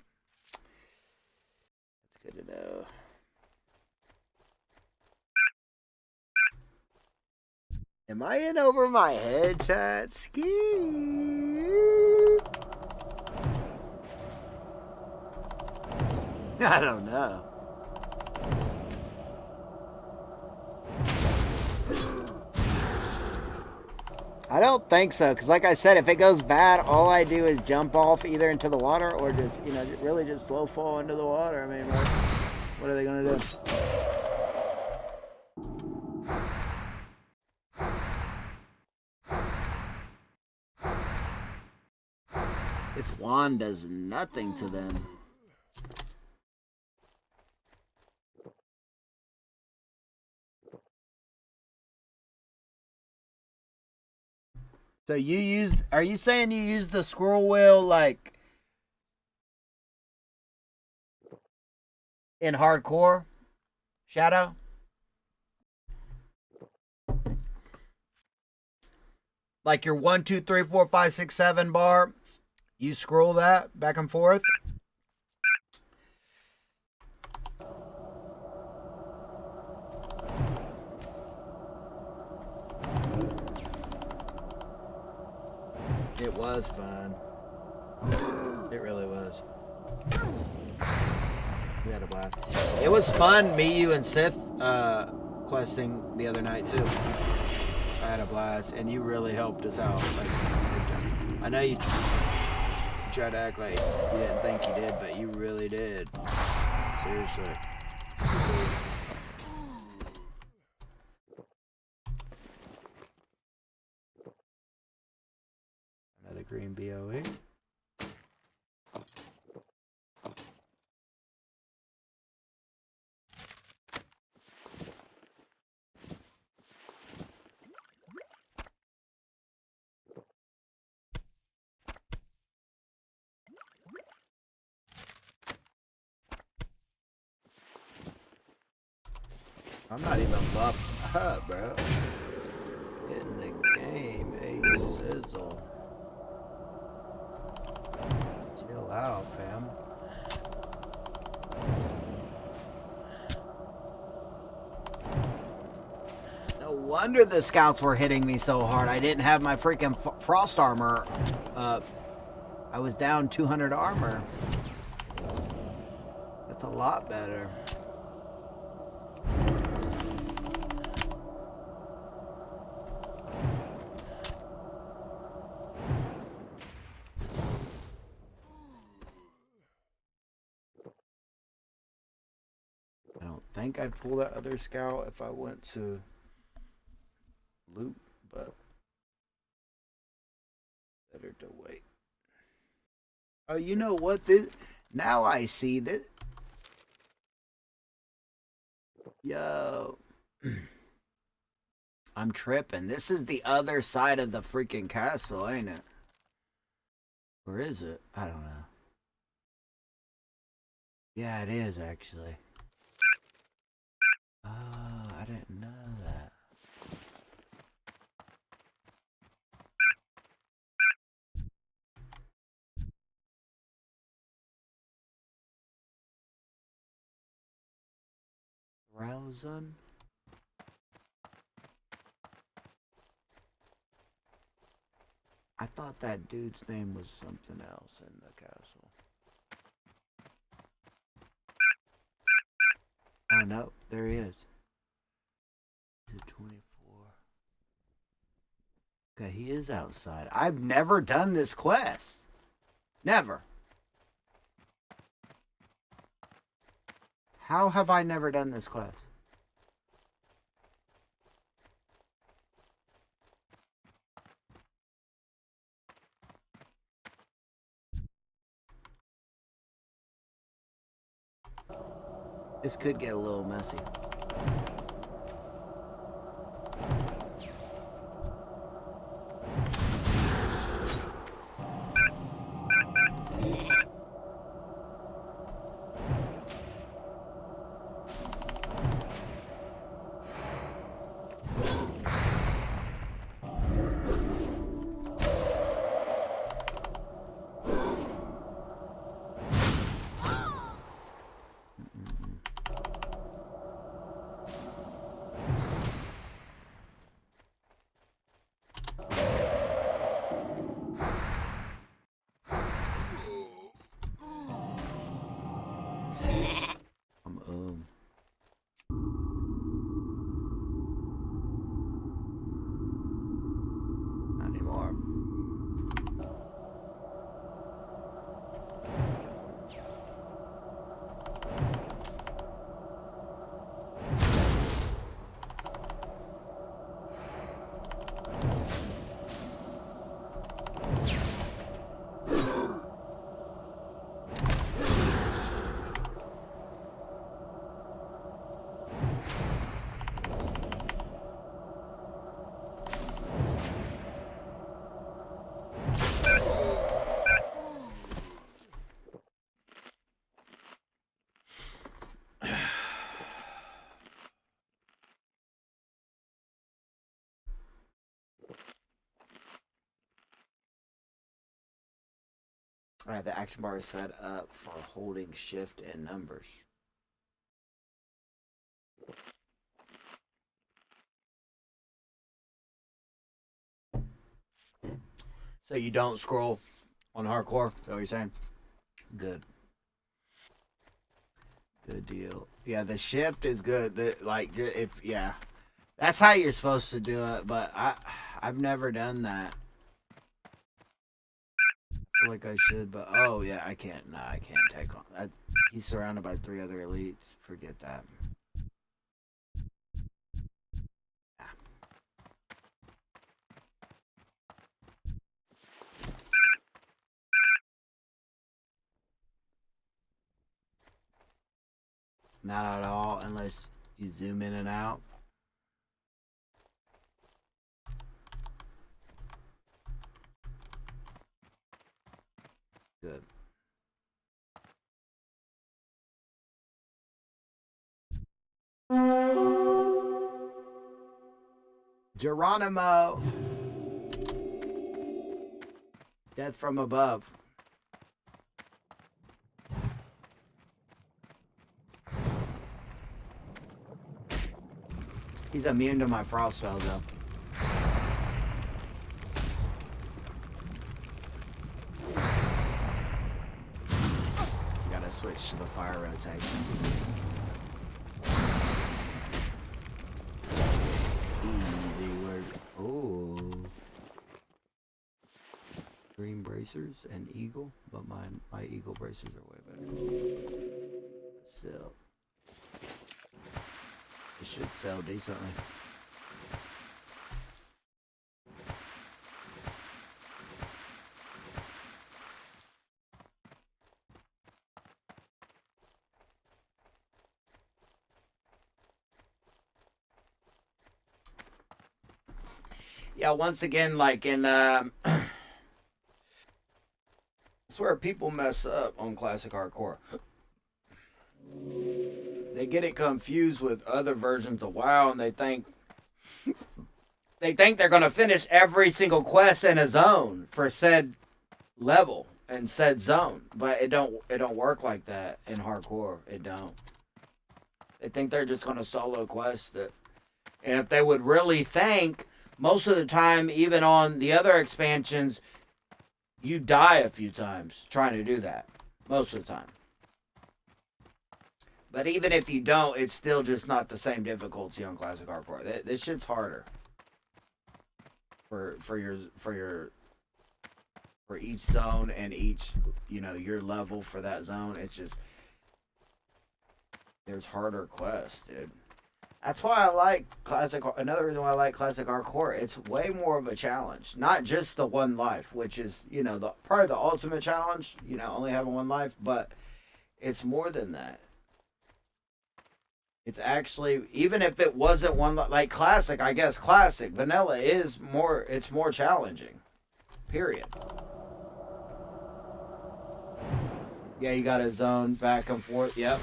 That's good to know. Am I in over my head, chat? Ski. I don't know. I don't think so, because like I said, if it goes bad, all I do is jump off either into the water or just, really just slow fall into the water. I mean, what are they going to do? This wand does nothing to them. So are you saying you use the scroll wheel like in hardcore, Shadow? Like your 1, 2, 3, 4, 5, 6, 7 bar, you scroll that back and forth? It was fun. It really was. We had a blast. It was fun, me, you, and Sith questing the other night too. I had a blast, and you really helped us out. Like, I know you tried to act like you didn't think you did, but you really did. Seriously. Another green BOE. I'm not even buffed up, bro. Hitting the game, a sizzle. Chill out, fam. No wonder the scouts were hitting me so hard. I didn't have my freaking frost armor up. I was down 200 armor. That's a lot better. I don't think I'd pull that other scout if I went to loot, but better to wait. Oh, you know what? Now I see that. Yo. I'm tripping. This is the other side of the freaking castle, ain't it? Or is it? I don't know. Yeah, it is actually. Oh, I didn't know that. Ralzun? I thought that dude's name was something else in the castle. Oh no, there he is. He's 24. Okay, he is outside. I've never done this quest. Never. How have I never done this quest? This could get a little messy. Not anymore. Alright, the action bar is set up for holding shift and numbers. So you don't scroll on hardcore? Is that what you're saying? Good. Good deal. Yeah, the shift is good. Yeah. That's how you're supposed to do it, but I've never done that. I feel like I should, but oh yeah, I can't. Nah, I can't take on. He's surrounded by 3 other elites. Forget that. Yeah. Not at all, unless you zoom in and out. Good. Geronimo! Death from above. He's immune to my frost spell, though. Gotta switch to the fire rotation. Easy word. Oh. Green bracers and eagle, but my eagle bracers are way better. So. It should sell decently. Yeah, once again, like in that's where people mess up on classic hardcore. they get it confused with other versions of WoW, and they think they're gonna finish every single quest in a zone for said level and said zone, but it don't work like that in hardcore. It don't. They think they're just gonna solo quest it, and if they would really think, most of the time, even on the other expansions, you die a few times trying to do that. Most of the time. But even if you don't, it's still just not the same difficulty on Classic Hardcore. This shit's harder for each zone and each, your level for that zone. It's just there's harder quests, dude. That's why I like Classic. Another reason why I like Classic Hardcore, it's way more of a challenge. Not just the one life, which is probably the ultimate challenge. Only having one life, but it's more than that. It's actually, even if it wasn't one like Classic, I guess Classic Vanilla is more. It's more challenging. Period. Yeah, you got to zone back and forth. Yep.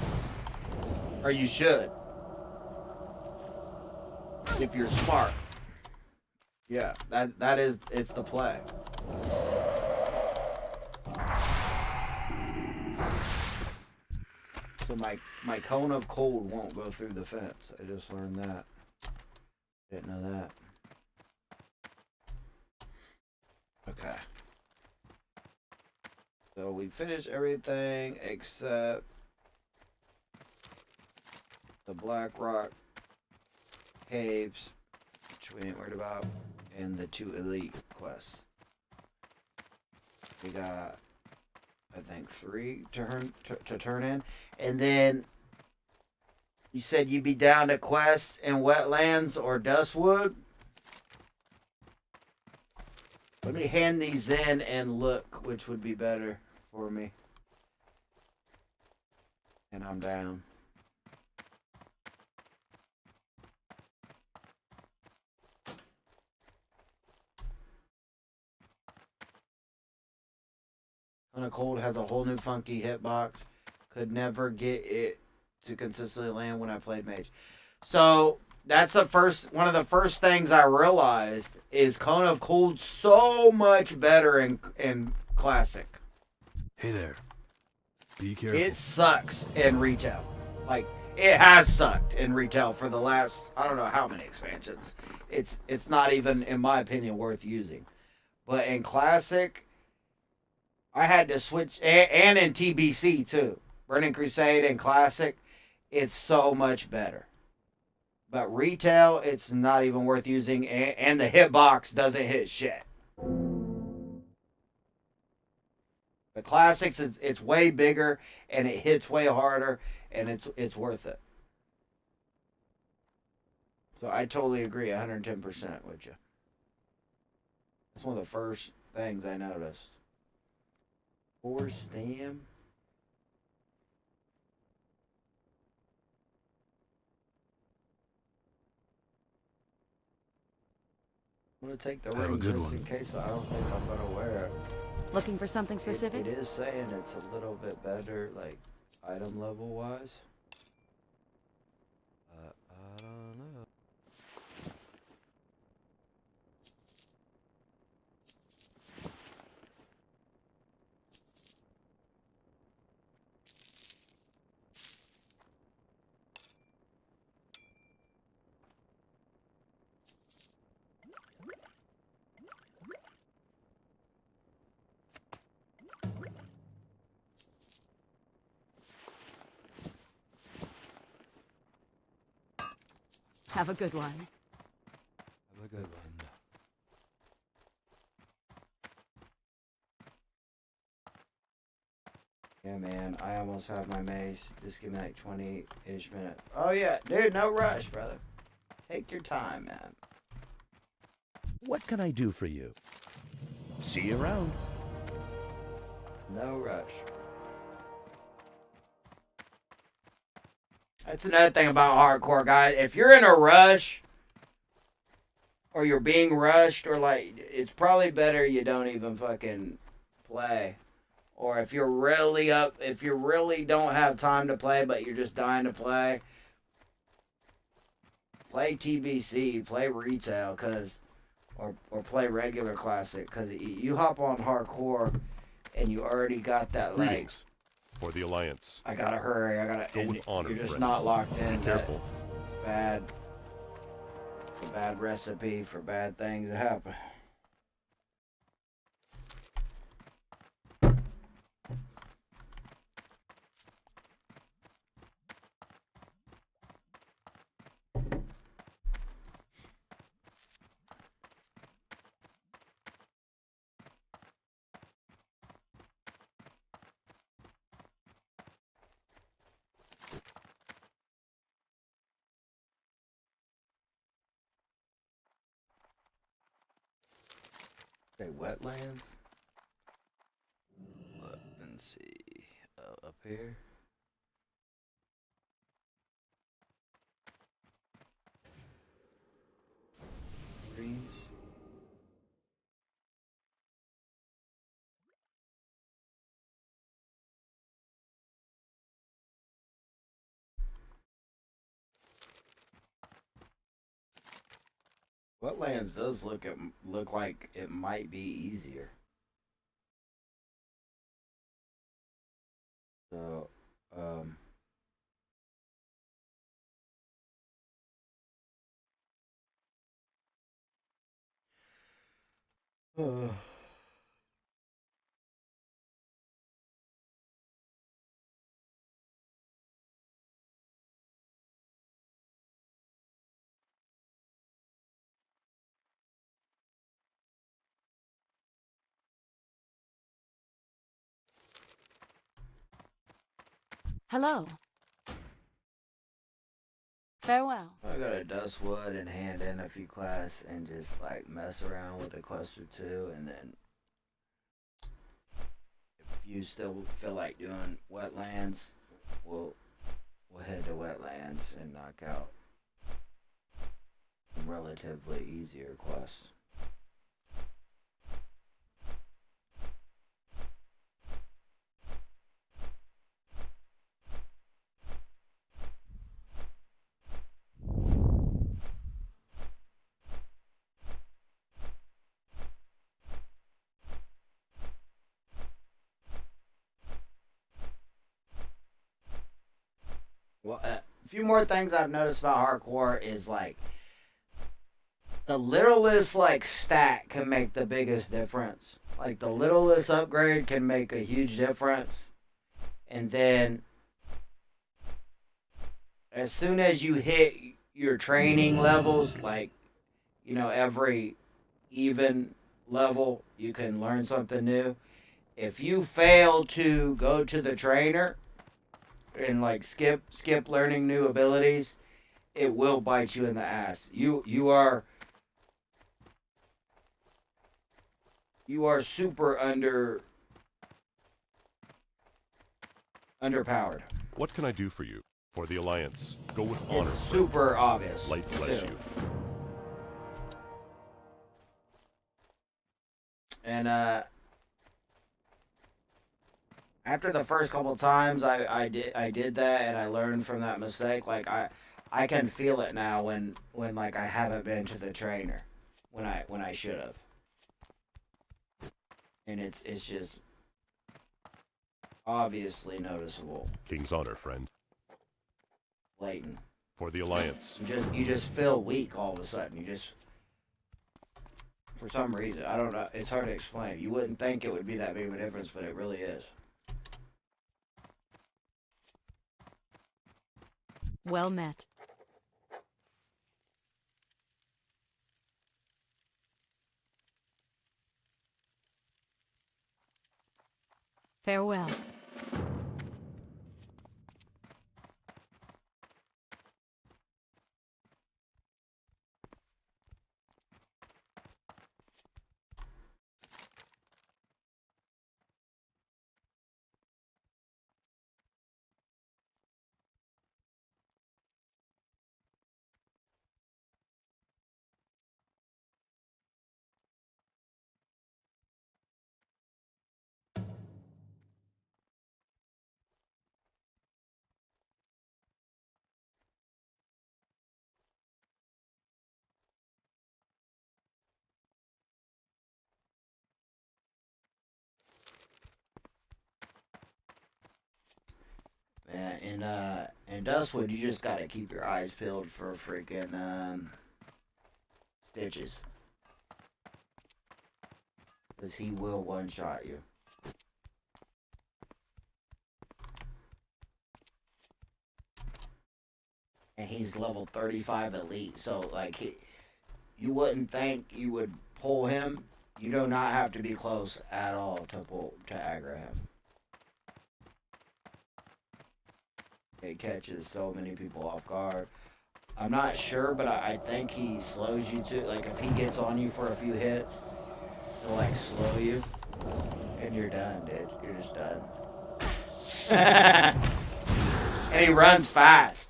Or you should. If you're smart. Yeah, it's the play. So my cone of cold won't go through the fence. I just learned that. Didn't know that. Okay. So we finished everything except the Black Rock caves, which we ain't worried about, and the 2 elite quests. We got, I think, 3 to turn in, and then you said you'd be down to quests in Wetlands or Dustwood. Let me hand these in and look which would be better for me. And I'm down. Kind of Cold has a whole new funky hitbox. Could never get it to consistently land when I played Mage. So that's one of the first things I realized is Cone of Cold so much better in Classic. Hey there. Be careful. It sucks in retail. Like, it has sucked in retail for the last, I don't know how many expansions. It's not even, in my opinion, worth using. But in Classic, I had to switch, and in TBC too. Burning Crusade and Classic, it's so much better. But retail, it's not even worth using, and the hitbox doesn't hit shit. The Classics, it's way bigger, and it hits way harder, and it's worth it. So I totally agree 110% with you. That's one of the first things I noticed. 4 stam? I'm going to take the ring just in case, but I don't think I'm going to wear it. Looking for something specific? It is saying it's a little bit better, like, item level wise. I don't know. Have a good one. Have a good one. Yeah, man, I almost have my mace. Just give me like 20-ish minutes. Oh, yeah, dude, no rush, brother. Take your time, man. What can I do for you? See you around. No rush. That's another thing about hardcore, guys. If you're in a rush, or you're being rushed, or like, it's probably better you don't even fucking play. Or if you're really if you really don't have time to play, but you're just dying to play, play TBC, play retail, or play regular classic, cause you hop on hardcore, and you already got that like. Greetings. For the Alliance. I gotta hurry. I gotta. Go with honor, You're just friend. not locked in. Be careful. Bad recipe for bad things to happen. Say wetlands. Look and see. Up here. Greens. Wetlands does look like it might be easier. So, Hello. Farewell. I gotta dust wood and hand in a few quests and just like mess around with a quest or two, and then if you still feel like doing wetlands, we'll head to wetlands and knock out some relatively easier quests. Well, a few more things I've noticed about hardcore is like the littlest like stat can make the biggest difference. Like the littlest upgrade can make a huge difference. And then as soon as you hit your training levels, like, you know, every even level, you can learn something new. If you fail to go to the trainer and like skip learning new abilities, it will bite you in the ass. You are super underpowered. What can I do for you? For the Alliance. Go with honor, It's friend. super obvious. Light bless too. you. And after the first couple times I did that and I learned from that mistake, like I can feel it now when like I haven't been to the trainer when I should have. And it's just obviously noticeable. King's honor, friend. Blatant. For the Alliance. You just feel weak all of a sudden. You just, for some reason, I don't know. It's hard to explain. You wouldn't think it would be that big of a difference, but it really is. Well met. Farewell. In Dustwood, you just gotta keep your eyes peeled for freaking Stitches. Because he will one-shot you. And he's level 35 elite, so like you wouldn't think you would pull him. You do not have to be close at all to aggro him. It catches so many people off guard. I'm not sure, but I think he slows you too. Like if he gets on you for a few hits, he'll like slow you, and you're done, dude. You're just done. And he runs fast.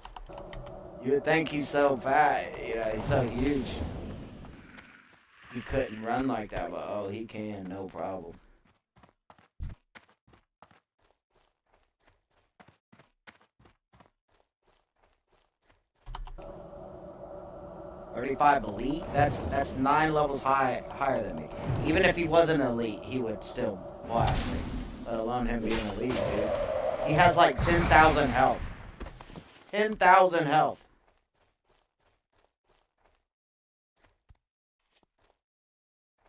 You would think he's so fat, you know, he's so huge. He couldn't run like that, but oh, he can, no problem. "35 elite? That's 9 levels higher than me. Even if he wasn't elite, he would still blast me. Let alone him being elite, dude. He has like 10,000 health. 10,000 health.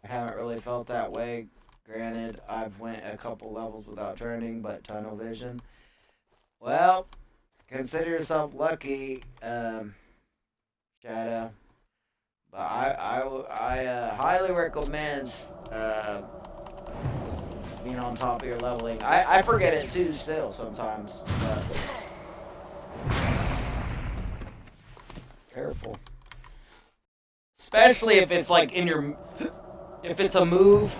I haven't really felt that way. Granted, I've went a couple levels without turning, but tunnel vision. Well, consider yourself lucky, Shadow. But I highly recommend being on top of your leveling. I forget it too still sometimes. But careful. Especially if it's like in your... If it's a move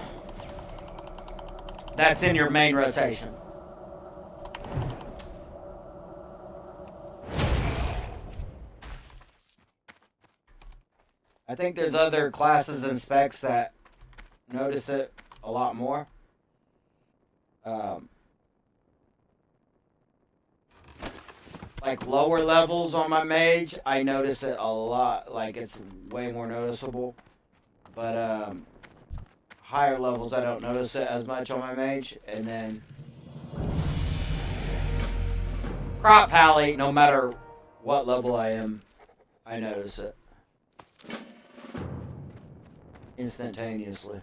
that's in your main rotation. I think there's other classes and specs that notice it a lot more. Like lower levels on my mage, I notice it a lot. Like it's way more noticeable. But higher levels, I don't notice it as much on my mage. And then Crop Pally, no matter what level I am, I notice it instantaneously.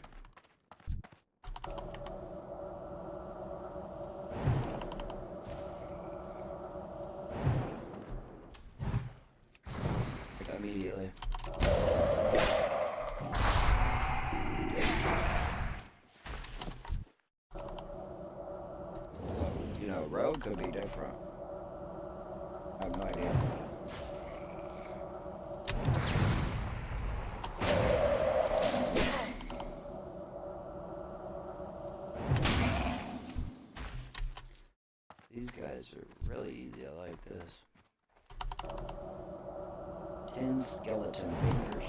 Like immediately. You know, Rogue could be different. I have no idea. These guys are really easy. I like this. 10 skeleton fingers.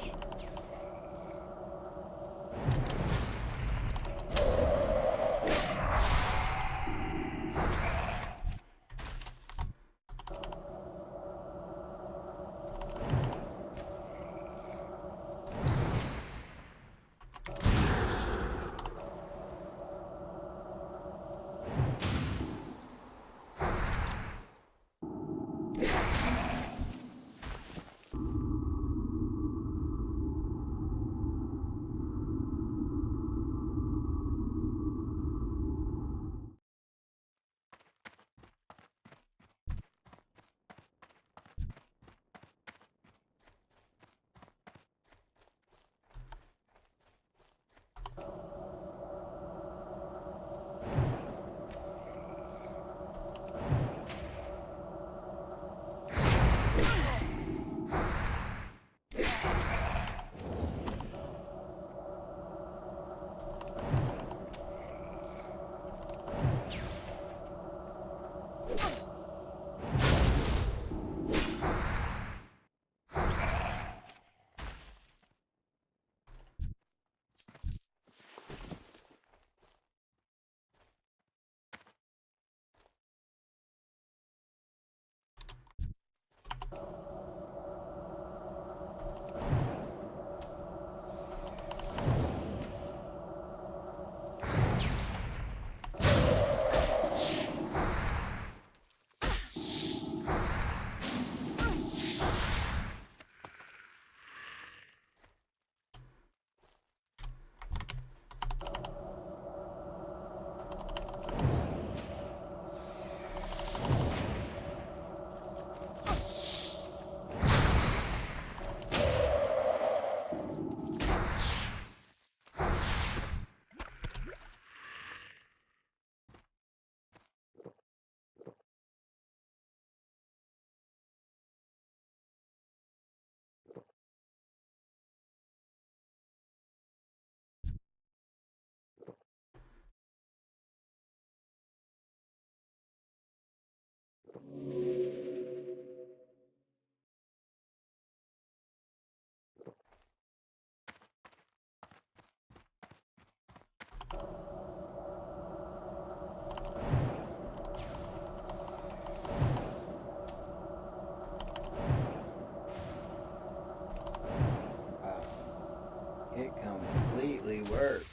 It completely worked.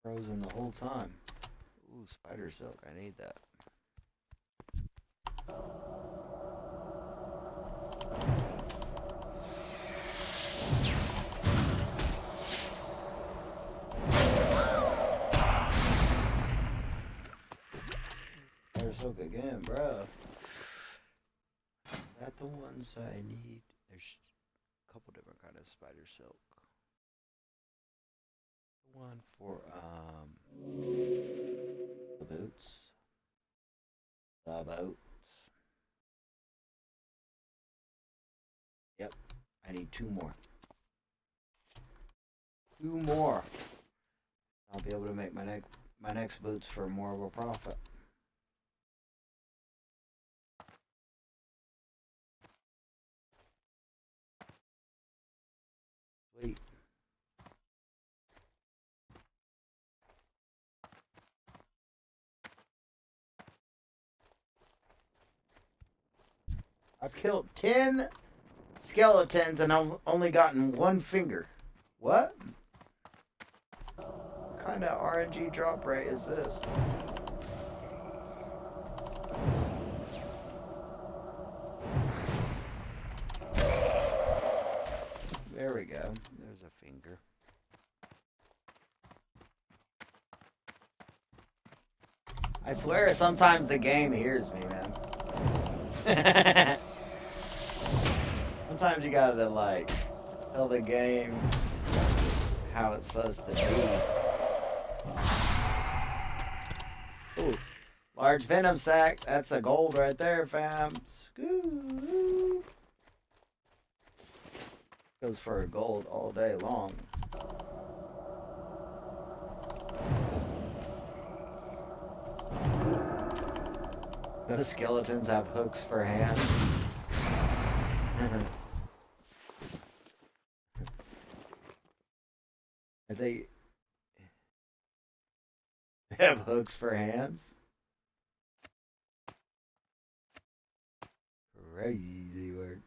Frozen the whole time. Ooh, spider silk. I need that. Spider silk again, bro. Is that the ones I need? There's a couple different kind of spider silk. One for the boots. The boots. Yep. I need 2 more. 2 more. I'll be able to make my next boots for more of a profit. Sweet. I've killed 10 skeletons and I've only gotten 1 finger. What? What kind of RNG drop rate is this? There we go. There's a finger. I swear sometimes the game hears me, man. Sometimes you gotta, like, tell the game how it's supposed to be. Ooh, large venom sac. That's a gold right there, fam. Scoop. Goes for a gold all day long. Those skeletons have hooks for hands. They have hooks for hands. Crazy word.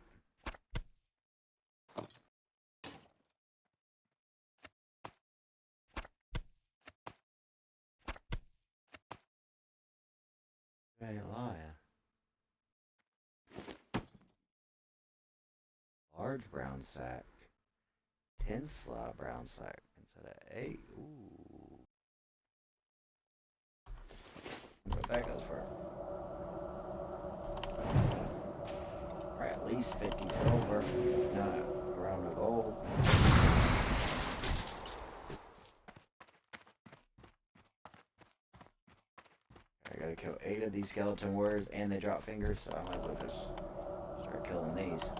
I ain't lying. Large brown sack. 10 slot brown sack instead of 8. Ooh. What that goes for? Or at least 50 silver, if not around the gold. I gotta kill 8 of these skeleton warriors and they drop fingers, so I might as well just start killing these.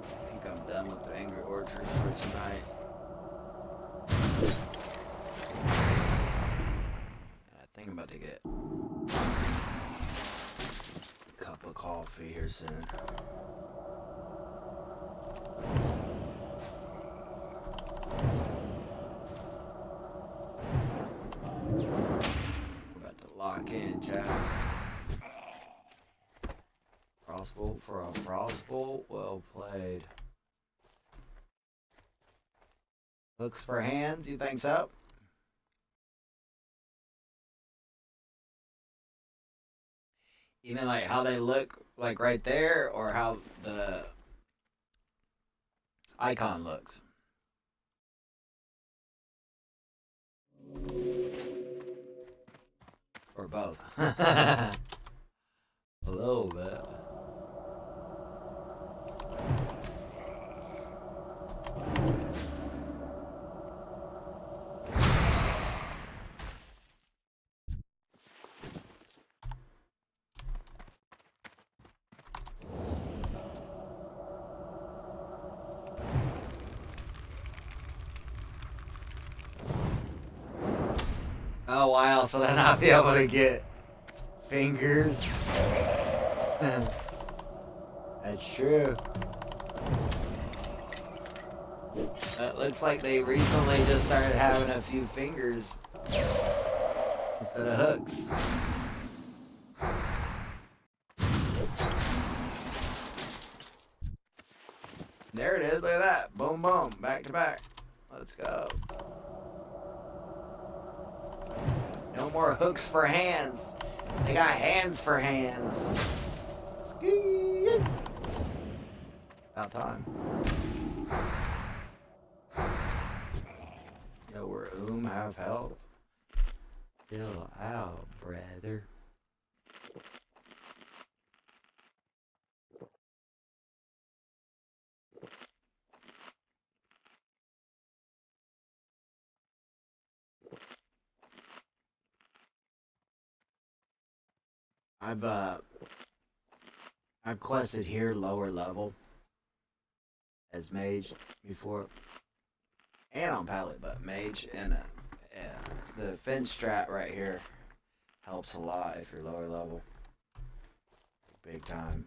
I think I'm done with the Angry Orchards for tonight. And I think I'm about to get a cup of coffee here soon. We're about to lock in, chat. Crossbow for a crossbow, well played. Hooks for hands, you think so? Even like how they look like right there, or how the icon looks? Or both? A little bit. a while so then I'll be able to get fingers. That's true. It looks like they recently just started having a few fingers instead of hooks. There it is, look at that. Boom, boom, back to back. Let's go. No more hooks for hands. They got hands for hands. Ski. About time. Yo, we're have help. Chill out, brother. I've quested here lower level as mage before, and on pallet, but mage and the fin strat right here helps a lot if you're lower level, big time.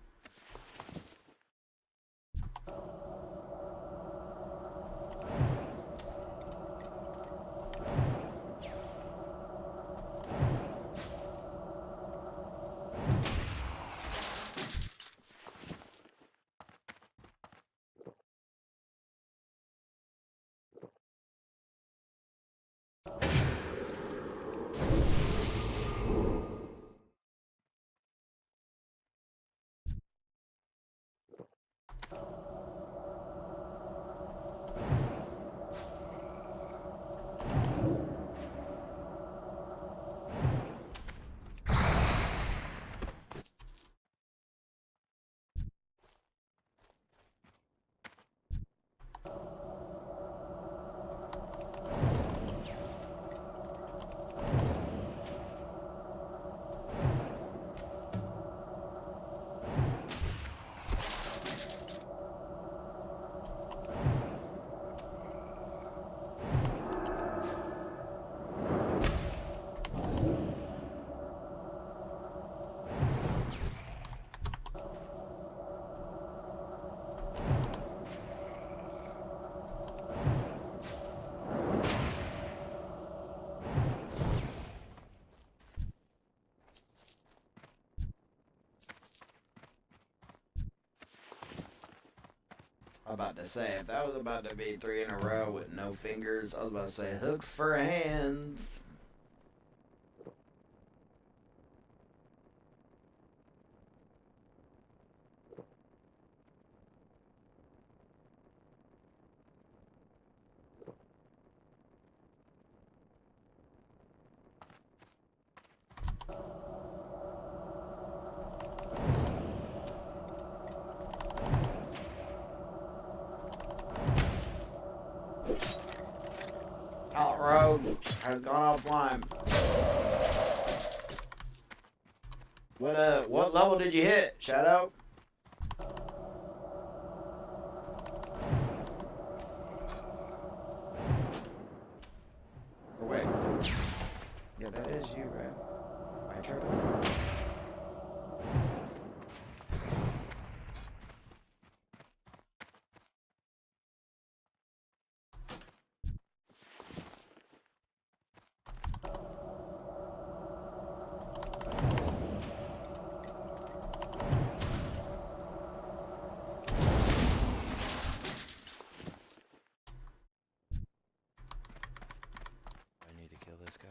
I was about to say, if that was about to be 3 in a row with no fingers, I was about to say hooks for hands. Out road has gone offline. What level did you hit, Shadow? Or wait. Yeah, that is you, right? My turn. I need to kill this guy.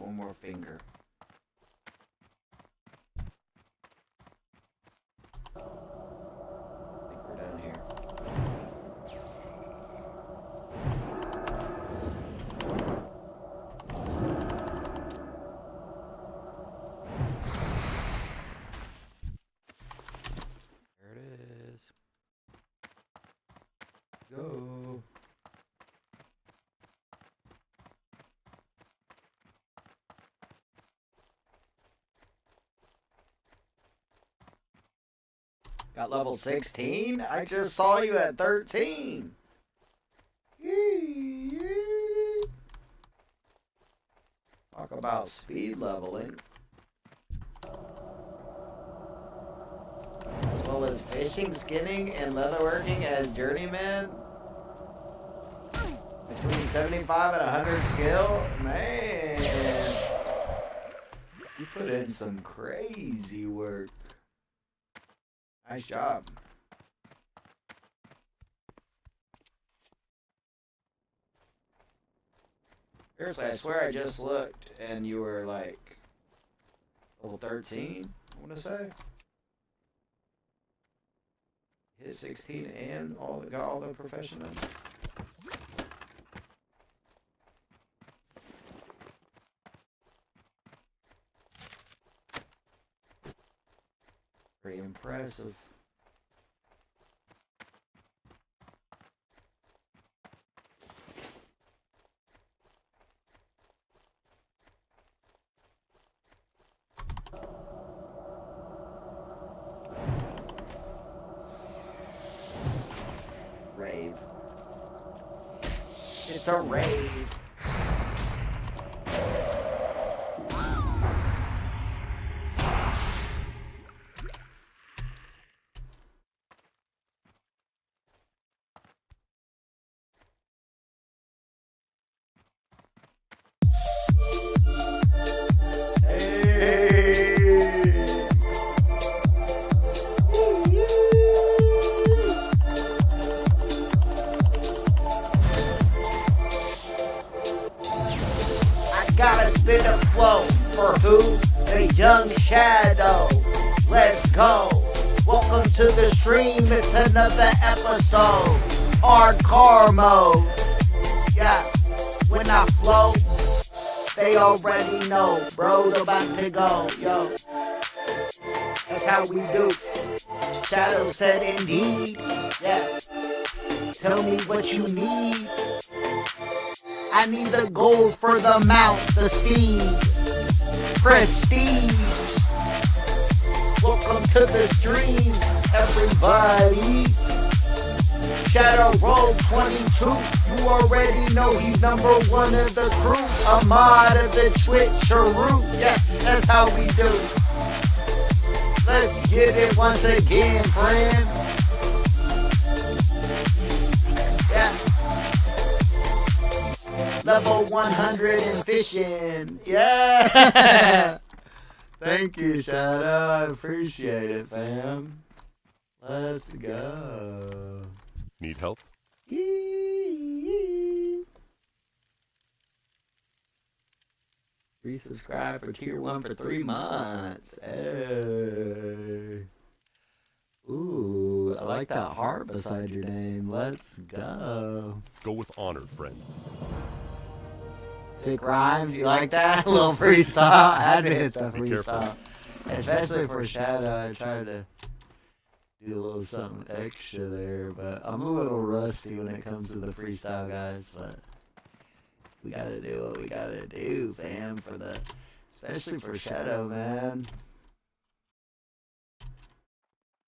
one more finger. I think we're done here. There it is. Go. Got level 16? I just saw you at 13. Talk about speed leveling. As well as fishing, skinning, and leatherworking as journeyman. Between 75 and 100 skill? Man. You put in some crazy work. Nice job. Seriously, I swear I just looked and you were like level 13, I want to say. Hit 16 and got all the professionals. Pretty impressive. Rave. It's a rave. Gotta spit a flow for who? The young shadow. Let's go. Welcome to the stream. It's another episode. Hardcore mode. Yeah. When I flow, they already know. Bro, about to go. Yo. That's how we do. Shadow said indeed. Yeah. Tell me what you need. I need the gold for the mount, the steed, prestige. Welcome to the stream, everybody. Shadow Roll 22, you already know he's number one of the crew. A mod of the Twitcheroo, yeah, that's how we do. Let's get it once again, friend. Yeah. Level 100 in fishing. Yeah. Thank you, Shadow. I appreciate it, fam. Let's go. Need help? Resubscribe for tier 1 for 3 months. Hey. Ooh, I like that heart beside your name. Let's go. Go with honor, friend. Sick rhymes, you like that? A little freestyle. I had to hit the freestyle. Especially for Shadow, I tried to do a little something extra there, but I'm a little rusty when it comes to the freestyle, guys, but we gotta do what we gotta do, fam, especially for Shadow, man.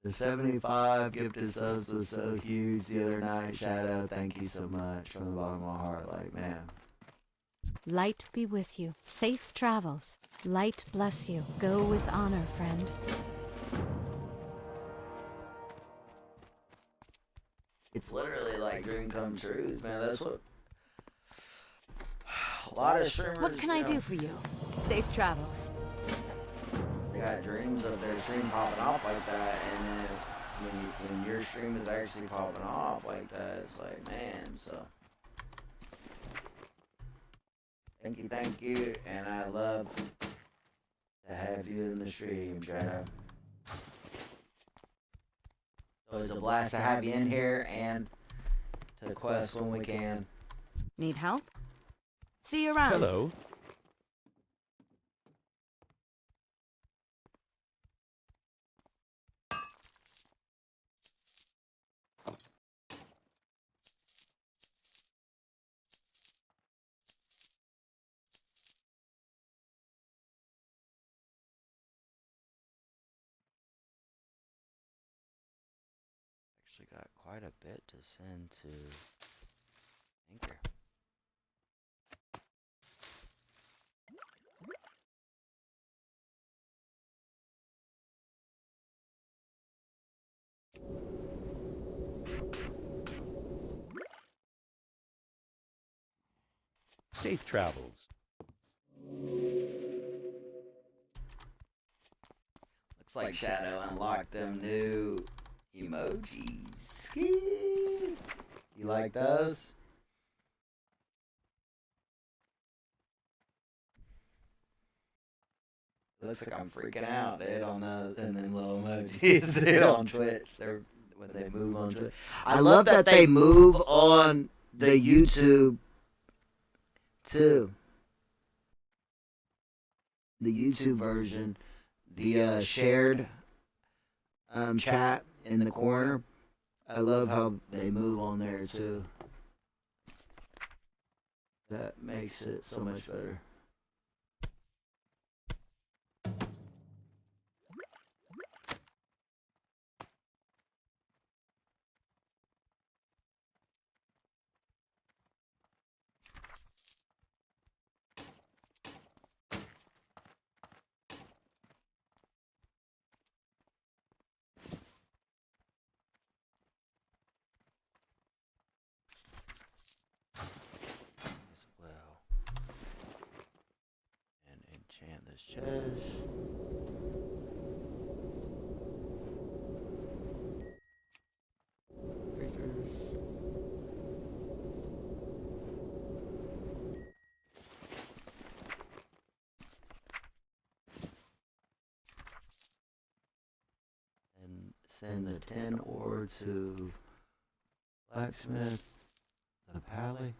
The 75 gifted subs was so huge the other night, Shadow. Thank you so much from the bottom of my heart. Like, man. Light be with you. Safe travels. Light bless you. Go with honor, friend. It's literally like dream come true, man. That's what a lot of streamers. What can I do for you? Safe travels. They got dreams of their stream popping off like that, and then when your stream is actually popping off like that, it's like, man, so Thank you, and I love to have you in the stream, Shadow. So it's a blast to have you in here and to quest when we can. Need help? See you around. Hello. Actually got quite a bit to send to Anchor. Safe travels. Looks like Shadow unlocked them new emojis. You like those? Looks like I'm freaking out, dude, on those and then little emojis, dude, on Twitch. They're when they move on Twitch. I love that they move on the YouTube too. The YouTube version, the shared chat in the corner. I love how they move on there too. That makes it so much better. As well. And enchant this chest. And send the 10 ore to blacksmith, the pally.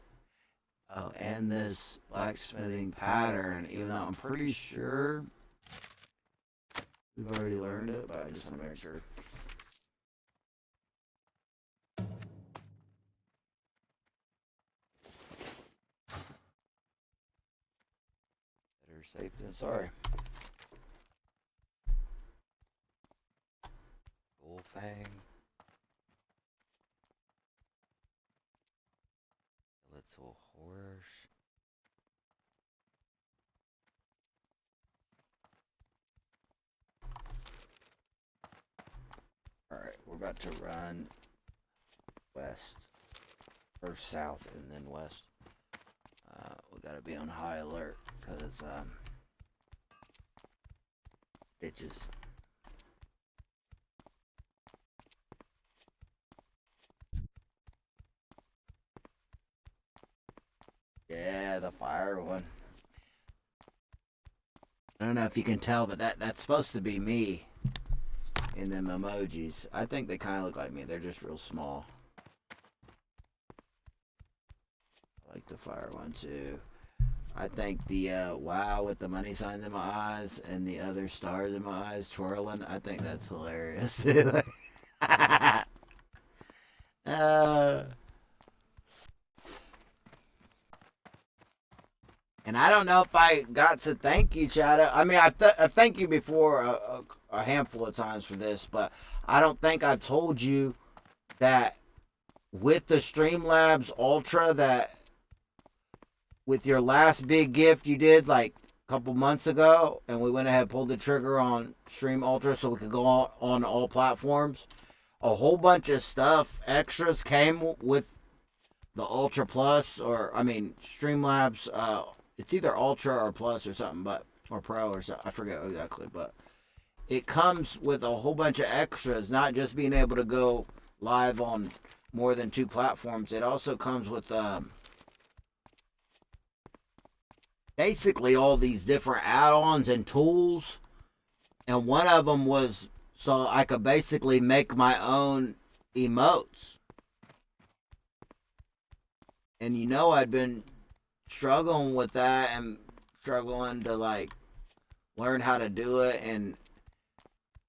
Oh, and this blacksmithing pattern, even though I'm pretty sure we've already learned it, but I just want to make sure. Better safe than sorry. Bull fang. Little horse. Alright, we're about to run west. First south and then west. We gotta be on high alert because bitches. Yeah, the fire one. I don't know if you can tell, but that's supposed to be me in them emojis. I think they kind of look like me. They're just real small. I like the fire one too. I think the wow with the money signs in my eyes and the other stars in my eyes twirling, I think that's hilarious. And I don't know if I got to thank you, Shadow. I mean, I thank you before a handful of times for this, but I don't think I've told you that with the Streamlabs Ultra, that with your last big gift you did like a couple months ago, and we went ahead and pulled the trigger on Stream Ultra so we could go on all platforms. A whole bunch of stuff, extras came with the Ultra Plus, or I mean Streamlabs. It's either Ultra or Plus or something, or Pro or something. I forget exactly, but it comes with a whole bunch of extras. Not just being able to go live on more than 2 platforms. It also comes with basically all these different add-ons and tools, and one of them was so I could basically make my own emotes. And you know, I'd been struggling with that and struggling to like learn how to do it, and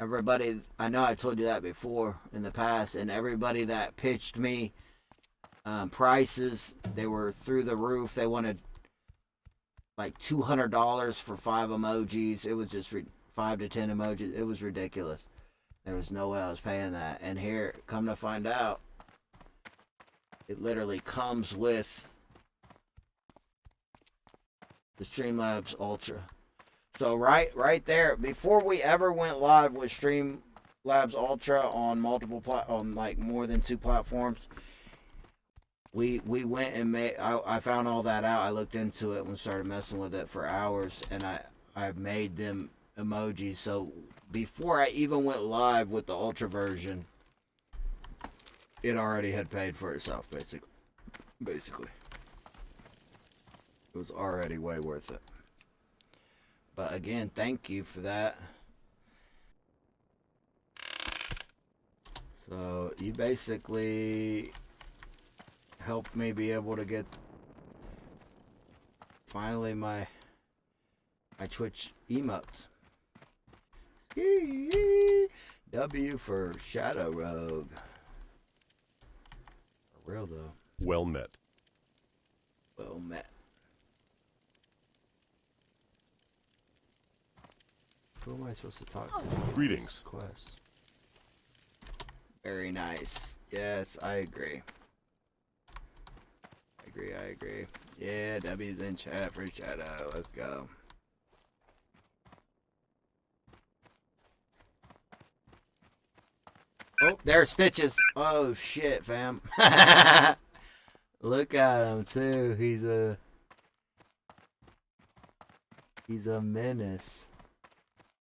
everybody, I know I told you that before in the past, and everybody that pitched me prices, they were through the roof. They wanted like $200 for 5 emojis. It was just 5 to 10 emojis. It was ridiculous. There was no way I was paying that. And here, come to find out, it literally comes with the Streamlabs Ultra. So right there, before we ever went live with Streamlabs Ultra on on like more than 2 platforms, we went and I found all that out. I looked into it and started messing with it for hours, and I made them emojis. So before I even went live with the Ultra version, it already had paid for itself, basically. It was already way worth it. But again, thank you for that. So you basically helped me be able to get finally my Twitch emotes. W for Shadow Rogue. For real though. Well met. Well met. Who am I supposed to talk to? Greetings. Quest. Very nice. Yes, I agree. I agree. Yeah, W's in chat for Shadow. Let's go. Oh, there's Stitches. Oh shit, fam. Look at him too. He's a menace.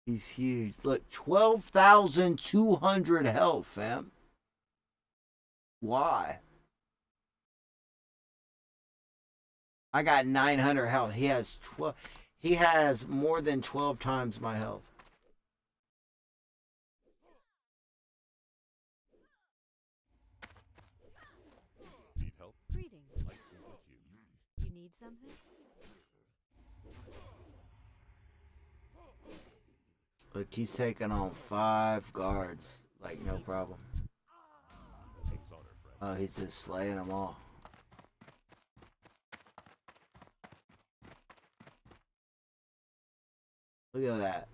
He's huge. Look, 12,200 health, fam. Why? I got 900 health. He has 12. He has more than 12 times my health. Need help? Greetings. Light be with you. You need something? Look, he's taking on 5 guards. Like, no problem. King's honor, friend. Oh, he's just slaying them all. Look at that.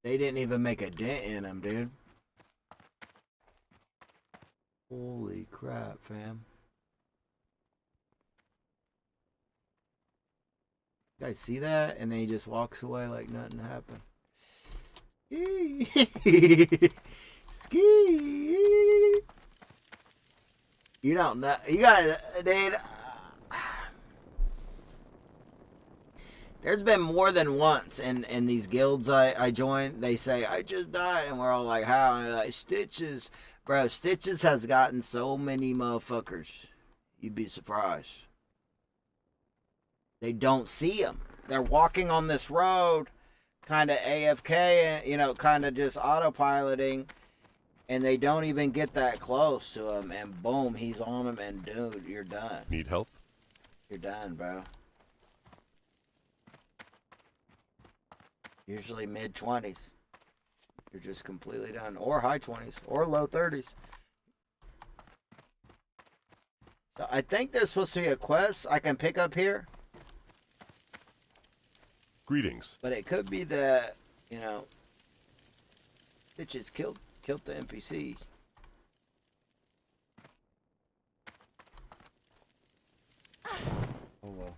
They didn't even make a dent in him, dude. Holy crap, fam. You guys see that? And then he just walks away like nothing happened. Ski. You don't know. You guys, dude. There's been more than once in these guilds I joined, they say, I just died. And we're all like, how? And they're like, Stitches. Bro, Stitches has gotten so many motherfuckers. You'd be surprised. They don't see him. They're walking on this road, kind of AFK, you know, kind of just autopiloting. And they don't even get that close to him. And boom, he's on him. And dude, you're done. Need help? You're done, bro. Usually mid-20s. You're just completely done. Or high 20s. Or low 30s. So I think there's supposed to be a quest I can pick up here. Greetings. But it could be that, you know, bitches killed the NPC. Oh well.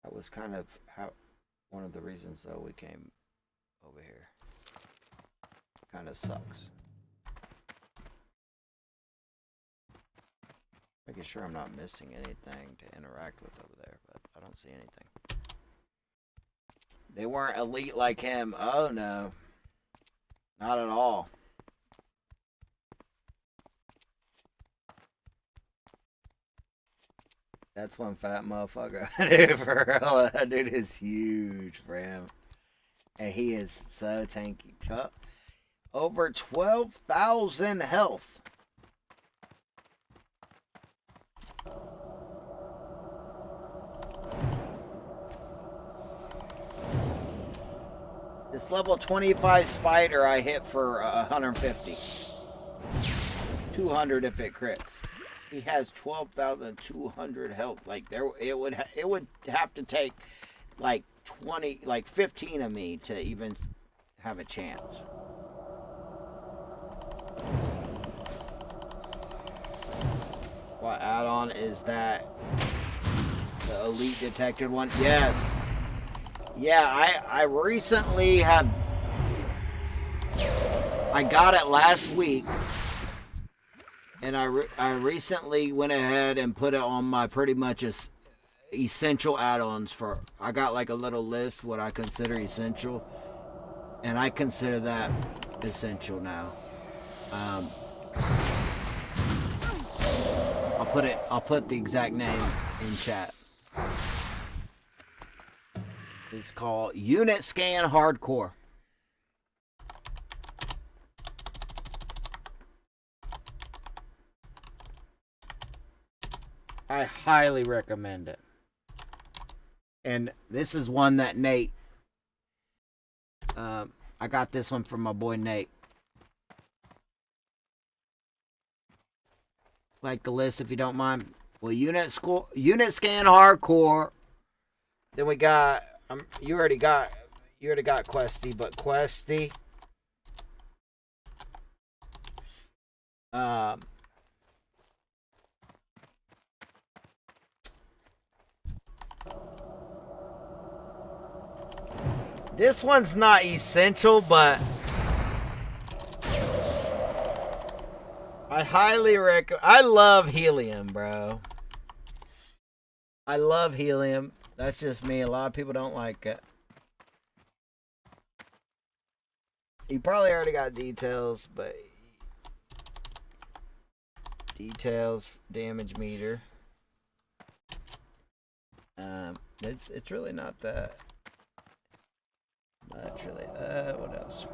That was kind of one of the reasons though we came over here. Kind of sucks. Making sure I'm not missing anything to interact with over there, but I don't see anything. They weren't elite like him. Oh no. Not at all. That's one fat motherfucker. Dude, for real, that dude is huge for him. And he is so tanky. Over 12,000 health. This level 25 spider I hit for 150. 200 if it crits. He has 12,200 health. Like it would have to take like 15 of me to even have a chance. What add-on is that? The elite detected one? Yes. Yeah, I recently have. I got it last week, and I recently went ahead and put it on my pretty much essential add-ons for. I got like a little list what I consider essential, and I consider that essential now. I'll put the exact name in chat. It's called Unit Scan Hardcore. I highly recommend it. And this is one that Nate, I got this one from my boy Nate. Like the list if you don't mind. Well, Unit Scan Hardcore. Then we got, you already got Questy, but Questy. This one's not essential, but I highly recommend. I love helium, bro. I love helium. That's just me. A lot of people don't like it. You probably already got details, but details damage meter. It's really not that much, really. What else?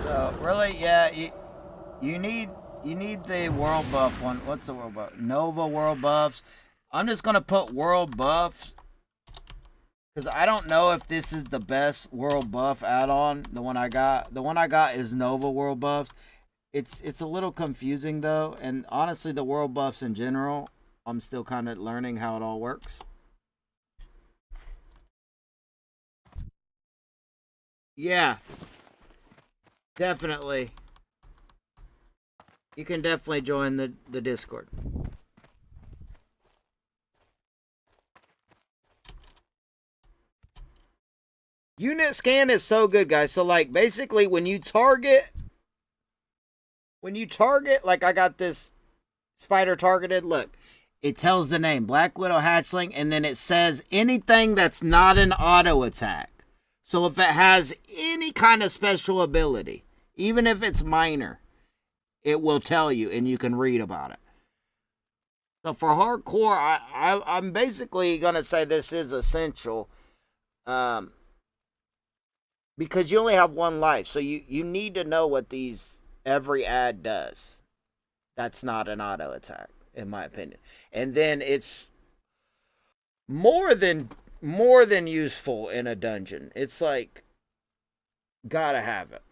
So really, yeah, you need the world buff one. What's the world buff? Nova world buffs. I'm just gonna put world buffs because I don't know if this is the best world buff add-on. The one I got is Nova world buffs. It's a little confusing though, and honestly, the world buffs in general, I'm still kind of learning how it all works. Yeah, definitely. You can definitely join the Discord. Unit scan is so good, guys. So like basically when you target, like I got this spider targeted, look, it tells the name Black Widow Hatchling, and then it says anything that's not an auto attack. So if it has any kind of special ability, even if it's minor, it will tell you and you can read about it. So for hardcore, I'm basically going to say this is essential. Because you only have one life. So you need to know what every ad does. That's not an auto attack, in my opinion. And then it's more than useful in a dungeon. It's like, gotta have it.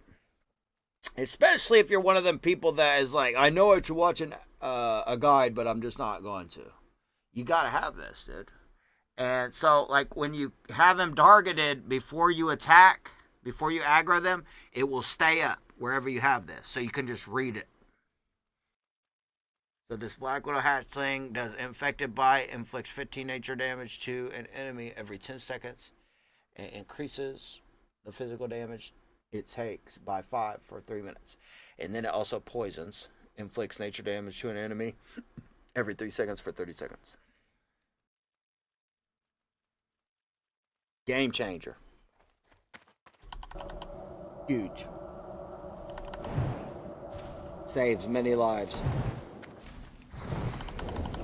Especially if you're one of them people that is like, I know what you're watching a guide, but I'm just not going to. You gotta have this, dude. And so, like, when you have them targeted before you attack, before you aggro them, it will stay up wherever you have this. So you can just read it. So this Black Widow Hatchling does infected bite, inflicts 15 nature damage to an enemy every 10 seconds, and increases the physical damage it takes by 5 for 3 minutes. And then it also poisons, inflicts nature damage to an enemy every 3 seconds for 30 seconds. Game changer. Huge. Saves many lives.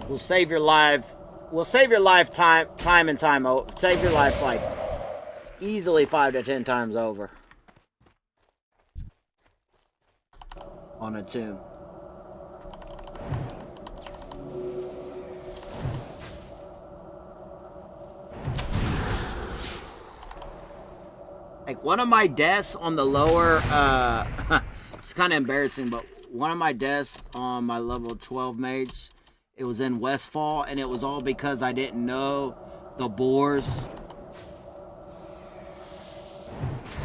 We'll save your life. We'll save your life time and time. Save your life like easily 5 to 10 times over on a tomb. Like one of my deaths on the lower, it's kind of embarrassing, but one of my deaths on my level 12 mage, it was in Westfall, and it was all because I didn't know the boars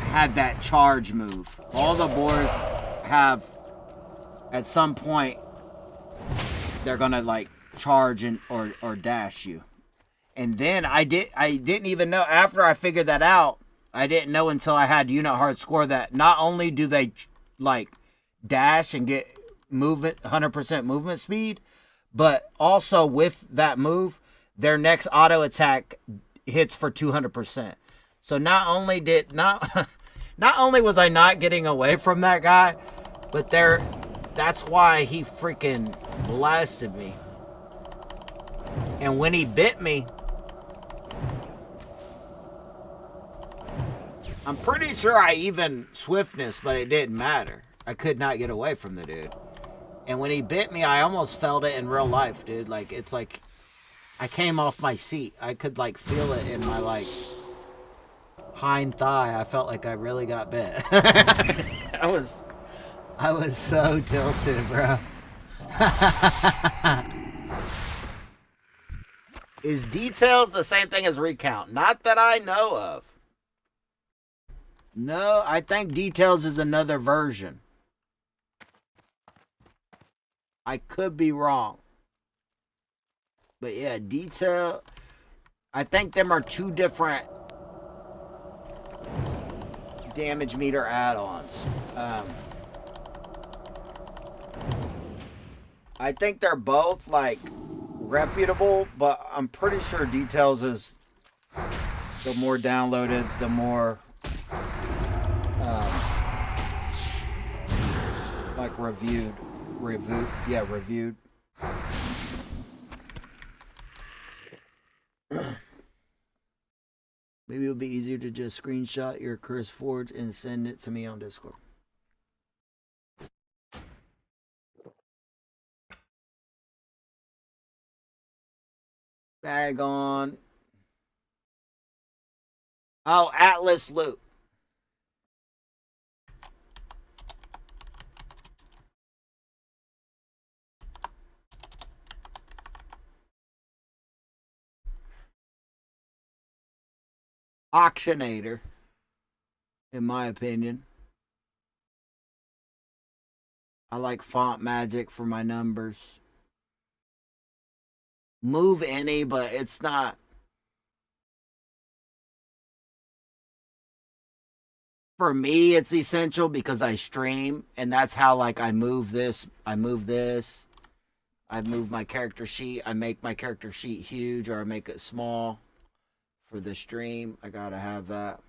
had that charge move. All the boars have, at some point, they're gonna like charge and or dash you. And then I didn't even know, after I figured that out, I didn't know until I had unit hard score that not only do they like dash and get movement 100% movement speed, but also with that move, their next auto attack hits for 200%. So not only was I not getting away from that guy, but that's why he freaking blasted me. And when he bit me, I'm pretty sure I even swiftness, but it didn't matter. I could not get away from the dude. And when he bit me, I almost felt it in real life, dude. Like, it's like I came off my seat. I could like feel it in my like hind thigh. I felt like I really got bit. I was so tilted, bro. Is details the same thing as recount? Not that I know of. No, I think details is another version. I could be wrong. But yeah, detail, I think them are two different damage meter add-ons. I think they're both like reputable, but I'm pretty sure details is the more downloaded, the more like reviewed. Maybe it'll be easier to just screenshot your Curse Forge and send it to me on Discord. Bag on. Oh, Atlas Loot. Auctionator, in my opinion. I like font magic for my numbers. Move any, but it's not. For me, it's essential because I stream, and that's how like I move this. I move my character sheet. I make my character sheet huge, or I make it small. For the stream, I gotta have that.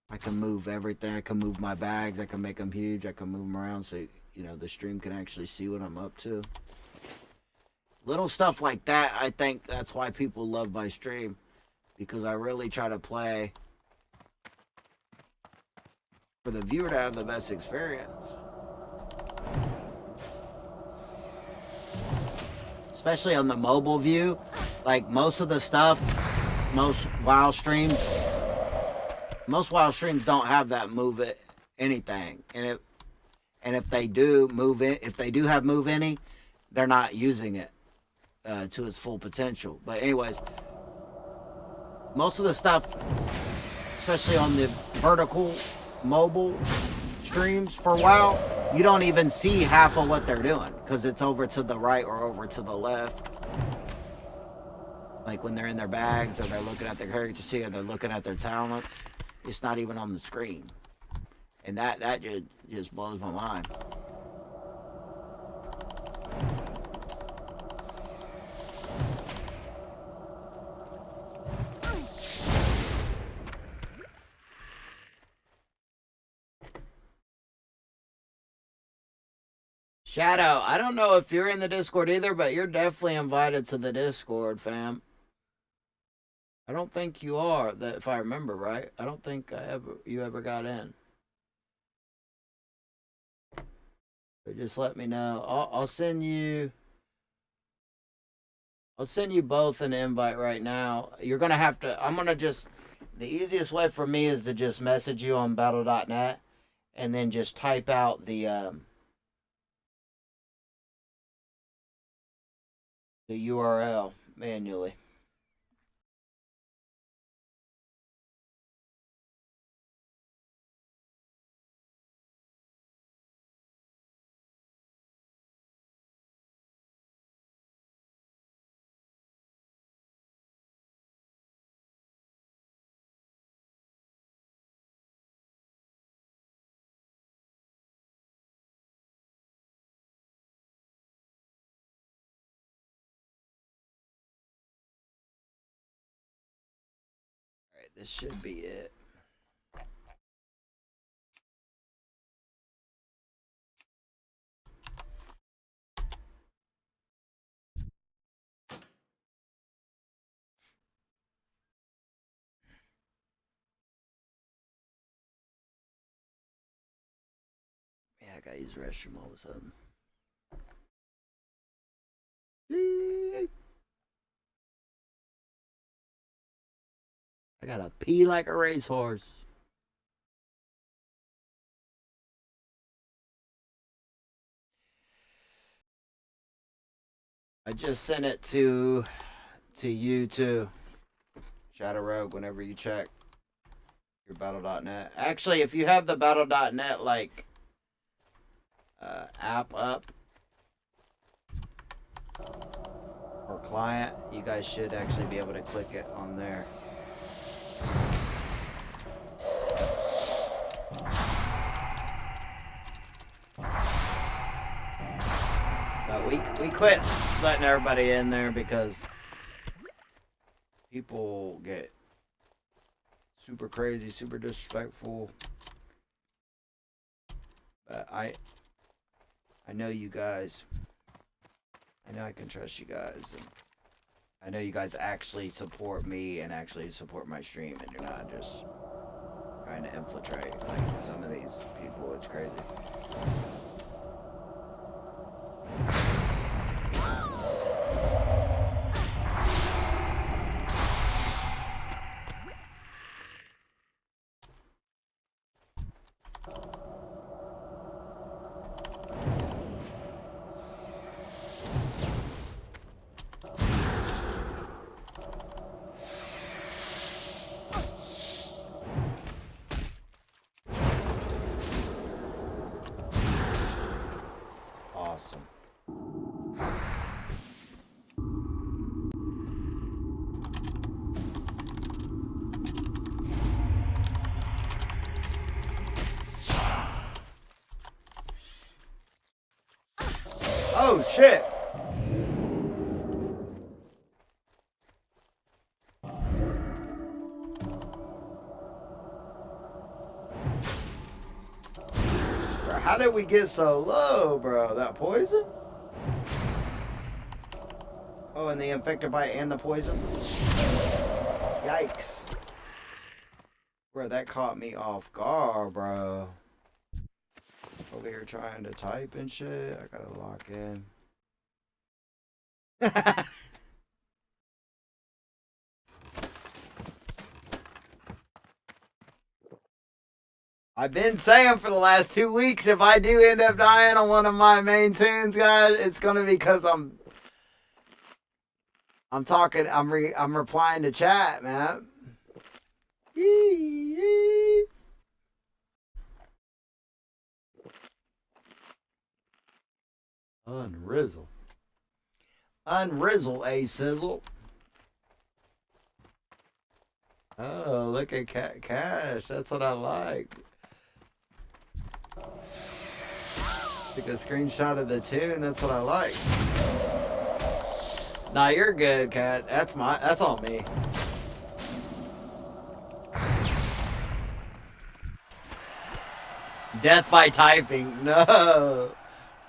I can move everything. I can move my bags. I can make them huge. I can move them around so, you know, the stream can actually see what I'm up to. Little stuff like that, I think that's why people love my stream. Because I really try to play for the viewer to have the best experience. Especially on the mobile view. Like, most of the stuff, most WoW streams don't have that move it anything. And if they do move it, if they do have move any, they're not using it to its full potential. But anyways, most of the stuff, especially on the vertical mobile streams for WoW, you don't even see half of what they're doing because it's over to the right or over to the left. Like when they're in their bags or they're looking at their character sheet or they're looking at their talents, it's not even on the screen. And that just blows my mind. Shadow, I don't know if you're in the Discord either, but you're definitely invited to the Discord, fam. I don't think you are, that if I remember right. I don't think you ever got in. But just let me know. I'll send you both an invite right now. You're gonna have to. The easiest way for me is to just message you on battle.net and then just type out the URL manually. Alright, this should be it. Yeah, I gotta use the restroom all of a sudden. I gotta pee like a racehorse. I just sent it to you too, Shadow Rogue. Whenever you check your battle.net. Actually, if you have the battle.net like app up or client, you guys should actually be able to click it on there. But we quit letting everybody in there because people get super crazy, super disrespectful. But I know you guys. I know I can trust you guys. And I know you guys actually support me and actually support my stream, and you're not just trying to infiltrate like some of these people. It's crazy. Awesome. Oh shit! Bro, how did we get so low, bro? That poison? Oh, and the infected bite and the poison? Yikes. Bro, that caught me off guard, bro. Over here trying to type and shit. I gotta lock in. I've been saying for the last 2 weeks, if I do end up dying on one of my main tunes, guys, it's gonna be because I'm talking. I'm replying to chat, man. Unrizzle. Unrizzle, a sizzle. Oh, look at Cash. That's what I like. Take a screenshot of the tune. That's what I like. Nah, you're good, Cat. That's on me. Death by typing. No.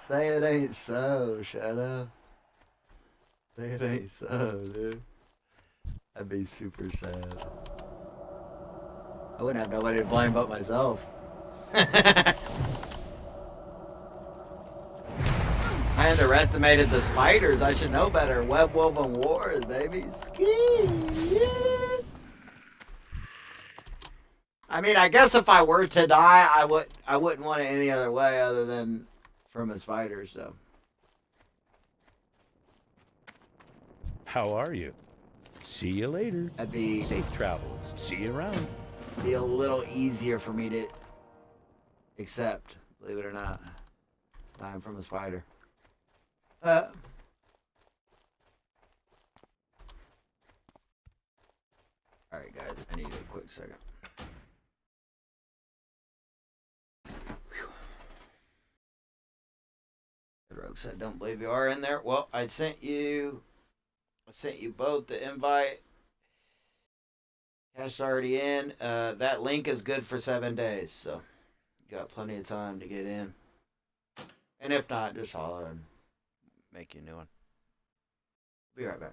Say it ain't so, Shadow. Say it ain't so, dude. I'd be super sad. I wouldn't have nobody to blame but myself. I underestimated the spiders. I should know better. Web woven wars, baby. Ski. I mean, I guess if I were to die, I wouldn't want it any other way other than from a spider. So. How are you? See you later. That'd be Safe travels. See you around. be a little easier for me to accept, believe it or not. I'm from a spider. Alright guys, I need a quick second. Rogue said, don't believe you are in there. Well, I sent you both the invite. Cash's already in. That link is good for 7 days, so you got plenty of time to get in. And if not, just holler and make you a new one. Be right back.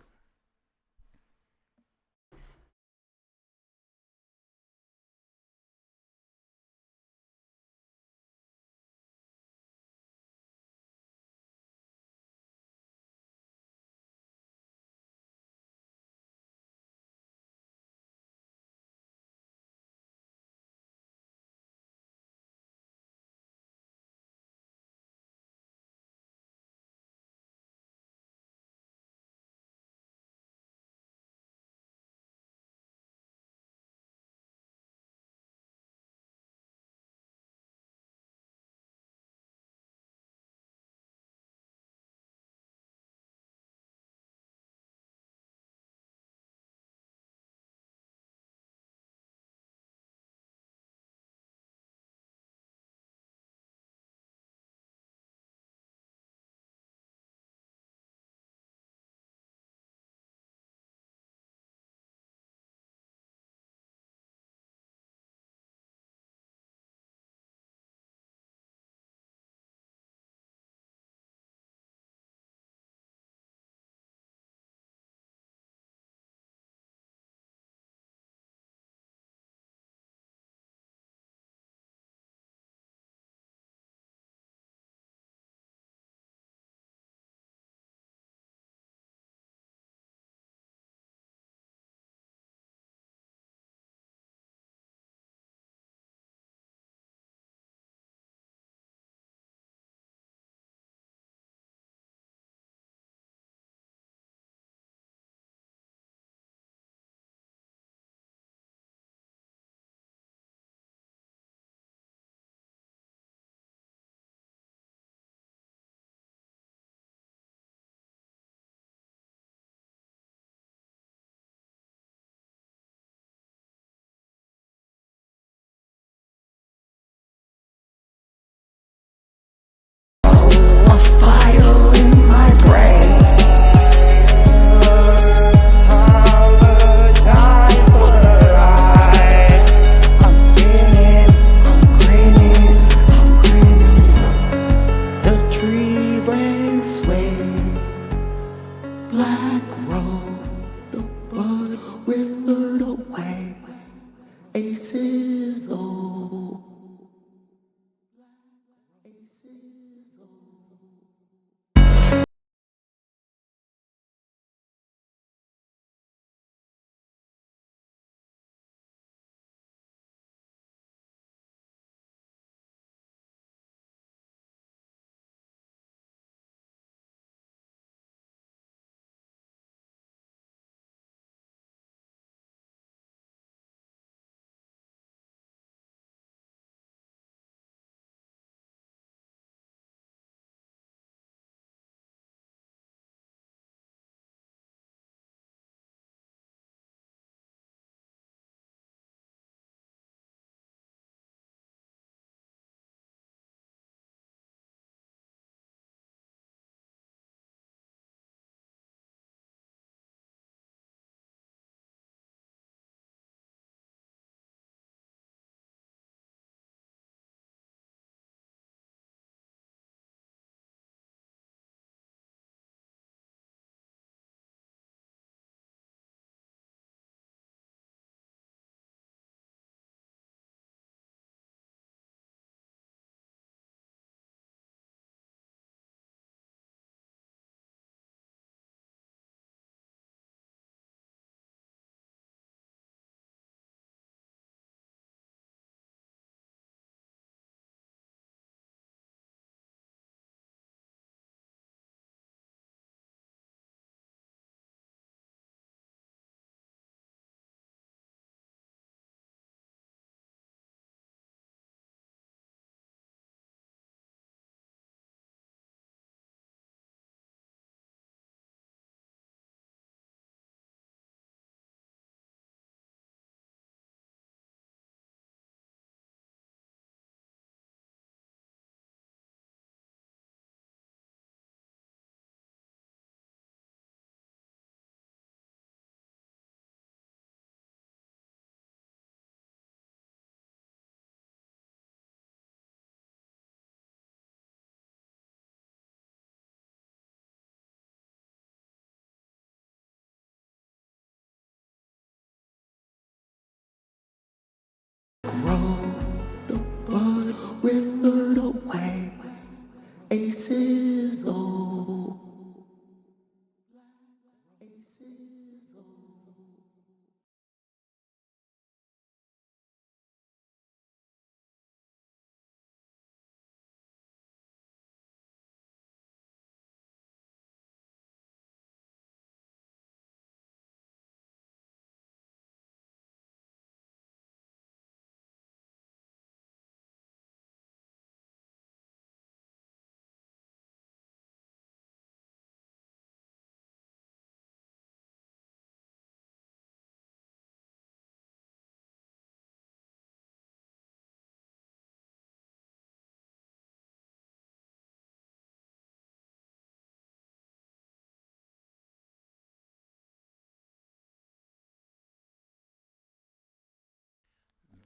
aces low.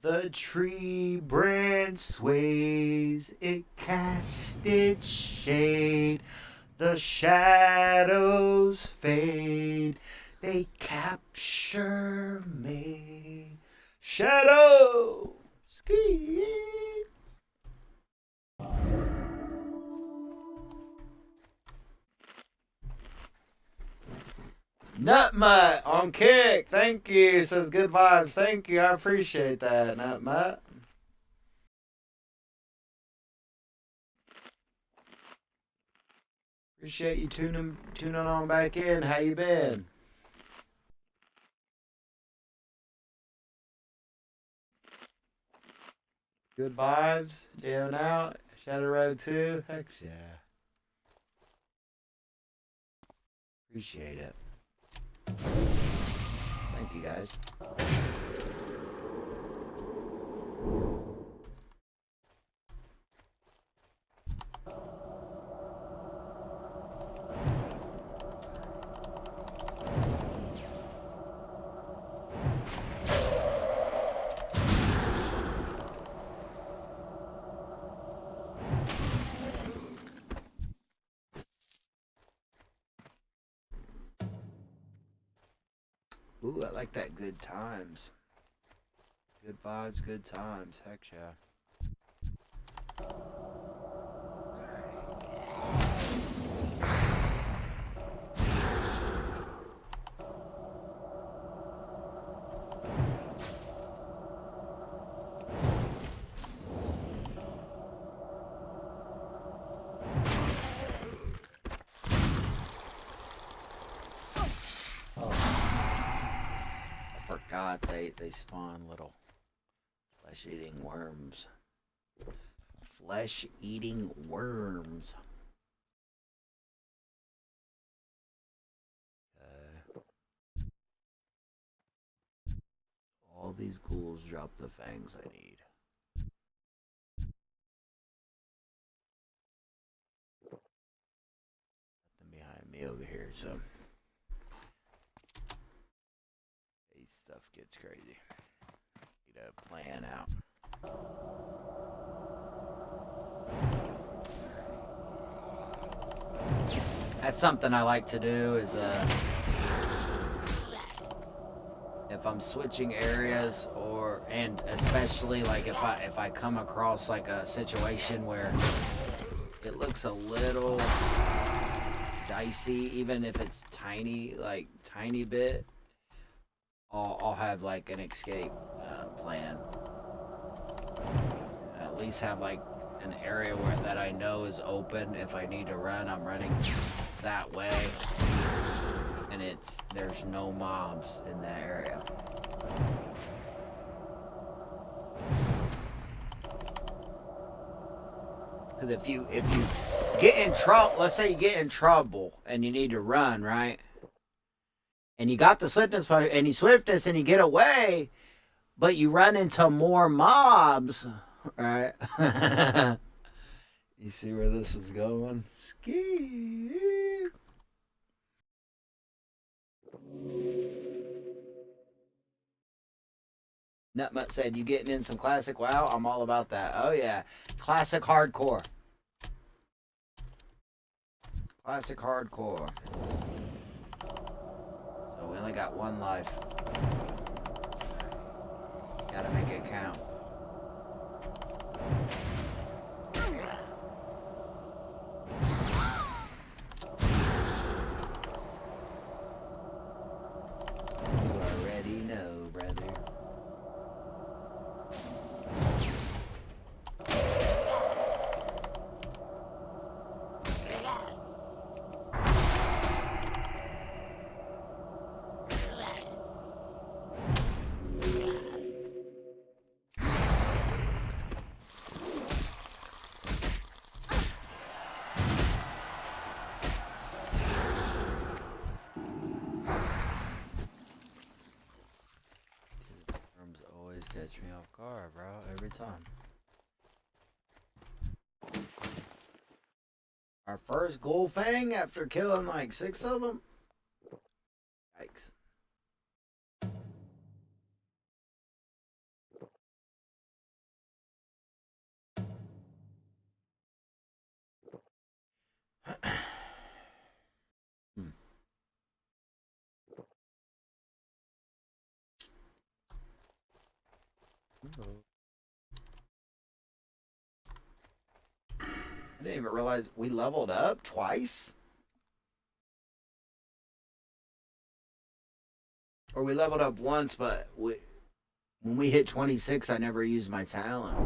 The tree branch sways, it casts its shade. The shadows fade, they capture me. Shadow! Ski! Nutmutt on kick. Thank you. Says good vibes. Thank you. I appreciate that, Nutmutt. Appreciate you tuning on back in. How you been? Good vibes. Jamming out. Shadow Road 2. Heck yeah. Appreciate it. Thank you guys. Ooh, I like that. Good times. Good vibes, good times. Heck yeah. God, they spawn little flesh-eating worms. Flesh-eating worms. All these ghouls drop the fangs I need. Nothing behind me over here, so stuff gets crazy. Need to plan out. That's something I like to do is if I'm switching areas and especially like if I come across like a situation where it looks a little dicey, even if it's tiny bit, I'll have like an escape plan. At least have like an area that I know is open. If I need to run, I'm running that way, and there's no mobs in that area. Because if you get in trouble, let's say you get in trouble and you need to run, right? And you got the swiftness and you get away, but you run into more mobs, right? You see where this is going? Ski. Nutmutt said, "You getting in some classic WoW? I'm all about that." Oh yeah, classic hardcore. Classic hardcore. So we only got one life. Gotta make it count. off guard, bro. Every time. Our first gold fang after killing like 6 of them. Yikes. I didn't even realize we leveled up twice. Or we leveled up once, but when we hit 26, I never used my talent.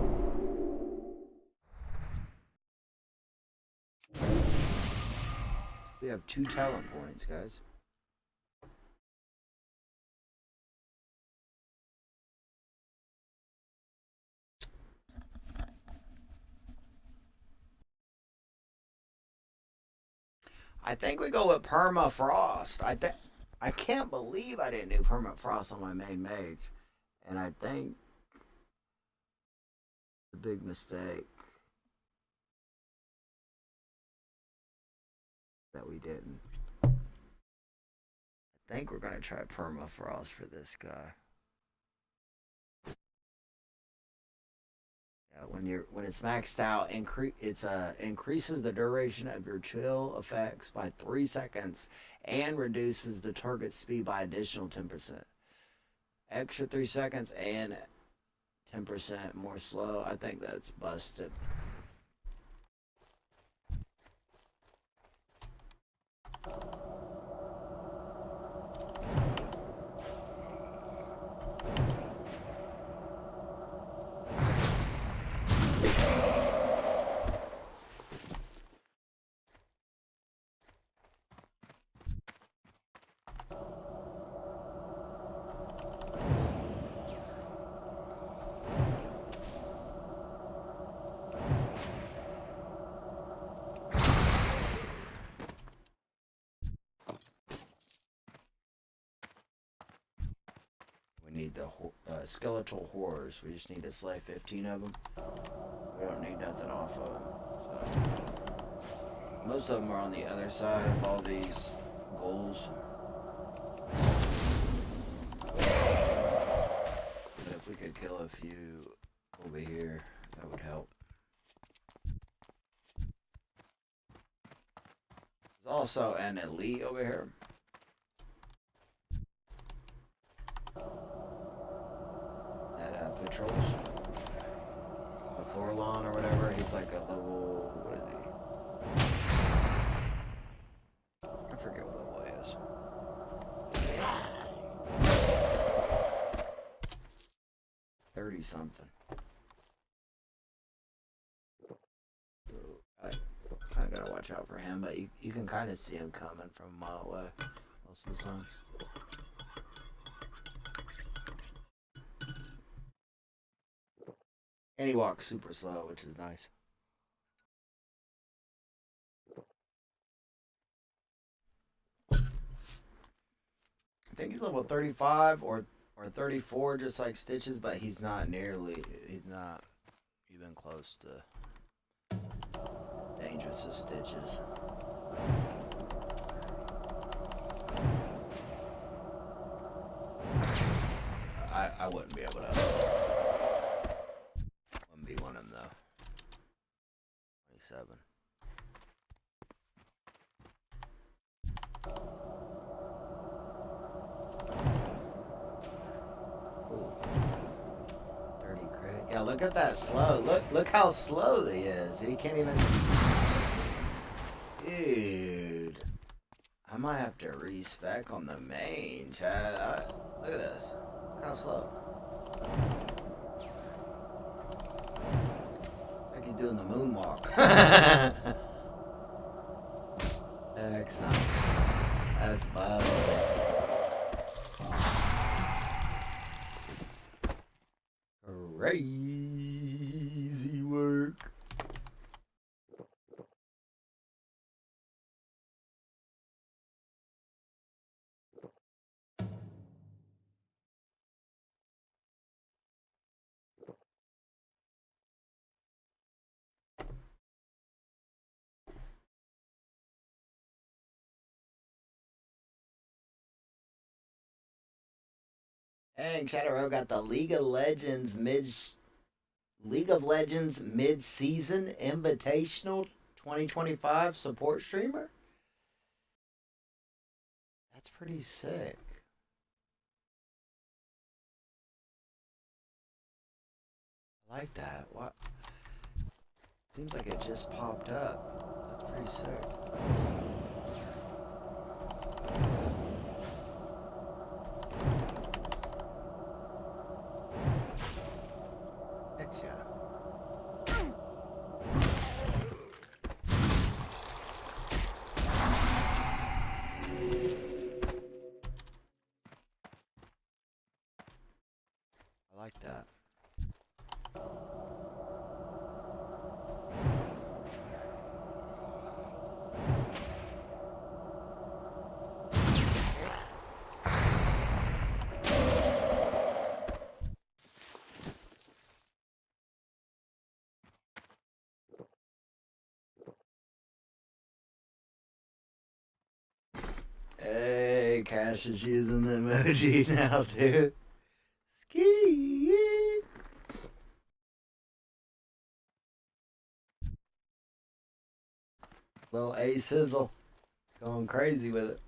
We have 2 talent points, guys. I think we go with permafrost. I can't believe I didn't do permafrost on my main mage, and I think it's a big mistake that we didn't. I think we're gonna try permafrost for this guy. When it's maxed out, increases the duration of your chill effects by 3 seconds and reduces the target speed by additional 10%. Extra 3 seconds and 10% more slow. I think that's busted. We need the skeletal horrors. We just need to slay 15 of them. We don't need nothing off of them. So. Most of them are on the other side of all these goals. But if we could kill a few over here, that would help. There's also an elite over here. That patrols. The Thorlon or whatever, he's like a level, what is he? I forget what level he is. 30 something. I kind of gotta watch out for him, but you can kind of see him coming from a mile away most of the time. And he walks super slow, which is nice. I think he's level 35 or 34, just like Stitches, but he's not even close to as dangerous as Stitches. I wouldn't be able to. Be one of them though. 27. Ooh. 30 crit. Yeah, look at that slow. Look how slow he is. He can't even. Dude. I might have to respec on the main, Chad. Look at this. Look how slow. He's doing the moonwalk. Excellent. That's busted. Crazy work. Dang, Shadow got the League of Legends mid-season invitational 2025 support streamer. That's pretty sick. I like that. What? Seems like it just popped up. That's pretty sick. Heck yeah. I like that. Hey, Cash is using the emoji now, dude. Ski. Little A Sizzle. Going crazy with it.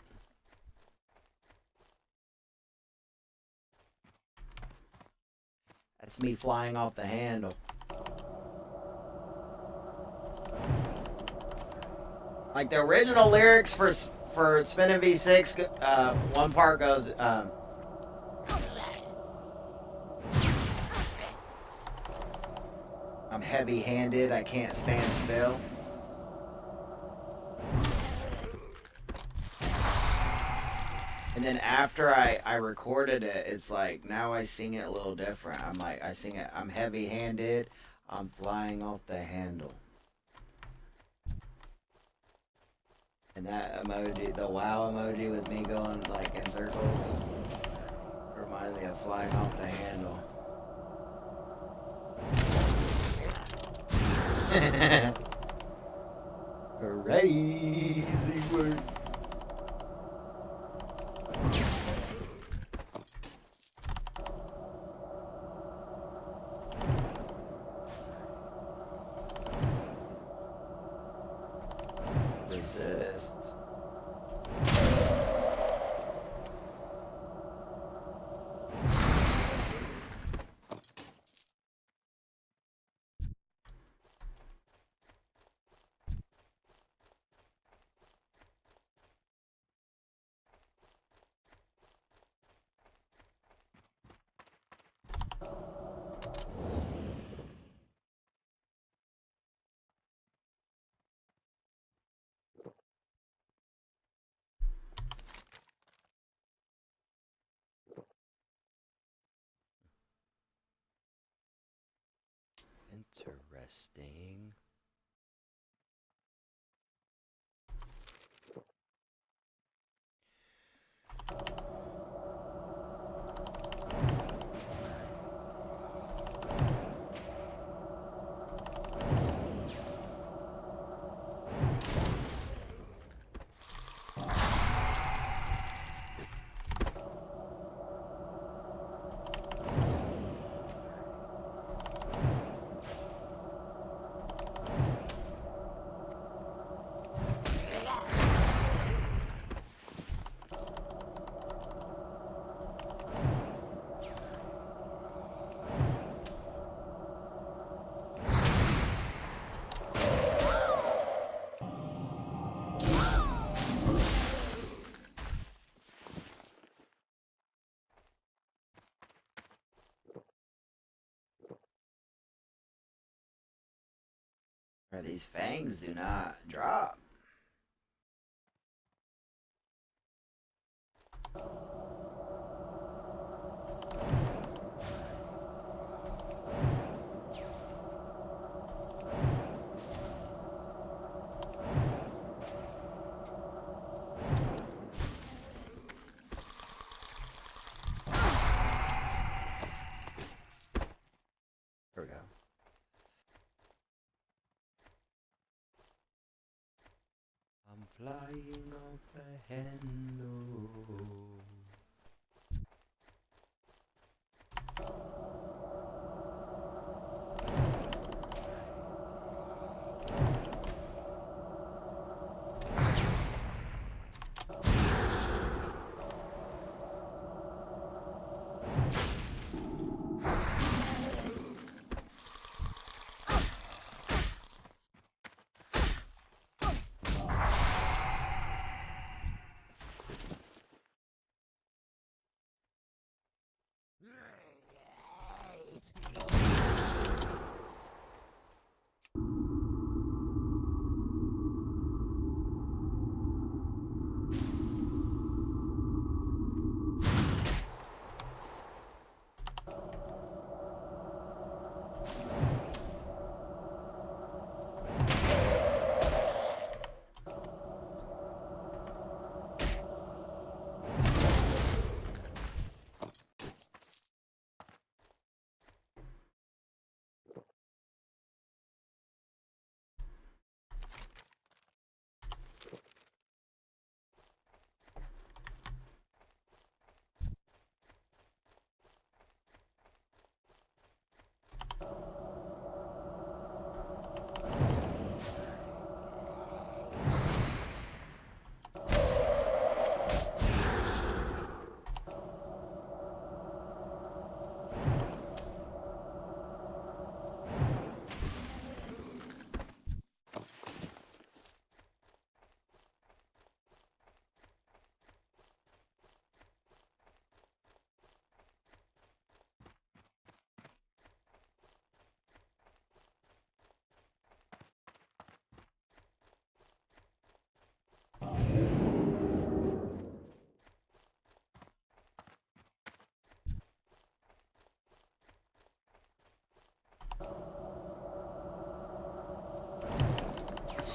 That's me flying off the handle. Like the original lyrics for Spinning V6, one part goes, I'm heavy-handed, I can't stand still. And then after I recorded it, it's like, now I sing it a little different. I'm like, I sing it, I'm heavy-handed, I'm flying off the handle. And that emoji, the wow emoji with me going like in circles, reminds me of flying off the handle. Crazy work. Resist. Interesting. These fangs do not drop. There we go. I'm flying off the handle.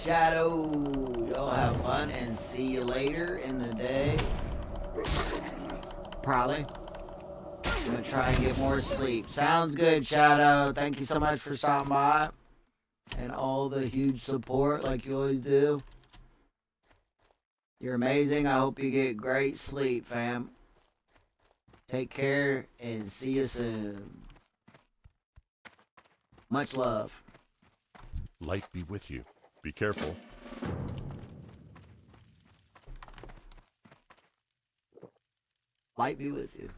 Shadow. Y'all have fun and see you later in the day. Probably. I'm gonna try and get more sleep. Sounds good, Shadow. Thank you so much for stopping by. And all the huge support like you always do. You're amazing. I hope you get great sleep, fam. Take care and see you soon. Much love. Light be with you. Be careful. Light be with you.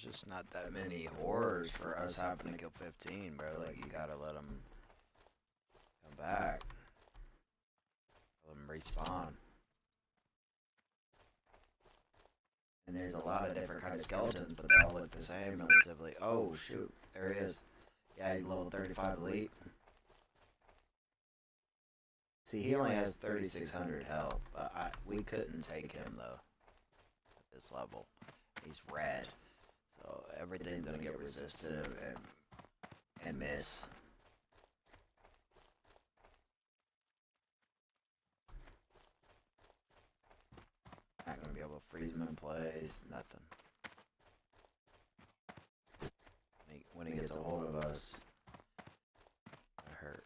just not that many horrors for us having to kill 15, bro. Like, you gotta let them come back. Let them respawn. And there's a lot of different kind of skeletons, but they all look the same relatively. Oh, shoot. There he is. Yeah, he's level 35 elite. See, he only has 3,600 health, but we couldn't take him, though, at this level. He's red, so everything's gonna get resistive and miss. Not gonna be able to freeze him in place, nothing. When he gets a hold of us, it hurt.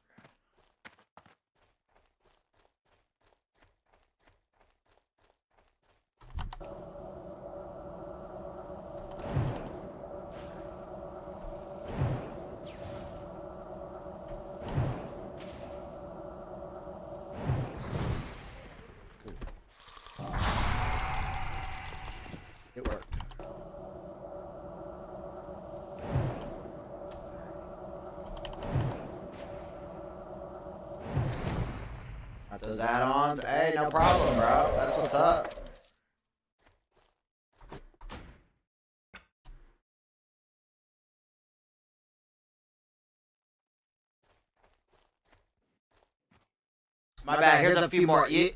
It worked. Got those add-ons? Hey, no problem, bro. That's what's up. My bad. Here's a few more. You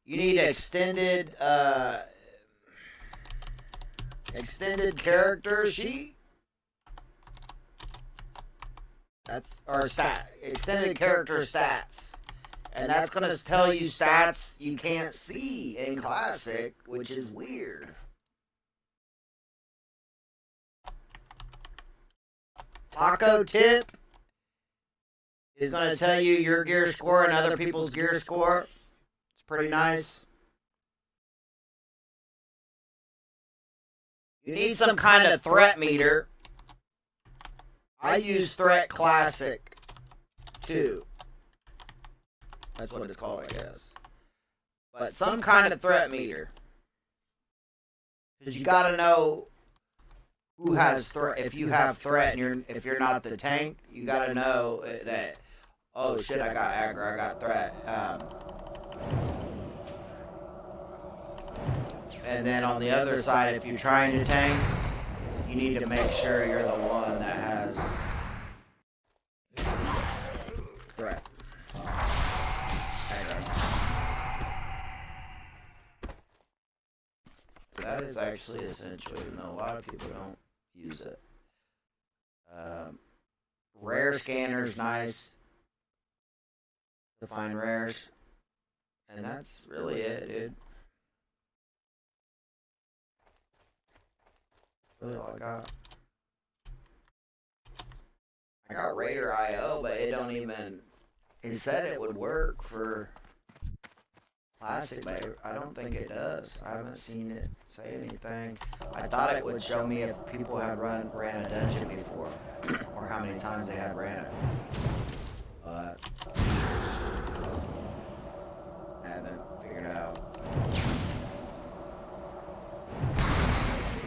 need extended character sheet. That's or extended character stats, and that's gonna tell you stats you can't see in Classic, which is weird. Taco Tip is gonna tell you your gear score and other people's gear score. It's pretty nice. You need some kind of threat meter. I use Threat Classic 2. That's what it's called, I guess. But some kind of threat meter. Because you gotta know who has threat. If you have threat and if you're not the tank, you gotta know that, oh shit, I got aggro, I got threat. And then on the other side, if you're trying to tank, you need to make sure you're the one that has threat. So that is actually essential, even though a lot of people don't use it. Rare scanner's nice to find rares. And that's really it, dude. Really all I got. I got Raider IO, but it don't even. It said it would work for Classic, but I don't think it does. I haven't seen it say anything. I thought it would show me if people had ran a dungeon before, or how many times they had ran it. But I haven't figured out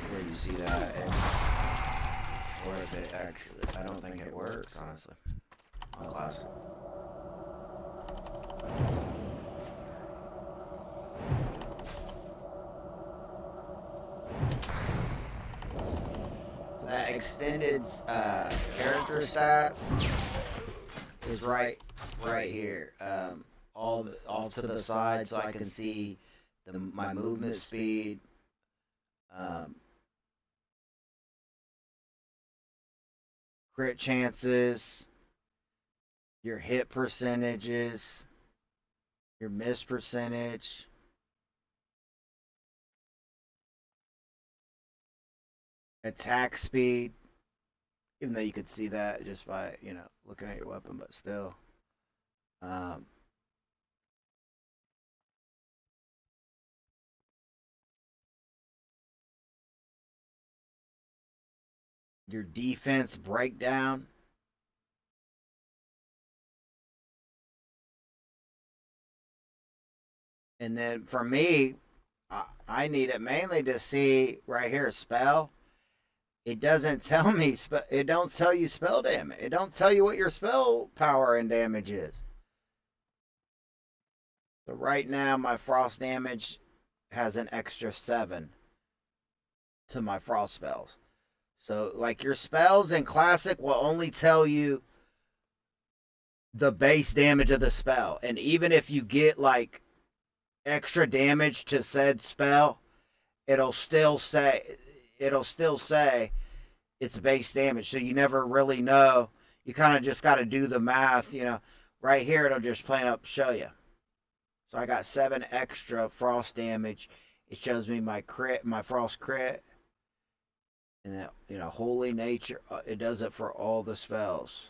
where you see that, or if it actually. I don't think it works, honestly, on Classic. So that extended character stats is right here. All to the side, so I can see my movement speed. Crit chances, your hit percentages, your miss percentage, attack speed, even though you could see that just by, looking at your weapon, but still. Your defense breakdown. And then for me, I need it mainly to see right here, spell. it doesn't tell me, it don't tell you spell damage. It don't tell you what your spell power and damage is. So right now, my frost damage has an extra 7 to my frost spells. So, like, your spells in Classic will only tell you the base damage of the spell. And even if you get, like, extra damage to said spell, it'll still say it's base damage. So you never really know. You kind of just got to do the math, you know. Right here, it'll just plain up show you. So I got 7 extra frost damage. It shows me my crit, my frost crit. And that, you know, holy nature, it does it for all the spells.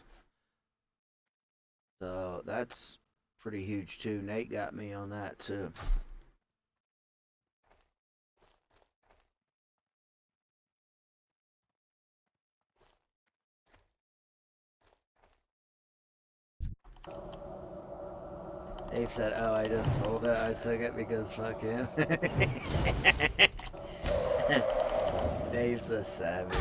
So that's pretty huge too. Nate got me on that too. Dave said, "Oh, I just sold it. I took it because fuck him." Dave's a savage.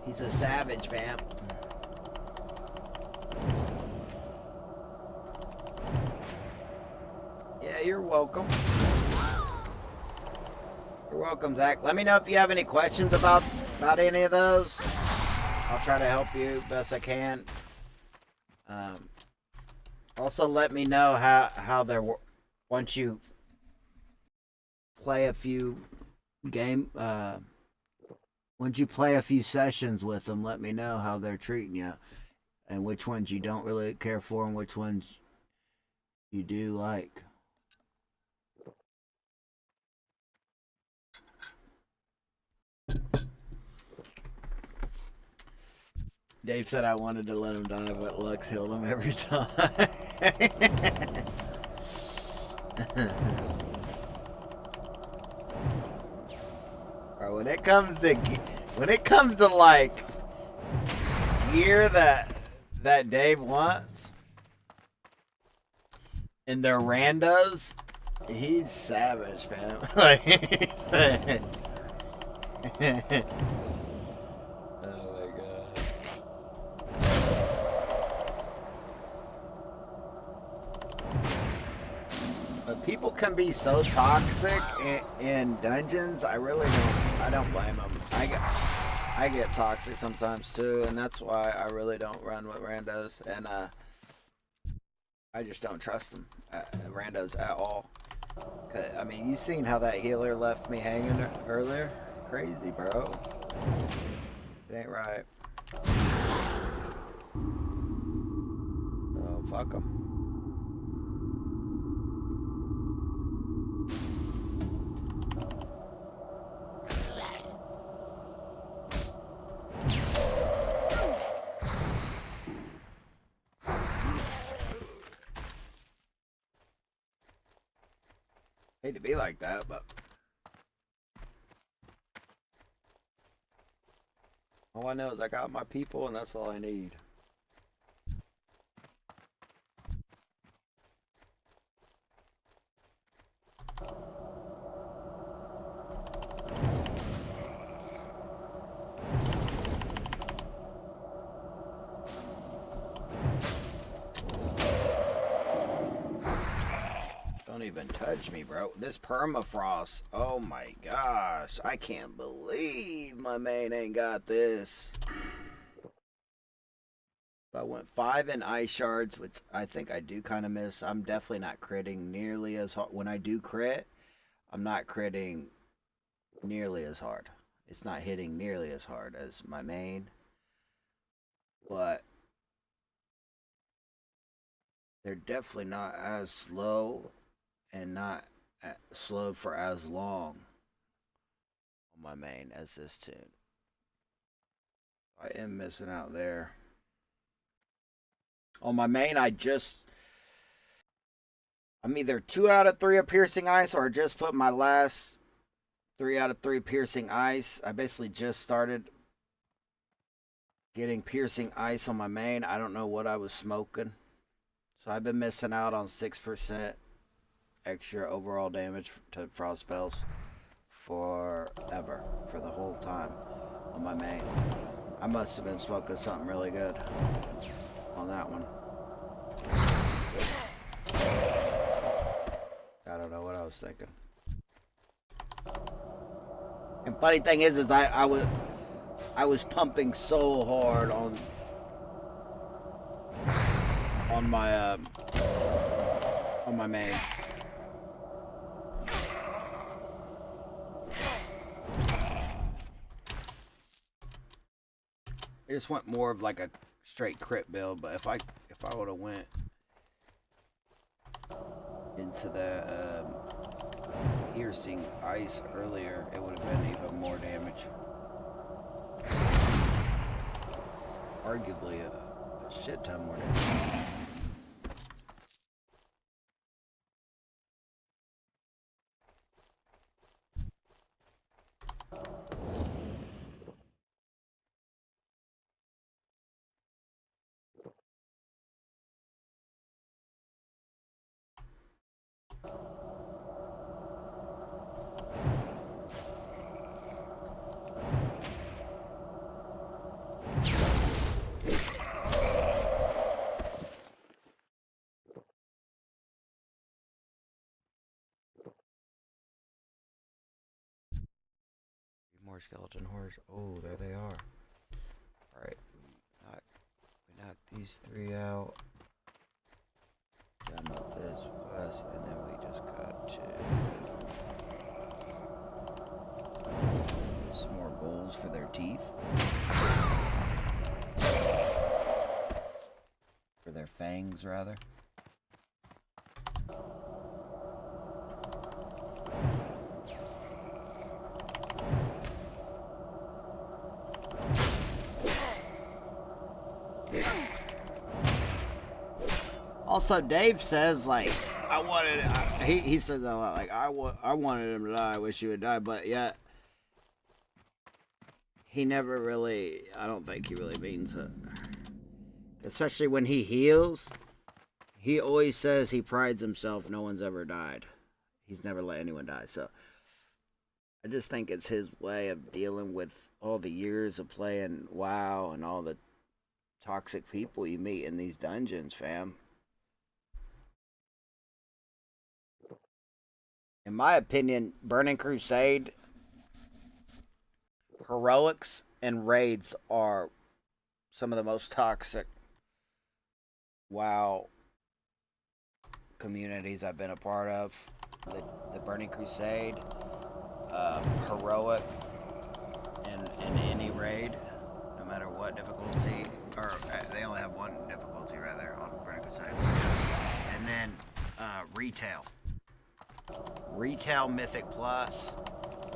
He's a savage, fam. Yeah, you're welcome. You're welcome, Zach. Let me know if you have any questions about any of those. I'll try to help you best I can. Also, let me know how they're once you play a few once you play a few sessions with them, let me know how they're treating you and which ones you don't really care for and which ones you do like. Dave said I wanted to let him die, but Lux healed him every time. Bro, when it comes to like gear that Dave wants and their randos, he's savage, fam. Like, oh my god. But people can be so toxic in dungeons. I don't blame them. I get toxic sometimes too, and that's why I really don't run with randos, and I just don't trust them, randos at all. I mean, you seen how that healer left me hanging earlier? Crazy, bro. It ain't right. So fuck them. Hate to be like that, but all I know is I got my people, and that's all I need. Don't even touch me, bro. This permafrost. Oh my gosh. I can't believe my main ain't got this. I went 5 in ice shards, which I think I do kind of miss. I'm definitely not critting nearly as hard. When I do crit, I'm not critting nearly as hard. It's not hitting nearly as hard as my main. But they're definitely not as slow and not slow for as long on my main as this tune. I am missing out there. On my main, I'm either 2 out of 3 of piercing ice, or I just put my last 3 out of 3 piercing ice. I basically just started getting piercing ice on my main. I don't know what I was smoking. So I've been missing out on 6% extra overall damage to frost spells forever, for the whole time on my main. I must have been smoking something really good on that one. I don't know what I was thinking. And funny thing is I was pumping so hard on my main. I just went more of like a straight crit build, but if I would have went into the piercing ice earlier, it would have been even more damage. Arguably a shit ton more damage. More skeleton horrors. Oh, there they are. Alright. We knocked these 3 out. Done up this plus, and then we just got to some more goals for their teeth. For their fangs, rather. Also, Dave says, like, he says a lot, like, I wanted him to die, I wish he would die, but yet, he never really, I don't think he really means it. Especially when he heals, he always says he prides himself, no one's ever died. He's never let anyone die, so I just think it's his way of dealing with all the years of playing WoW and all the toxic people you meet in these dungeons, fam. In my opinion, Burning Crusade, heroics, and raids are some of the most toxic WoW communities I've been a part of. The Burning Crusade, heroic, in any raid, no matter what difficulty, or they only have one difficulty rather on Burning Crusade, and then retail. Retail Mythic Plus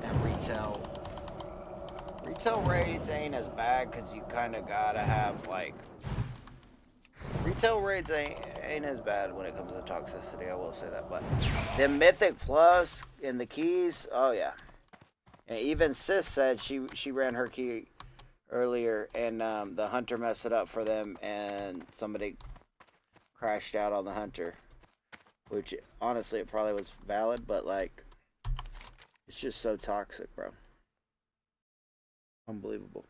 and retail raids ain't as bad because you kind of gotta have like retail raids ain't as bad when it comes to toxicity. I will say that, but the Mythic Plus and the keys, oh yeah. And even Sis said she ran her key earlier and the hunter messed it up for them and somebody crashed out on the hunter. Which, honestly, it probably was valid, but, like, it's just so toxic, bro. Unbelievable.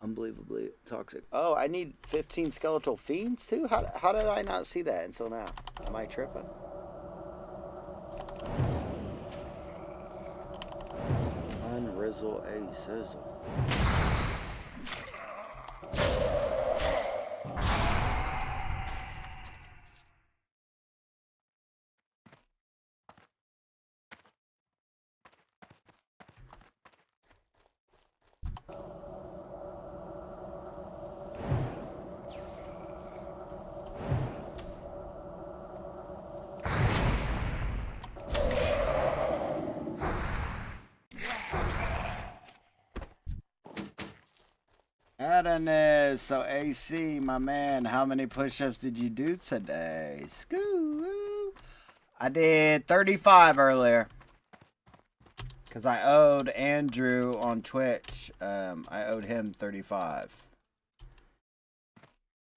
Unbelievably toxic. Oh, I need 15 skeletal fiends, too? How did I not see that until now? Am I tripping? Unrizzle a sizzle. Adonis. So AC, my man, how many push-ups did you do today? Scoo. I did 35 earlier. Because I owed Andrew on Twitch. I owed him 35.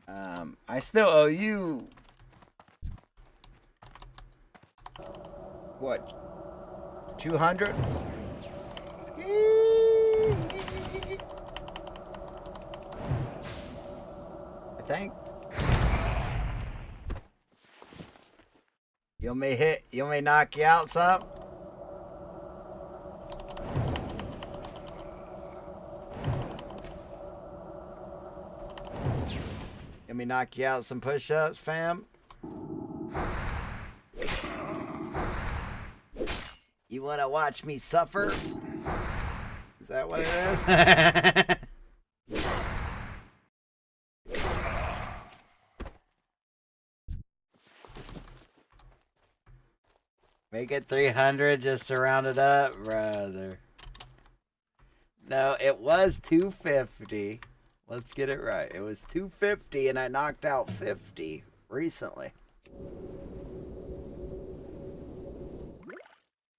I still owe you. What? 200? I think. You may knock you out some? Let me knock you out some push-ups, fam. You want to watch me suffer? Is that what it is? Make it 300 just to round it up, brother. No, it was 250. Let's get it right. It was 250 and I knocked out 50 recently.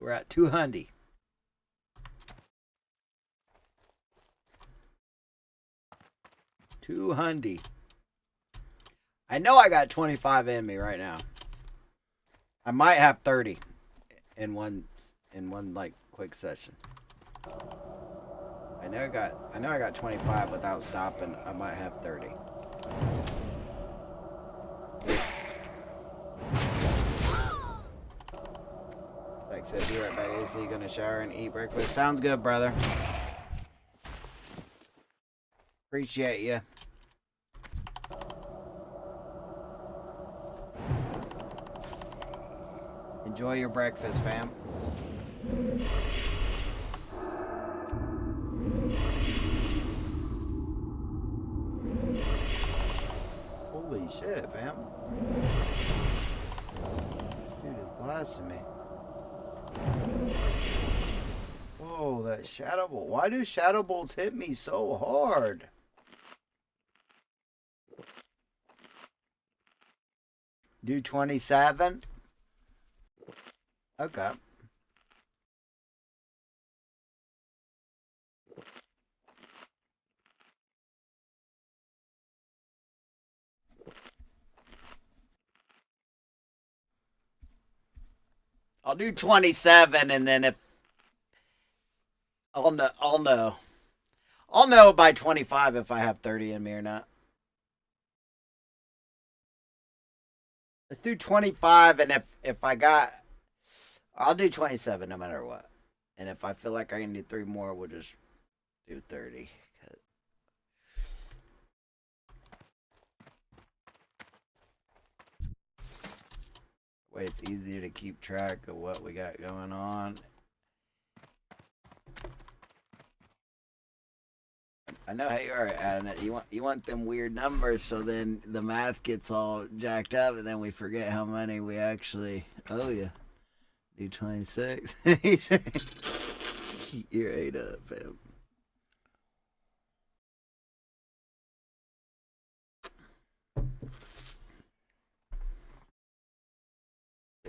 We're at 200. I know I got 25 in me right now. I might have 30 in one like quick session. I know I got 25 without stopping. I might have 30. Like I said, be right back. AC, gonna shower and eat breakfast. Sounds good, brother. Appreciate you. Enjoy your breakfast, fam. Holy shit, fam. This dude is blasting me. Whoa, that shadow bolt. Why do shadow bolts hit me so hard? Do 27? Okay. I'll do 27 and then if I'll know by 25 if I have 30 in me or not. Let's do 25 and if I got I'll do 27 no matter what. And if I feel like I can do 3 more, we'll just do 30. Way it's easier to keep track of what we got going on. I know how you are adding it. You want them weird numbers, so then the math gets all jacked up, and then we forget how many we actually owe you. Do 26. You're 8 up, fam.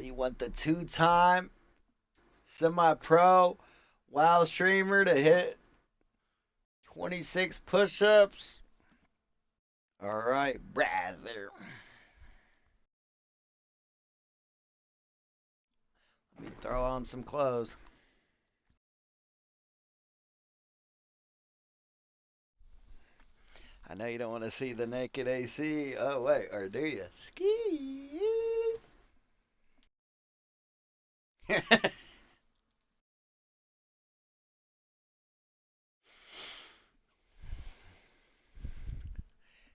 You want the 2-time semi-pro WoW streamer to hit 26 push-ups? All right, brother. Let me throw on some clothes. I know you don't want to see the naked AC. Oh, wait, or do you? Ski.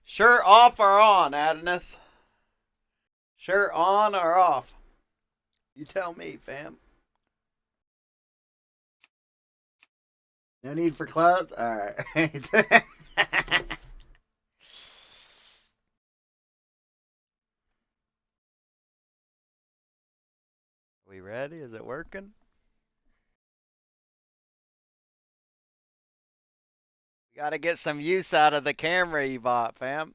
Shirt off or on, Adonis? Shirt on or off? You tell me, fam. No need for clothes? Alright. We ready? Is it working? Gotta get some use out of the camera you bought, fam.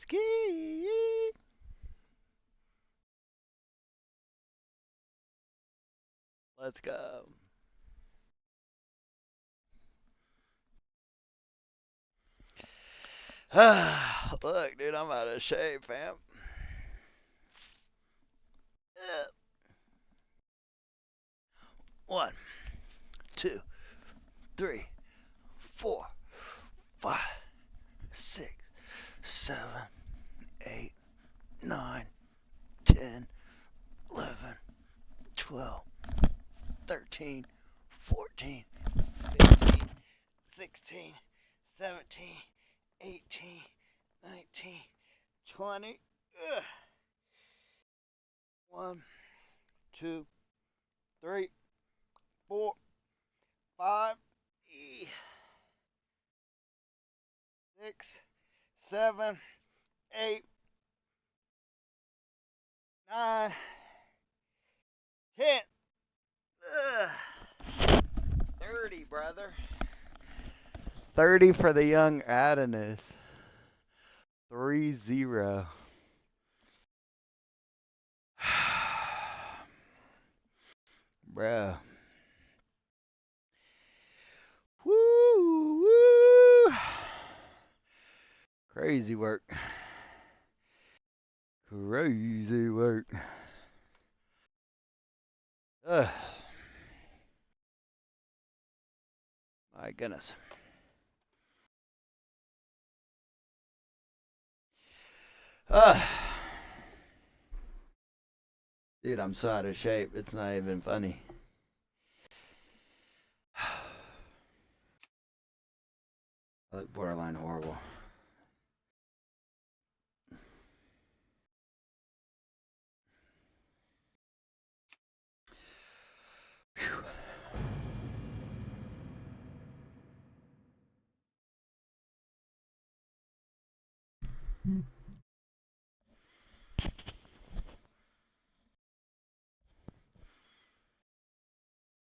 Ski. Let's go. Look, dude, I'm out of shape, fam. One, two, three, 4, 5, 6, 7, 8, 9, 10, 11, 12, 13, 14, 15, 16, 17, 18, 19, 20. 1, 2, 3, 4, 5, 6, 7, 8, 9, 10. 30, brother. 30 for the young Adonis. 3-0. Bruh. Woo, woo. Crazy work. Crazy work. Ugh. My goodness. Ugh. Dude, I'm so out of shape. It's not even funny. I look borderline horrible. Whew.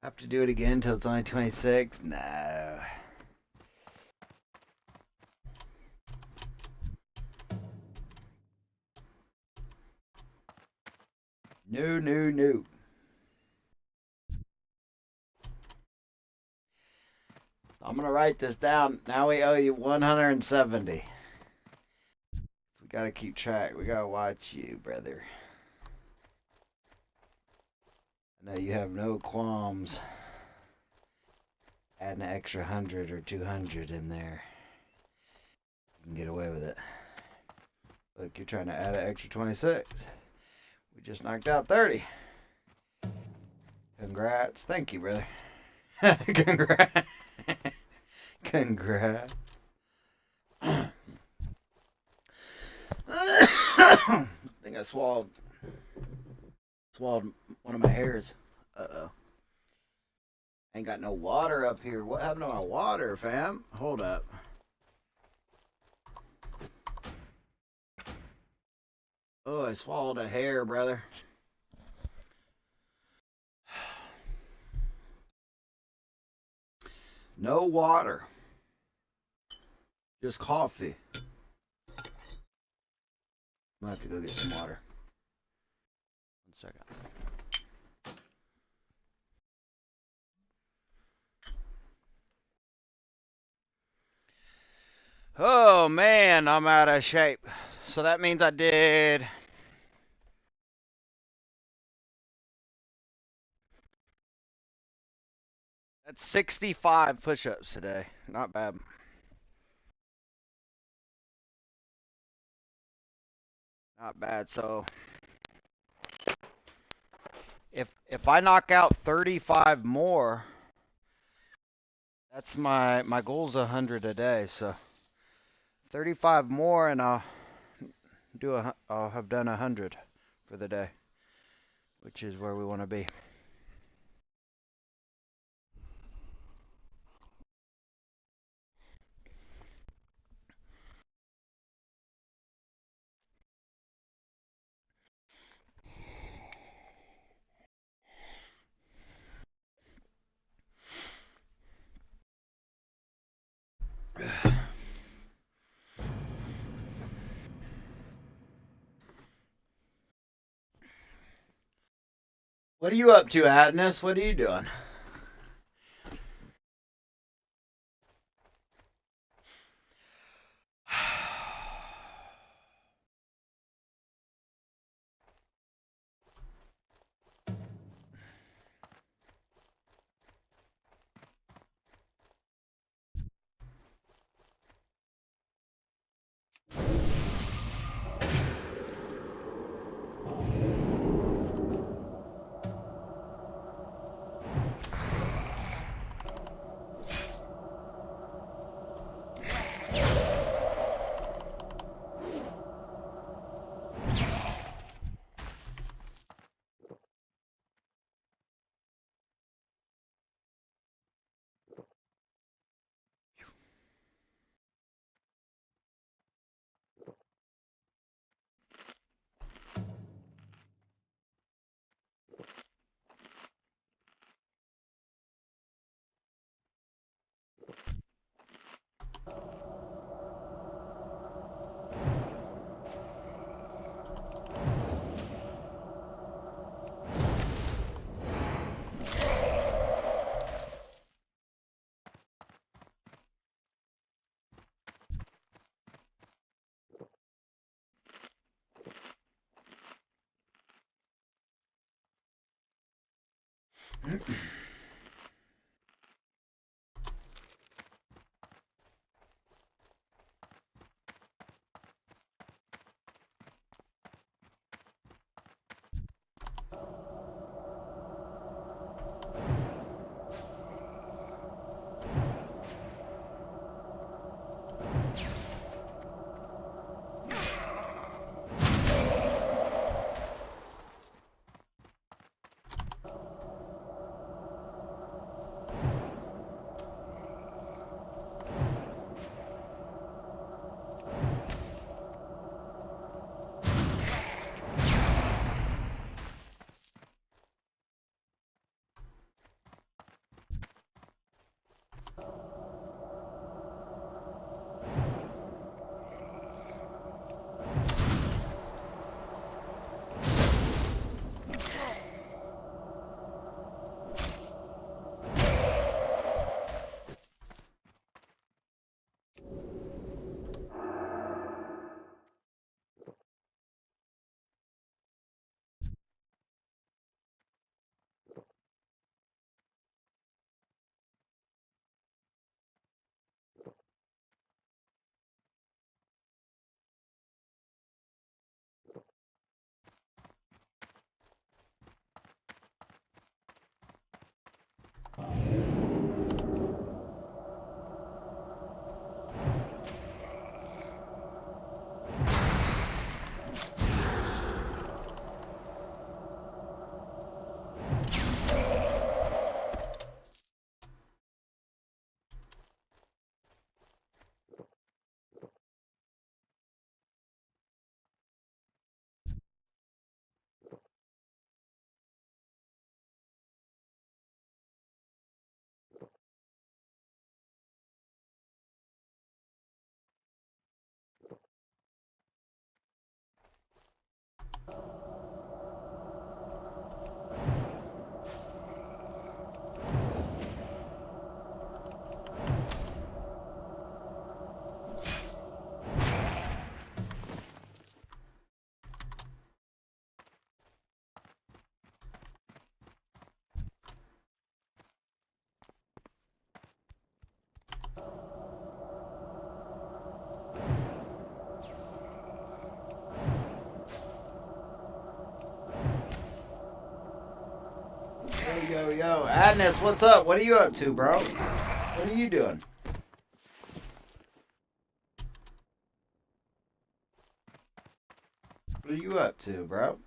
Have to do it again until it's only 26? No. No, no, no. I'm going to write this down. Now we owe you 170. We got to keep track. We got to watch you, brother. I know you have no qualms adding an extra 100 or 200 in there. You can get away with it. Look, you're trying to add an extra 26. We just knocked out 30. Congrats. Thank you, brother. Congrats. Congrats. I think I swallowed one of my hairs. Uh-oh. Ain't got no water up here. What happened to my water, fam? Hold up. Oh, I swallowed a hair, brother. No water. Just coffee. I'm gonna have to go get some water. 1 second. Oh man, I'm out of shape. So that means I did that's 65 push-ups today. Not bad. Not bad. So if I knock out 35 more, that's my goal's 100 a day. So 35 more, and I'll have done 100 for the day, which is where we want to be. What are you up to, Adness? What are you doing? Yo, Adness, what's up? What are you up to, bro? What are you doing? What are you up to, bro?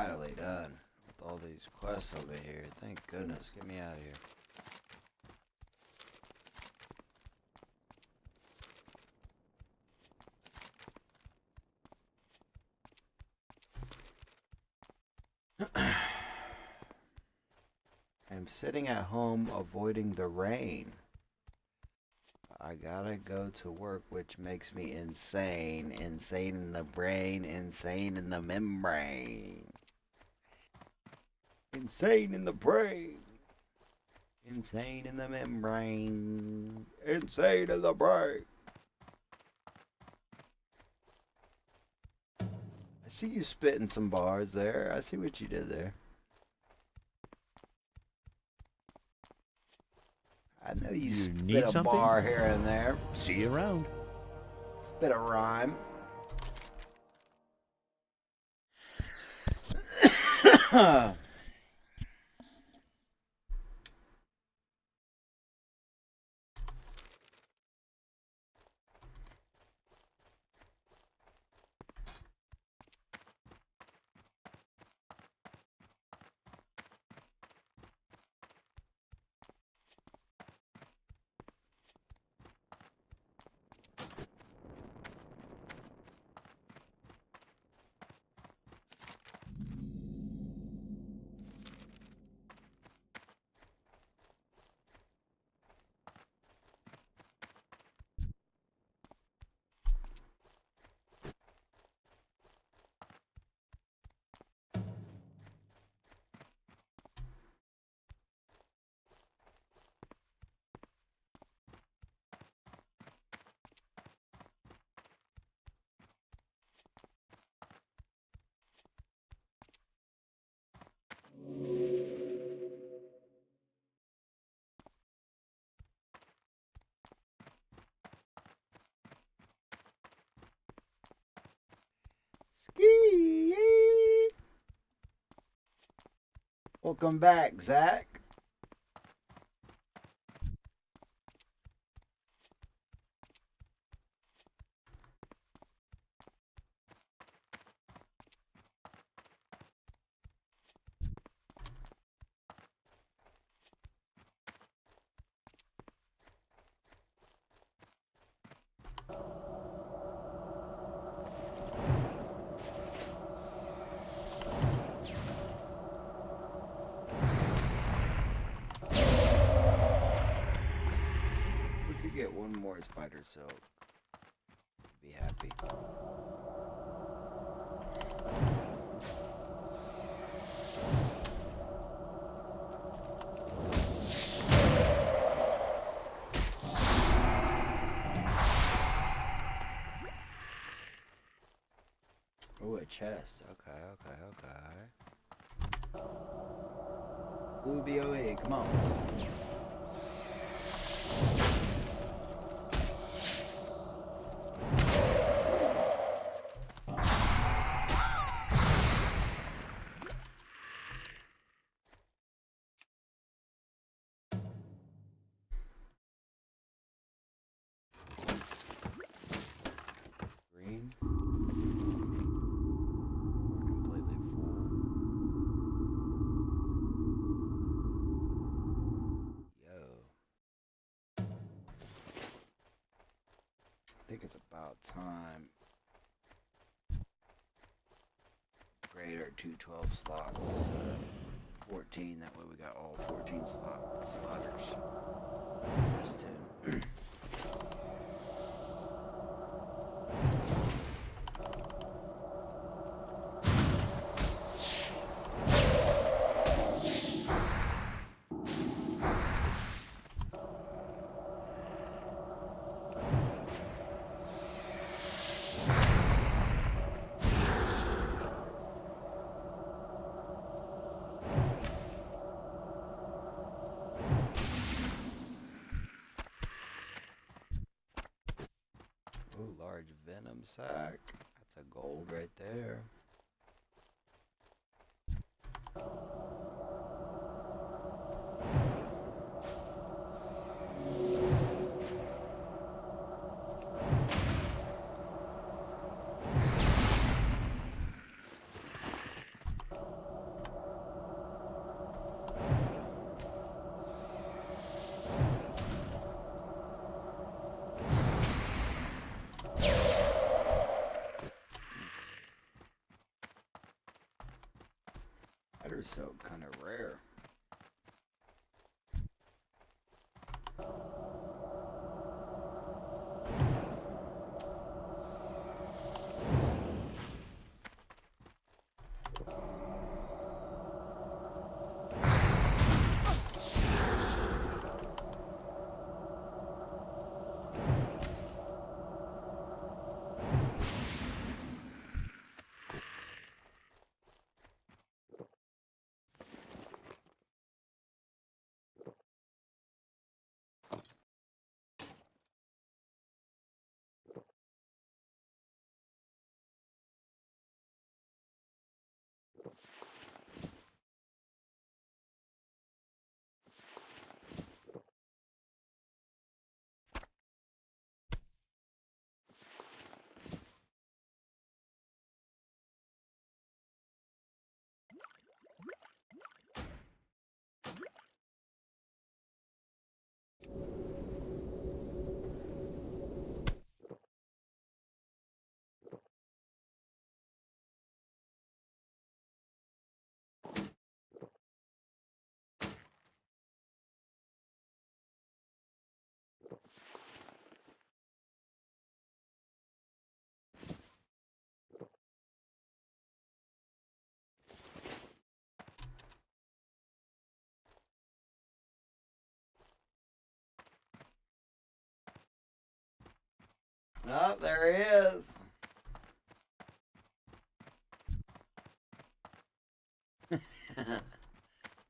finally done with all these quests over here. Thank goodness. Get me out of here. I'm sitting at home avoiding the rain. I gotta go to work, which makes me insane. Insane in the brain, insane in the membrane. Insane in the brain. Insane in the membrane. Insane in the brain. I see you spitting some bars there. I see what you did there. I know you need spit a something? bar here and there. See you around. Spit a rhyme. Ski. Welcome back, Zach. Get one more spider silk. Be happy. Oh, a chest. Okay. Ooh, BOE, come on. Green. We're completely full. Yo. I think it's about time. Grade our 212 slots to 14. That way we got all 14 slotters. Just two. Ooh, large venom sac. That's a gold right there. Spider soap kind of rare. Oh, there he is.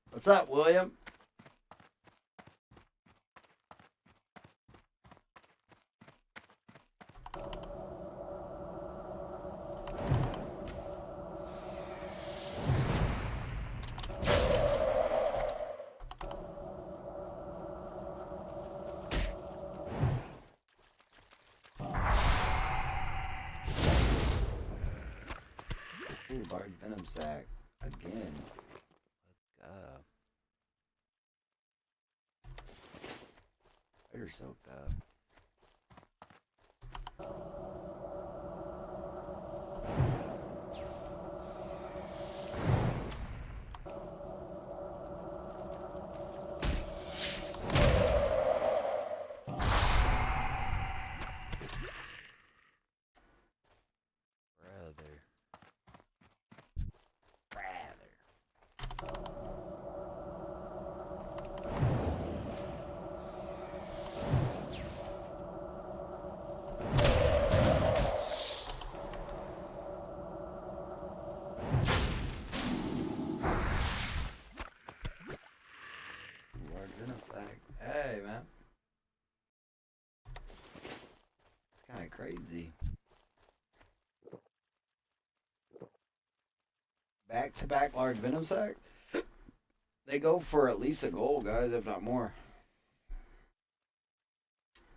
What's up, William? Ooh, large venom sac again. Spider soaked up. Hey, man. It's kind of crazy. Back-to-back large venom sac? They go for at least a gold, guys, if not more.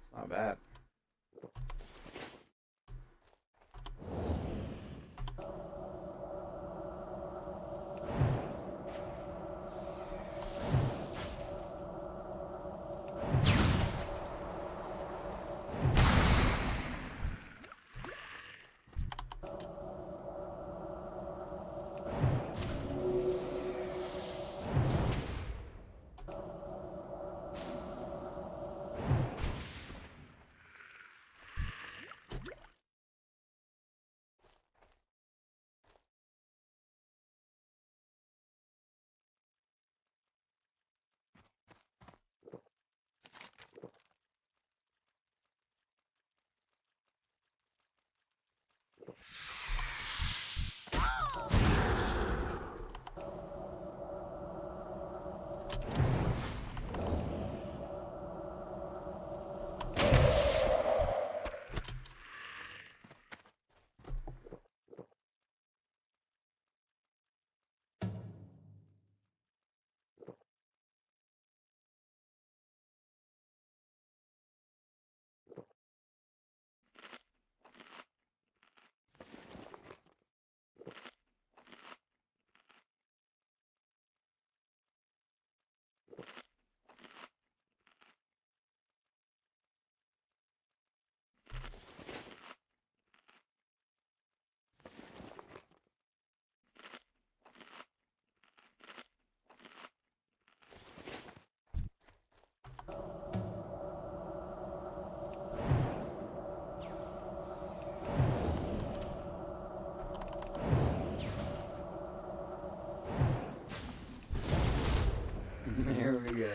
It's not bad. Yeah.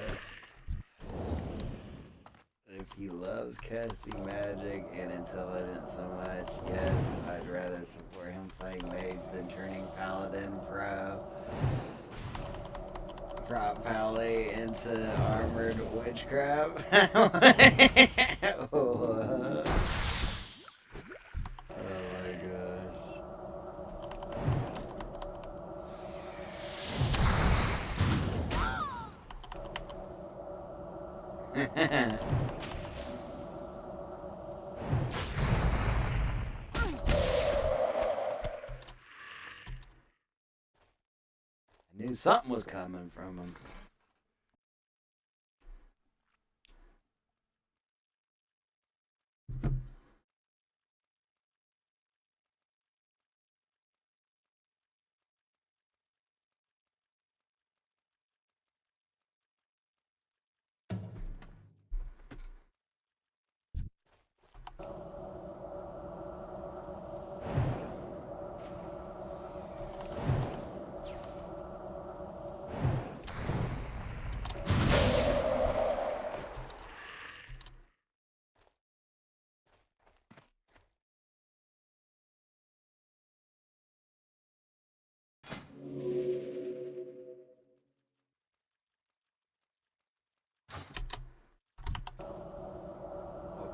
If he loves casting magic and intelligence so much, yes, I'd rather support him playing mage than turning paladin prop pally into armored witchcraft. Oh my gosh. I knew something was coming from him.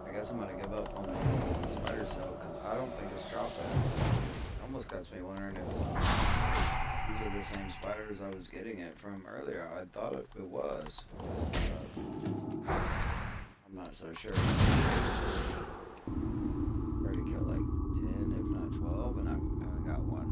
I guess I'm gonna give up on the spider cell because I don't think it's dropping. It almost got me wondering if these are the same spiders I was getting it from earlier. I thought it was. I'm not so sure. Already killed like 10, if not 12, and I only got one.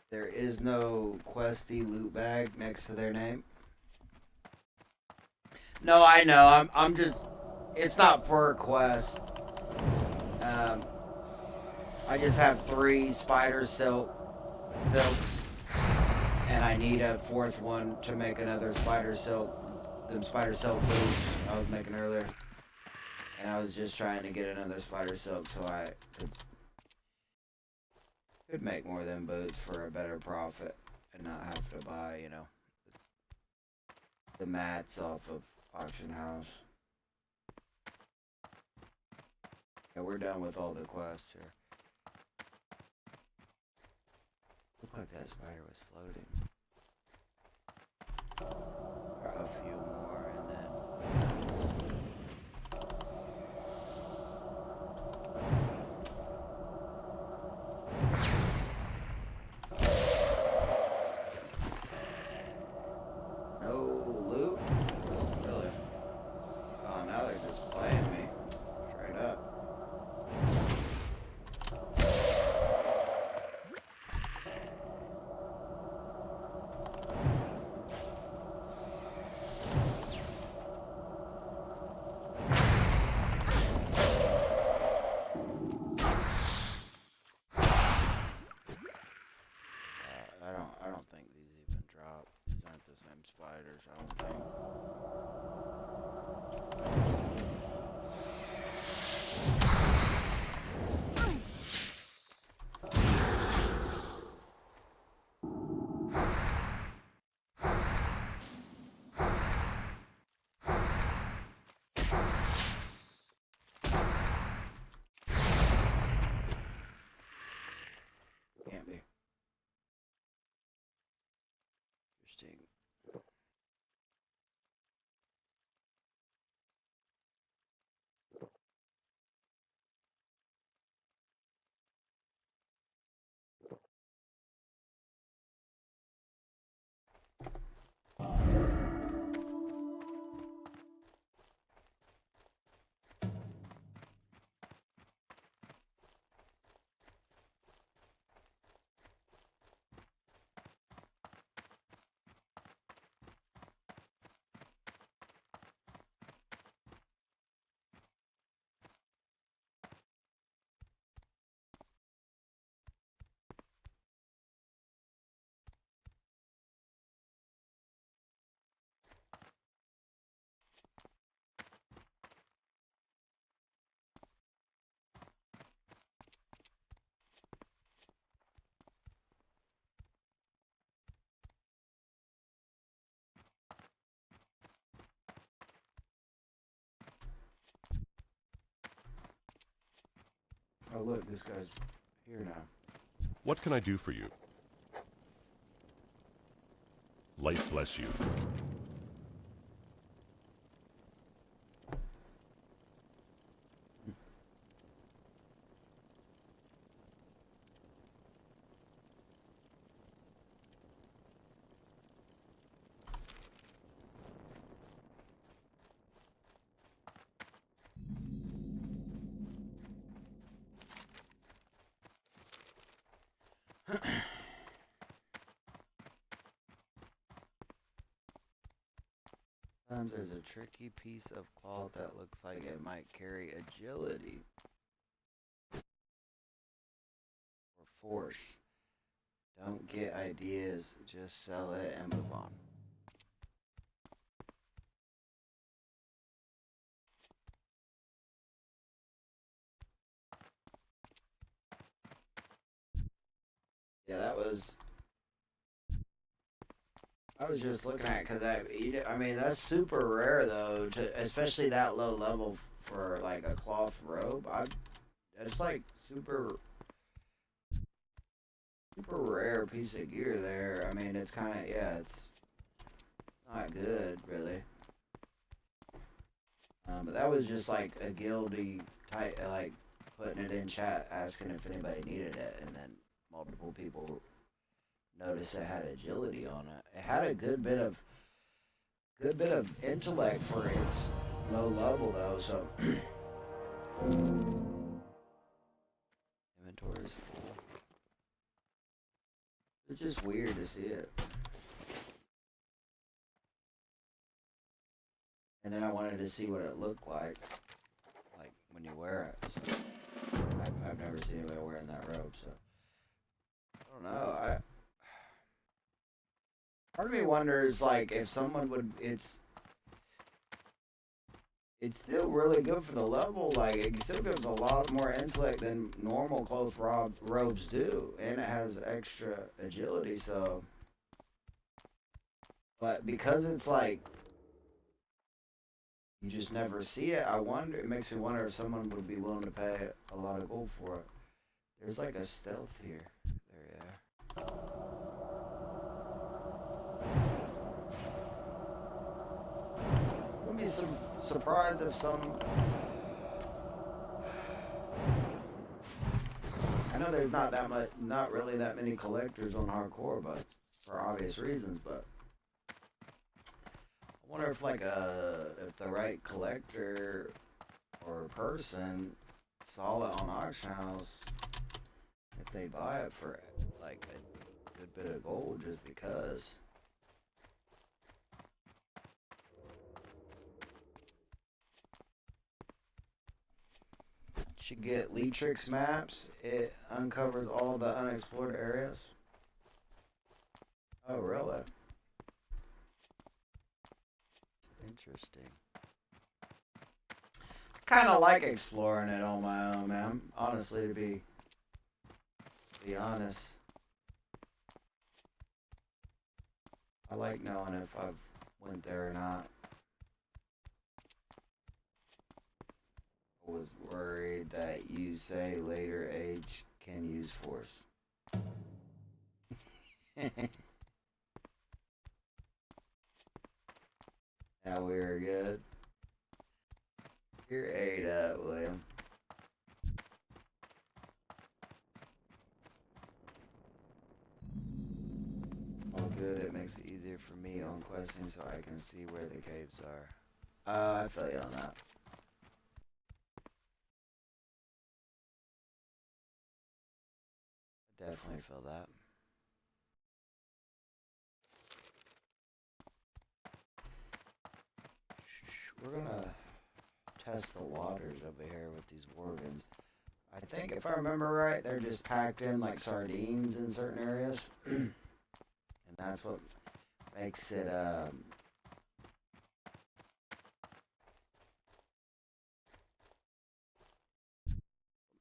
There is no questy loot bag next to their name. No, I know. I'm just. It's not for a quest. I just have 3 spider silks, and I need a 4th one to make another spider silk. Them spider silk boots I was making earlier, and I was just trying to get another spider silk so I could make more of them boots for a better profit and not have to buy, you know, the mats off of auction house. Yeah, we're done with all the quests here. Looked like that spider was floating. A few more and then... No loot? Really? Oh, now they're just playing me. Straight up. I don't think these even drop. These aren't the same spiders, I don't think. Can't be. Interesting. Oh look, this guy's here now. What can I do for you? Light bless you. Sometimes there's a tricky piece of cloth that looks like it might carry agility or force. Don't get ideas, just sell it and move on. Yeah, that was. I was just looking at it because I mean that's super rare though, especially that low level for like a cloth robe. It's like super rare piece of gear there. I mean it's kind of it's not good really. But that was just like a guilty type, like putting it in chat asking if anybody needed it, and then multiple people noticed it had agility on it. It had a good bit of intellect for its low level though, so Inventory is full. it's just weird to see it. And then I wanted to see what it looked like when you wear it. So I've never seen anybody wearing that robe, so I don't know. Part of me wonders, like, if someone would, it's still really good for the level, like, it still gives a lot more intellect than normal cloth robes do, and it has extra agility, so, but because it's, like, you just never see it, it makes me wonder if someone would be willing to pay a lot of gold for it. There's, like, a stealth here. There you are. Wouldn't be surprised if some. I know there's not really that many collectors on hardcore, but for obvious reasons. But I wonder if if the right collector or person saw it on auction house, if they buy it for like a good bit of gold just because. Should get Leatrix maps. It uncovers all the unexplored areas. Oh, really? Interesting. Kind of like exploring it on my own, man. Honestly, to be honest, I like knowing if I've went there or not. Was worried that you say later age can use force. Yeah, we were good. You're 8 up, William. Oh good, it makes it easier for me on questing so I can see where the caves are. I feel you on that. Definitely feel that. We're gonna test the waters over here with these Worgans. I think if I remember right, they're just packed in like sardines in certain areas. And that's what makes it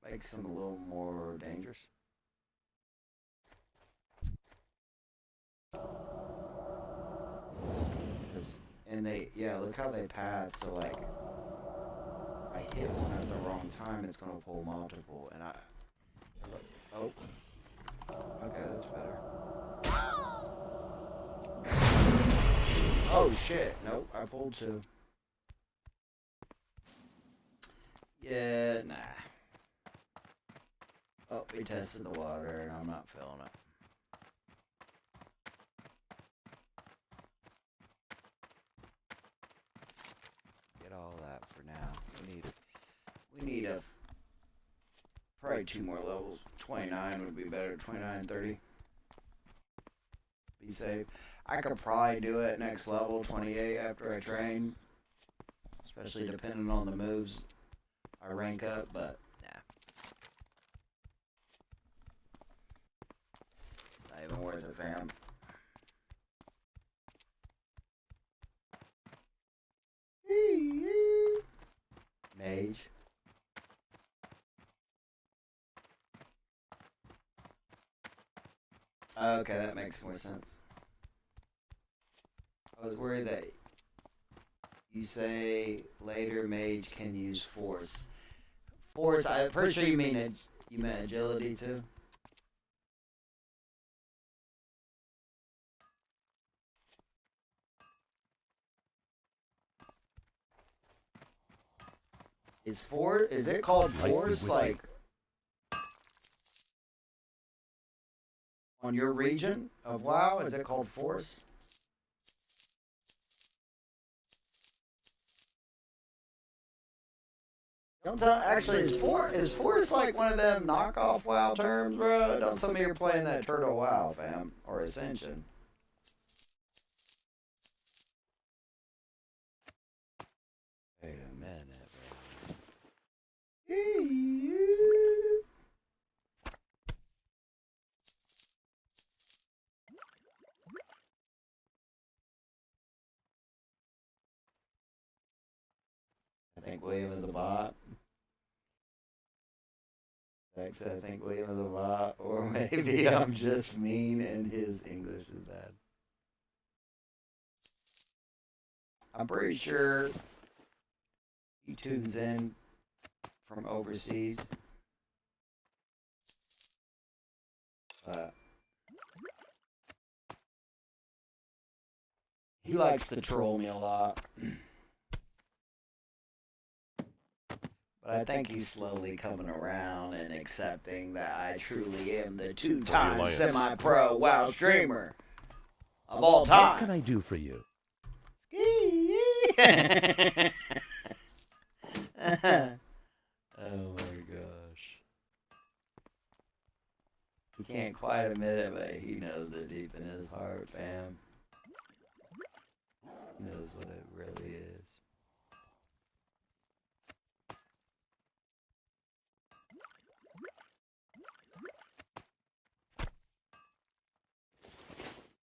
makes them a little more dangerous. And look how they path, so like, I hit one at the wrong time, it's gonna pull multiple, and oh. Okay, that's better. Oh shit, nope, I pulled two. Yeah, nah. Oh, we tested the water, and I'm not feeling it. Get all that for now. We need a probably 2 more levels. 29 would be better. 29 and 30. Be safe. I could probably do it next level 28 after I train, especially depending on the moves I rank up. But nah, not even worth it, fam. Mage. Okay, that makes more sense. I was worried that you say later mage can use force. Force, I'm pretty sure you meant agility too. Is it called force like on your region of WoW? Is it called force? Don't tell. Actually, is force like one of them knockoff WoW terms, bro? Don't tell me you're playing that Turtle WoW, fam, or Ascension. Wait a minute, bro. I think William is a bot. I think William is a bot, or maybe I'm just mean and his English is bad. I'm pretty sure he tunes in from overseas. He likes to troll me a lot. But I think he's slowly coming around and accepting that I truly am the 2-time semi-pro WoW streamer of all time. What can I do for you? Oh my gosh. He can't quite admit it, but he knows it deep in his heart, fam. He knows what it really is.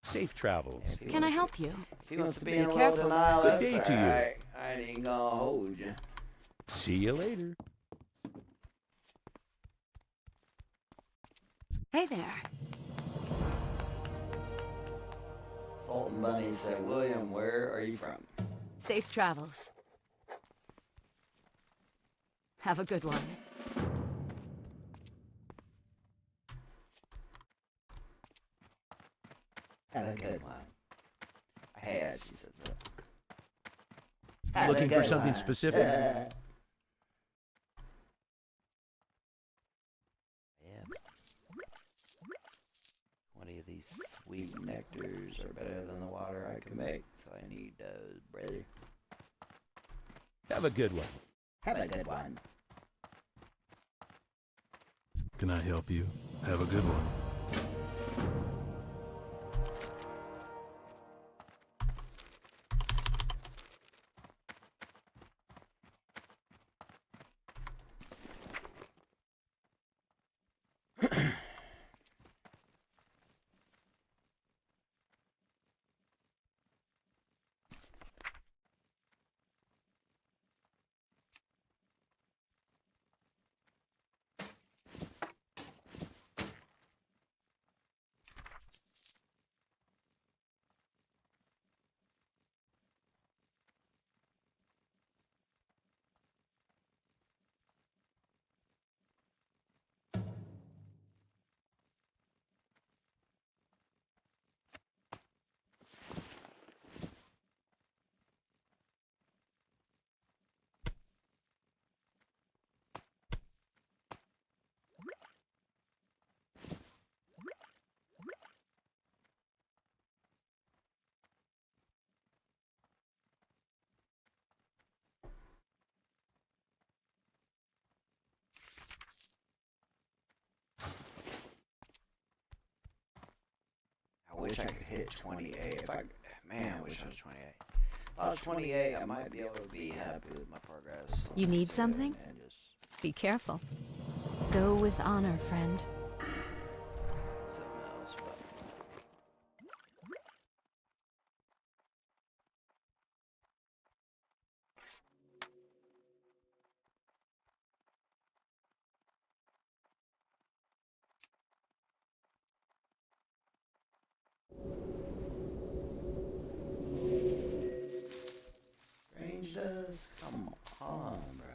Safe travels. Can I help you? If he wants to be in a Be little careful. denial, Good that's day to you. alright. I ain't gonna hold you. See you later. Hey there. Sultan Bunny said, William, where are you from? Safe travels. Have a good one. Have a good one. I hate how she says that. Looking for something specific? Yeah. One of these sweet nectars are better than the water I can make, so I need those, brother. Have a good one. Have a good one. Can I help you? Have a good one. wish I could hit 28. If I, man, I wish I was 28. If I was 28, I might be able to be happy with my progress. You need soon something? and just Be careful. Go with honor, friend. Something else, but range does. Come on, bro.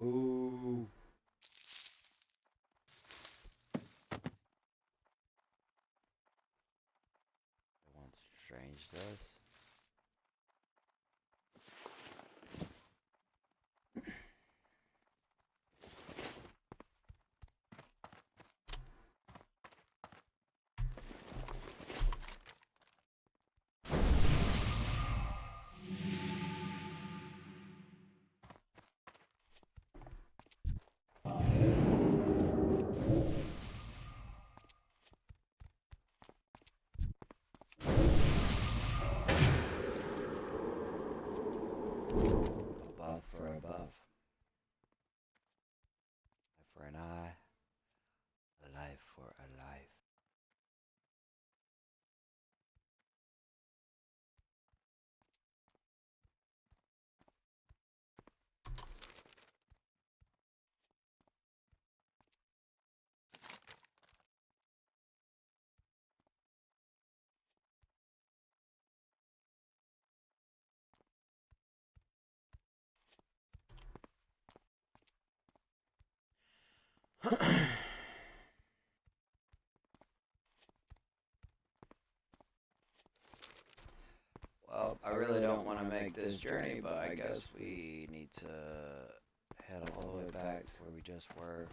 Ooh. it wants strange does. Above for above. Eye for an eye. A life for a life. Well, I really don't want to make this journey, but I guess we need to head all the way back to where we just were.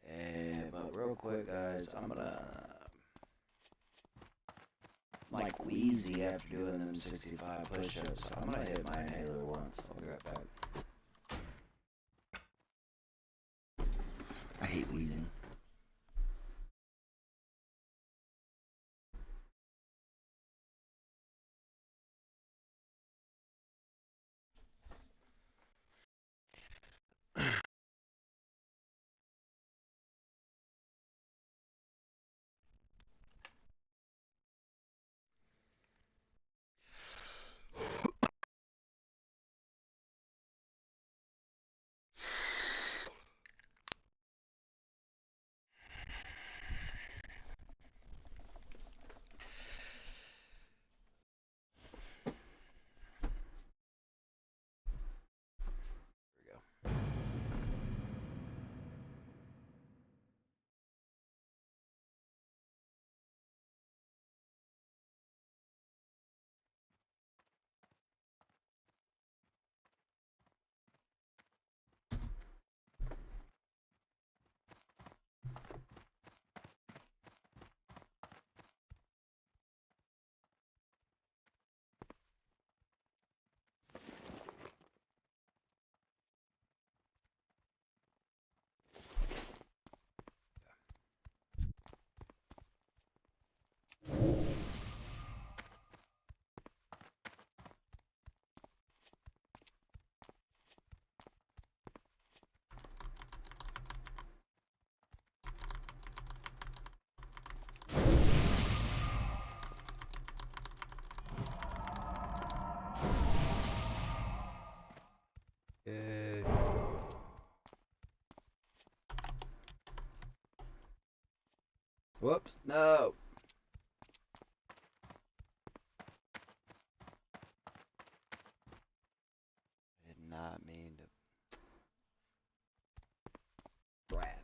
And but real quick, guys, I'm gonna like wheezy after doing them 65 push-ups. So I'm gonna hit my inhaler once. I'll be right back. I hate wheezing. Here we go. Yay. Whoops. No. I did not mean to. Rather.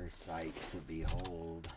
rare sight to behold.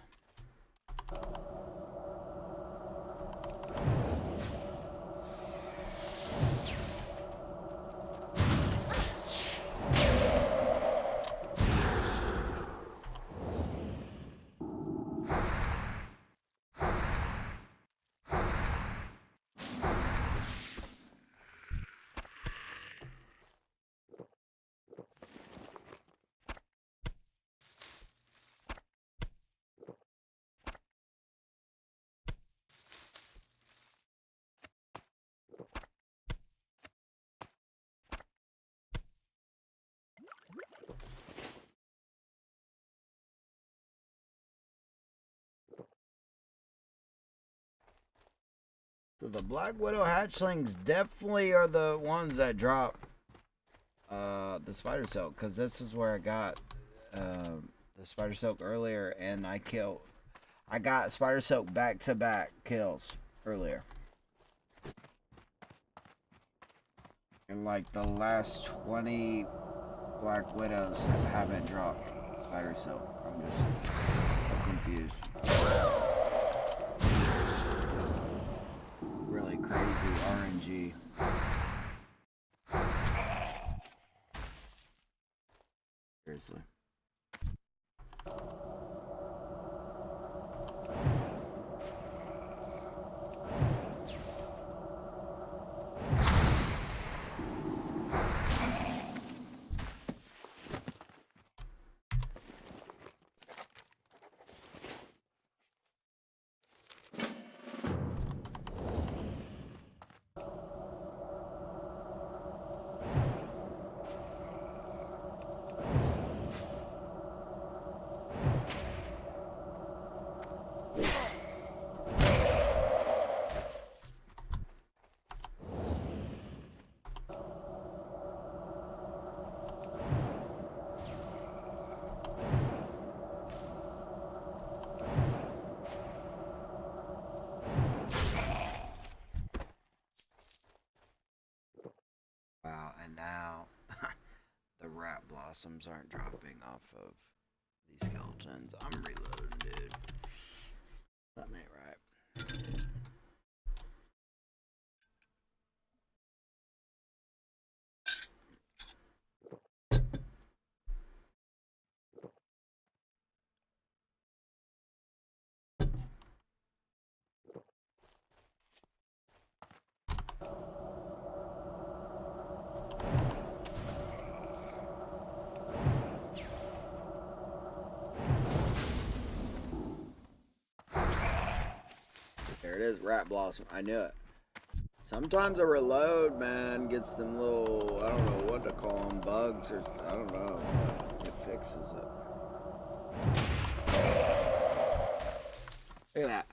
So the Black Widow hatchlings definitely are the ones that drop the spider silk, because this is where I got the spider silk earlier, and I got spider silk back-to-back kills earlier. And like the last 20 Black Widows haven't dropped spider silk. I'm just so confused. Really crazy RNG. Seriously. Wow, and now the rat blossoms aren't dropping off of these skeletons. I'm reloading, dude. Something ain't right. There it is, rat blossom. I knew it. Sometimes a reload, man, gets them little, I don't know what to call them, bugs or I don't know, but it fixes it. Look at that.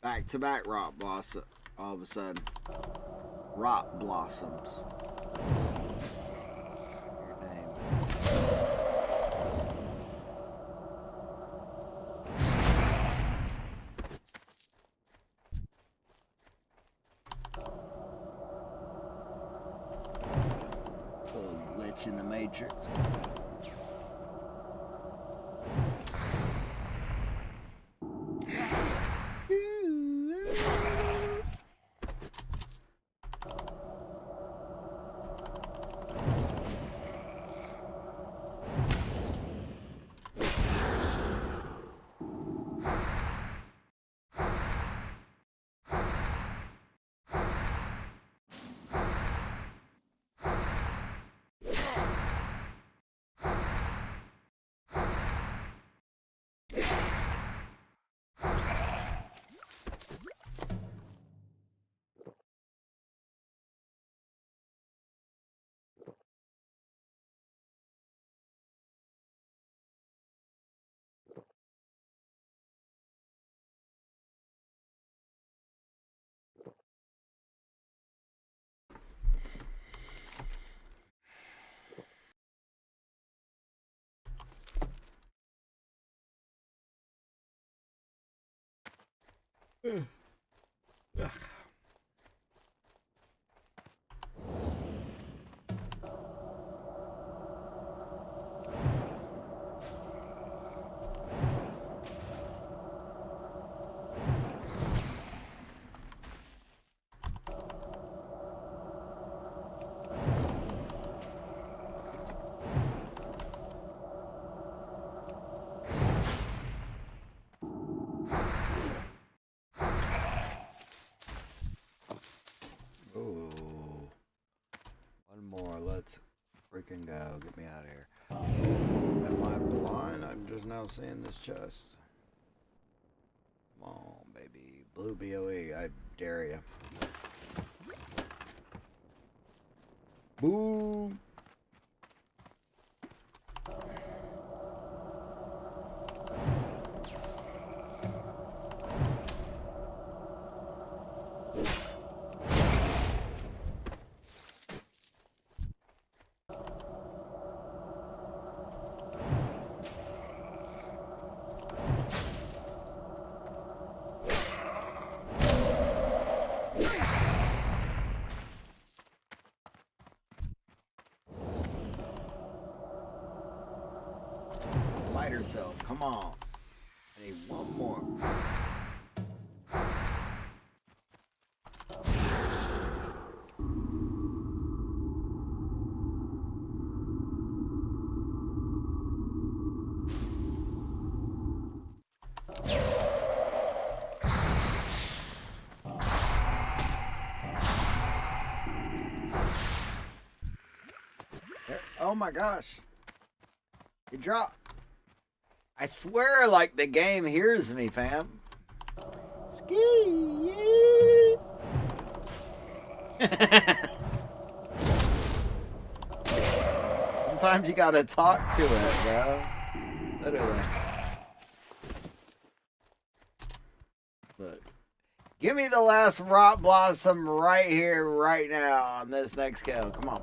Back to back rot blossom. All of a sudden. Rot blossoms. Your name. Little glitch in the matrix. let's freaking go. Get me out of here. Am I blind? I'm just now seeing this chest. Come on, baby. Blue BOE, I dare you. Boom! Spider cell, come on. I need one more. Oh my gosh. It dropped. I swear like the game hears me, fam. Ski. Sometimes you gotta talk to it, bro. Literally. Look. Give me the last rot blossom right here, right now on this next kill. Come on.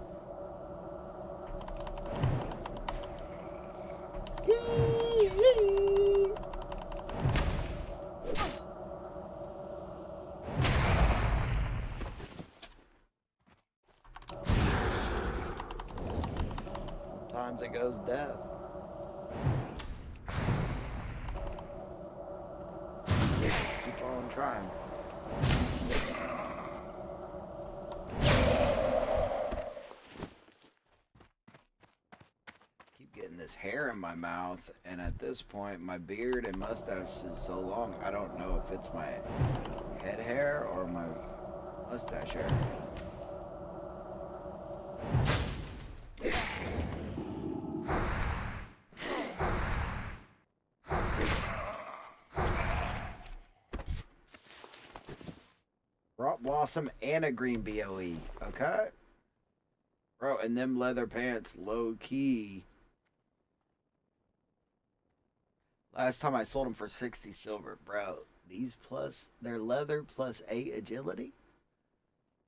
Sometimes it goes death. Keep on trying. Keep getting this hair in my mouth, and at this point my beard and mustache is so long I don't know if it's my head hair or my mustache hair. Rot blossom and a green BOE, okay? Bro, and them leather pants, low key. Last time I sold them for 60 silver, bro. These plus, they're leather plus 8 agility.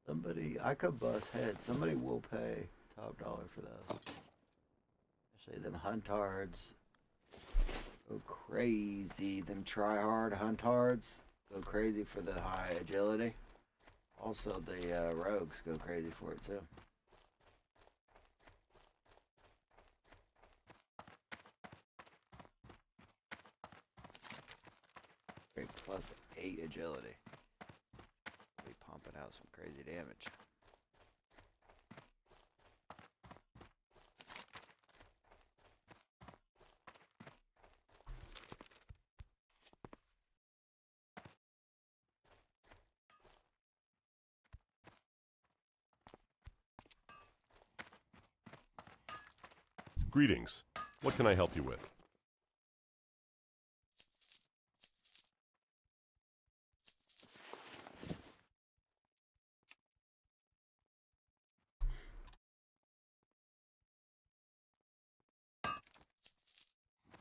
Somebody, I could bust head. Somebody will pay top dollar for those. Especially them huntards. Go crazy. Them try hard huntards go crazy for the high agility. Also, the rogues go crazy for it too. Great, plus 8 agility. Be pumping out some crazy damage. Greetings. What can I help you with?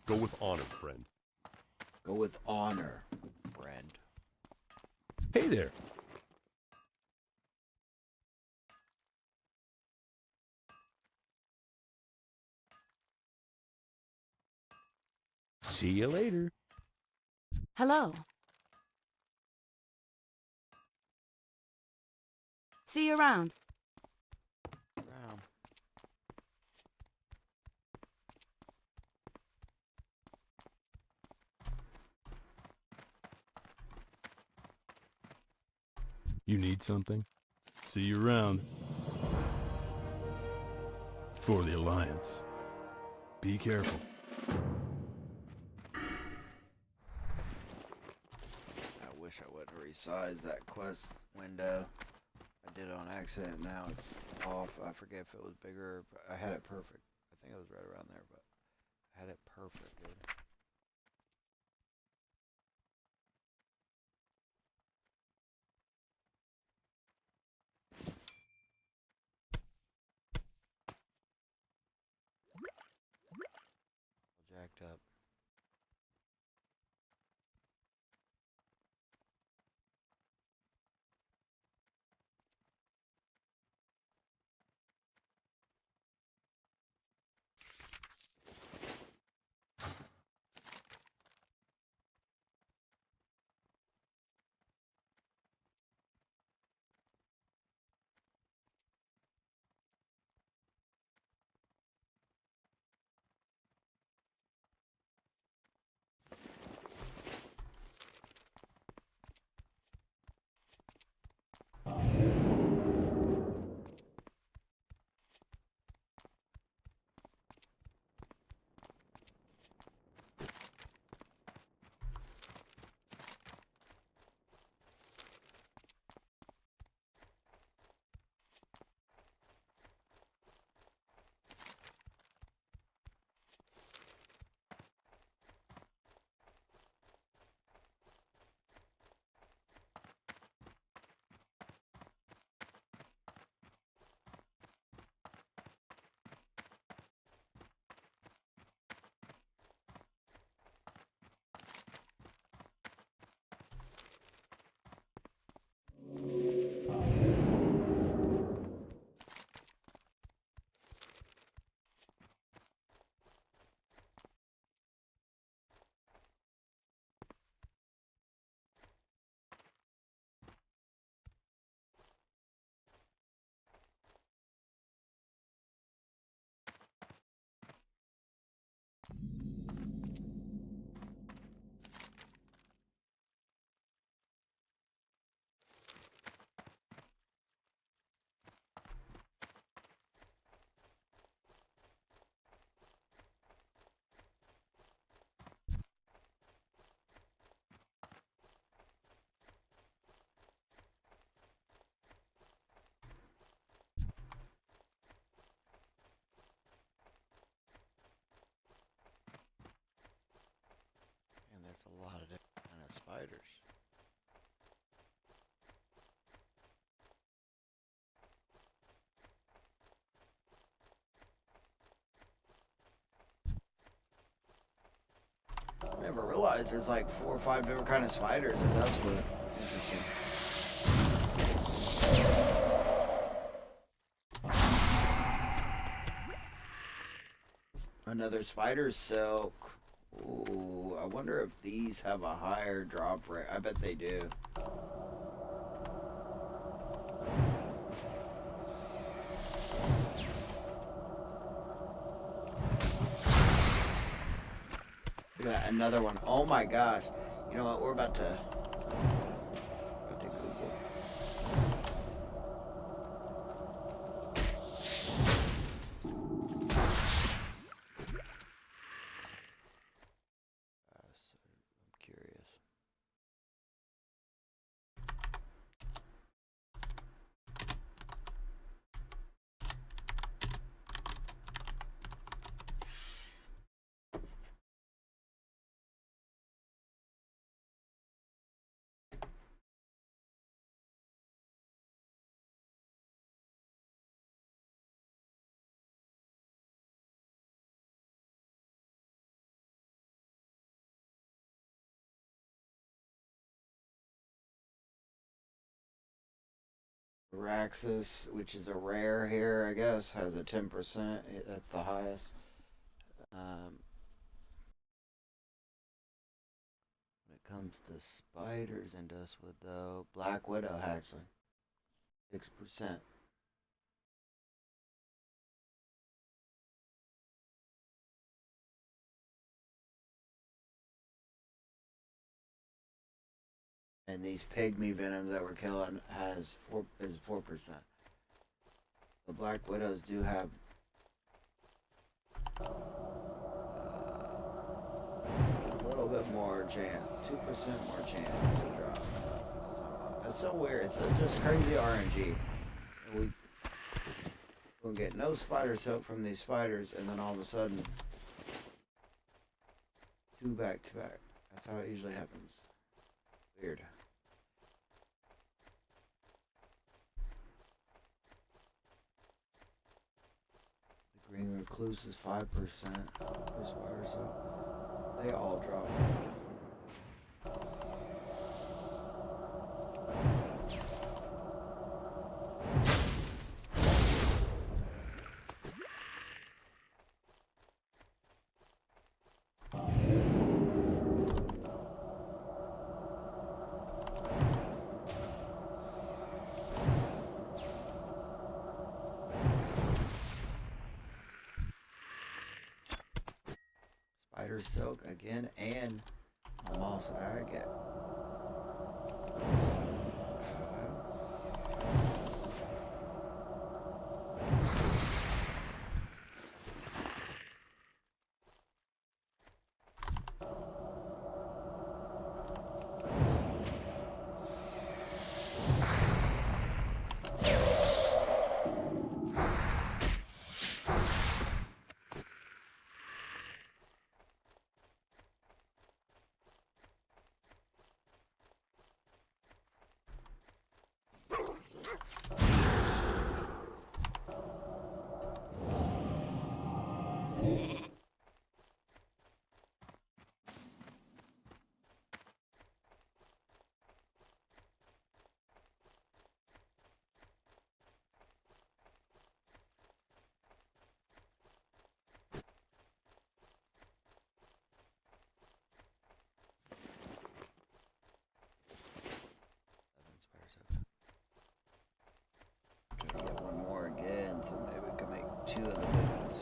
Go with honor, friend. Go with honor, friend. Hey there. See you later. Hello. See you around. Wow. You need something? See you around. For the Alliance. Be careful. I wish I would resize that quest window. I did it on accident. Now it's off. I forget if it was bigger. But I had it perfect. I think it was right around there, but I had it perfect, dude. Jacked up. And there's a lot of different kind of spiders. I never realized there's like 4 or 5 different kind of spiders in Dustwood. Interesting. Another spider silk. Ooh, I wonder if these have a higher drop rate. I bet they do. Look at that, another one. Oh my gosh. You know what? We're about to Google. So I'm curious. Raxus, which is a rare here, I guess, has a 10%. That's the highest. When it comes to spiders in Dustwood, though, Black Widow actually 6%. And these pygmy venoms that we're killing is 4%. The Black Widows do have a little bit more chance, 2% more chance to drop. That's so weird. It's just crazy RNG. We'll get no spider silk from these spiders, and then all of a sudden, 2 back to back. That's how it usually happens. Weird. The green recluse is 5% for spider silk. They all drop. Spider silk again, and a moss agate. Gotta get one more again, so maybe we can make 2 of the boots.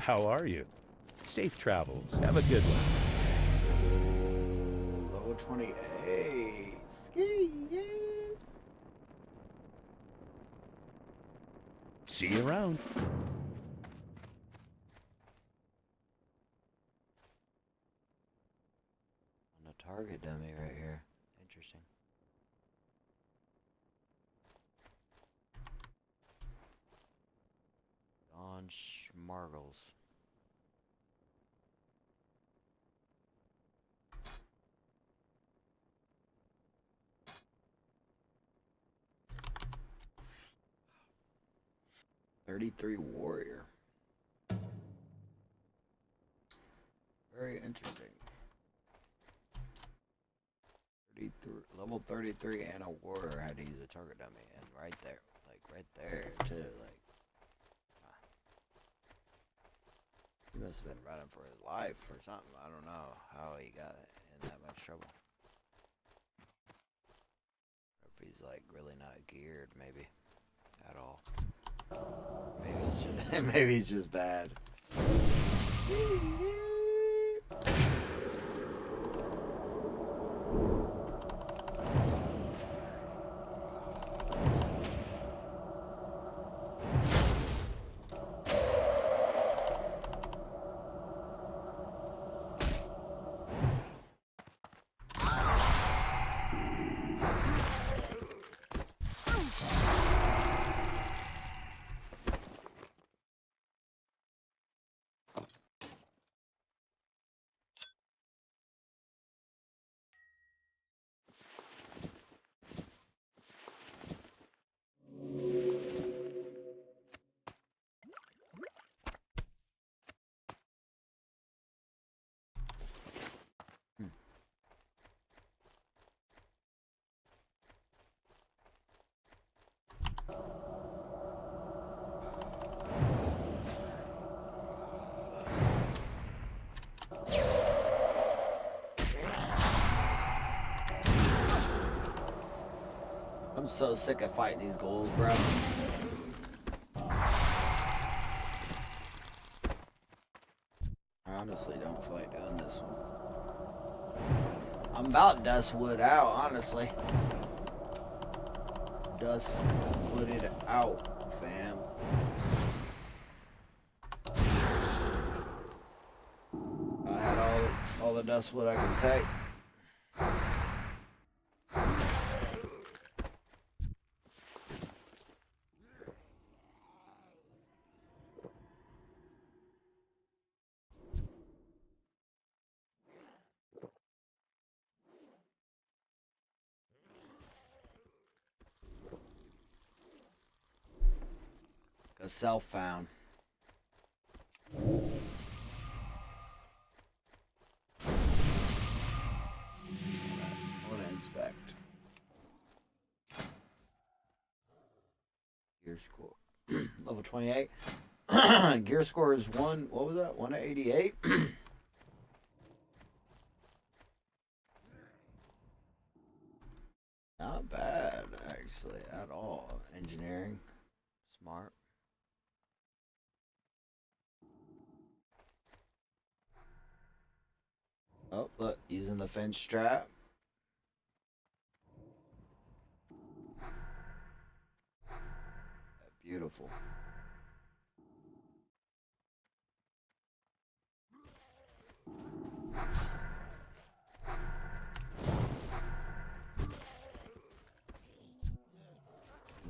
How are you? Safe travels. Have a good one. Level 28. Ski, yeah. See you around. On a target dummy right here. Interesting. Don Schmargles. .33 warrior. Very interesting. 33, level 33 and a warrior had to use a target dummy, and right there, like right there too, like. He must have been running for his life or something. I don't know how he got in that much trouble. Or if he's like really not geared, maybe at all. Maybe he's just bad. I'm so sick of fighting these ghouls, bro. I honestly don't feel like doing this one. I'm about Duskwood out, honestly. Duskwooded out, fam. I had all the Duskwood I can take. A self-found. I want to inspect. Gear score. Level 28. Gear score is 1, what was that? 188? Not bad, actually, at all. Engineering. Smart. Oh, look, using the fence strap. Beautiful.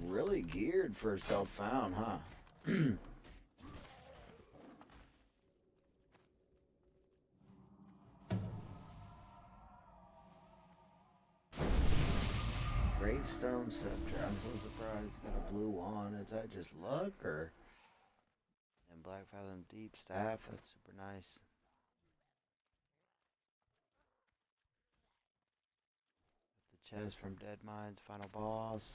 Really geared for self-found, huh? Gravestone scepter. I'm so surprised it's got a blue wand. Is that just luck or? And Black Fathom Deep staff. That's super nice. The chest from Dead Mind's final boss.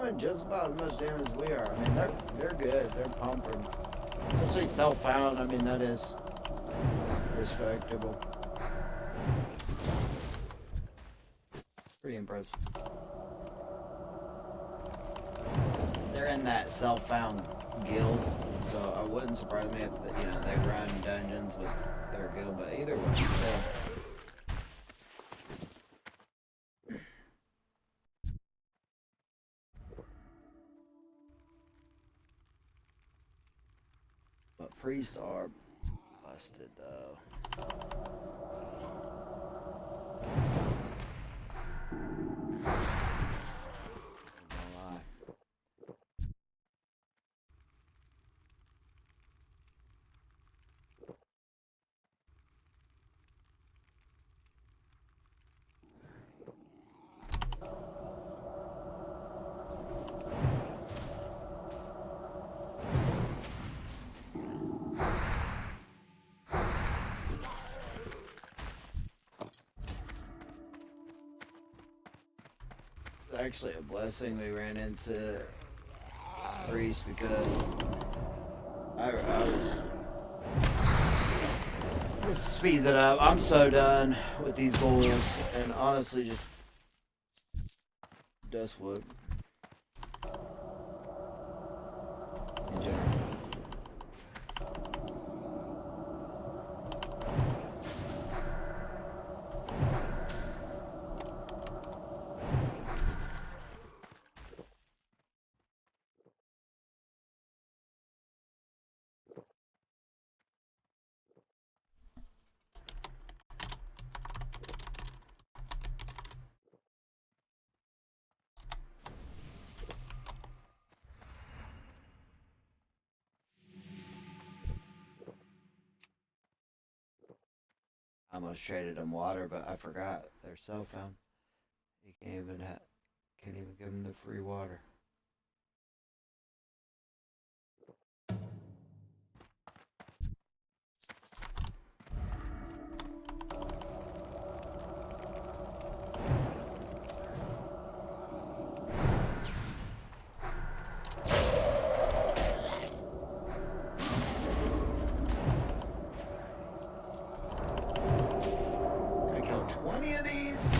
doing just about as much damage as we are. I mean, they're good. They're pumping. Especially self-found. I mean, that is respectable. Pretty impressive. They're in that self-found guild, so I wouldn't surprise me if they run dungeons with their guild. But either way, still. But priests are busted though. Actually a blessing we ran into Priest because I was this speeds it up. I'm so done with these goals and honestly just Dustwood in general. I almost traded them water, but I forgot they're cell phone. You can't even give them the free water. I killed 20 of these.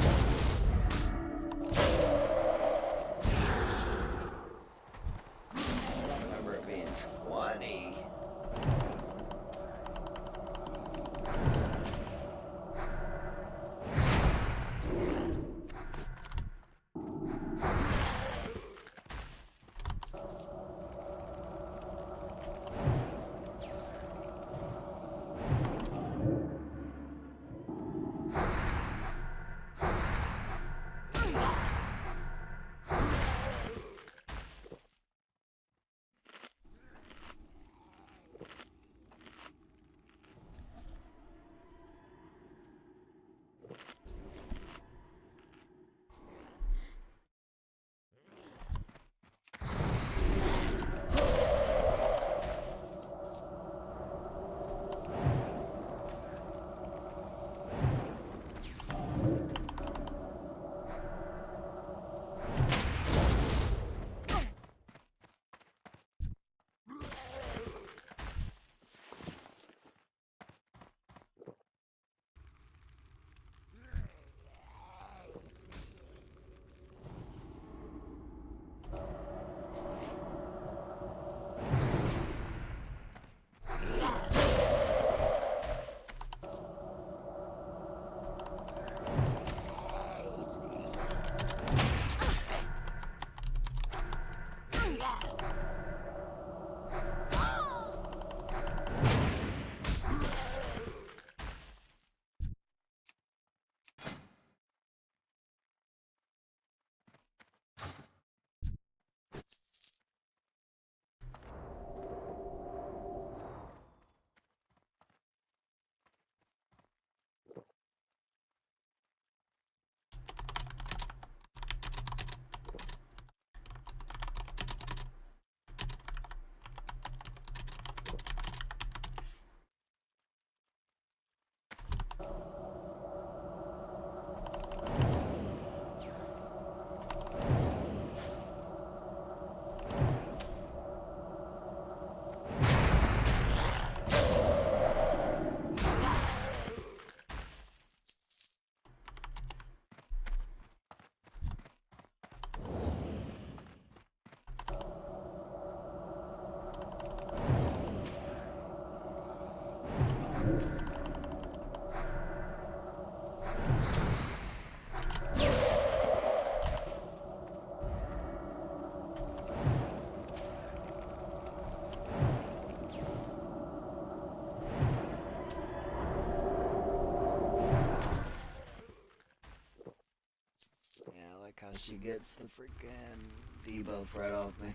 like how She gets the freaking Debo Fred off me.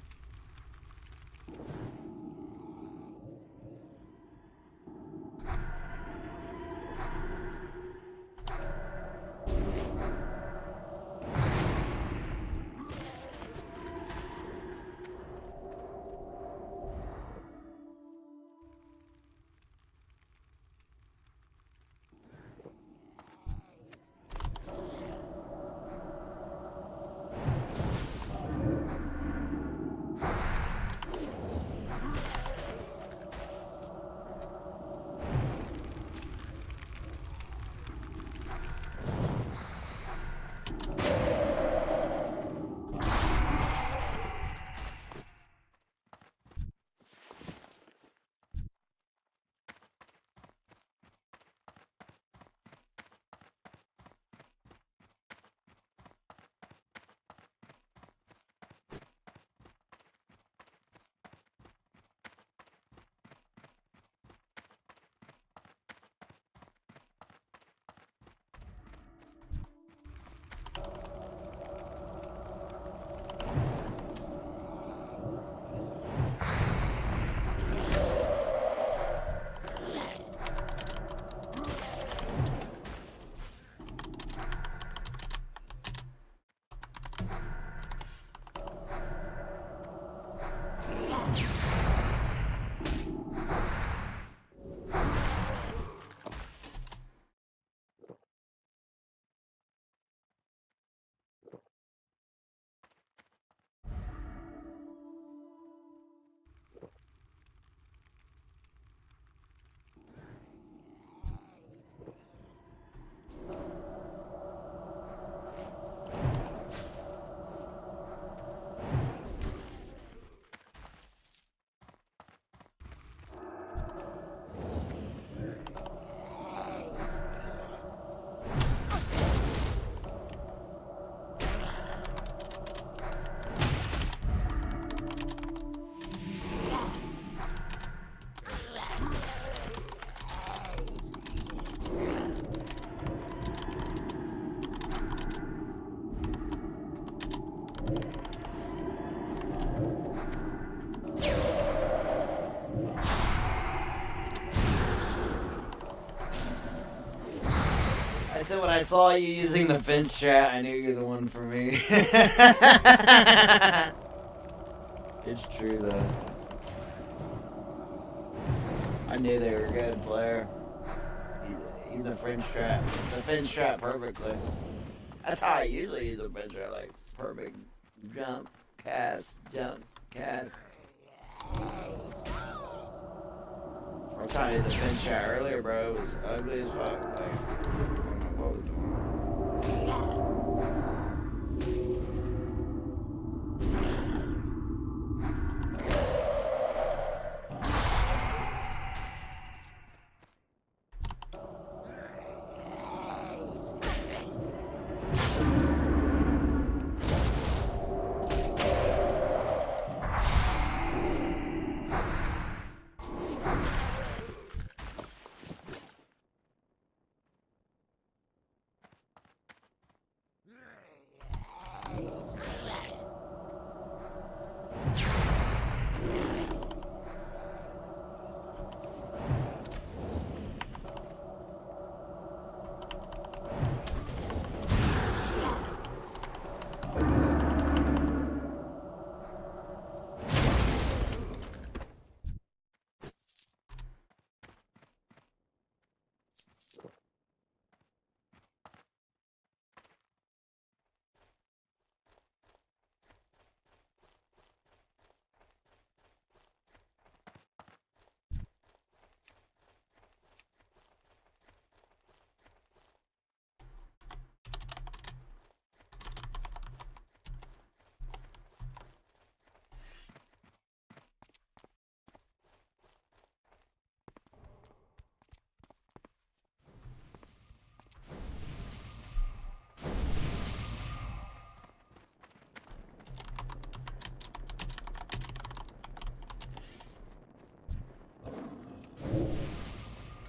I said when I saw you using the fence strat, I knew you're the one for me. It's true though. I knew they were a good player. Use the fence strat. The fence strat perfectly. That's how I usually use the fence strat, like perfect jump, cast, jump, cast. I was trying to hit the fence strat earlier, bro. It was ugly as fuck. Like, I don't know what was going on.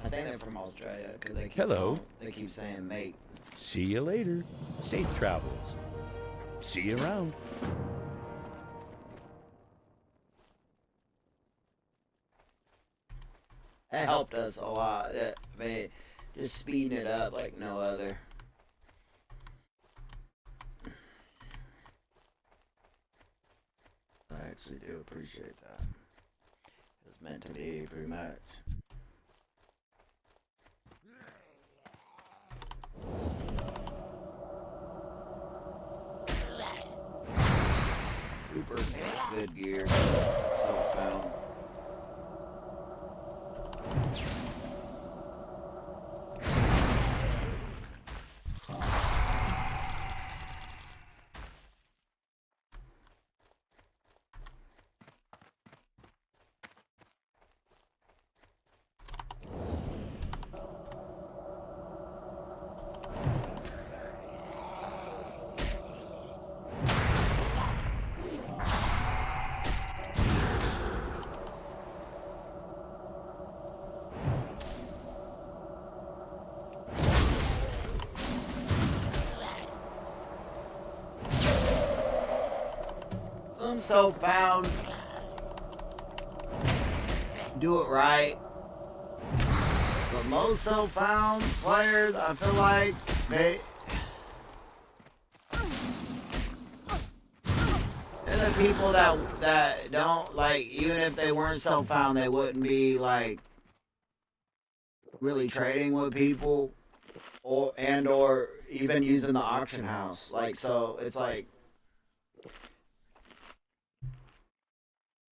I think they're from Australia because they keep Hello. They keep saying mate. See you later. Safe travels. See you around. That helped us a lot. I mean, just speeding it up like no other. I actually do appreciate that. It was meant to be, pretty much. Super good gear. Self-found. Some self-found do it right, but most self-found players, I feel like they're the people that don't, like, even if they weren't self-found, they wouldn't be like really trading with people or even using the auction house. Like, so it's like,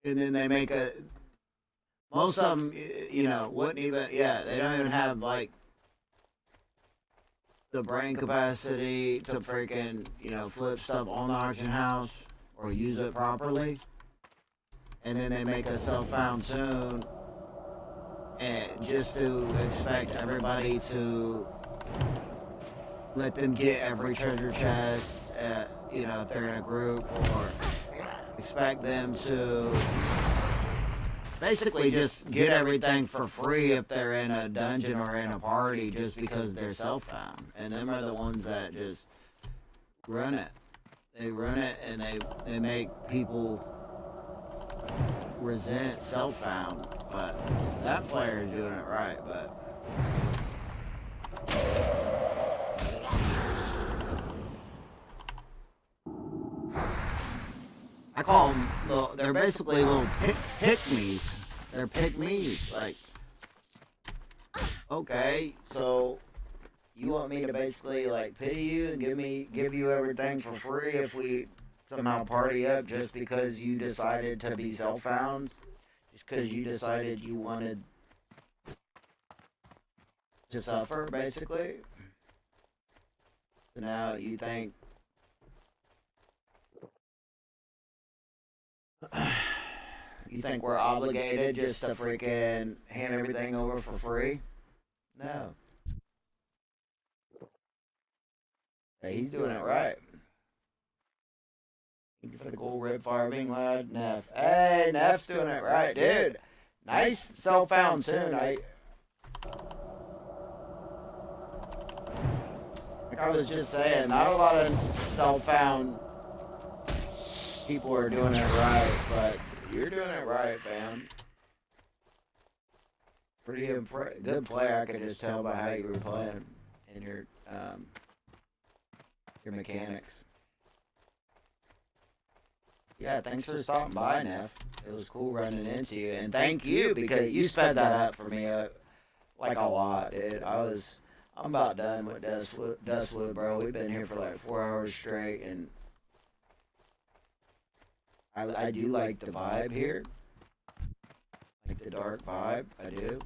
and then they make most of them, you know, wouldn't even, they don't even have, like, the brain capacity to freaking, you know, flip stuff on the auction house or use it properly. And then they make a self-found tune and just to expect everybody to let them get every treasure chest, you know, if they're in a group, or expect them to basically just get everything for free if they're in a dungeon or in a party just because they're self-found. And them are the ones that just run it. They run it and they make people resent self-found. But that player is doing it right, but I call them, they're basically little pick-me's. They're pick-me's. Like, okay, so you want me to basically, like, pity you and give you everything for free if we somehow party up just because you decided to be self-found? Just because you decided you wanted to suffer, basically? So now you think we're obligated just to freaking hand everything over for free? No. Hey, he's doing it right. Thank you for the gold rib fire being loud, Neff. Hey, Neff's doing it right, dude. Nice self-found tune. Like I was just saying, not a lot of self-found people are doing it right, but you're doing it right, fam. Pretty good player, I could just tell by how you were playing and your mechanics. Yeah, thanks for stopping by, Neff. It was cool running into you, and thank you because you sped that up for me like a lot, dude. I'm about done with Dustwood, bro. We've been here for like 4 hours straight, and I do like the vibe here. Like the dark vibe, I do.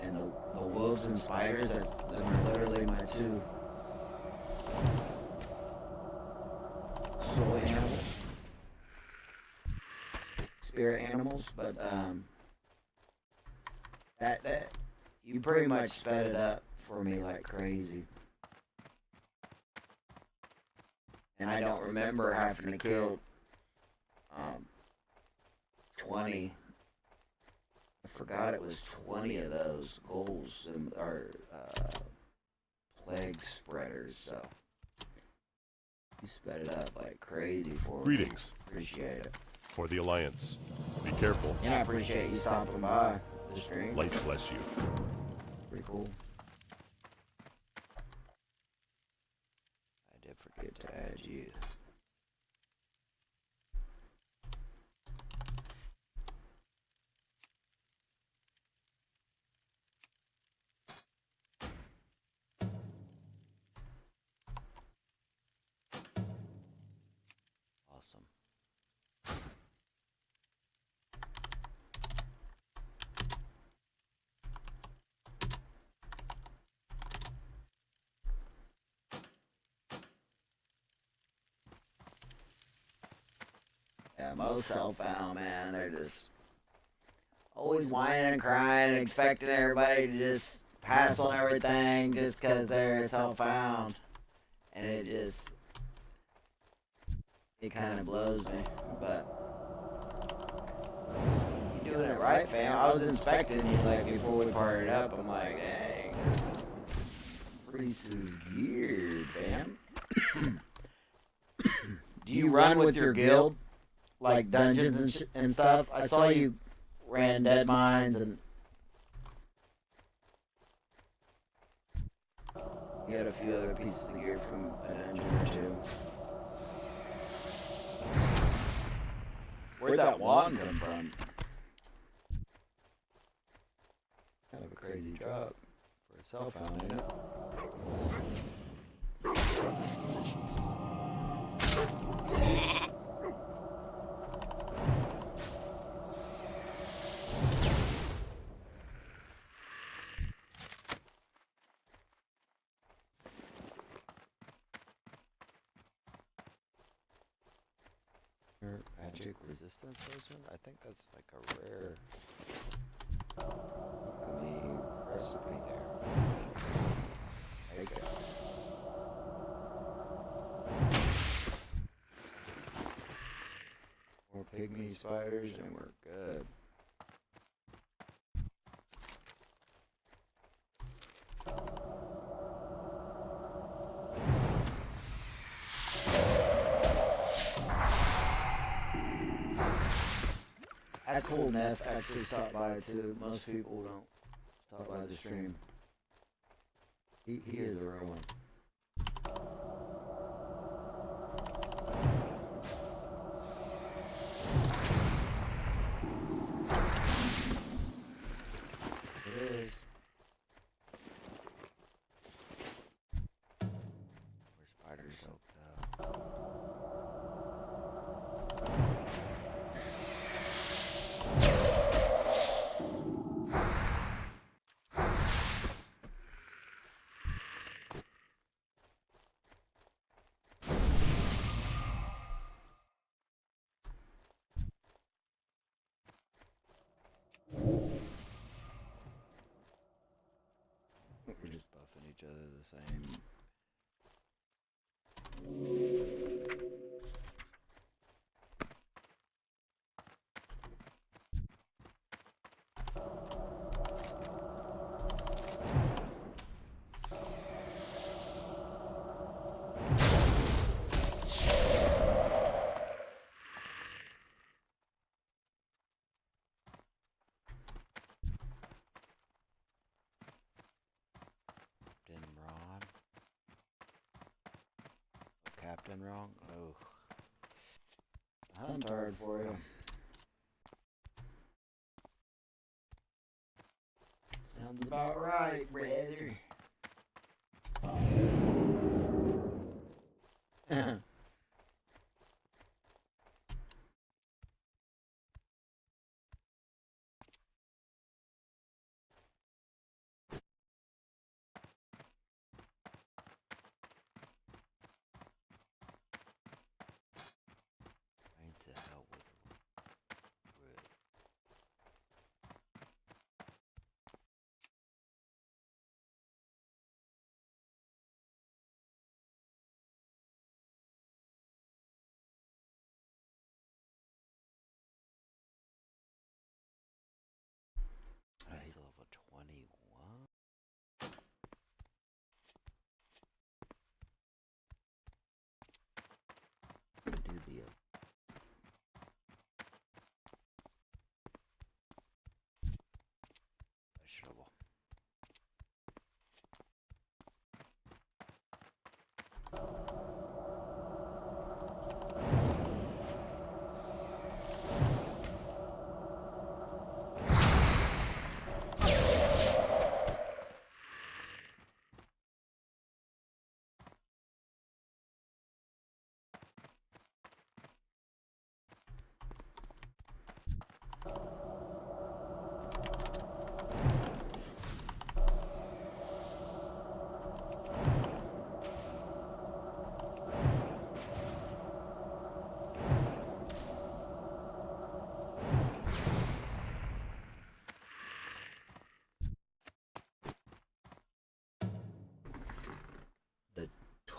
And the wolves and spiders, them are literally my two soul animals. Spirit animals, but that you pretty much sped it up for me like crazy. And I don't remember having to kill 20. I forgot it was 20 of those goals or plague spreaders, so You sped it up like crazy for me. Greetings. Appreciate it. For the Alliance. Be careful. And I appreciate you stopping by the stream. Light bless you. Pretty cool. I did forget to add you. Awesome. Yeah, most self-found, man, they're just always whining and crying, expecting everybody to just pass on everything just because they're self-found. And it kind of blows me, but you're doing it right, fam. I was inspecting you like before we parted up. I'm like, dang, this priest is geared, fam. Do you run with your guild? Like dungeons and stuff? I saw you ran dead mines and you had a few other pieces of gear from a dungeon or two. Where'd that wand come from? Kind of a crazy drop for a cell phone, ain't it? Magic resistance potion? I think that's like a rare Alchemy recipe there. Take it. More pygmy spiders and we're good. That's cool. Neff actually stopped by too. Most people don't stop by the stream. He is a real one. It is. where spiders soaked up. We're just buffing each other the same. Captain wrong? Oh. I'm tired for you. Sounds about right, brother.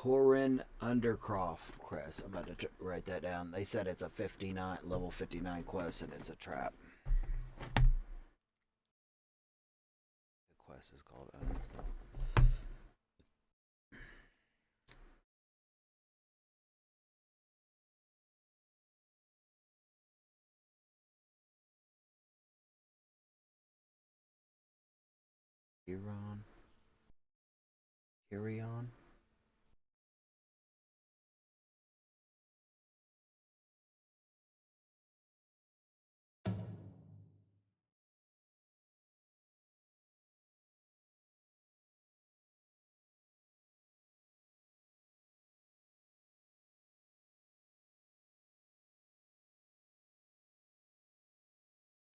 Torin Undercroft quest. I'm about to write that down. They said it's a 59 level 59 quest and it's a trap. The quest is called Unstuck. Kirion?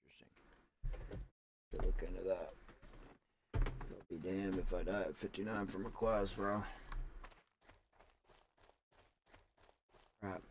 Interesting. To look into that. I'll be damned if I die at 59 from a quest, bro. Crap.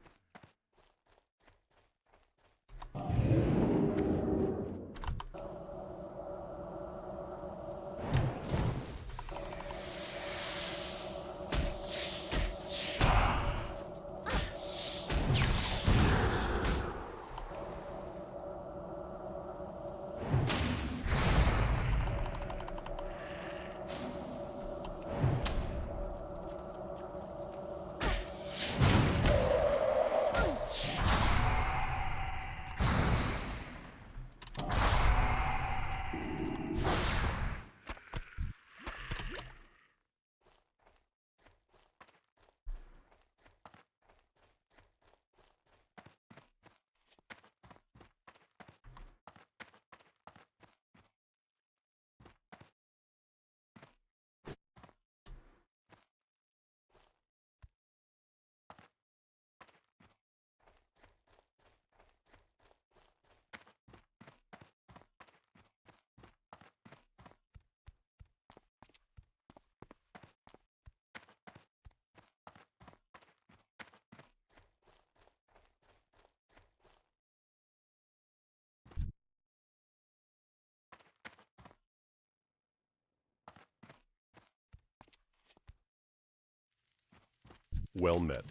Well met.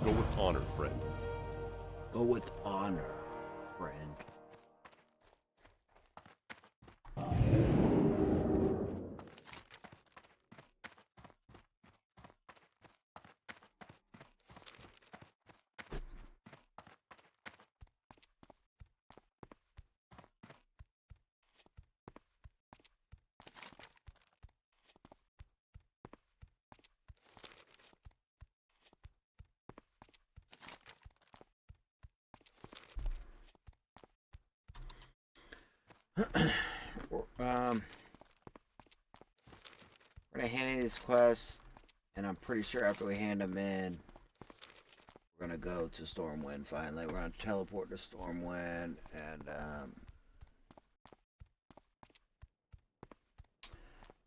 Go with honor, friend. Go with honor, friend. We're gonna hand in these quests, and I'm pretty sure after we hand them in, we're gonna go to Stormwind finally. We're gonna teleport to Stormwind and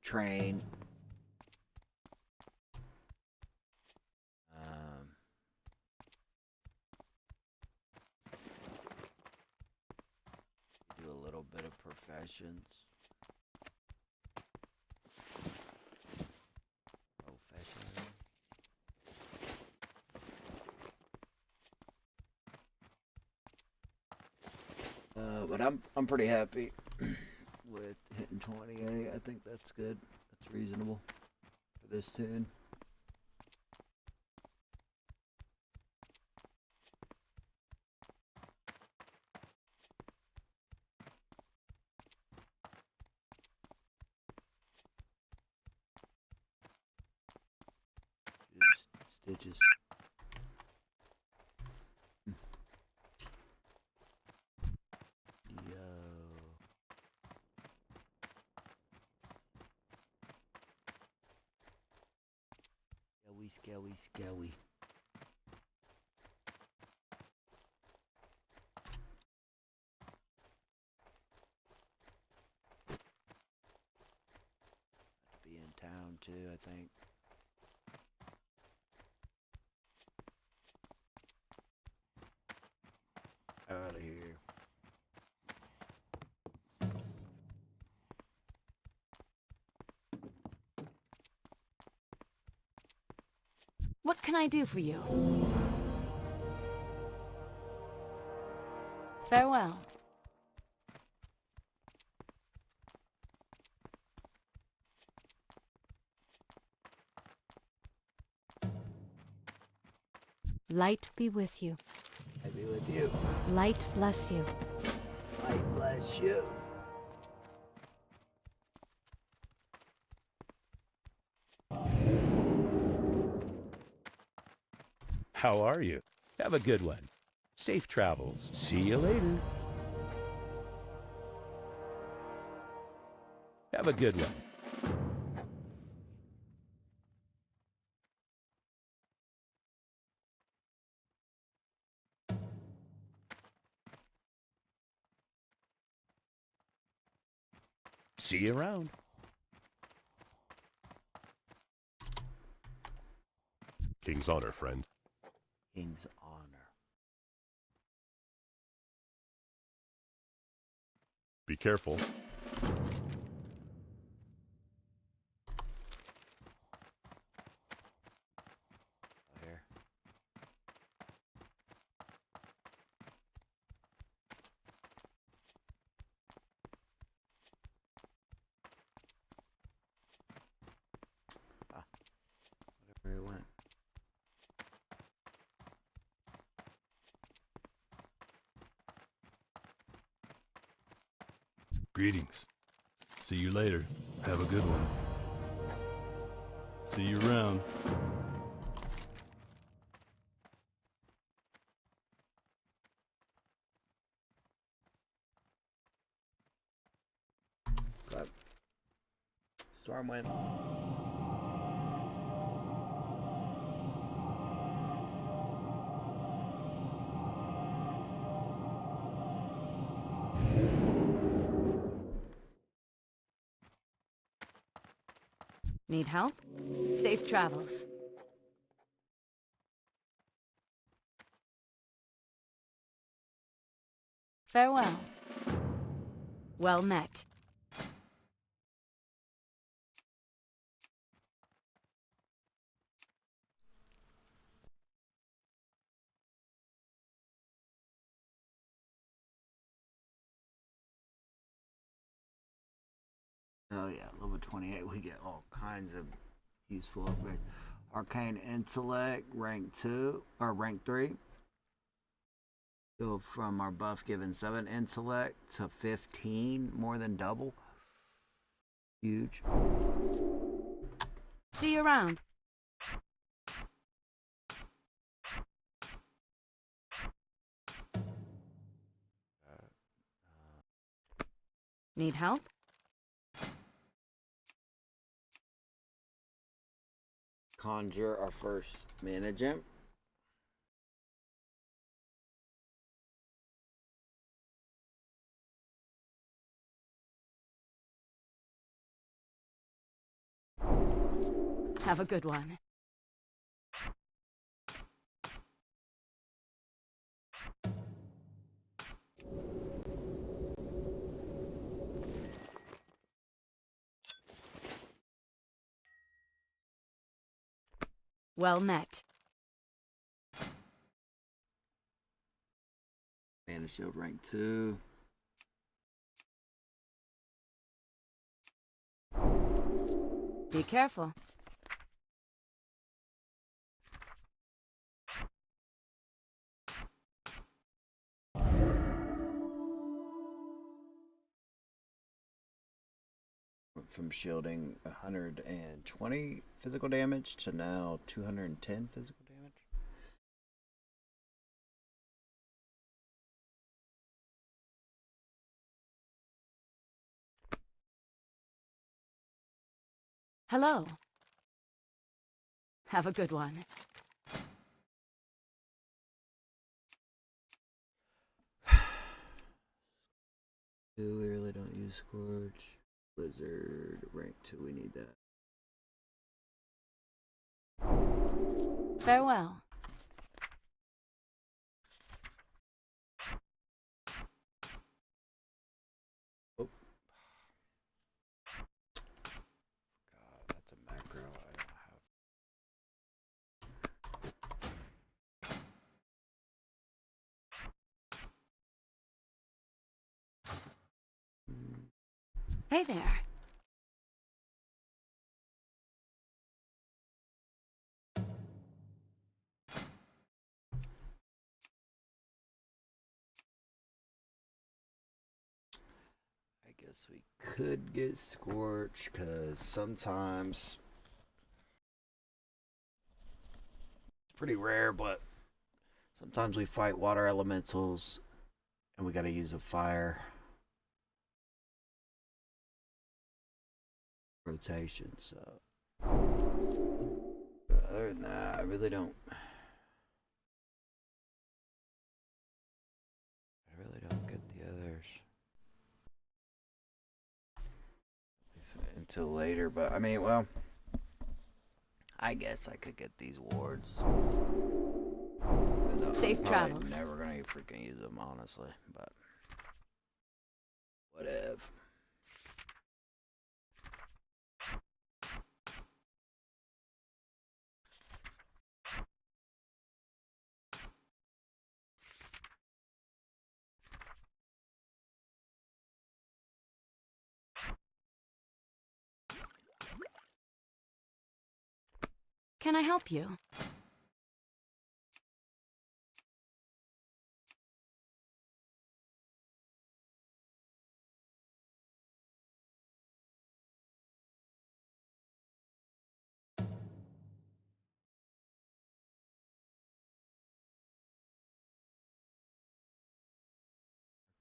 train. Do a little bit of professions. But I'm pretty happy with hitting 28. I think that's good. That's reasonable for this tune. Stitches. Skelly. Be in town too, I think. Out of here. What can I do for you? Farewell. Light be with you. I be with you. Light bless you. Light bless you. How are you? Have a good one. Safe travels. See you later. Have a good one. See you around. King's honor, friend. King's honor. Be careful. Here. Where he went. Greetings. See you later. Have a good one. See you around. God. Storm went. Need help? Safe travels. Farewell. Well met. Oh yeah, level 28, we get all kinds of useful upgrades. Arcane Intellect, rank 2, or rank 3. Go from our buff given 7 intellect to 15, more than double. Huge. See you around. Need help? Conjure our first mana gem. Have a good one. Well met. Mana shield rank 2. Be careful. Went from shielding 120 physical damage to now 210 physical damage. Hello. Have a good one. We really don't use Scourge. Blizzard, rank 2, we need that. Farewell. Oh. God, that's a macro I don't have. Hey there. I guess we could get Scorch, because sometimes it's pretty rare, but sometimes we fight water elementals and we gotta use a fire rotation, so other than that, I really don't get the others until later, but I mean, well, I guess I could get these wards. Safe I'm travels. never gonna freaking use them, honestly, but whatever. Can I help you?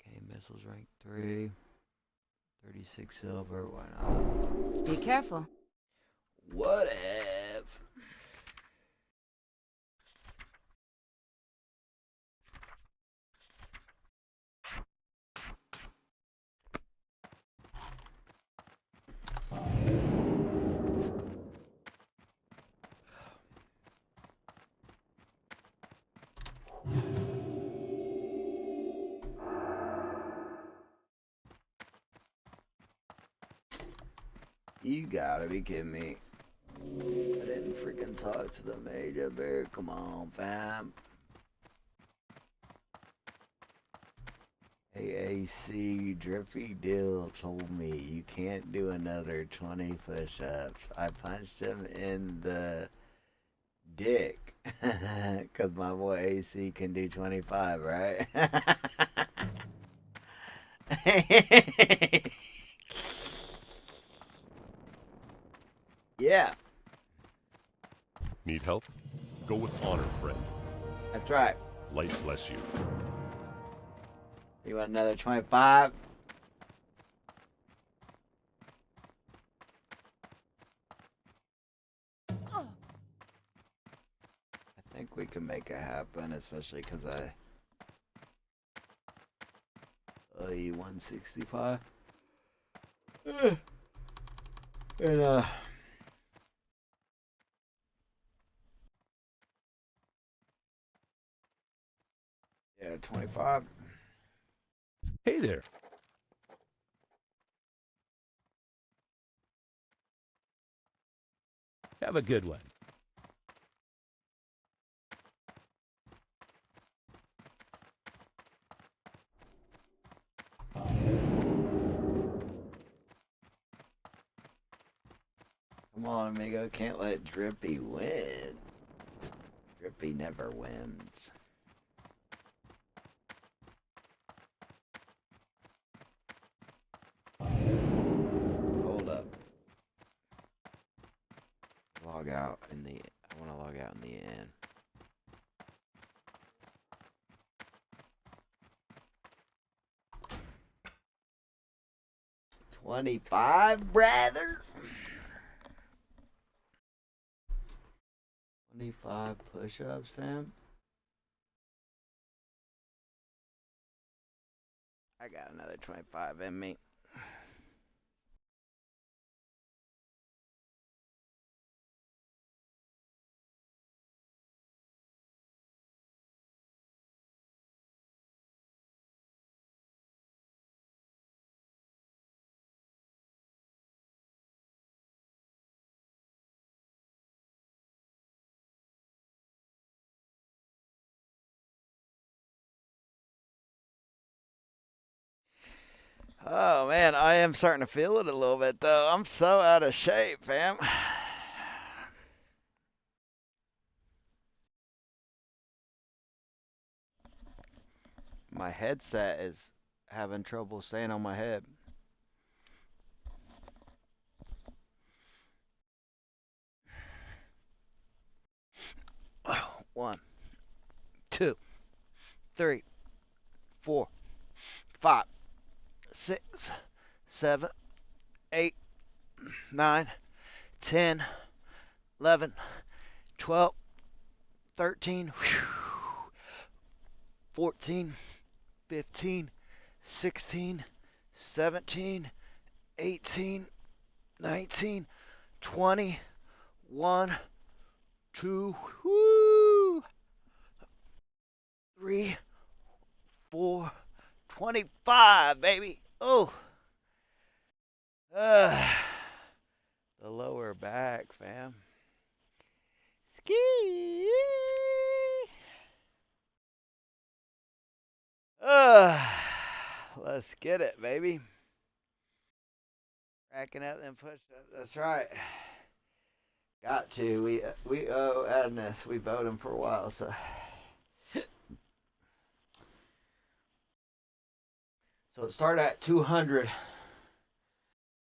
Okay, missiles rank 3. 36 silver, why not? Be careful. Whatever. You gotta be kidding me. I didn't freaking talk to the Major Bear. Come on, fam. AAC Drippy Dill told me you can't do another 20 push-ups. I punched him in the dick. Because my boy AC can do 25, right? Yeah, Need help? Go with honor, friend. that's right. Light bless you. You want another 25? I think we can make it happen, especially because I owe you 165. And yeah, 25. Hey there. Have a good one. Come on, amigo. Can't let Drippy win. Drippy never wins. Hold up. Log out in the... I want to log out in the end. $25, brother. 25 push-ups, fam. I got another 25 in me. Oh man, I am starting to feel it a little bit though. I'm so out of shape, fam. My headset is having trouble staying on my head. One, two, three, 4, 5, 6, 7, 8, 9, 10, 11, 12, 13, 14, 15, 16, 17, 18, 19, 20, 1, 2, 3, 4, 25, baby. Oh, uh, the lower back, fam. Ski. Let's get it, baby. Racking up them push-ups. That's right. Got to. We owe Agnes. We've owed him for a while, so. So it started at 200.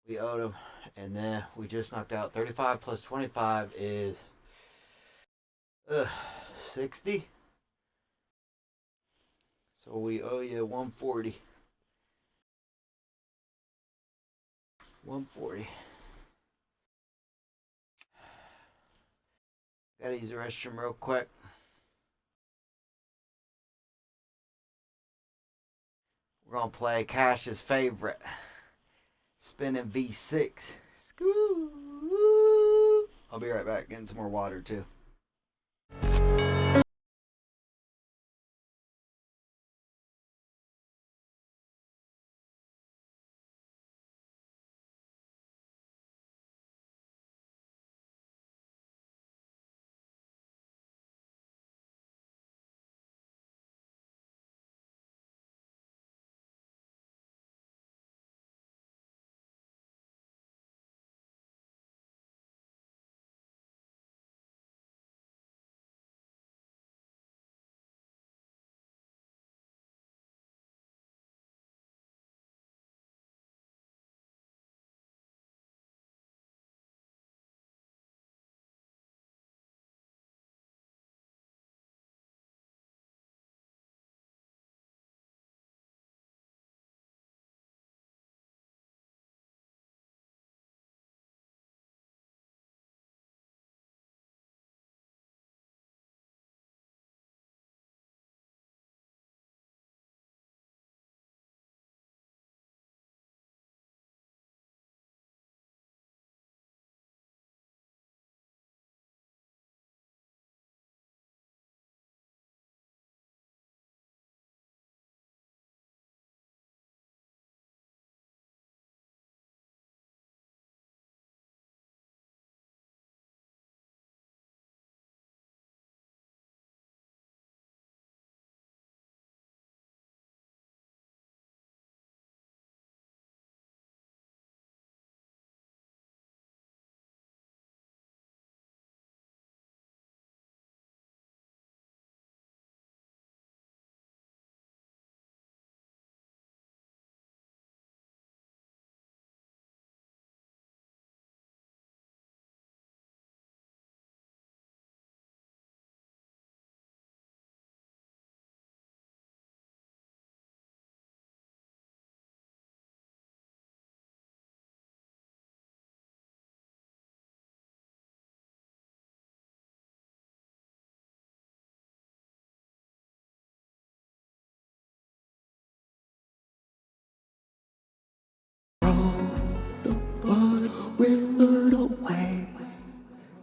We owed him, and then we just knocked out 35 plus 25 is 60. So we owe you 140. 140. Gotta use the restroom real quick. We're gonna play Cash's favorite. Spinning V6. I'll be right back, getting some more water too. Withered away,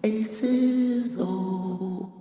aces low.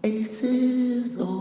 Aces low.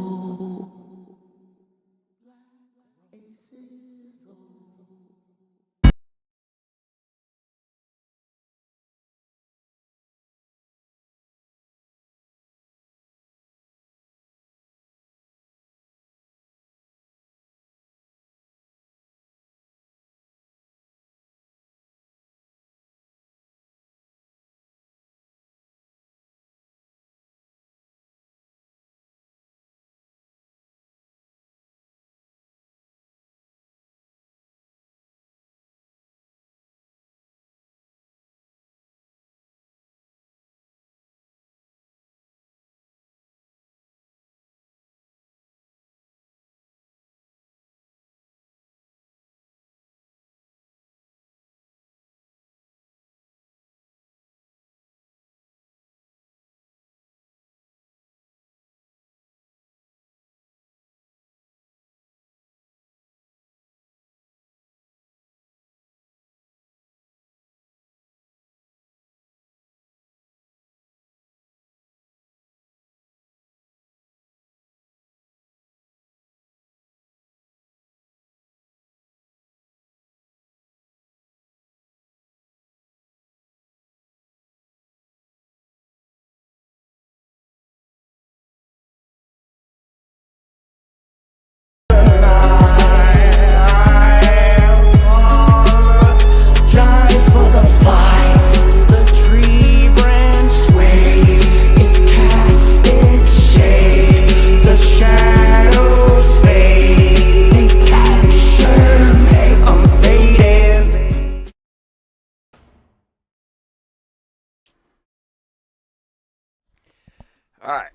Alright,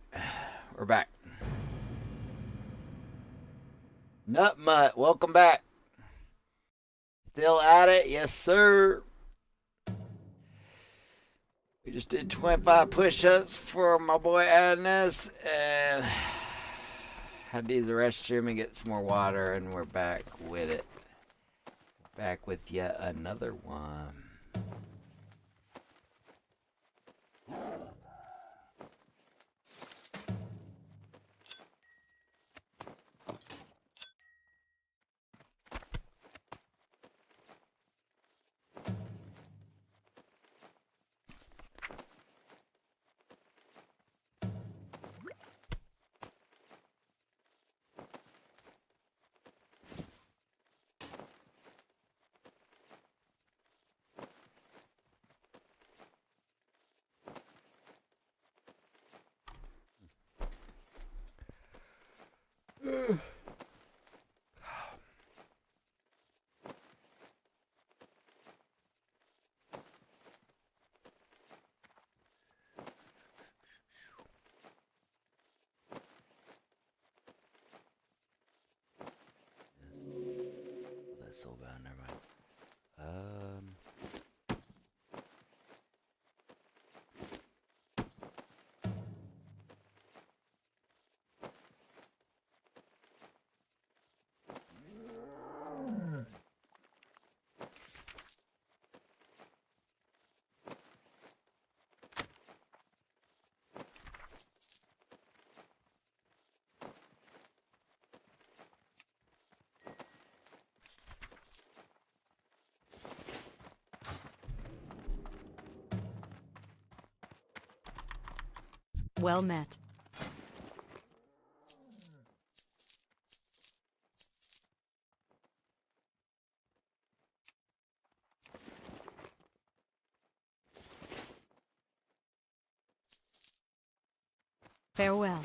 we're back. Nut Mutt, welcome back. Still at it? Yes, sir. We just did 25 push-ups for my boy Adness, and had to use the restroom and get some more water, and we're back with it. Back with yet another one. That's so bad, never mind. Well met. Farewell.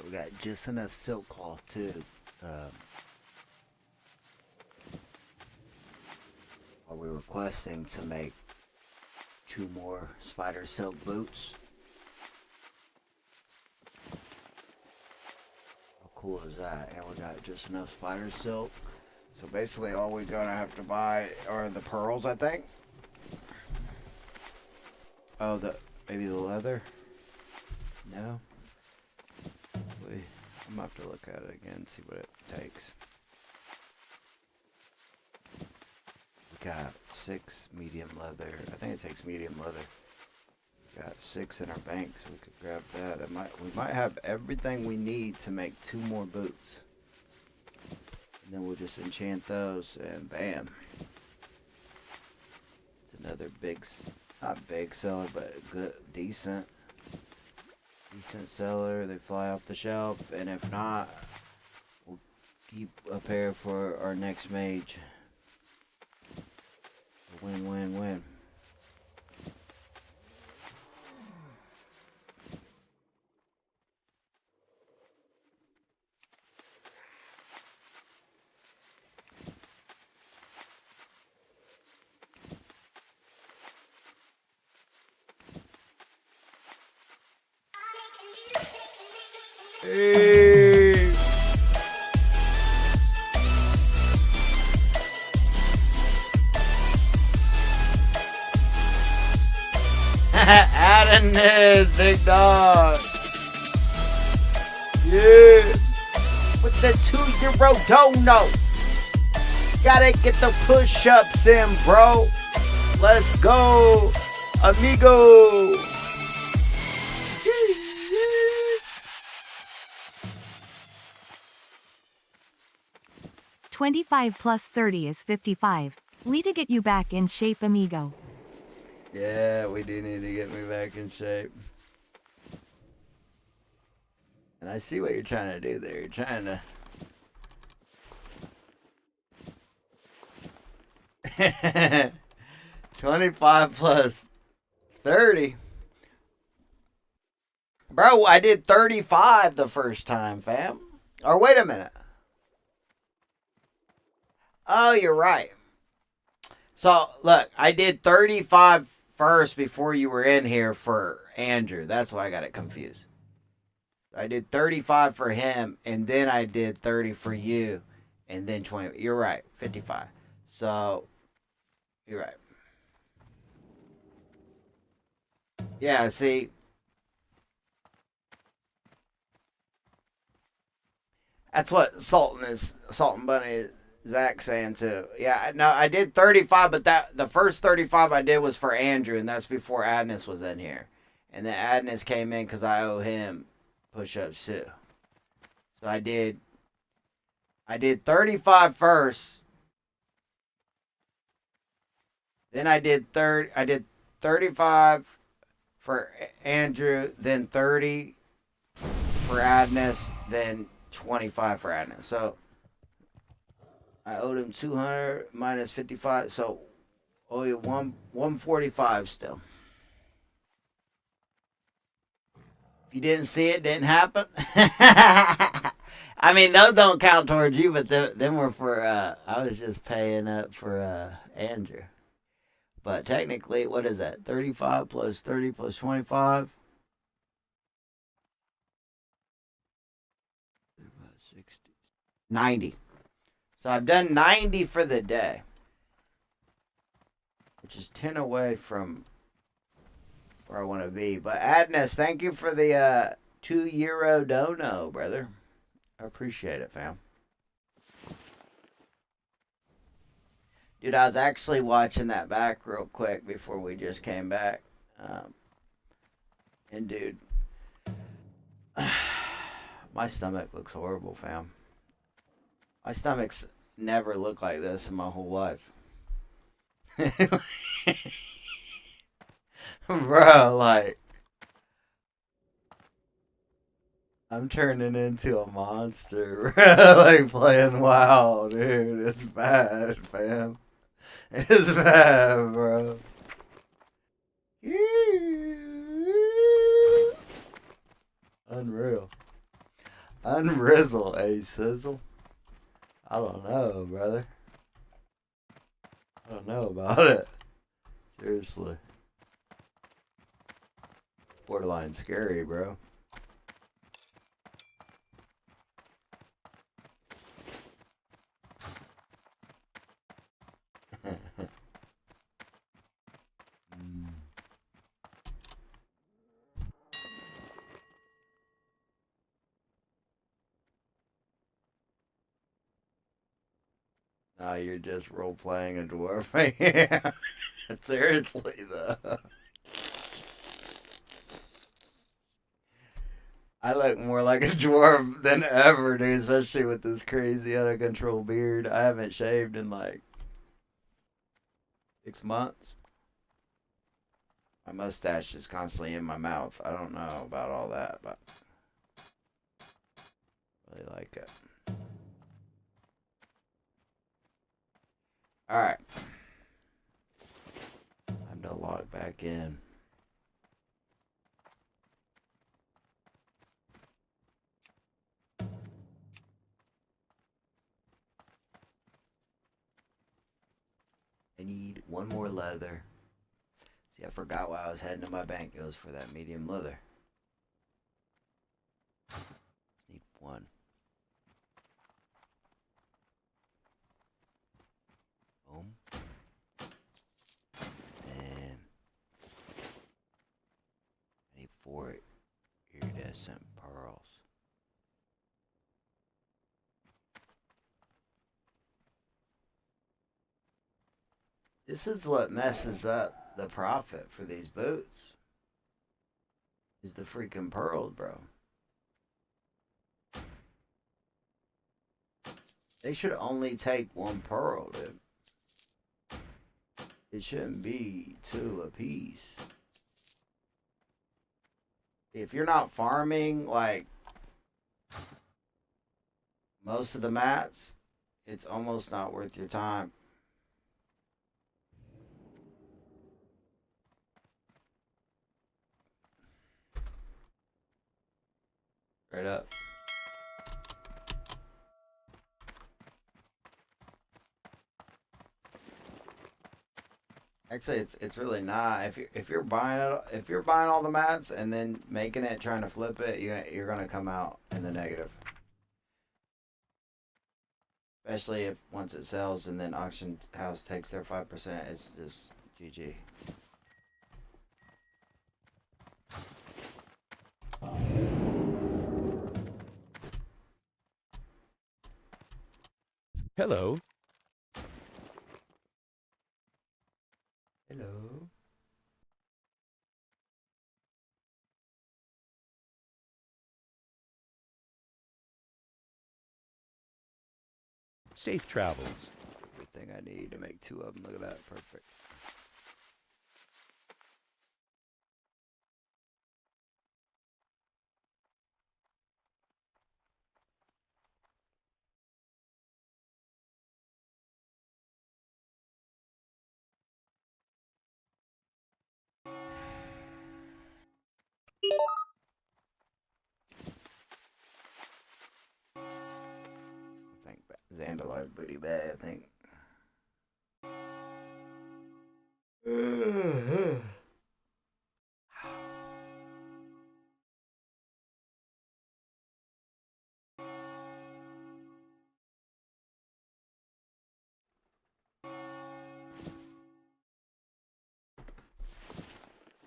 We got just enough silk cloth too. Are we requesting to make 2 more spider silk boots? How cool is that? And we got just enough spider silk. So basically all we're gonna have to buy are the pearls, I think. Oh, Maybe the leather? No? Wait, I'm gonna have to look at it again, see what it takes. We got 6 medium leather. I think it takes medium leather. Got 6 in our bank, so we could grab that. We might have everything we need to make 2 more boots. And then we'll just enchant those, and bam. It's another big, not big seller, but good, decent seller. They fly off the shelf, and if not, we'll keep a pair for our next mage. Win, win, win. Hey. Adding this, big dog. Yeah. With the 2-euro dono. Gotta get the push-ups in, bro. Let's go, amigo. 25 plus 30 is 55. Need to get you back in shape, amigo. Yeah, we do need to get me back in shape. And I see what you're trying to do there. You're trying to... 25 plus 30. Bro, I did 35 the first time, fam. Or wait a minute. Oh, you're right. So, look, I did 35 first before you were in here for Andrew. That's why I got it confused. I did 35 for him, and then I did 30 for you, and then 20. You're right, 55. So, you're right. Yeah, see. That's what Sultan Bunny Zach saying too. Yeah, no, I did 35, but the first 35 I did was for Andrew, and that's before Adness was in here. And then Adness came in because I owe him push-ups too. So I did 35 first. Then I did 35 for Andrew, then 30 for Adness, then 25 for Adness. So I owed him 200 minus 55, so owe you 145 still. If you didn't see it, didn't happen. I mean, those don't count towards you, but them were for, I was just paying up for Andrew. But technically, what is that? 35 plus 30 plus 25? 90. So I've done 90 for the day, which is 10 away from where I want to be. But Adness, thank you for the €2 dono, brother. I appreciate it, fam. Dude, I was actually watching that back real quick before we just came back. And dude, my stomach looks horrible, fam. My stomach's never looked like this in my whole life. Bro, like, I'm turning into a monster, bro. Like playing WoW, dude. It's bad, fam. It's bad, bro. Unreal. Unrizzle, a sizzle. I don't know, brother. I don't know about it. Seriously. Borderline scary, bro. Oh, you're just role playing a dwarf. Yeah. Seriously though. I look more like a dwarf than ever, dude, especially with this crazy out of control beard. I haven't shaved in like 6 months. My mustache is constantly in my mouth. I don't know about all that, but I really like it. Alright. Time to log back in. I need one more leather. See, I forgot why I was heading to my bank. It was for that medium leather. Need one. Boom. And I need 4 iridescent pearls. This is what messes up the profit for these boots. Is the freaking pearls, bro. They should only take 1 pearl, dude. It shouldn't be 2 apiece. If you're not farming, like, most of the mats, it's almost not worth your time. Straight up. Actually, it's really not. If you're buying it, if you're buying all the mats and then making it, trying to flip it, you're gonna come out in the negative. Especially if once it sells and then auction house takes their 5%, it's just GG. Hello. Hello. Safe travels. Everything I need to make 2 of them. Look at that. Perfect. I think Xandalite booty bag, I think.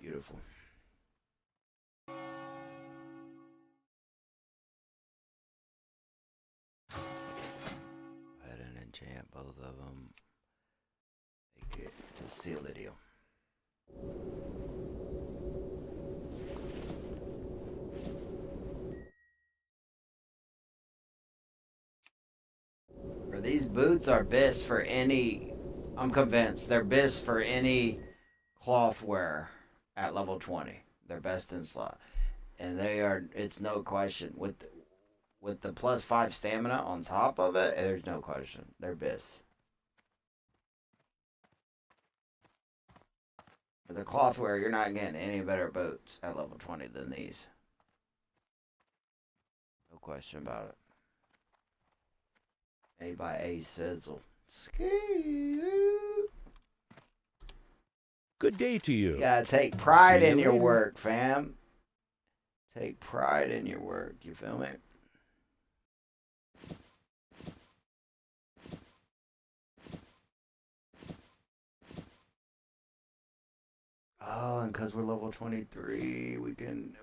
Beautiful. Go ahead and enchant both of them. Make it to seal the deal. These boots are best for any, I'm convinced, they're best for any cloth wear at level 20. They're best in slot. And they are, it's no question. With the +5 stamina on top of it, there's no question. They're best. As a cloth wear, you're not getting any better boots at level 20 than these. No question about it. Made by A Sizzle. Good day to you. You gotta take pride See you in your later. work, fam. Take pride in your work. You feel me? Oh, and because we're level 23, we can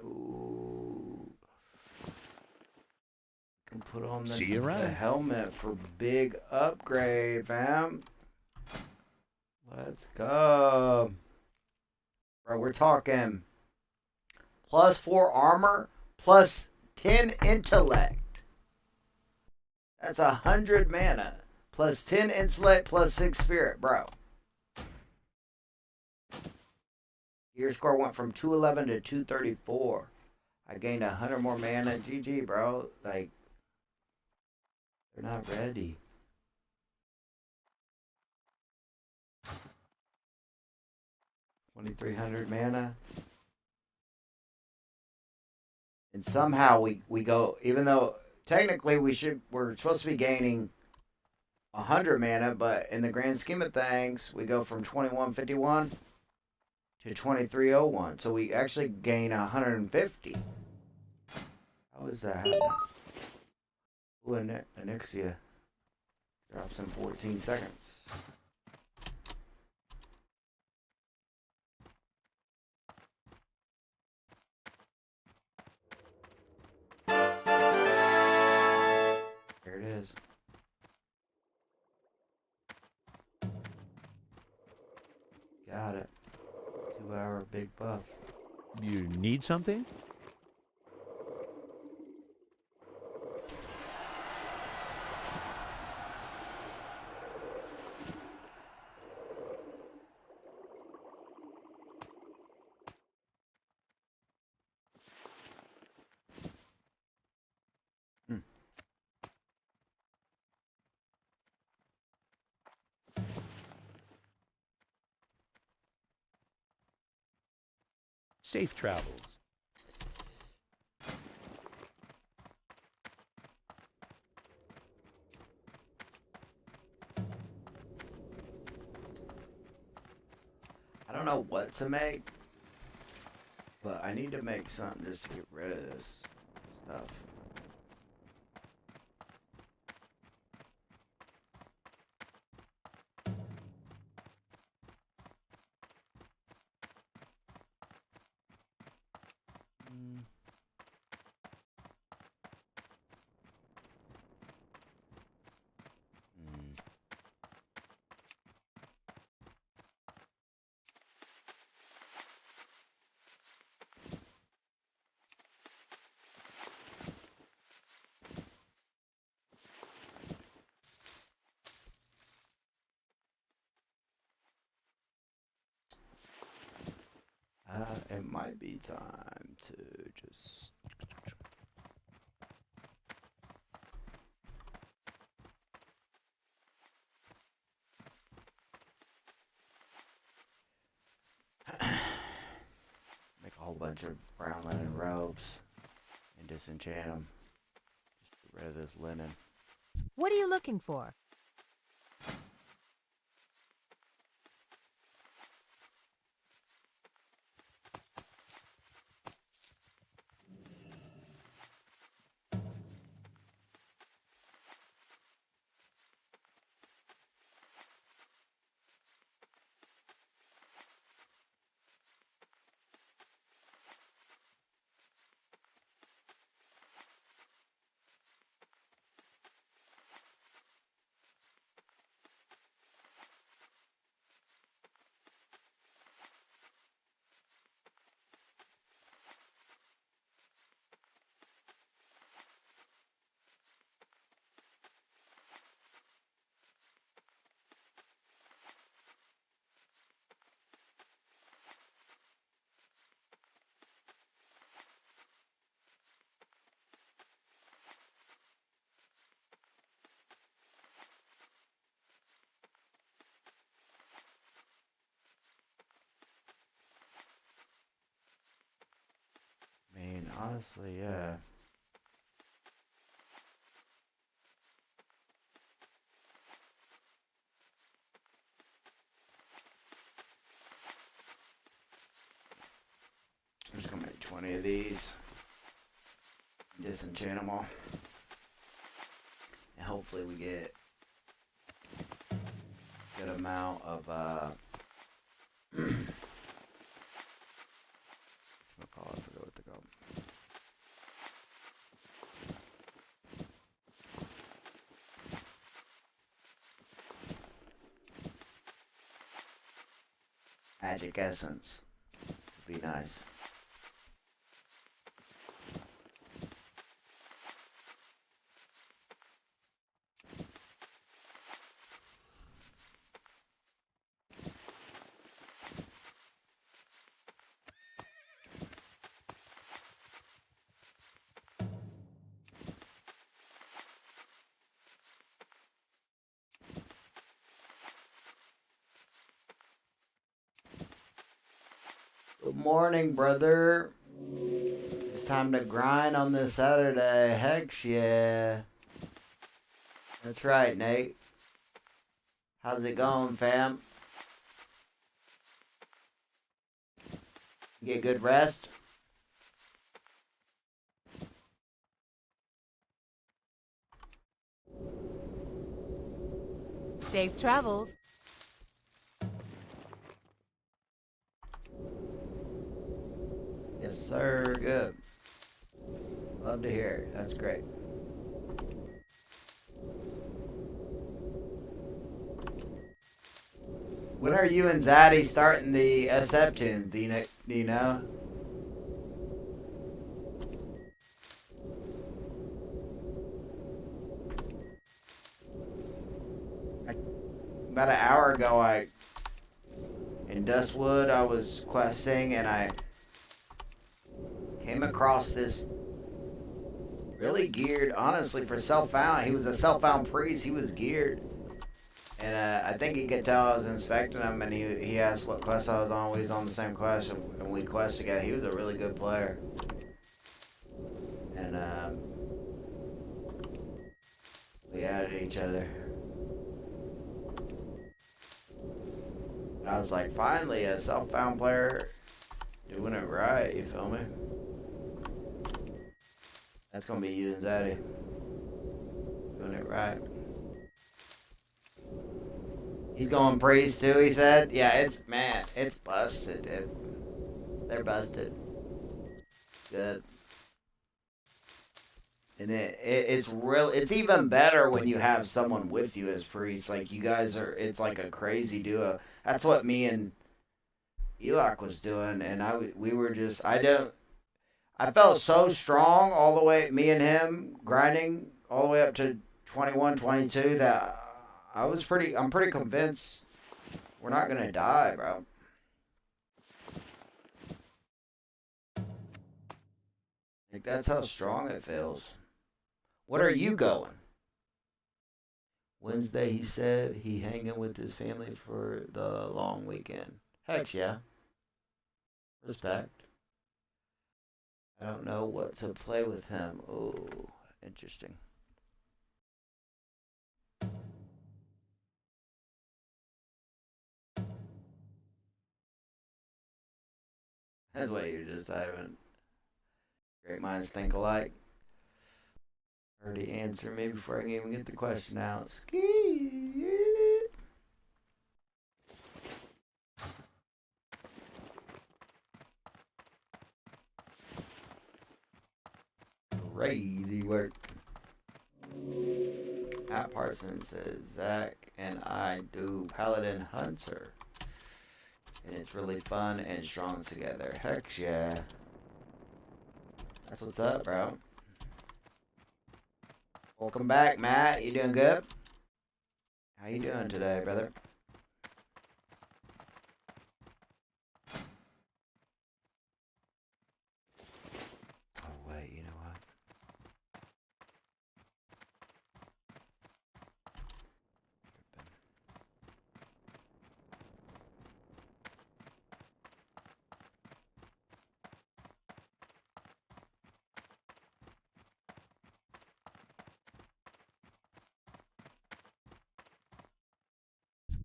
Can put on See you the around. helmet for big upgrade, fam. Let's go. Bro, we're talking +4 armor, +10 intellect. That's 100 mana. +10 intellect, +6 spirit, bro. Your score went from 211 to 234. I gained 100 more mana. GG, bro. Like, they're not ready. $2,300 mana. And somehow we go, even though technically we're supposed to be gaining 100 mana, but in the grand scheme of things, we go from 2151 to 2301. So we actually gain 150. How is that happening? Ooh, Anixia drops in 14 seconds. There it is. Got it. 2-hour big buff. You need something? Safe travels. I don't know what to make, but I need to make something just to get rid of this stuff. It might be time to just... make a whole bunch of brown linen robes and disenchant them. Just get rid of this linen. What are you looking for? I mean, honestly, yeah. I'm just gonna make 20 of these. Disenchant them all. And hopefully we get a good amount of, I forgot what to go. magic essence. Would be nice. Good morning, brother. It's time to grind on this Saturday. Heck yeah. That's right, Nate. How's it going, fam? Get good rest? Safe travels. Yes, sir. Good. Love to hear it. That's great. When are you and Zaddy starting the SF tunes? Do you know? About an hour ago, in Dustwood, I was questing and I came across this really geared, honestly, for self-found. He was a self-found priest. He was geared. And I think he could tell I was inspecting him, and he asked what quest I was on. We was on the same quest, and we quest together. He was a really good player. And we added each other. And I was like, finally, a self-found player doing it right, you feel me? That's gonna be you and Zaddy. Doing it right. He's going priest too, he said? Yeah, it's busted, dude. They're busted. Good. And it's even better when you have someone with you as priest. Like, you guys it's like a crazy duo. That's what me and Eloc was doing, and I felt so strong all the way, me and him grinding all the way up to 21, 22, that I'm pretty convinced we're not gonna die, bro. Like, that's how strong it feels. What are you going? Wednesday, he said he hanging with his family for the long weekend. Heck yeah. Respect. I don't know what to play with him. Oh, interesting. That's what you're just having. Great minds think alike. Already answered me before I can even get the question out. Ski. Crazy work. Matt Parsons says Zach and I do Paladin Hunter, and it's really fun and strong together. Heck yeah. That's what's up, bro. Welcome back, Matt. You doing good? How you doing today, brother? Oh, wait, you know what?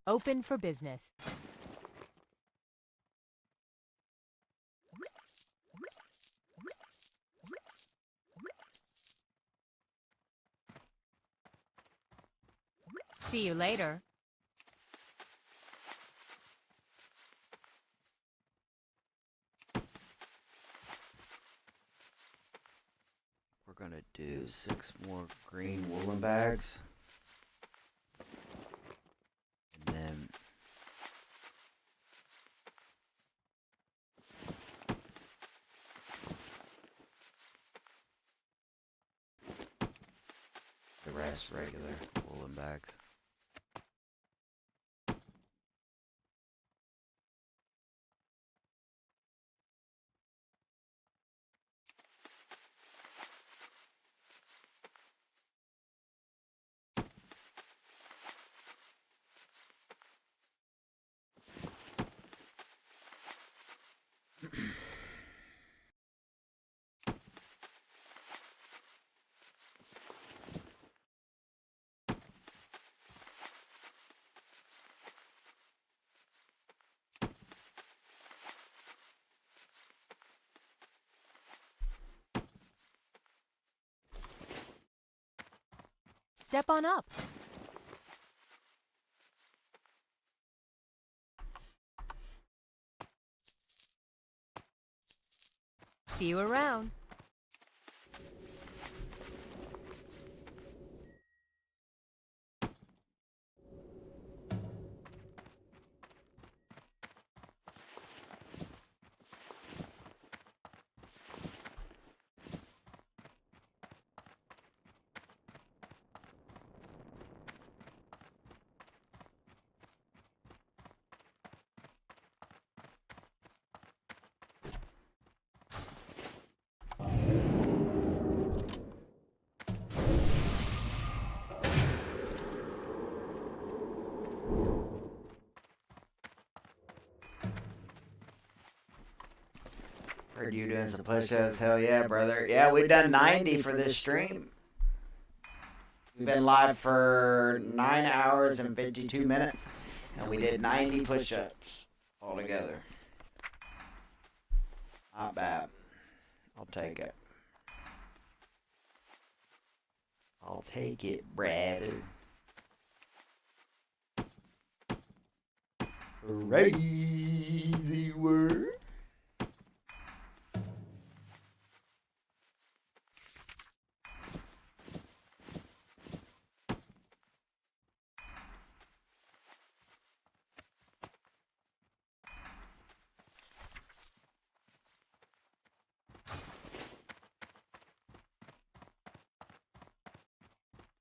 Open for business. See you later. We're gonna do 6 more green woolen bags. And then just regular woolen bags. Step on up. See you around. Heard you doing some push-ups. Hell yeah, brother. Yeah, we've done 90 for this stream. We've been live for 9 hours and 52 minutes. And we did 90 push-ups altogether. Not bad. I'll take it. I'll take it, brother. Crazy word.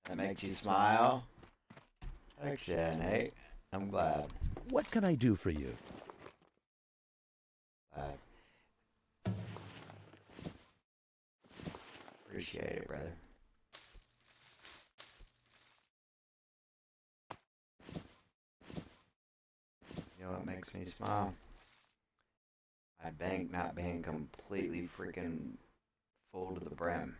That makes you smile? Heck yeah, Nate. I'm glad. What can I do for you? Appreciate it, brother. You know what makes me smile? My bank not being completely freaking full to the brim.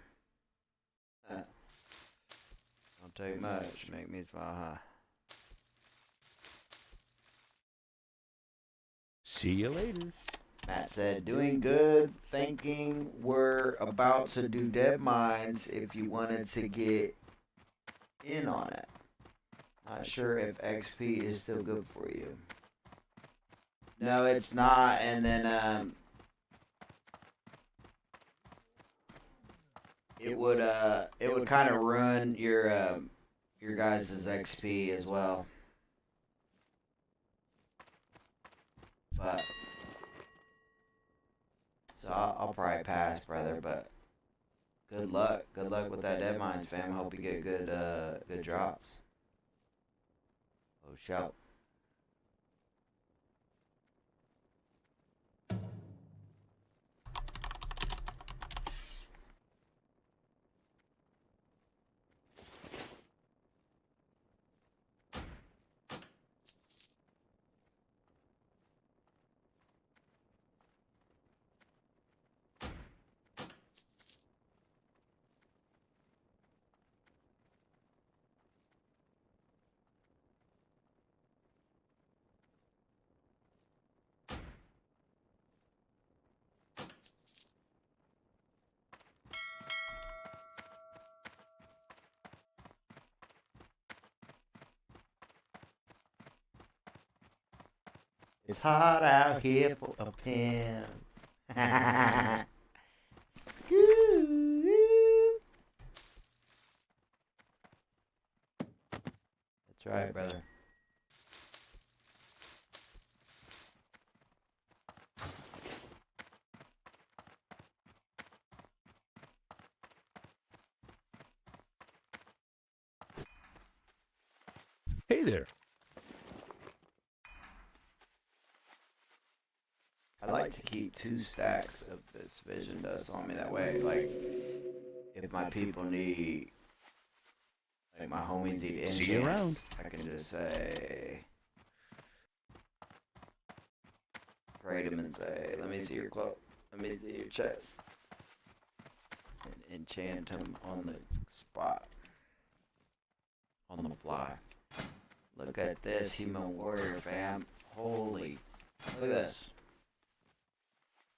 Don't take much, make me smile, huh? See you later. Matt said, doing good, thinking we're about to do dead mines if you wanted to get in on it. Not sure if XP is still good for you. No, it's not, and then, it would kind of ruin your guys' XP as well. But so I'll probably pass, brother. But good luck with that dead mines, fam. I hope you get good drops. Oh, shout. It's hot out here for a pimp. That's right, brother. Hey there. I like to keep 2 stacks of this vision dust on me. That way, like, if my people need, like my homies need See you around. enchants, I can just say, trade them and say, let me see your cloak, let me see your chest, and enchant them on the spot, on the fly. Look at this human warrior, fam. Holy, look at this.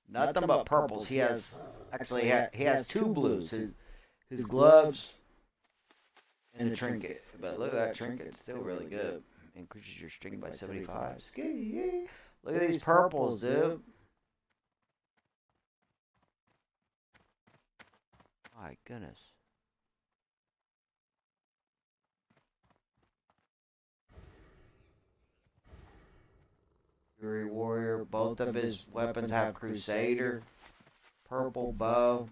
Nothing but purples. He has, actually, he has 2 blues. His gloves and the trinket. But look at that trinket. It's still really good. Increases your strength by 75. Ski. Look at these purples, dude. My goodness. Fury Warrior. Both of his weapons have Crusader. Purple bow.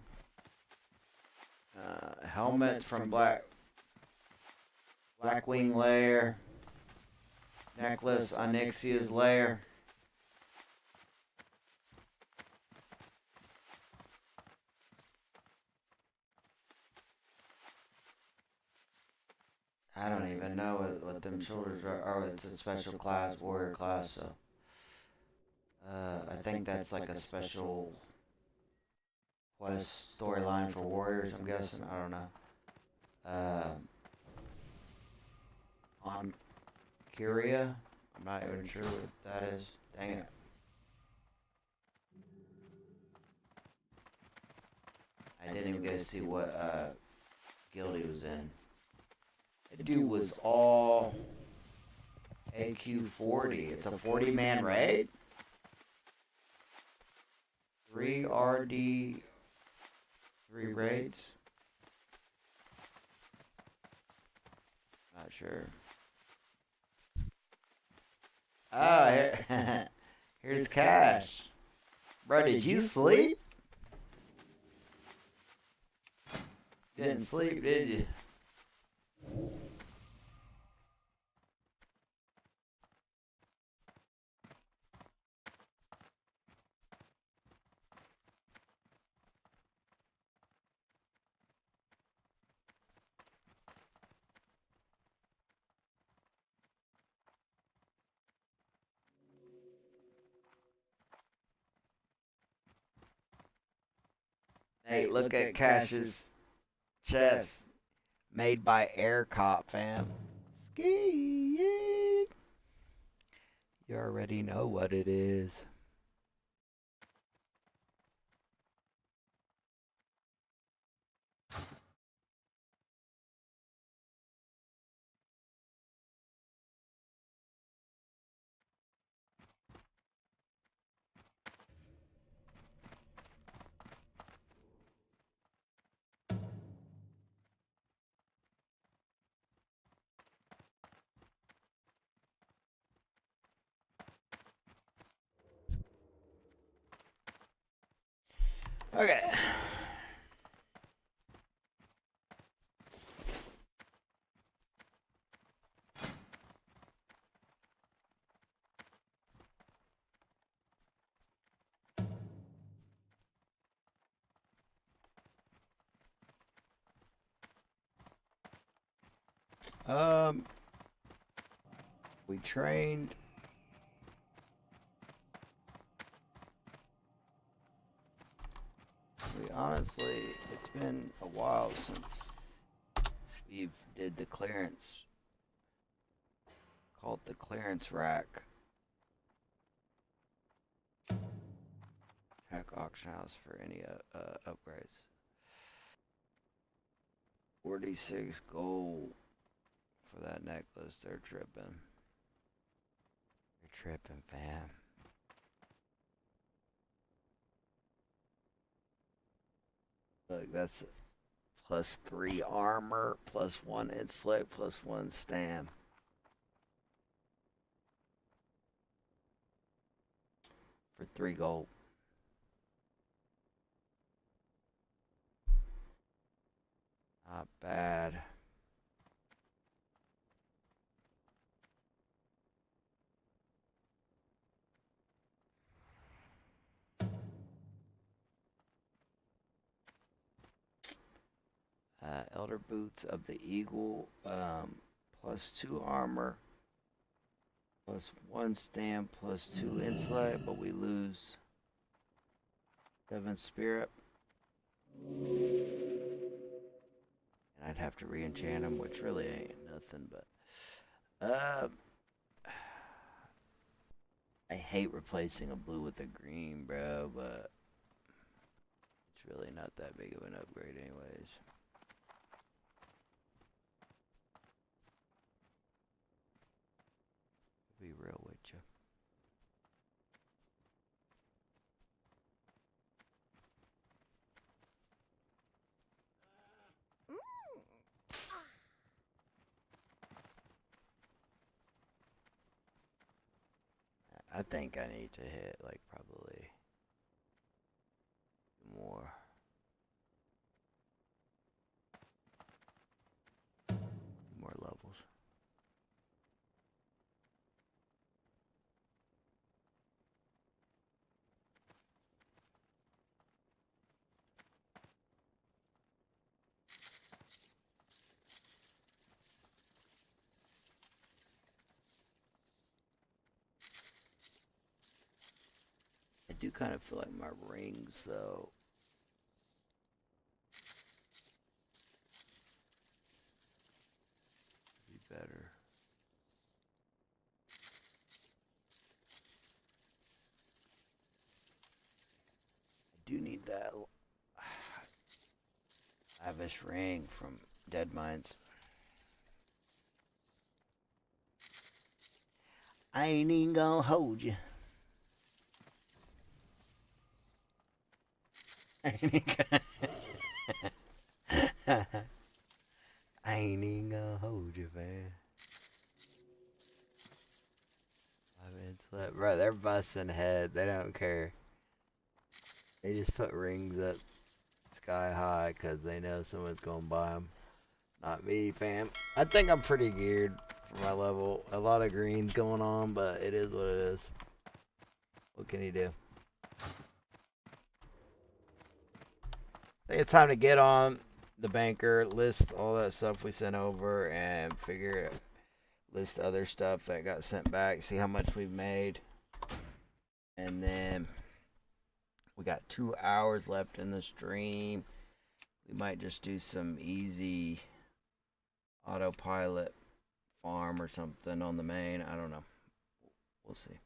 Helmet from Blackwing Lair. Necklace, Onyxia's Lair. I don't even know what them shoulders are. Oh, it's a special class, warrior class, so. I think that's like a special quest storyline for warriors, I'm guessing. I don't know. On Kyria? I'm not even sure what that is. Dang it. I didn't even get to see what guild he was in. The dude was all AQ40. It's a 40-man raid? 3 RD, 3 raids? Not sure. Oh, here, here's Cash. Bro, did you sleep? You didn't sleep, did you? Hey, look at Cash's chest. Made by Air Cop, fam. Ski. You already know what it is. Okay. We trained. Honestly, it's been a while since we've did the clearance. Called the clearance rack. Check auction house for any upgrades. 46 gold for that necklace. They're tripping. They're tripping, fam. Look, that's +3 armor, +1 intellect, +1 stam. For 3 gold. Not bad. Elder Boots of the Eagle, +2 armor, +1 stamp, +2 insight, but we lose 7 spirit. And I'd have to re-enchant them, which really ain't nothing, but I hate replacing a blue with a green, bro, but it's really not that big of an upgrade anyways. Be real with you. I think I need to hit like probably more levels. I do kind of feel like my rings though be better. I do need that lavish ring from Dead Mines. I ain't even gonna hold you. I ain't even gonna hold you, man. Bro, they're busting head. They don't care. They just put rings up sky high because they know someone's gonna buy them. Not me, fam. I think I'm pretty geared for my level. A lot of greens going on, but it is what it is. What can you do? I think it's time to get on the banker, list all that stuff we sent over, and list other stuff that got sent back, see how much we've made. And then we got 2 hours left in the stream. We might just do some easy autopilot farm or something on the main. I don't know. We'll see.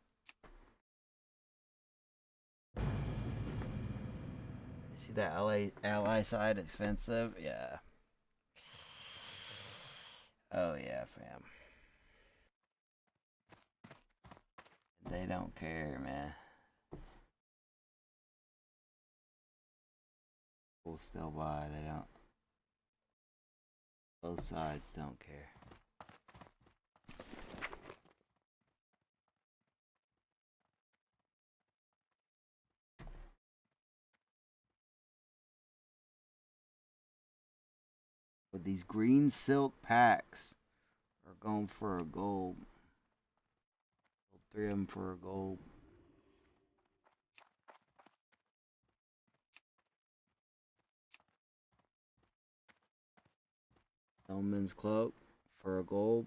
See that ally side expensive? Yeah. Oh yeah, fam. They don't care, man. We'll still buy. They don't. Both sides don't care. But these green silk packs are going for a gold. 3 of them for a gold. Hellman's Cloak for a gold.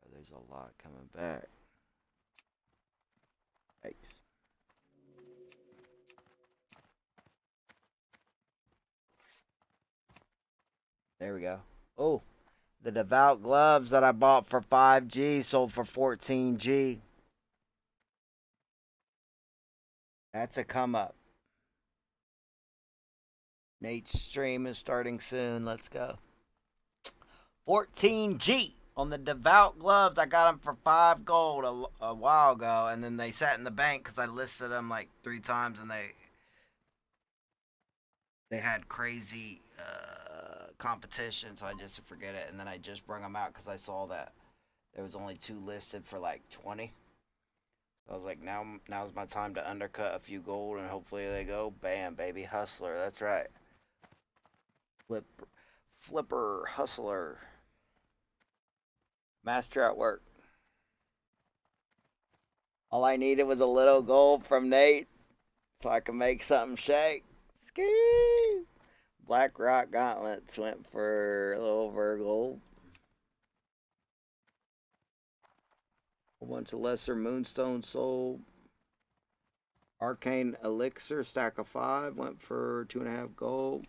Oh, there's a lot coming back. Yikes. There we go. Oh, the Devout gloves that I bought for 5G sold for 14G. That's a come up. Nate's stream is starting soon. Let's go. 14G on the Devout gloves. I got them for 5 gold a while ago, and then they sat in the bank because I listed them like 3 times, and they had crazy competition, so I just forget it. And then I just brought them out because I saw that there was only 2 listed for like 20. I was like, now's my time to undercut a few gold, and hopefully they go. Bam, baby, hustler. That's right. Flipper, hustler. Master at work. All I needed was a little gold from Nate. so I can make something shake. Ski. Black Rock Gauntlets went for a little over gold. A bunch of lesser moonstones sold. Arcane Elixir, stack of 5, went for 2.5 gold.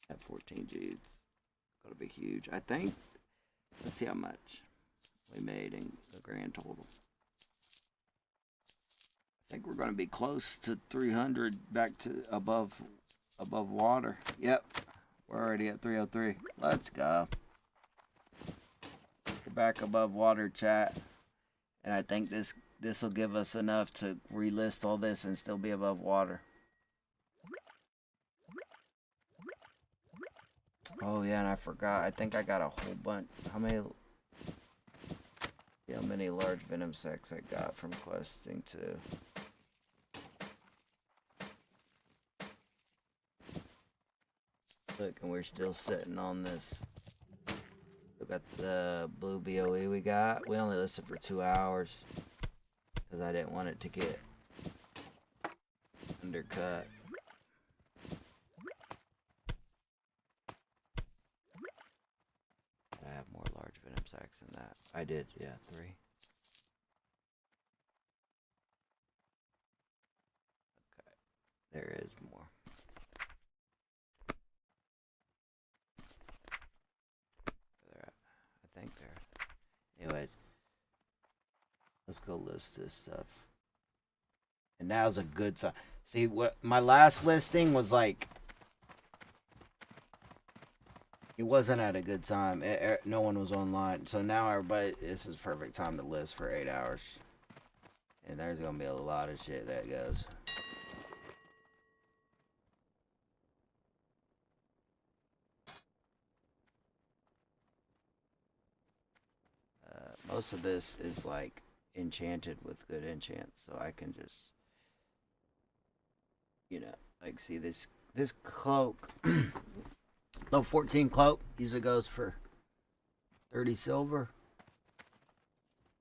At 14 G's. It's gonna be huge. I think. Let's see how much we made in the grand total. I think we're gonna be close to 300 back to above water. Yep. We're already at 303. Let's go. We're back above water, chat. And I think this will give us enough to relist all this and still be above water. Oh yeah, and I forgot. I think I got a whole bunch. How many large venom sacs I got from questing too. Look, and we're still sitting on this. We got the blue BOE we got. We only listed for 2 hours because I didn't want it to get undercut. I have more large venom sacs than that. I did, yeah, 3. Okay, there is more. I think there. Anyways, let's go list this stuff. And now's a good time. See, what my last listing was like. It wasn't at a good time. No one was online. So now everybody, this is perfect time to list for 8 hours. And there's gonna be a lot of shit that goes. Most of this is like enchanted with good enchants, so I can just, you know, like see this cloak. Level 14 cloak usually goes for 30 silver,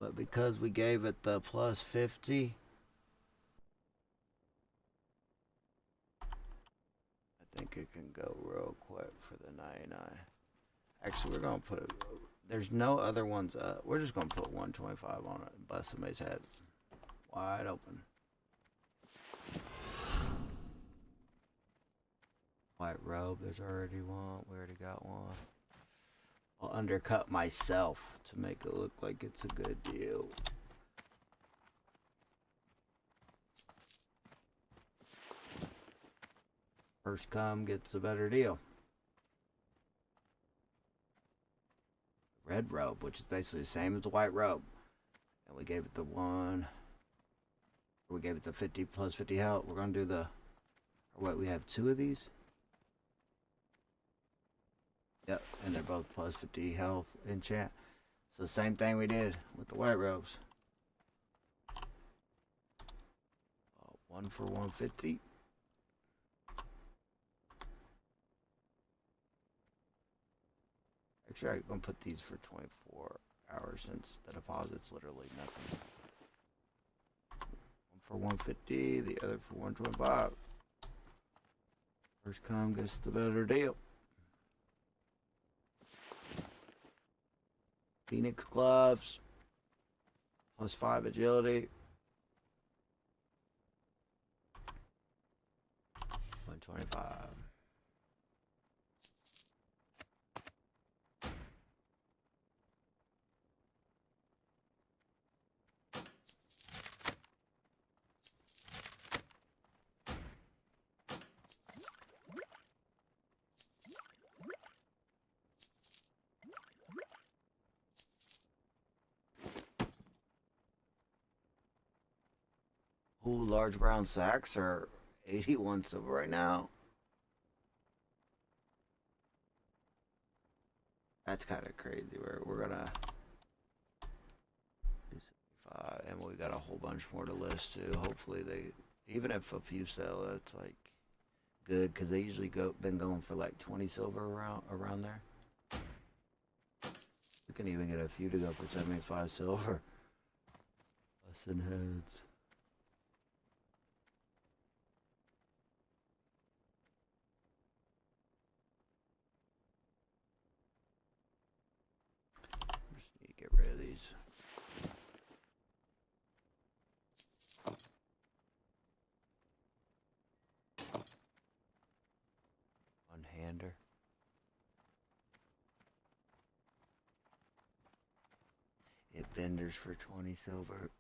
but because we gave it the plus 50, I think it can go real quick for the 99. Actually, we're gonna put it. There's no other ones up. We're just gonna put 125 on it and bust somebody's head wide open. White robe, there's already one. We already got one. I'll undercut myself to make it look like it's a good deal. First come gets a better deal. Red robe, which is basically the same as the white robe. And we gave it the 1. We gave it the 50 plus 50 health. We're going to do the... What, we have 2 of these? Yep, and they're both plus 50 health enchant. So same thing we did with the white robes. 1 for 150. Actually, I'm going to put these for 24 hours since the deposit's literally nothing. 1 for 150, the other for 125. First come gets the better deal. Phoenix gloves, plus 5 agility. 125. Ooh, large brown sacks are 81 silver right now. That's kind of crazy. We're gonna do 75, and we got a whole bunch more to list too. Hopefully they, even if a few sell, that's like good because they usually been going for like 20 silver around there. We can even get a few to go for 75 silver. Missing heads. Just need to get rid of these. One-hander. It vendors for 20 silver.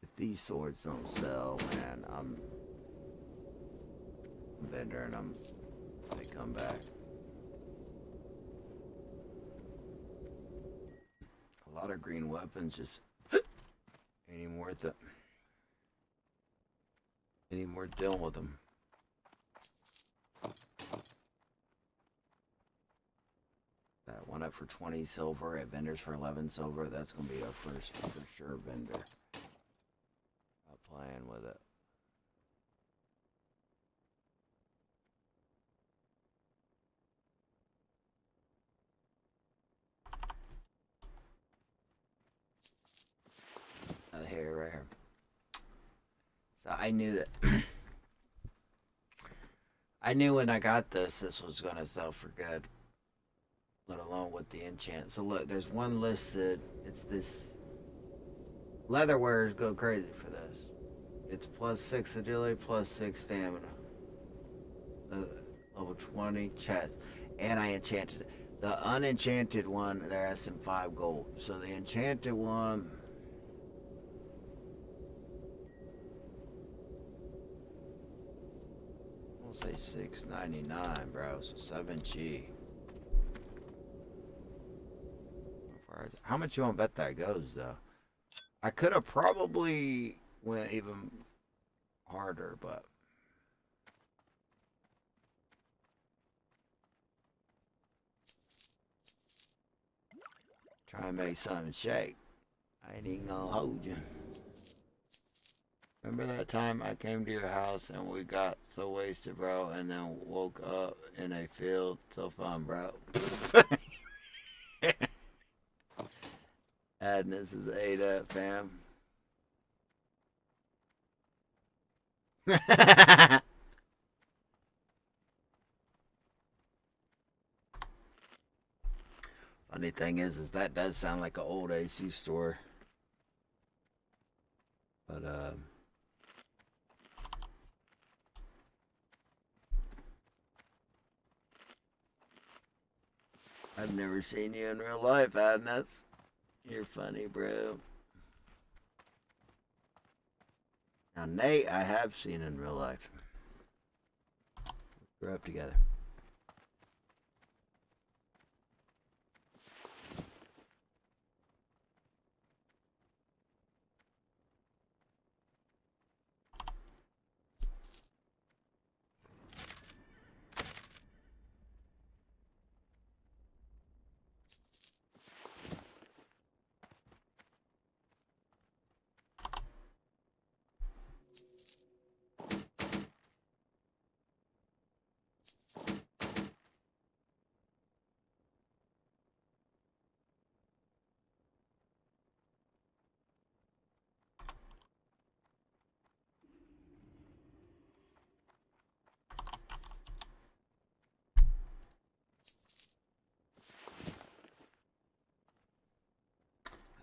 If these swords don't sell, man, I'm vendor and they come back. A lot of green weapons just ain't even worth it. Ain't even worth dealing with them. That one up for 20 silver at vendors for 11 silver. That's gonna be our first for sure vendor. Not playing with it. Here, right here. So I knew that. I knew when I got this was gonna sell for good. Let alone with the enchant. So look, there's one listed. It's this. Leatherwares go crazy for this. It's +6 agility, +6 stamina. Level 20 chest. And I enchanted it. The unenchanted one, they're asking 5 gold. So the enchanted one. I'll say 6.99, bro. So 7G. How much you want to bet that goes, though? I could have probably went even harder, but try and make something shake. I ain't even gonna hold you. Remember that time I came to your house and we got so wasted, bro, and then woke up in a field? So fun, bro. Adness is ate up, fam. Funny thing is that does sound like an old AC store. But, I've never seen you in real life, Adness. You're funny, bro. Now, Nate, I have seen in real life. We grew up together.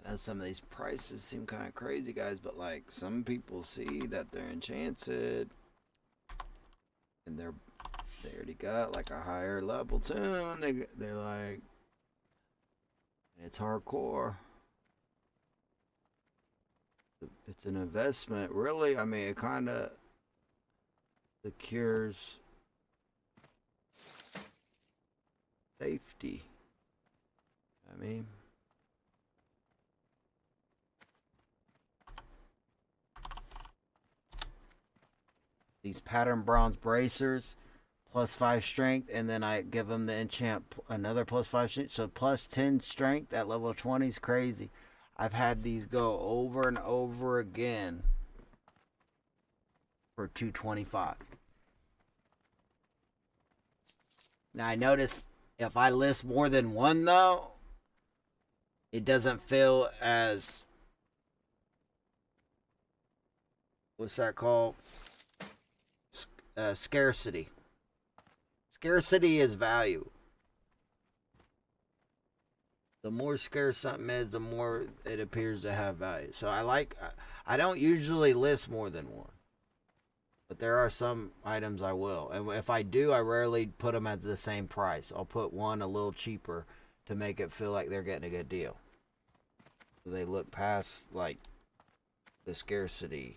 I know some of these prices seem kind of crazy, guys, but like some people see that they're enchanted and they already got like a higher level tune. They're like, it's hardcore. It's an investment, really. I mean, it kind of secures safety. I mean, these pattern bronze bracers, +5 strength, and then I give them the enchant another +5 strength, so +10 strength at level 20 is crazy. I've had these go over and over again for 225. Now I notice if I list more than one though, it doesn't feel as, what's that called? Scarcity. Scarcity is value. The more scarce something is, the more it appears to have value. So I don't usually list more than one. But there are some items I will. And if I do, I rarely put them at the same price. I'll put one a little cheaper to make it feel like they're getting a good deal. So they look past, like, the scarcity.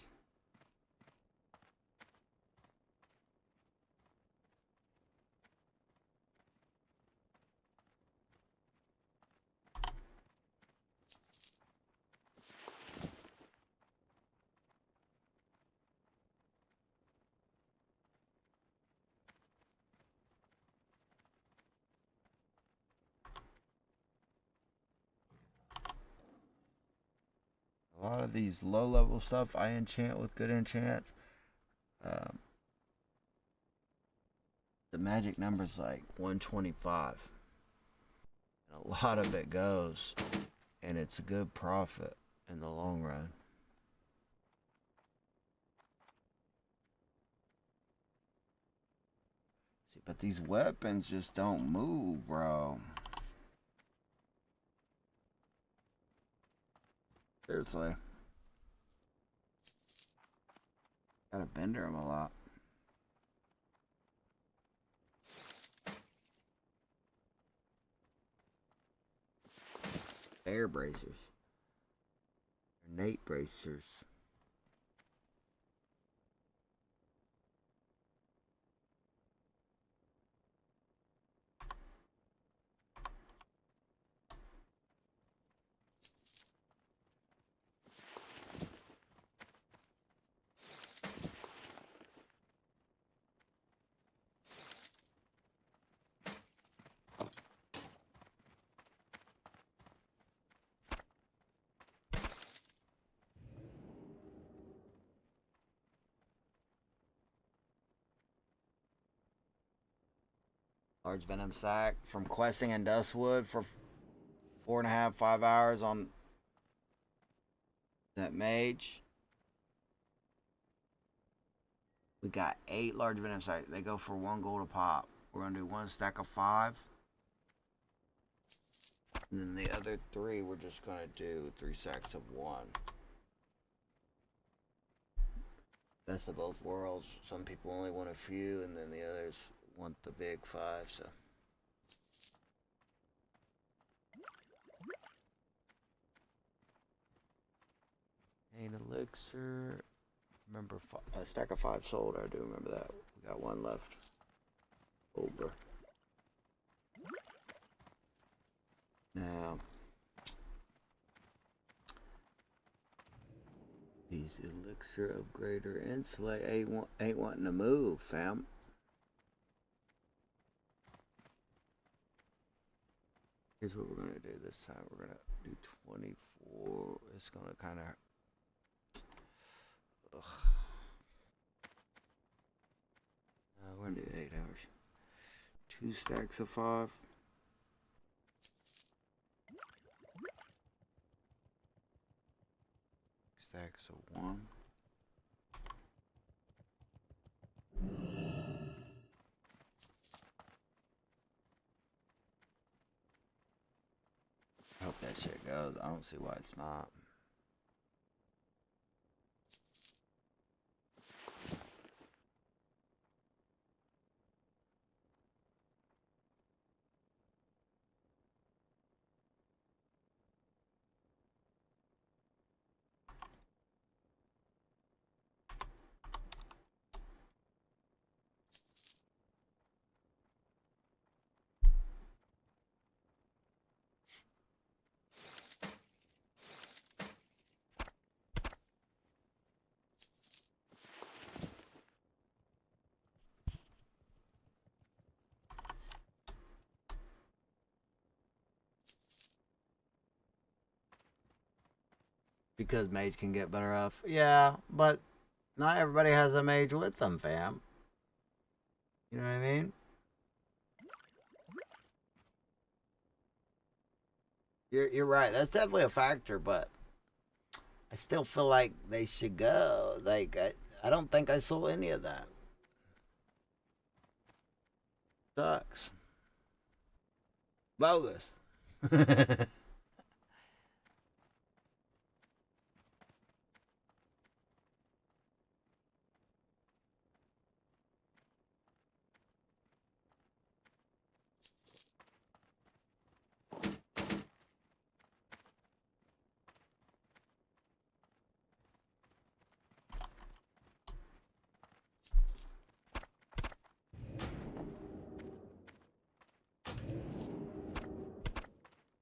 A lot of these low level stuff I enchant with good enchants. The magic number's like 125. And a lot of it goes, and it's a good profit in the long run. See, but these weapons just don't move, bro. Seriously. Gotta bender them a lot. Air bracers. Nate bracers. Large venom sac from questing in Dustwood for 4.5, 5 hours on that mage. We got 8 large venom sacs. They go for 1 gold a pop. We're gonna do 1 stack of 5. And then the other 3, we're just gonna do 3 sacks of 1. Best of both worlds. Some people only want a few, and then the others want the big 5, so. An elixir. Remember, a stack of 5 sold. I do remember that. We got 1 left. Over. Now, these elixir upgrader insulate ain't wanting to move, fam. Here's what we're gonna do this time. We're gonna do 24. It's gonna kind of. We're gonna do 8 hours. 2 stacks of 5. Stacks of 1. I hope that shit goes. I don't see why it's not. Because mage can get better off. Yeah, but not everybody has a mage with them, fam. You know what I mean? You're right. That's definitely a factor, but I still feel like they should go. Like I don't think I saw any of that. Sucks. Bogus.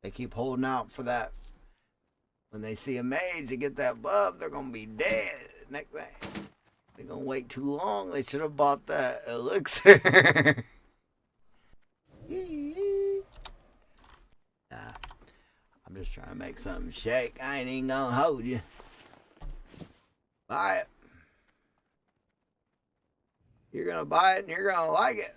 They keep holding out for that. When they see a mage to get that buff, they're gonna be dead. Next thing, they're gonna wait too long. They should have bought that elixir. Nah, I'm just trying to make something shake. I ain't even gonna hold you. Buy it. You're gonna buy it and you're gonna like it.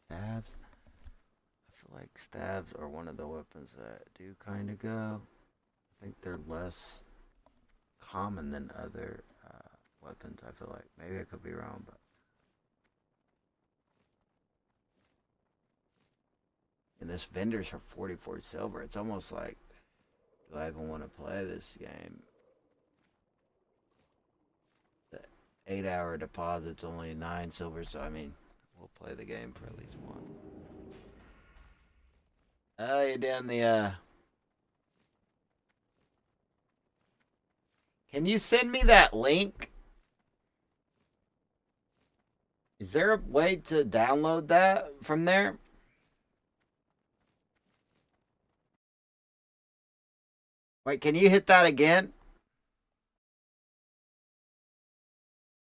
Stabs. I feel like stabs are one of the weapons that do kind of go. I think they're less common than other weapons. I feel like maybe I could be wrong, but and this vendor's for 44 silver. It's almost like, do I even want to play this game? The 8-hour deposit's only 9 silver, so I mean, we'll play the game for at least one. Oh, you're down the, Can you send me that link? Is there a way to download that from there? Wait, can you hit that again?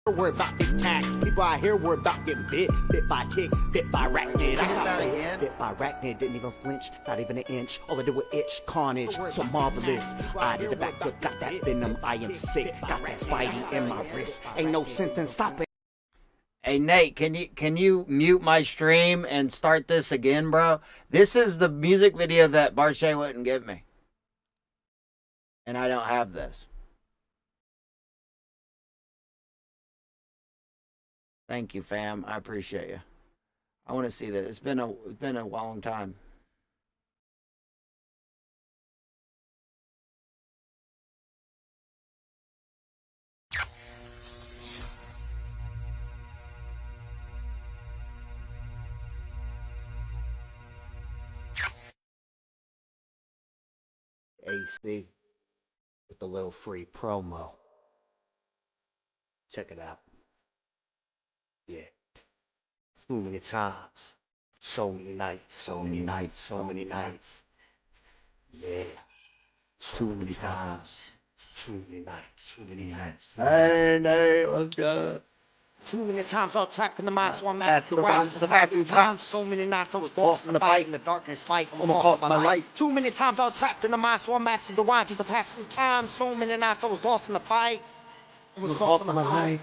We're about big tax. People out here were about getting bit by tick, bit by arachnid. I got bit by arachnid, didn't even flinch, not even an inch. All I did was itch, carnage, so marvelous. I did the backflip, got that venom, I am sick. Got that spidey in my wrist, ain't no sense in stopping. Hey Nate, can you mute my stream and start this again, bro? This is the music video that Barshay wouldn't give me. And I don't have this. Thank you, fam. I appreciate you. I want to see that. It's been a long time. AC with a little free promo. Check it out. Yeah. Too many times. So many nights. So many nights. So many nights. Yeah. Too many times. Too many nights. Too many nights. Hey, what's good? Too many times I was trapped in the mind, so I'm at the rise of the times. So many nights I was lost in the fight, in the darkness fight, almost lost my life. Too many times I was trapped in the mind, so I'm at the rise of the past times. So many nights I was lost in the fight, almost lost my life.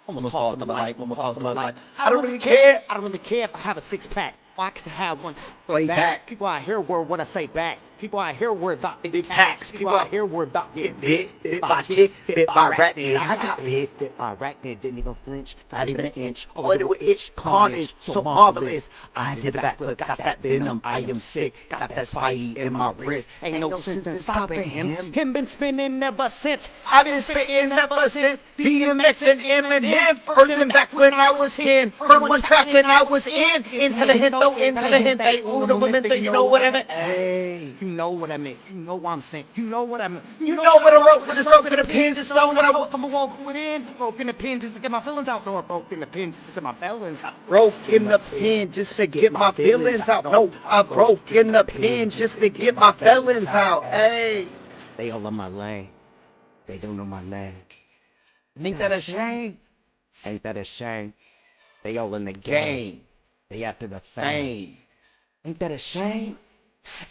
Almost lost my life, almost lost my life. I don't really care. I don't really care if I have a 6-pack. Why? 'Cause I have one. Play back. People out here were what I say back. People out here were about big tax. People out here were about getting bit by tick, bit by arachnid. I got bit by arachnid, didn't even flinch, not even an inch. All I did was itch, carnage, so marvelous. I did the backflip, got that venom, I am sick, got that spidey in my wrist. Ain't no sense in stopping him. Him been spinning ever since. I've been spitting ever since. DMX and Eminem, heard them back when I was 10. Heard one track and I was in. Into the hint, though, into the hint. They, ooh, the women, you know what I mean? Hey. know what I mean. You know what I'm saying. You know what I mean. You know what I wrote with the stroke of the pen. Just know what I wrote from a walk within. Broke in the pen just to get my feelings out. No, I broke in the pen just to get my feelings out. Broke in the pen just to get my feelings out. No, I broke in the pen just to get my feelings out. Hey. They all on my lane. They don't know my name. Ain't that a shame? Ain't that a shame? They all in the game. They after the fame. Ain't that a shame?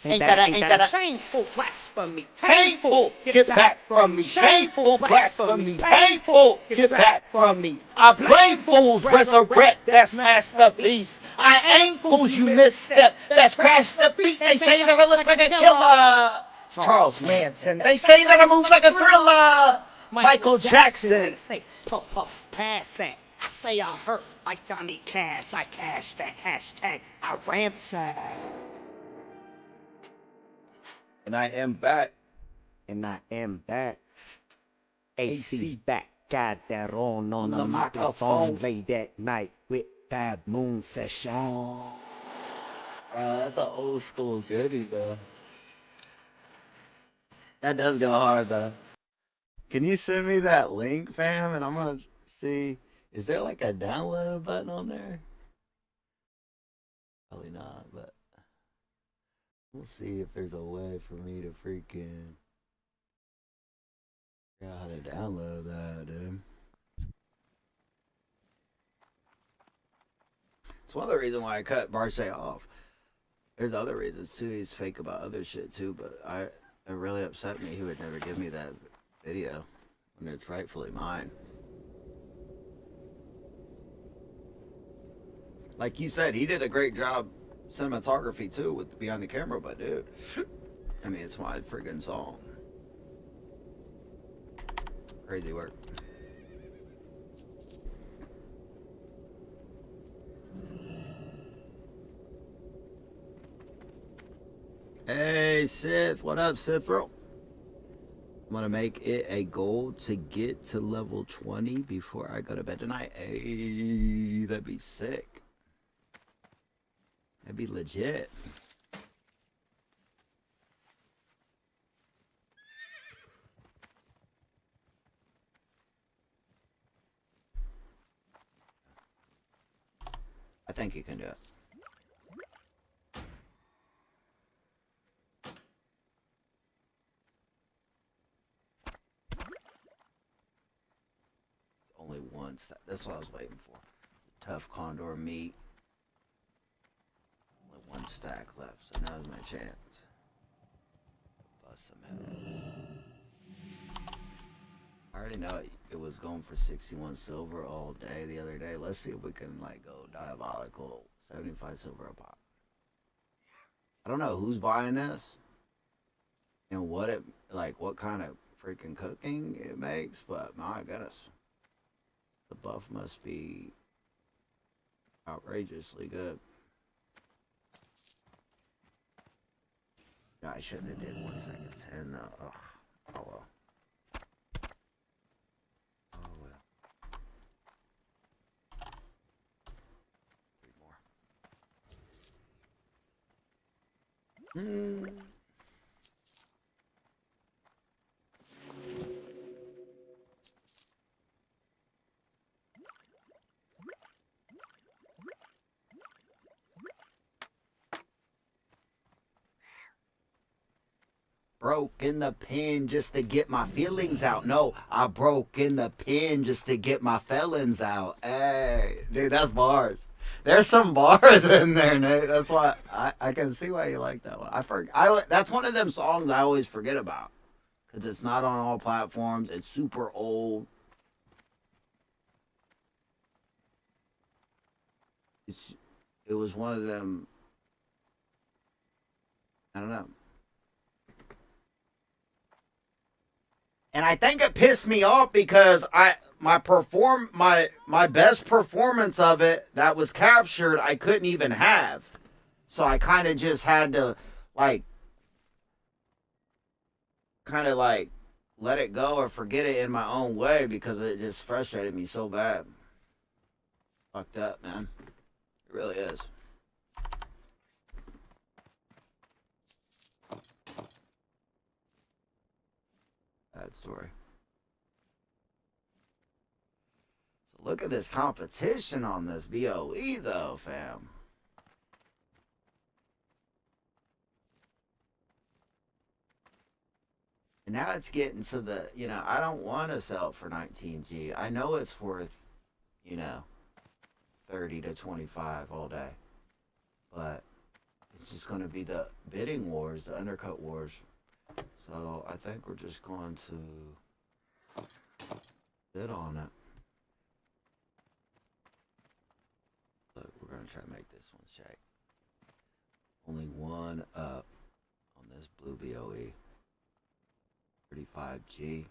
Ain't that a shameful blasphemy? Painful, get back from me. Shameful blasphemy. Painful, get back from me. I blame fools, resurrect, that's masterpiece. I ain't fools, you misstep, that's crash the feet. They say that I look like a killer. Charles Manson. They say that I move like a thriller. Michael Jackson. Say, puff, pass that. I say I hurt like Johnny Cash. I cash that hashtag. I ransack. And I am back. And I am back. AC's back. Got that on the microphone late at night with that moon session. That's an old school goodie, though. That does go hard, though. Can you send me that link, fam? And I'm gonna see. Is there like a download button on there? Probably not, but we'll see if there's a way for me to freaking figure out how to download that, dude. It's one of the reasons why I cut Barshay off. There's other reasons too. He's fake about other shit too, but it really upset me. He would never give me that video when it's rightfully mine. Like you said, he did a great job cinematography too with behind the camera, but dude, I mean, it's my friggin' song. Crazy work. Hey Sith, what up, Sithro? I'm gonna make it a goal to get to level 20 before I go to bed tonight. Hey, that'd be sick. That'd be legit. I think you can do it. Only one stack. That's what I was waiting for. Tough condor meat. Only one stack left, so now's my chance. Bust some heads. I already know it was going for 61 silver all day the other day. Let's see if we can like go diabolical. 75 silver a pop. I don't know who's buying this and what it like, what kind of freaking cooking it makes, but my goodness. The buff must be outrageously good. I shouldn't have did 1 second 10 though. Ugh. Oh well. Oh well. 3 more. Broke in the pen just to get my feelings out. No, I broke in the pen just to get my felons out. Hey, dude, that's bars. There's some bars in there, Nate. That's why I can see why you like that one. That's one of them songs I always forget about because it's not on all platforms. It's super old. It was one of them. I don't know. And I think it pissed me off because my best performance of it that was captured I couldn't even have. So I kind of just had to like let it go or forget it in my own way because it just frustrated me so bad. Fucked up, man. It really is. Sad story. So look at this competition on this BOE though, fam. And now it's getting to the, you know, I don't want to sell it for 19G. I know it's worth, you know, 30 to 25 all day. But it's just going to be the bidding wars, the undercut wars. So I think we're just going to bid on it. Look, we're going to try to make this one shake. Only one up on this blue BOE. 35G.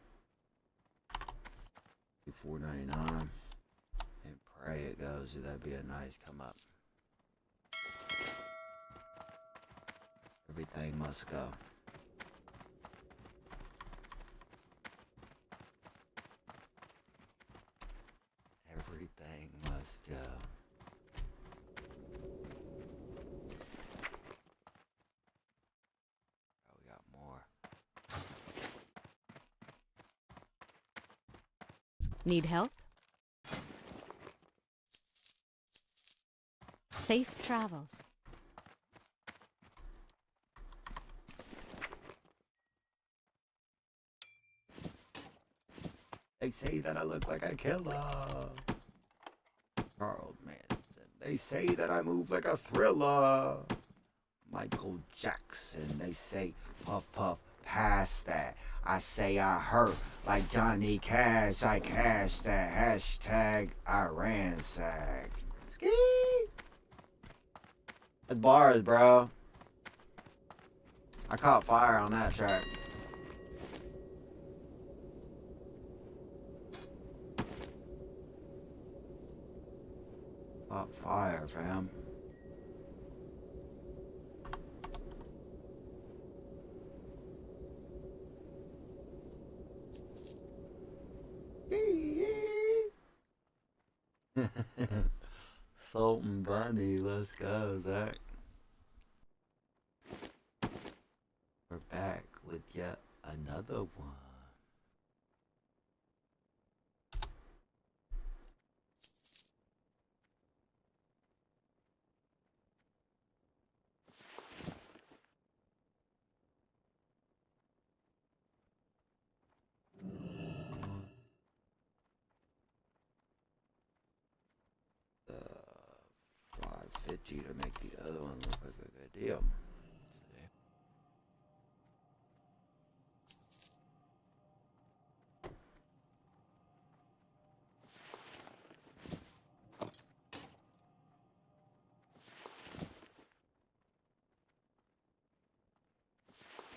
$4.99. And pray it goes. That'd be a nice come up. Everything must go. Everything must go. Oh, we got more. Need help? Safe travels. They say that I look like a killer. Charles Manson. They say that I move like a thriller. Michael Jackson. They say puff puff past that. I say I hurt like Johnny Cash. I cash that hashtag I ransack. Ski. That's bars, bro. I caught fire on that track. Caught fire, fam. Salt and Bunny, let's go, Zach. We're back with yet another one. Uh, 550 to make the other one look like a good deal.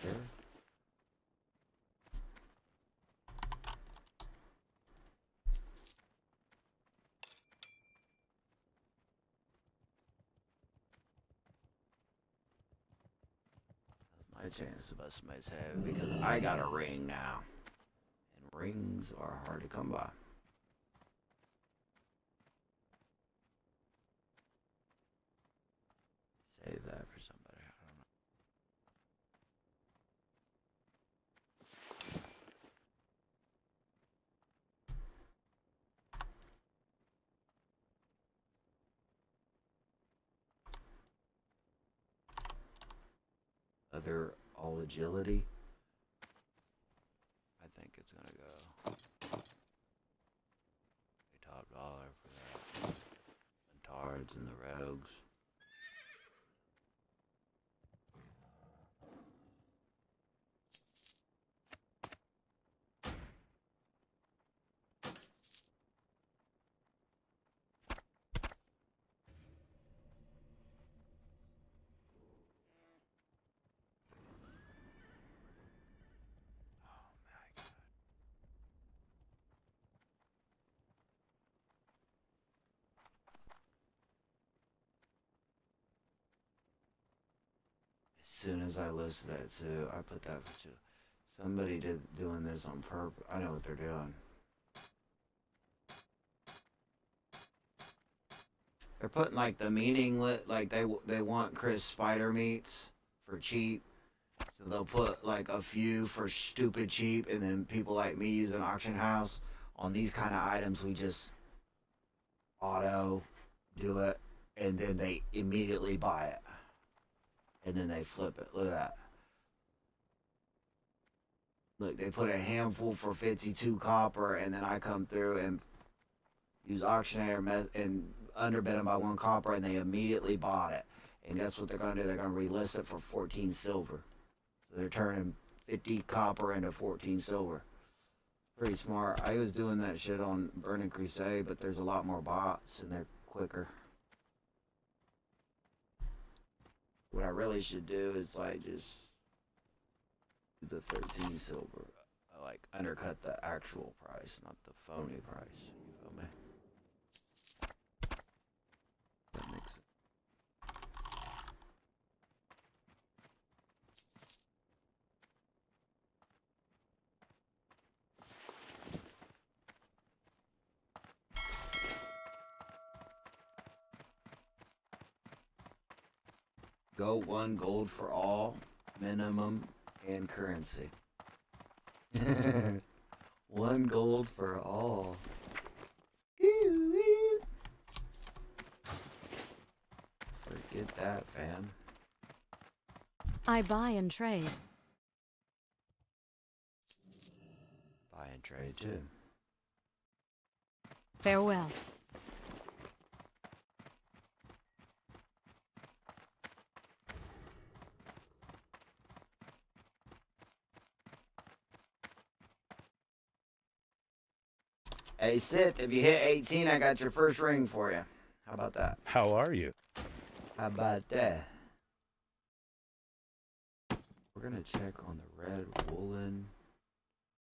There. My chance to bust somebody's head because I got a ring now. And rings are hard to come by. Save that for somebody. I don't know. Other all agility. I think it's gonna go a top dollar for that. The tards and the rogues. As soon as I list that too, I put that for two. Somebody doing this on purpose. I know what they're doing. They're putting like the meaning lit, like they want Chris Spider meats for cheap. So they'll put like a few for stupid cheap, and then people like me use an auction house. On these kind of items, we just auto do it, and then they immediately buy it. And then they flip it. Look at that. Look, they put a handful for 52 copper, and then I come through and use auctioneer and underbid them by 1 copper, and they immediately bought it. And guess what they're going to do? They're going to relist it for 14 silver. So they're turning 50 copper into 14 silver. Pretty smart. I was doing that shit on Burning Crusade, but there's a lot more bots, and they're quicker. What I really should do is like just do the 13 silver. Like undercut the actual price, not the phony price. You feel me? That makes it. Go 1 gold for all, minimum, and currency. 1 gold for all. Forget that, fam. I buy and trade. Buy and trade too. Farewell. Hey, Sith, if you hit 18, I got your first ring for you. How about that? How are you? How about that? We're gonna check on the red woolen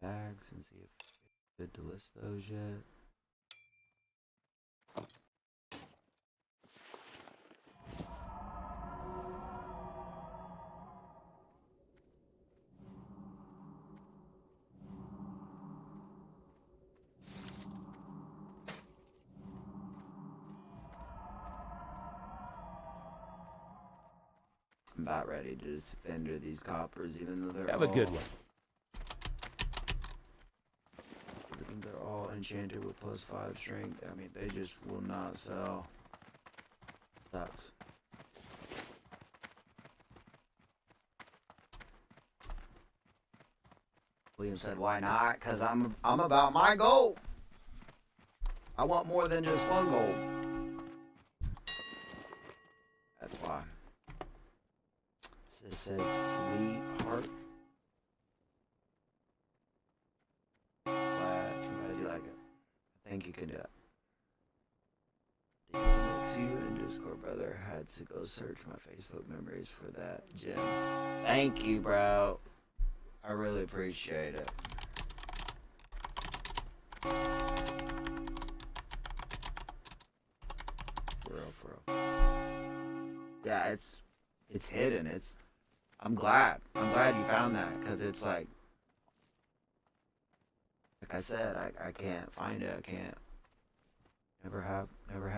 bags and see if it's good to list those yet. I'm about ready to just fender these coppers, even though they're Have a good one. Even they're all enchanted with +5 strength. I mean, they just will not sell. Sucks. William said, "Why not? Cause I'm about my gold. I want more than just 1 gold. That's why." It said sweetheart. Glad you like it. I think you can do it. You and Discord brother had to go search my Facebook memories for that gem. Thank you, bro. I really appreciate it. For real. Yeah, it's hidden. I'm glad you found that, because it's like I said, I can't find it. I can't. Never had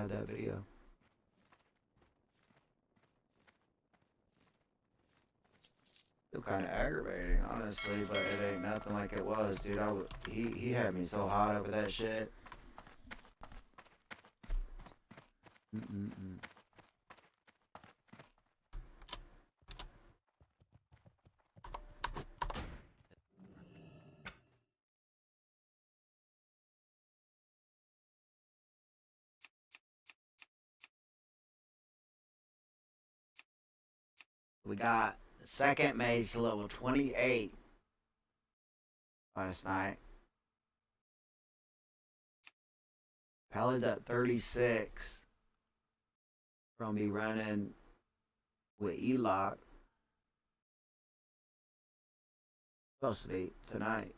that video. Still kind of aggravating, honestly, but it ain't nothing like it was, dude. He had me so hot over that shit. We got the second mage to level 28 last night. Palad's at 36. Gonna be running with Elock. Supposed to be tonight.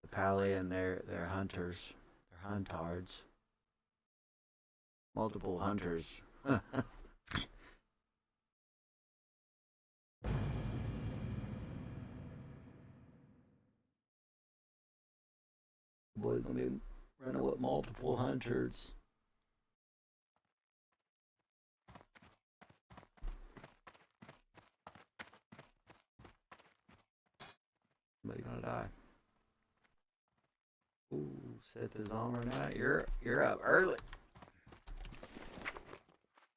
The Pally and their hunters. They're huntards. Multiple hunters. Boy's gonna be running with multiple hunters. Somebody gonna die. Ooh, set this armor now. You're up early.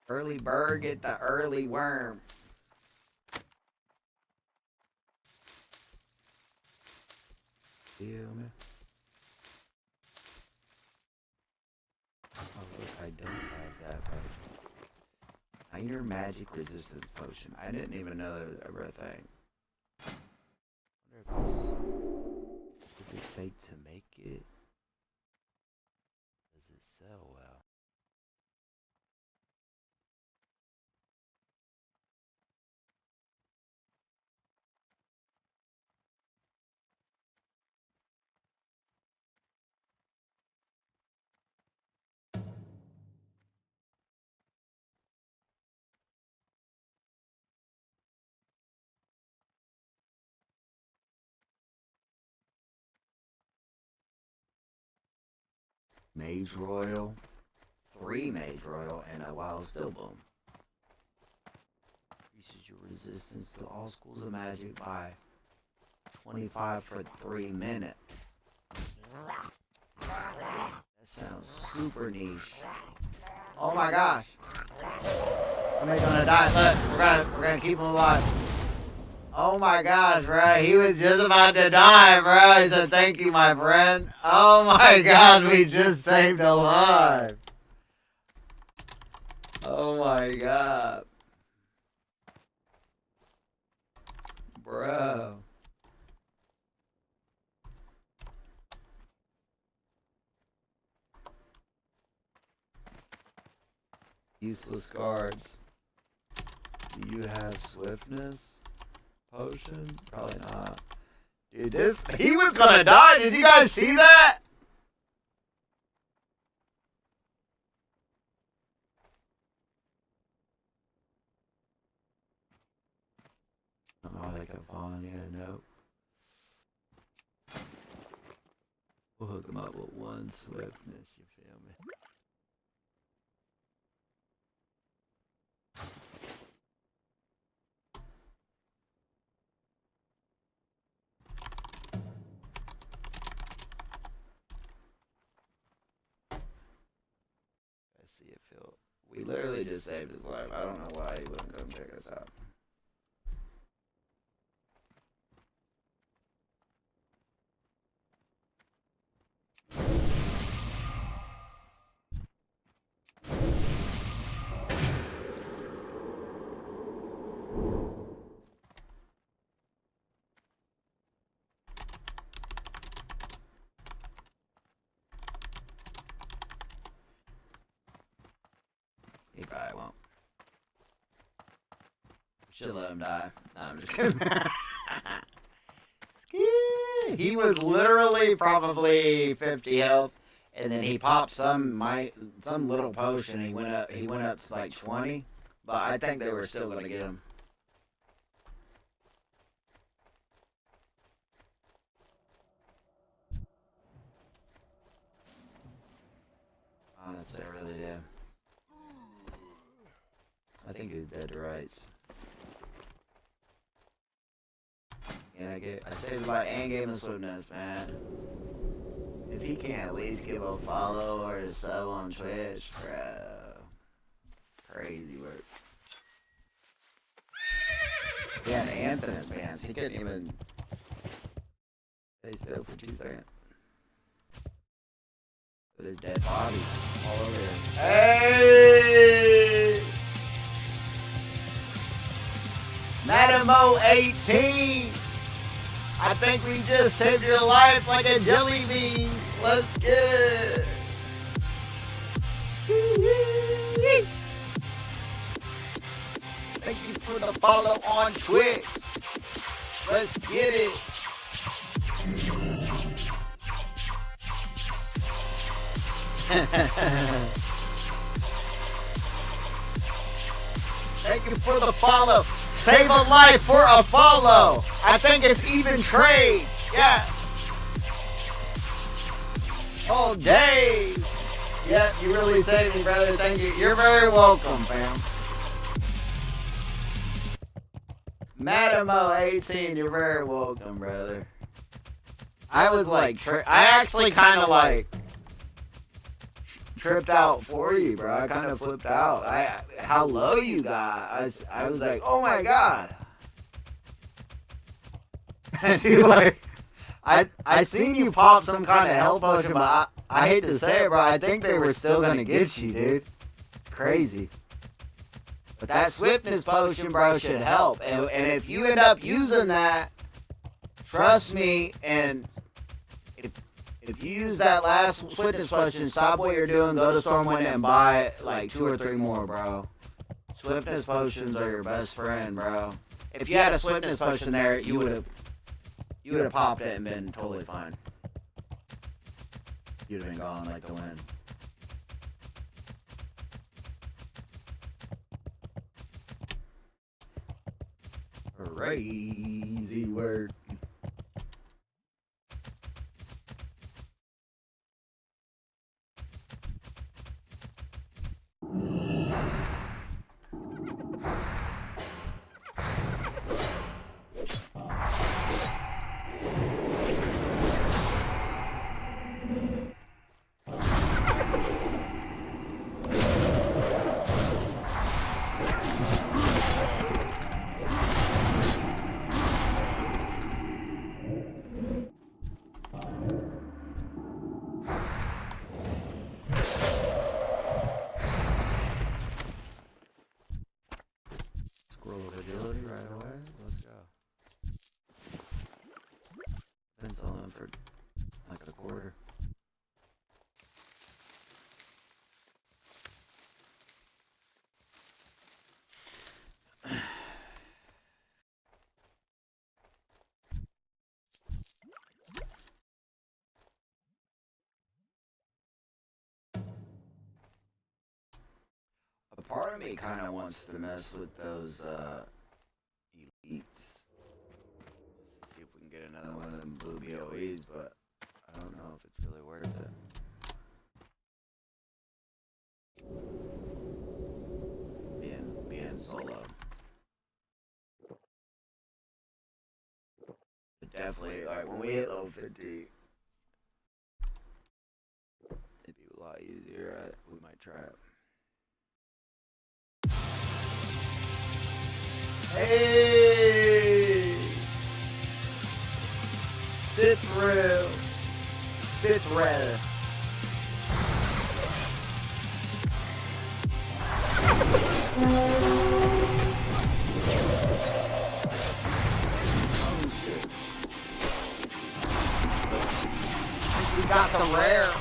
Early bird get the early worm. Feel me? Oh look, I don't have that potion. Minor magic resistance potion. I didn't even know that was ever a thing. What does it take to make it? Does it sell well? Mage Royal, 3 Mage Royal, and a Wild Steel Boom. Increases your resistance to all schools of magic by 25 for 3 minutes. That sounds super niche. Oh my gosh! Somebody's gonna die. Look, we're gonna keep him alive. Oh my gosh, bro. He was just about to die, bro. He said, thank you, my friend. Oh my god, we just saved a life. Oh my god. Bro. Useless guards. Do you have swiftness? Potion? Probably not. Dude, he was gonna die! Did you guys see that? I don't know how they kept falling. Yeah, nope. We'll hook him up with 1 swiftness, you feel me? See if he'll. We literally just saved his life. I don't know why he wouldn't come check us out. He probably won't. Should let him die. No, I'm just kidding. He was literally probably 50 health, and then he popped some little potion. He went up to like 20, but I think they were still gonna get him. Honestly, I really do. I think he was dead to rights. And I saved my end game of swiftness, man. If he can't at least give a follow or a sub on Twitch, bro. Crazy work. Yeah, the Anthony's bands. He couldn't even stay still for 2 seconds. There's dead bodies all over here. Hey! Madamo 18! I think we just saved your life like a jelly bean. Let's get it. Thank you for the follow on Twitch. Let's get it. Thank you for the follow. Save a life for a follow. I think it's even trade. Yeah. Oh, days. Yeah, you really saved me, brother. Thank you. You're very welcome, fam. Madamo 18, you're very welcome, brother. I was like, I actually kind of like tripped out for you, bro. I kind of flipped out. How low you got. I was like, oh my god. Dude, like, I seen you pop some kind of health potion, but I hate to say it, bro. I think they were still gonna get you, dude. Crazy. But that swiftness potion, bro, should help. And if you end up using that, trust me, and if you use that last swiftness potion, stop what you're doing, go to Stormwind and buy like 2 or 3 more, bro. Swiftness potions are your best friend, bro. If you had a swiftness potion there, you would have popped it and been totally fine. You'd have been gone like the wind. Crazy word. Scroll of agility right away. Let's go. Been selling them for like a quarter. A part of me kind of wants to mess with those elites. Just to see if we can get another one of them blue BOEs, but I don't know if it's really worth it. Being solo. But definitely, like, when we hit level 50, it'd be a lot easier. We might try it. Hey! Sit through. Sit through. Oh shit. We got the rare.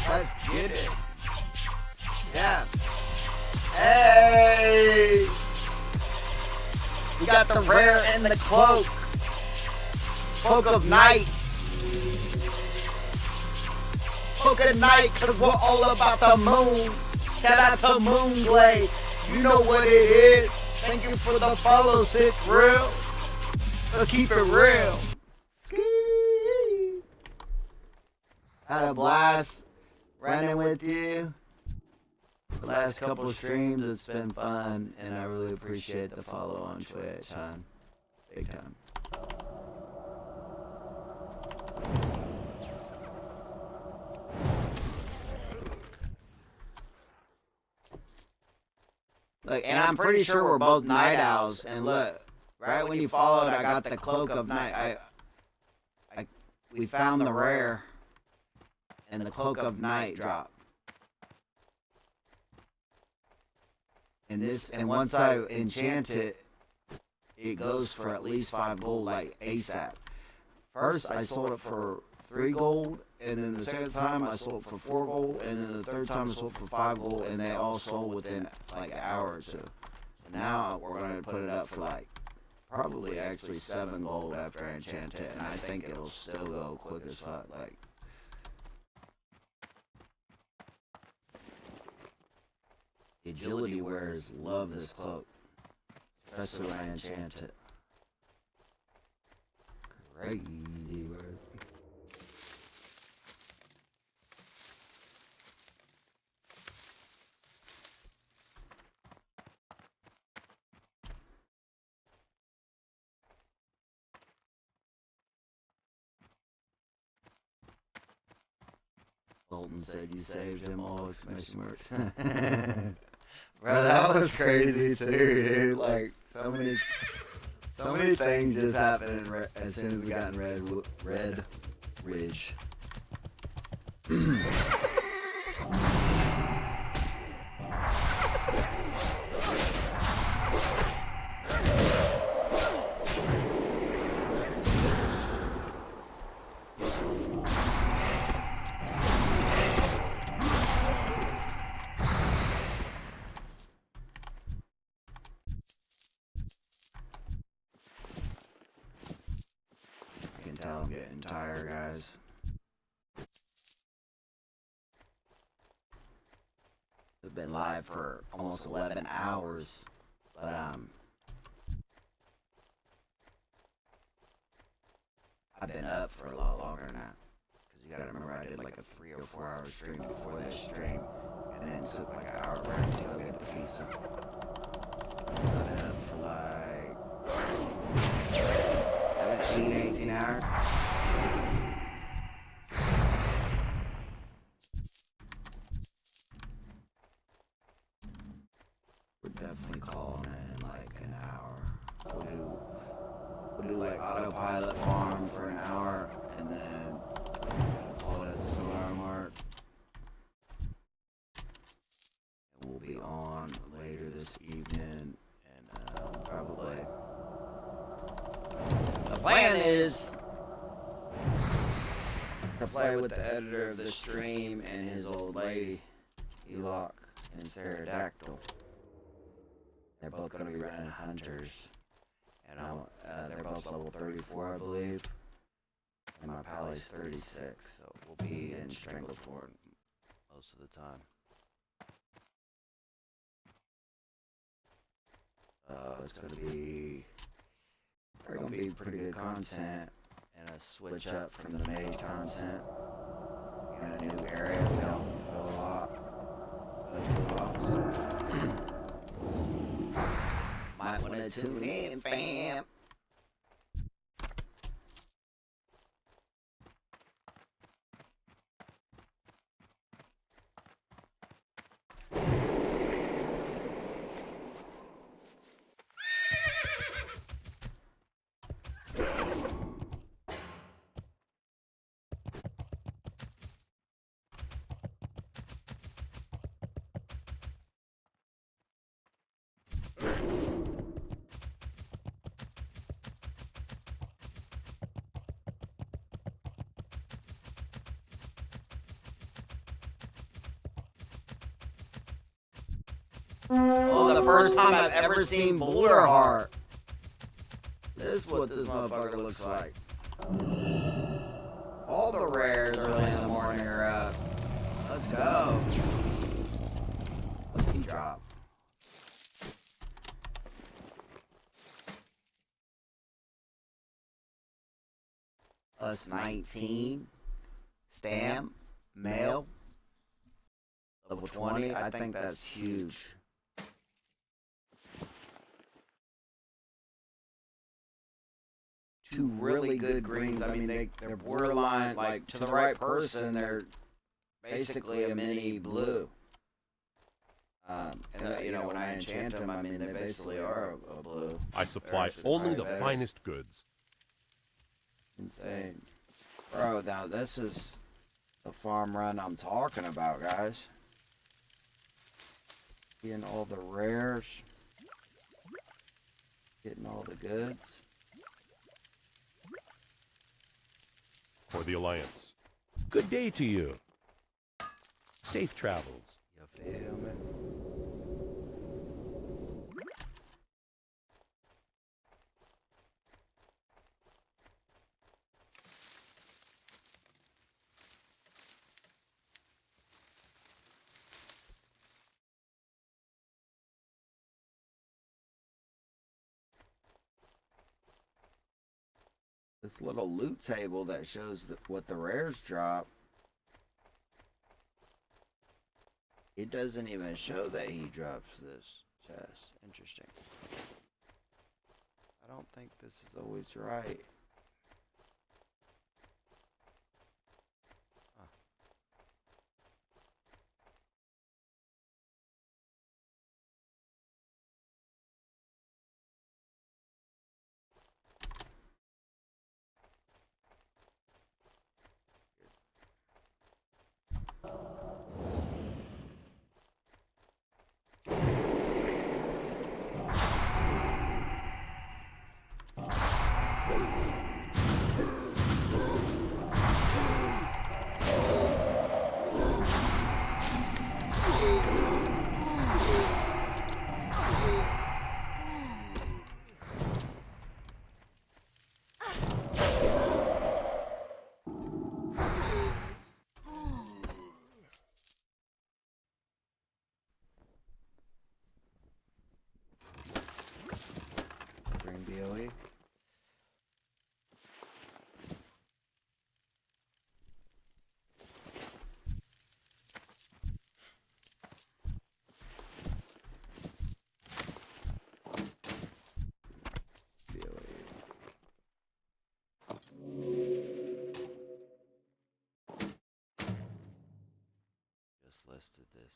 Let's get it. Yeah. Hey! We got the rare and the cloak. Cloak of night. Cloak of night, cause we're all about the moon. Shout out to Moonglade. You know what it is. Thank you for the follow, sit real. Let's keep it real. Had a blast running with you. The last couple of streams, it's been fun, and I really appreciate the follow on Twitch, hon. Big time. Look, and I'm pretty sure we're both night owls, and look, right when you followed, I got the cloak of night. We found the rare, and the cloak of night dropped. And once I enchant it, it goes for at least 5 gold, like ASAP. First, I sold it for 3 gold, and then the second time I sold it for 4 gold, and then the third time I sold it for 5 gold, and they all sold within like an hour or 2. And now we're gonna put it up for like probably actually 7 gold after I enchant it, and I think it'll still go quick as fuck. Like. Agility wearers love this cloak, especially when I enchant it. Crazy word. Colton said you saved him all exclamation marks. Bro, that was crazy too, dude. Like so many things just happened as soon as we got in Red Ridge. I can tell I'm getting tired, guys. We've been live for almost 11 hours, but I've been up for a lot longer than that. Because you gotta remember I did like a 3 or 4 hour stream before this stream, and then took like an hour break to go get the pizza. I've been up for like 17, 18 hours. We're definitely calling it in like an hour. We'll do like autopilot farm for an hour and then call it at the 2 hour mark. And we'll be on later this evening and probably. The plan is to play with the editor of the stream and his old lady, Eloc and Pterodactyl. They're both going to be running hunters, and they're both level 34, I believe, and my pally's 36, so we'll be in Strangleford most of the time. It's going to be pretty good content, and a switch up from the mage content, and a new area. We don't go a lot. Might want to tune in, fam. Oh, the first time I've ever seen Boulder Heart. This is what this motherfucker looks like. All the rares early in the morning are up. Let's go. What's he drop? Plus 19. Stam. Male. Level 20. I think that's huge. Two really good greens. I mean, they're borderline, like, to the right person, they're basically a mini blue. And, you know, when I enchant them, I mean, they basically are a blue. I supply only the finest goods. Insane. Bro, now this is the farm run I'm talking about, guys. Getting all the rares. Getting all the goods. For the Alliance. Good day to you. Safe travels. You feel me? This little loot table that shows what the rares drop. It doesn't even show that he drops this chest. Interesting. I don't think this is always right. Huh. adjusted this.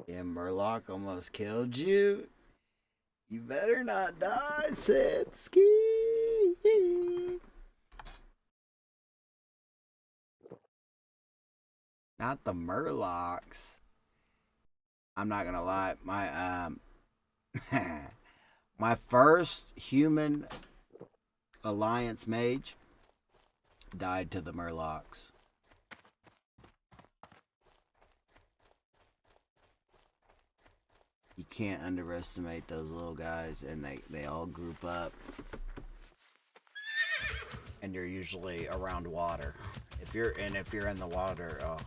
Yeah, Murloc almost killed you. You better not die, Setsky. Not the Murlocs. I'm not gonna lie, my my first human alliance mage died to the Murlocs. You can't underestimate those little guys, and they all group up, and you're usually around water. If you're in the water, oh,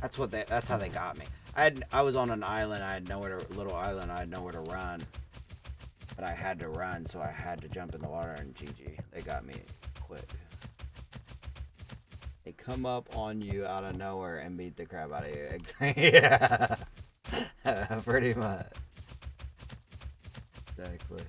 that's how they got me. I was on an island. I had nowhere to run, but I had to run, so I had to jump in the water, and GG, they got me quick. They come up on you out of nowhere and beat the crap out of you. Yeah. Pretty much. Exactly.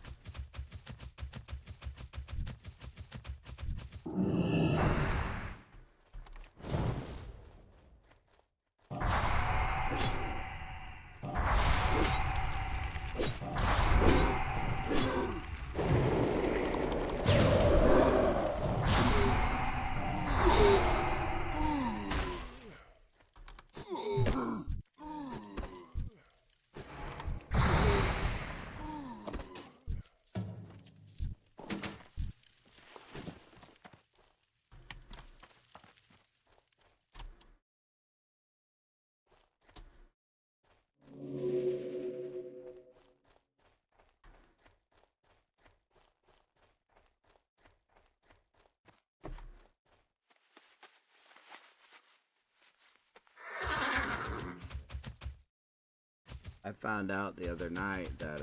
I found out the other night that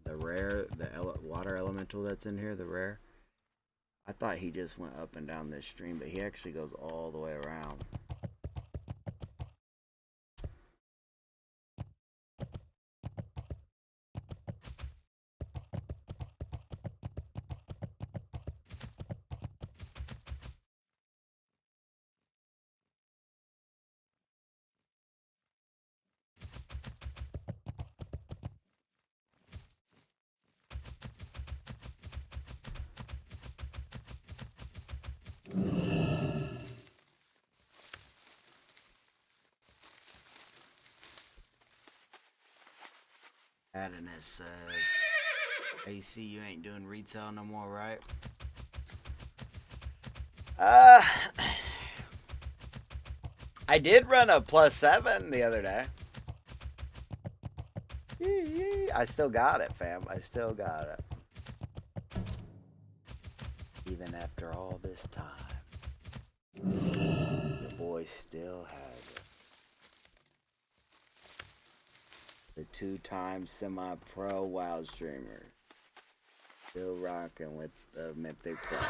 the water elemental that's in here, the rare, I thought he just went up and down this stream, but he actually goes all the way around. Adonis says, AC, you ain't doing retail no more, right? I did run a +7 the other day. I still got it, fam. I still got it. Even after all this time, the boy still has it. The 2-time semi-pro WoW streamer. Still rocking with the Mythic Plus.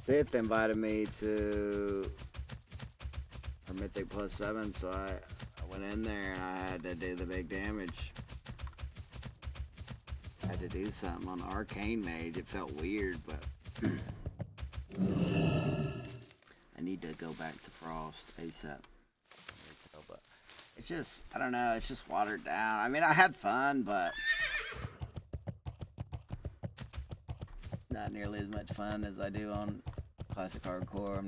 Sith invited me to her Mythic +7, so I went in there and I had to do the big damage. I had to do something on Arcane Mage. It felt weird, but I need to go back to Frost ASAP. But it's just, I don't know, it's just watered down. I mean, I had fun, but not nearly as much fun as I do on Classic Hardcore.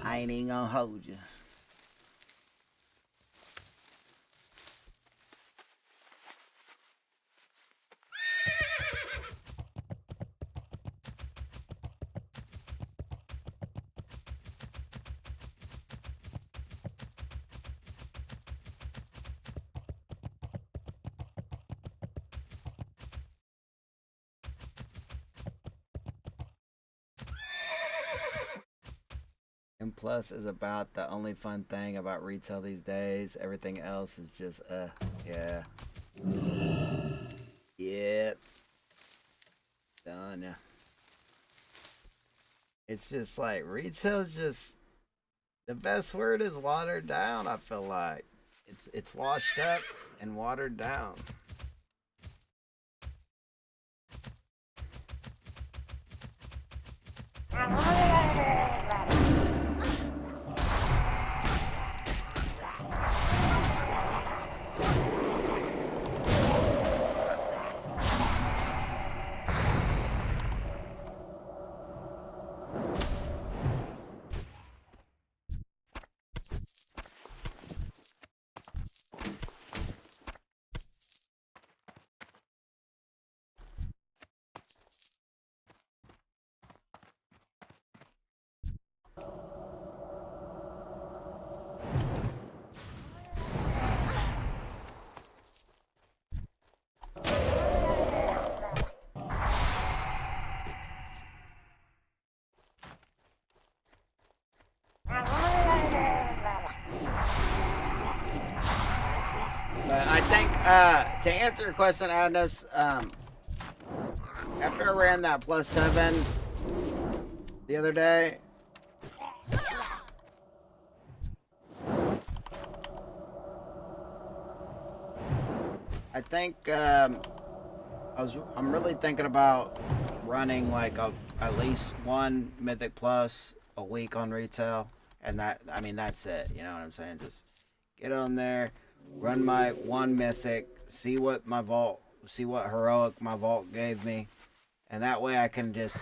I ain't even gonna hold you. And plus is about the only fun thing about retail these days. Everything else is just, yeah. Yep. Done. Yeah. It's just like, retail's just, the best word is watered down, I feel like. It's washed up and watered down. But I think, to answer your question, Agnes, after I ran that +7 the other day, I think, I'm really thinking about running like at least one Mythic Plus a week on retail. And that's it. You know what I'm saying? Just get on there, run my one Mythic, see what heroic my vault gave me. And that way I can just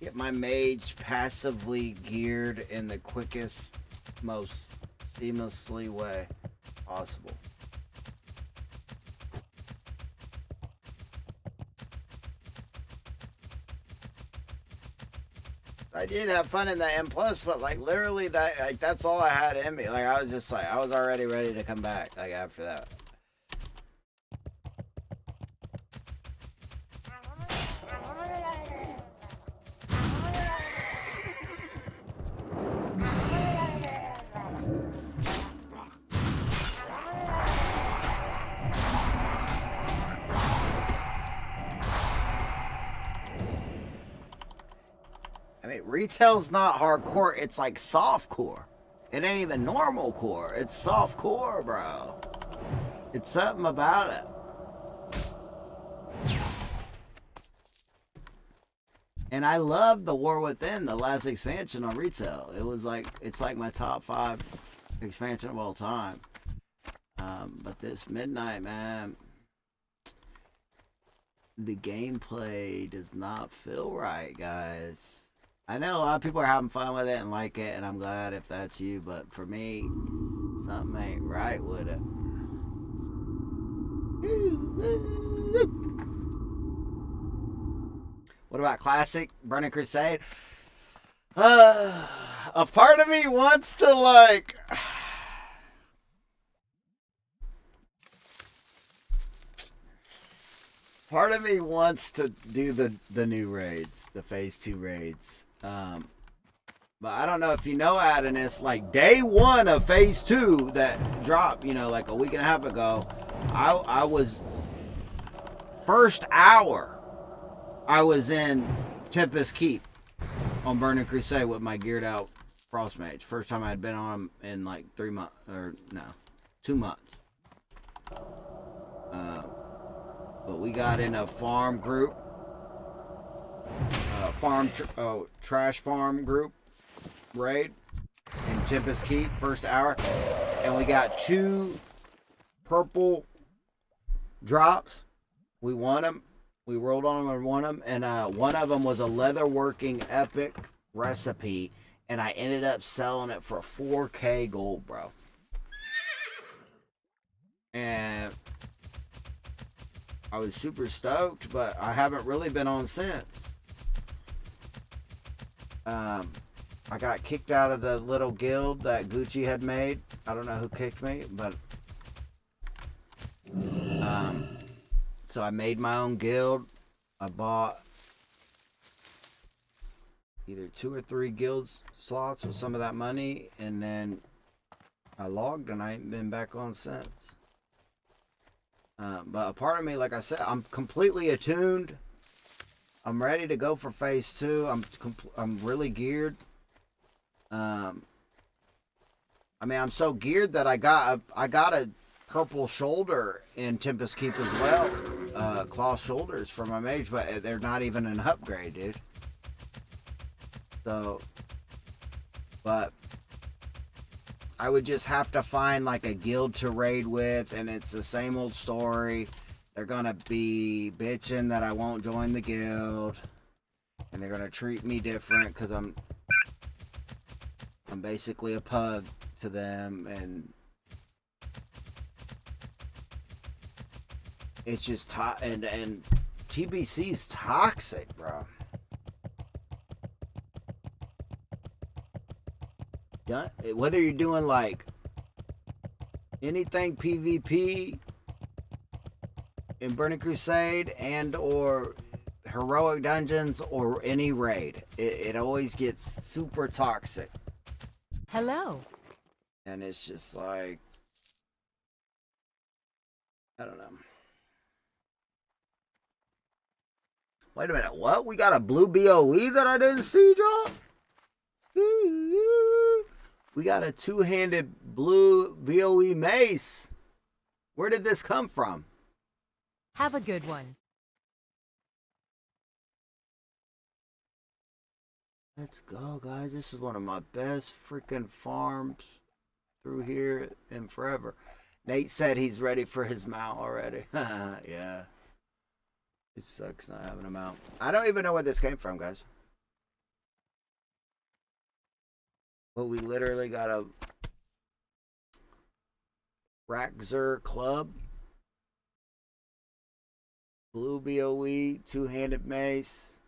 get my mage passively geared in the quickest, most seamlessly way possible. I did have fun in the M+, but like literally that's all I had in me. Like I was already ready to come back like after that. I mean, retail's not hardcore, it's like softcore. It ain't even normal core, it's softcore, bro. It's something about it. And I love the War Within, the last expansion on retail. It's like my top 5 expansion of all time. But this Midnight, man, the gameplay does not feel right, guys. I know a lot of people are having fun with it and like it, and I'm glad if that's you, but for me, something ain't right with it. What about Classic? Burning Crusade? A part of me wants to like... Part of me wants to do the new raids, the phase 2 raids. But I don't know if you know, Adonis, like day 1 of phase 2 that dropped, like a week and a half ago, I was first hour I was in Tempest Keep on Burning Crusade with my geared out Frost Mage. First time I had been on him in like 2 months. But we got in a farm group, trash farm group raid in Tempest Keep, first hour, and we got 2 purple drops. We won them. We rolled on them and won them, and one of them was a leatherworking epic recipe, and I ended up selling it for 4K gold, bro. And I was super stoked, but I haven't really been on since. I got kicked out of the little guild that Gucci had made. I don't know who kicked me, but so I made my own guild. I bought either 2 or 3 guild slots with some of that money, and then I logged and I ain't been back on since. But a part of me, like I said, I'm completely attuned. I'm ready to go for phase 2. I'm really geared. I mean, I'm so geared that I got a purple shoulder in Tempest Keep as well. Claw shoulders for my mage, but they're not even an upgrade, dude. So, but I would just have to find like a guild to raid with, and it's the same old story. They're gonna be bitching that I won't join the guild, and they're gonna treat me different because I'm basically a pug to them, and it's just and TBC's toxic, bro. Whether you're doing like anything PvP in Burning Crusade and or heroic dungeons or any raid, it always gets super toxic. Hello. And it's just like, I don't know. Wait a minute, what? We got a blue BOE that I didn't see drop? We got a 2-handed blue BOE mace. Where did this come from? Have a good one. Let's go, guys. This is one of my best freaking farms through here in forever. Nate said he's ready for his mount already. Yeah. It sucks not having a mount. I don't even know where this came from, guys. But we literally got a Raxer Club, blue BOE, 2-handed mace,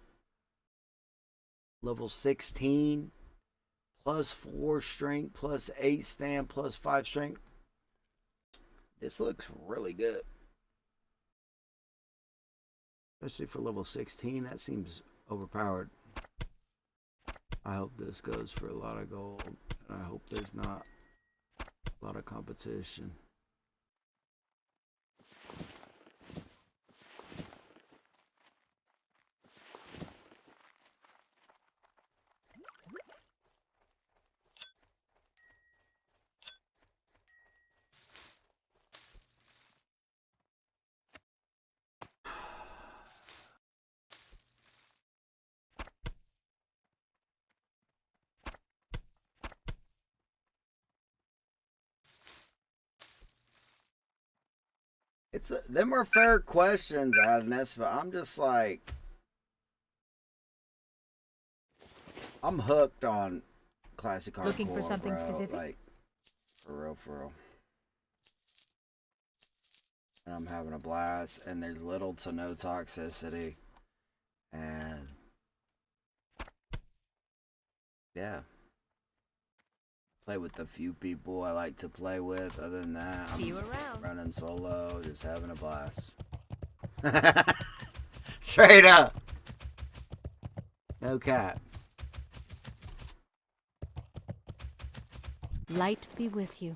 level 16, plus 4 strength, plus 8 stand, plus 5 strength. This looks really good. Especially for level 16, that seems overpowered. I hope this goes for a lot of gold, and I hope there's not a lot of competition. Them are fair questions, Adness, but I'm just like, I'm hooked on classic hardcore. Looking for something bro. specific? Like, for real, for real. And I'm having a blast, and there's little to no toxicity, and yeah. Play with the few people I like to play with. Other than that, See you I'm around. running solo, just having a blast. Straight up. No cap. Light be with you.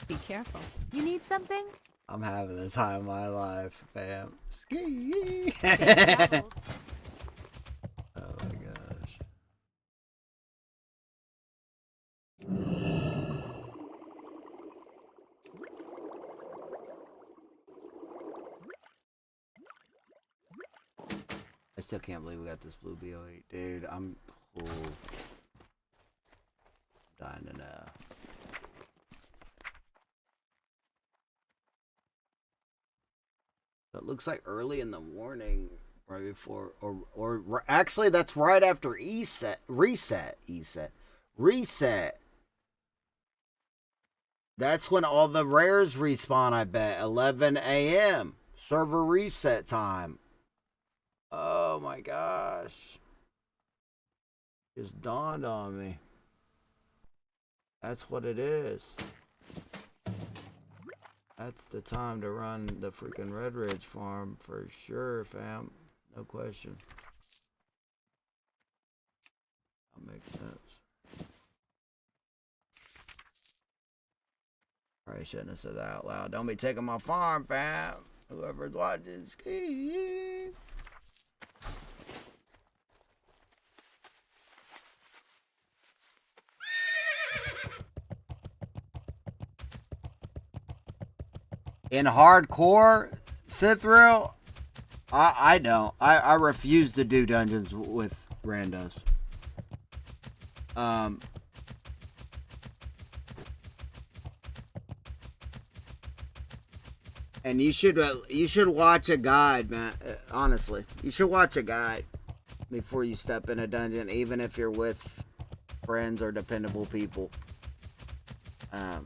Be careful. You need something? I'm having the time of my life, fam. Ski. Safe travels. Oh my gosh. I still can't believe we got this blue BO8. Dude, I'm dying to know. So it looks like early in the morning, right before, or actually that's right after reset. That's when all the rares respawn, I bet. 11 a.m. Server reset time. Oh my gosh. Just dawned on me. That's what it is. That's the time to run the freaking Red Ridge farm for sure, fam. No question. Probably shouldn't have said that out loud. Don't be taking my farm, fam. Whoever's watching, ski. In hardcore, Sithrill, I don't. I refuse to do dungeons with randos. And you should watch a guide, man. Honestly, you should watch a guide before you step in a dungeon, even if you're with friends or dependable people. You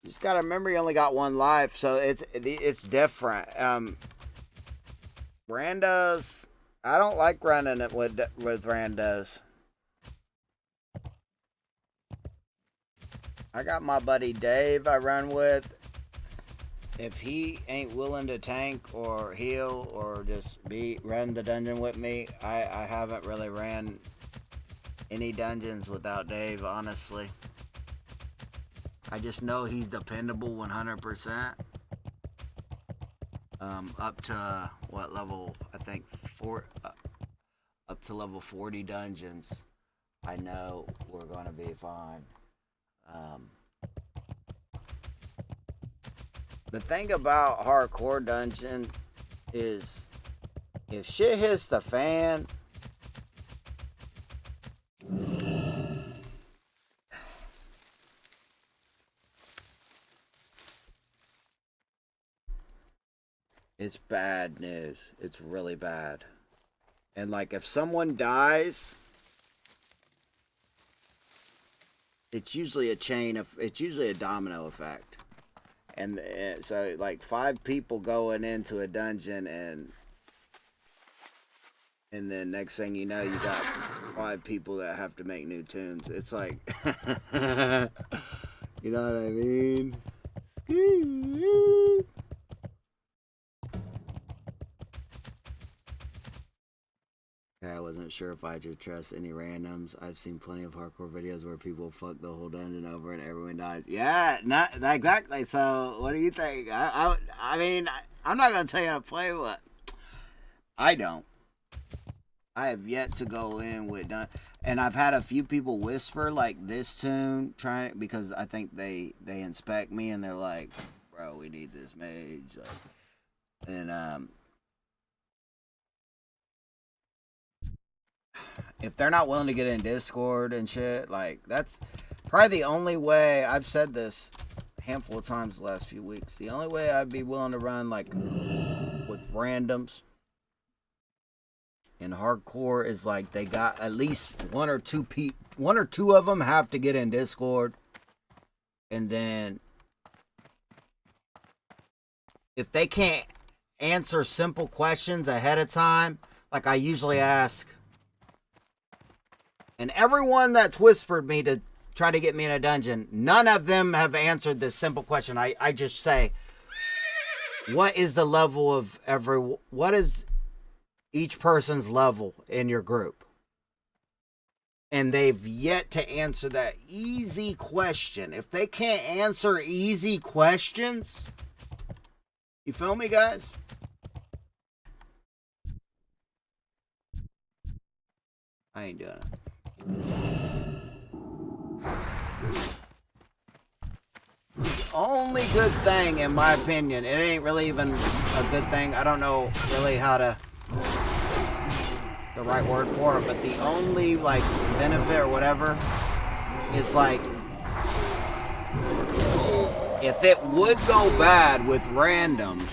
just gotta remember you only got one life, so it's different. Randos, I don't like running it with randos. I got my buddy Dave I run with. If he ain't willing to tank or heal or just run the dungeon with me, I haven't really ran any dungeons without Dave, honestly. I just know he's dependable 100%. Up to what level? I think up to level 40 dungeons. I know we're gonna be fine. The thing about hardcore dungeon is if shit hits the fan, it's bad news. It's really bad. And like if someone dies, it's usually it's usually a domino effect. And so like 5 people going into a dungeon and then next thing you know, you got 5 people that have to make new tunes. It's like, you know what I mean? I wasn't sure if I should trust any randoms. I've seen plenty of hardcore videos where people fuck the whole dungeon over and everyone dies. Yeah, not exactly. So, what do you think? I mean, I'm not gonna tell you how to play, but I don't. I have yet to go in with and I've had a few people whisper like this tune, because I think they inspect me and they're like, "Bro, we need this mage," and if they're not willing to get in Discord and shit, like, that's probably the only way. I've said this a handful of times the last few weeks. The only way I'd be willing to run, like, with randoms in hardcore is, like, they got at least one or two of them have to get in Discord. And then if they can't answer simple questions ahead of time, like I usually ask, and everyone that's whispered me to try to get me in a dungeon, none of them have answered this simple question. I just say, what is the level of what is each person's level in your group? And they've yet to answer that easy question. If they can't answer easy questions, you feel me, guys? I ain't doing it. The only good thing, in my opinion, it ain't really even a good thing. I don't know really how to the right word for it, but the only like benefit or whatever is like if it would go bad with randoms,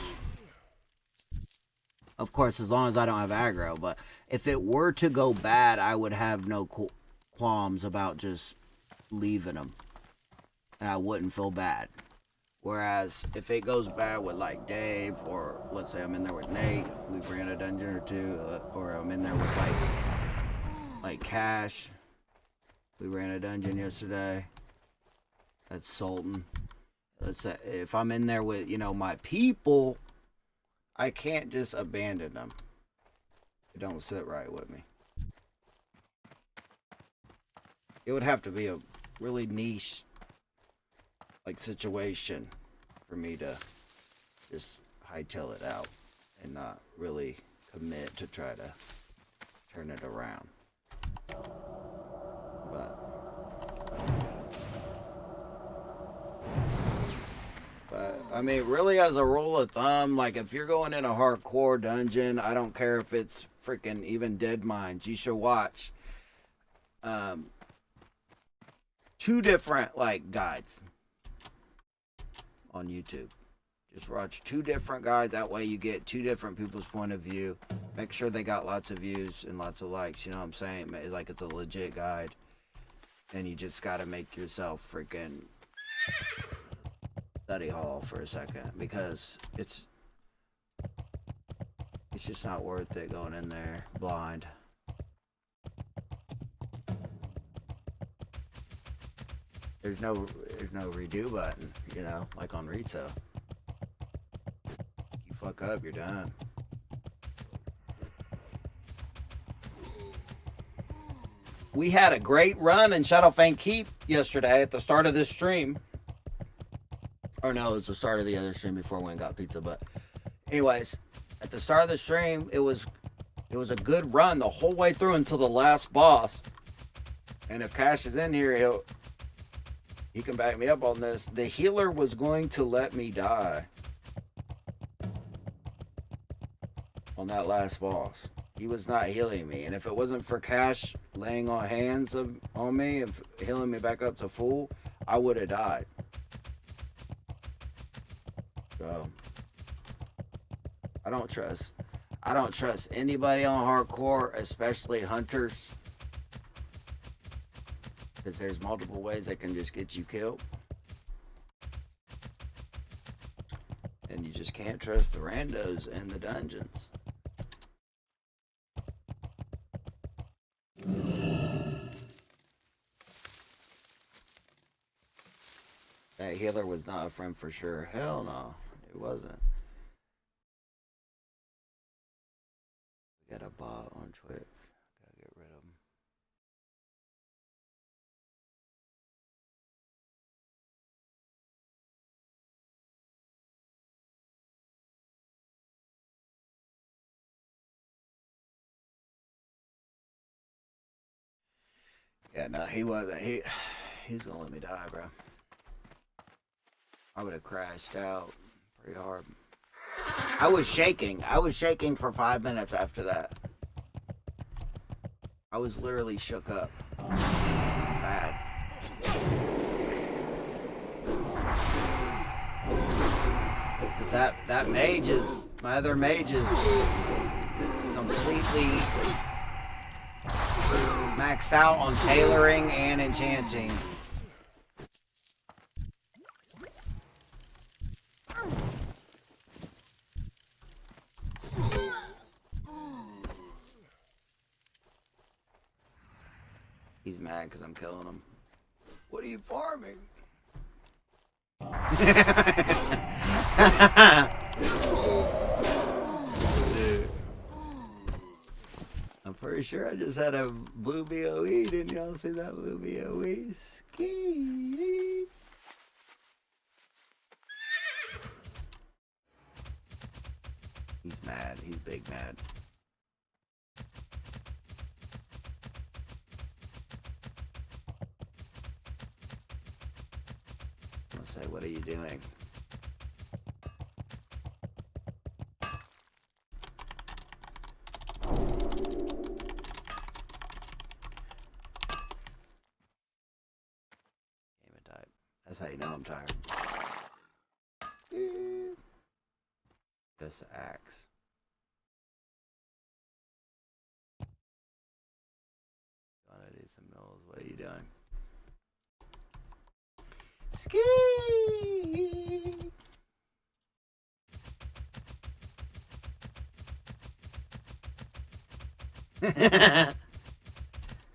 of course, as long as I don't have aggro, but if it were to go bad, I would have no qualms about just leaving them. And I wouldn't feel bad. Whereas, if it goes bad with, like, Dave, or let's say I'm in there with Nate, we ran a dungeon or two, or I'm in there with, like Cash. We ran a dungeon yesterday. That's Sultan. Let's say, if I'm in there with, you know, my people, I can't just abandon them. It don't sit right with me. it would have to be a really niche like situation for me to just hightail it out and not really commit to try to turn it around. But I mean, really, as a rule of thumb, like if you're going in a hardcore dungeon, I don't care if it's freaking even Dead Mines, you should watch 2 different like guides on YouTube. Just watch 2 different guides. That way you get 2 different people's point of view. Make sure they got lots of views and lots of likes. You know what I'm saying? Like it's a legit guide. And you just got to make yourself freaking study hall for a second, because it's just not worth it going in there blind. There's no redo button, you know, like on Rizzo. You fuck up, you're done. We had a great run in Shadowfang Keep yesterday at the start of this stream. Or no, it was the start of the other stream before we went and got pizza. But anyways, at the start of the stream, it was a good run the whole way through until the last boss. And if Cash is in here, he can back me up on this. The healer was going to let me die on that last boss. He was not healing me, and if it wasn't for Cash laying on hands on me and healing me back up to full, I would have died. So I don't trust anybody on hardcore, especially hunters, because there's multiple ways that can just get you killed, and you just can't trust the randos in the dungeons. That healer was not a friend for sure. Hell no, it wasn't. We got a bot on Twitch. Gotta get rid of him. Yeah, no, he wasn't. He's gonna let me die, bro. I would have crashed out pretty hard. I was shaking. I was shaking for 5 minutes after that. I was literally shook up. Bad. Because that mage is, my other mage is completely maxed out on tailoring and enchanting. He's mad because I'm killing him. What are you farming? Dude. I'm pretty sure I just had a blue BOE. Didn't y'all see that blue BOE? Ski. He's mad. He's big mad. I'm gonna say, what are you doing? Game of type. That's how you know I'm tired. Just axe. Gonna do some mills. What are you doing? Ski.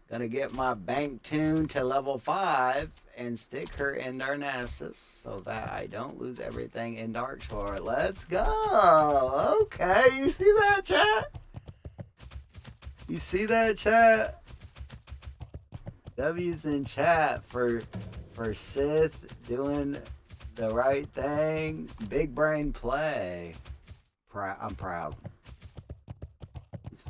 Gonna get my bank tune to level 5 and stick her in Darnassus so that I don't lose everything in Darkshore. Let's go. Okay, you see that, chat? You see that, chat? W's in chat for Sith doing the right thing. Big brain play. I'm proud. He's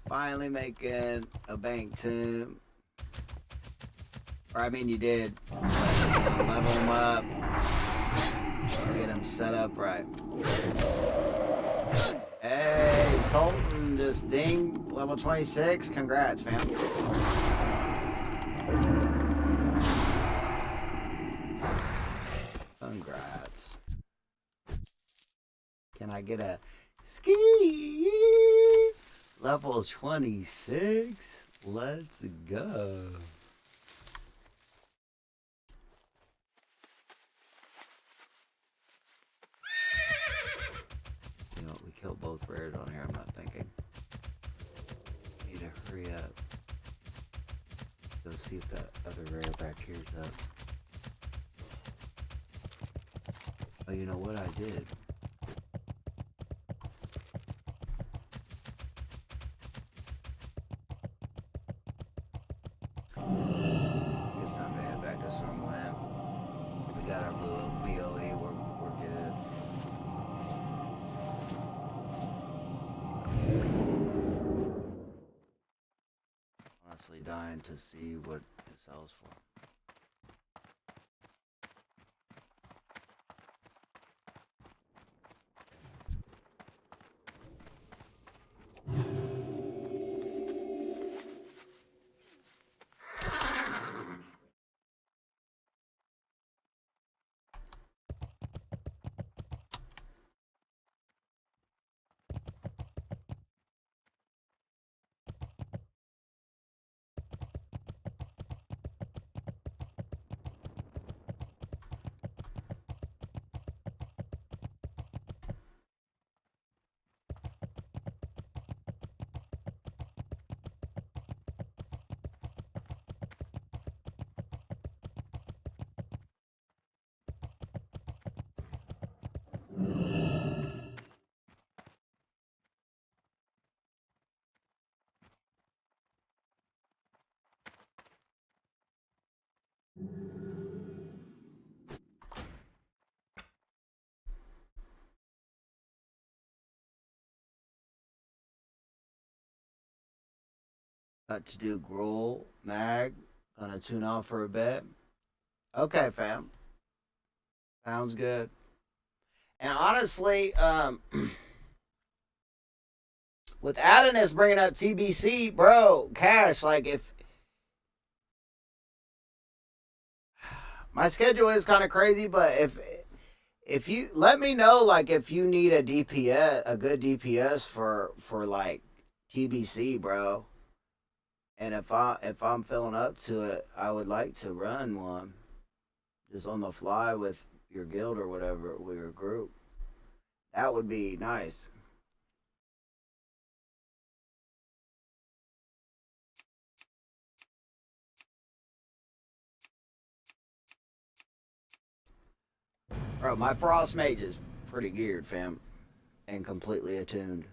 finally making a bank team. Or I mean, you did. But, level him up. Get him set up right. Hey, Sultan just ding level 26. Congrats, fam. Congrats. Can I get a ski? Level 26? Let's go. You know, we killed both rares on here, I'm not thinking. Need to hurry up. Go see if that other rare back here's up. Oh, you know what I did? It's time to head back to Stormland. We got our blue BOE, we're good. Honestly dying to see what it sells for. Got to do Grohl, Mag, gonna tune off for a bit. Okay, fam. Sounds good. And honestly, with Adonis bringing up TBC, bro, Cash, like if my schedule is kind of crazy, but if you let me know, like if you need a DPS, a good DPS for like TBC, bro. And if I'm filling up to it, I would like to run one, just on the fly with your guild or whatever, with your group. That would be nice. Bro, my Frost Mage is pretty geared, fam, and completely attuned.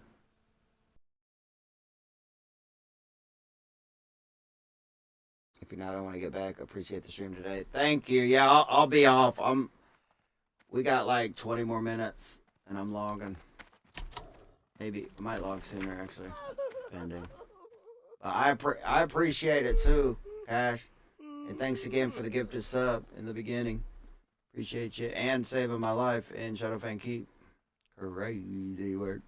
If you're not, I want to get back. Appreciate the stream today. Thank you. Yeah, I'll be off. We got like 20 more minutes, and I'm logging. Maybe I might log sooner, actually. Pending. I appreciate it too, Cash. And thanks again for the gifted sub in the beginning. Appreciate you and saving my life in Shadowfang Keep. Crazy work.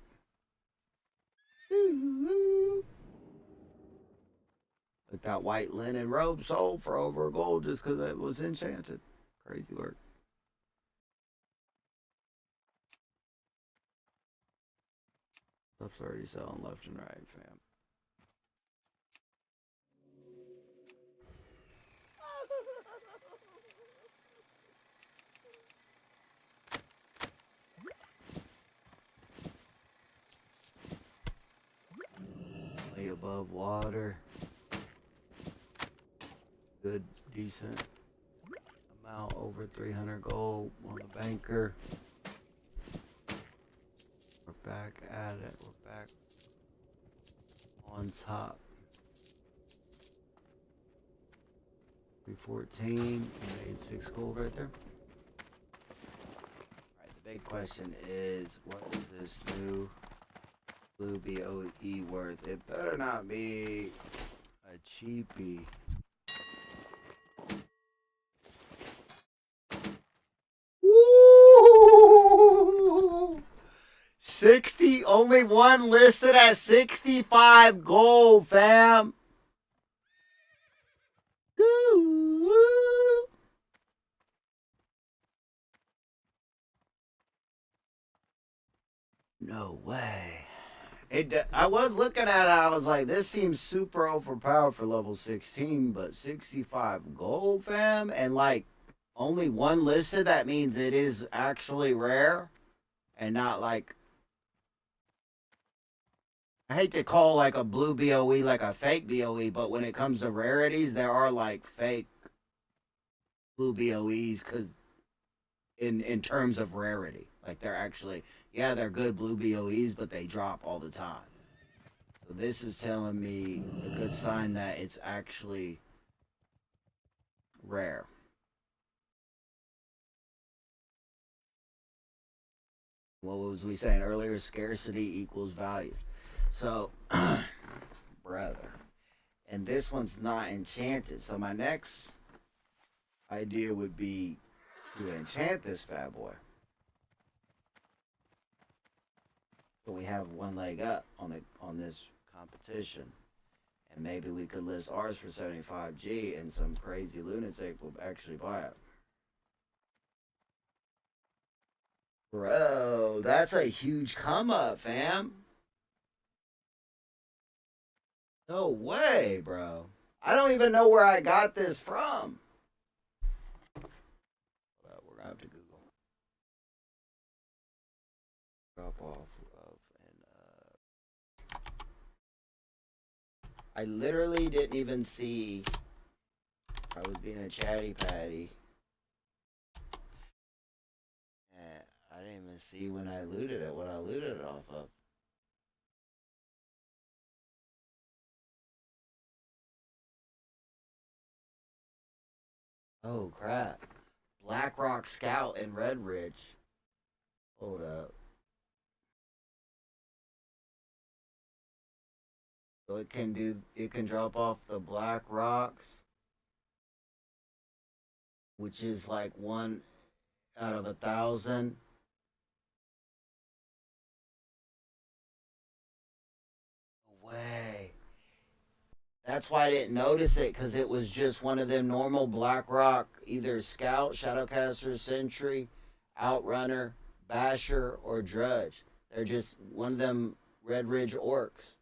But that white linen robe sold for over gold just because it was enchanted. Crazy work. Stuff's already selling left and right, fam. Lay above water. Good, decent amount, over 300 gold on the banker. We're back at it. We're back on top. 314. Made 6 gold right there. Alright, the big question is, what is this new blue BOE worth? It better not be a cheapie. Woo! 60, only one listed at 65 gold, fam. Woo! No way. I was looking at it, I was like, this seems super overpowered for level 16, but 65 gold, fam? And like, only one listed, that means it is actually rare. And not like, I hate to call like a blue BOE like a fake BOE, but when it comes to rarities, there are like fake blue BOEs, because in terms of rarity. Like they're actually, yeah, they're good blue BOEs, but they drop all the time. So this is telling me a good sign that it's actually rare. What was we saying earlier? Scarcity equals value. So, brother. And this one's not enchanted. So my next idea would be to enchant this bad boy. So we have one leg up on this competition. And maybe we could list ours for 75G and some crazy lunatic will actually buy it. Bro, that's a huge come up, fam. No way, bro. I don't even know where I got this from. Well, we're gonna have to Google. Drop off of and I literally didn't even see. I was being a chatty patty. And I didn't even see when I looted it, what I looted it off of. Oh crap. Black Rock Scout in Red Ridge. Hold up. So it can drop off the Black Rocks, which is like 1 out of 1,000. No way. That's why I didn't notice it, because it was just one of them normal Black Rock, either Scout, Shadowcaster, Sentry, Outrunner, Basher, or Drudge. They're just one of them Red Ridge Orcs.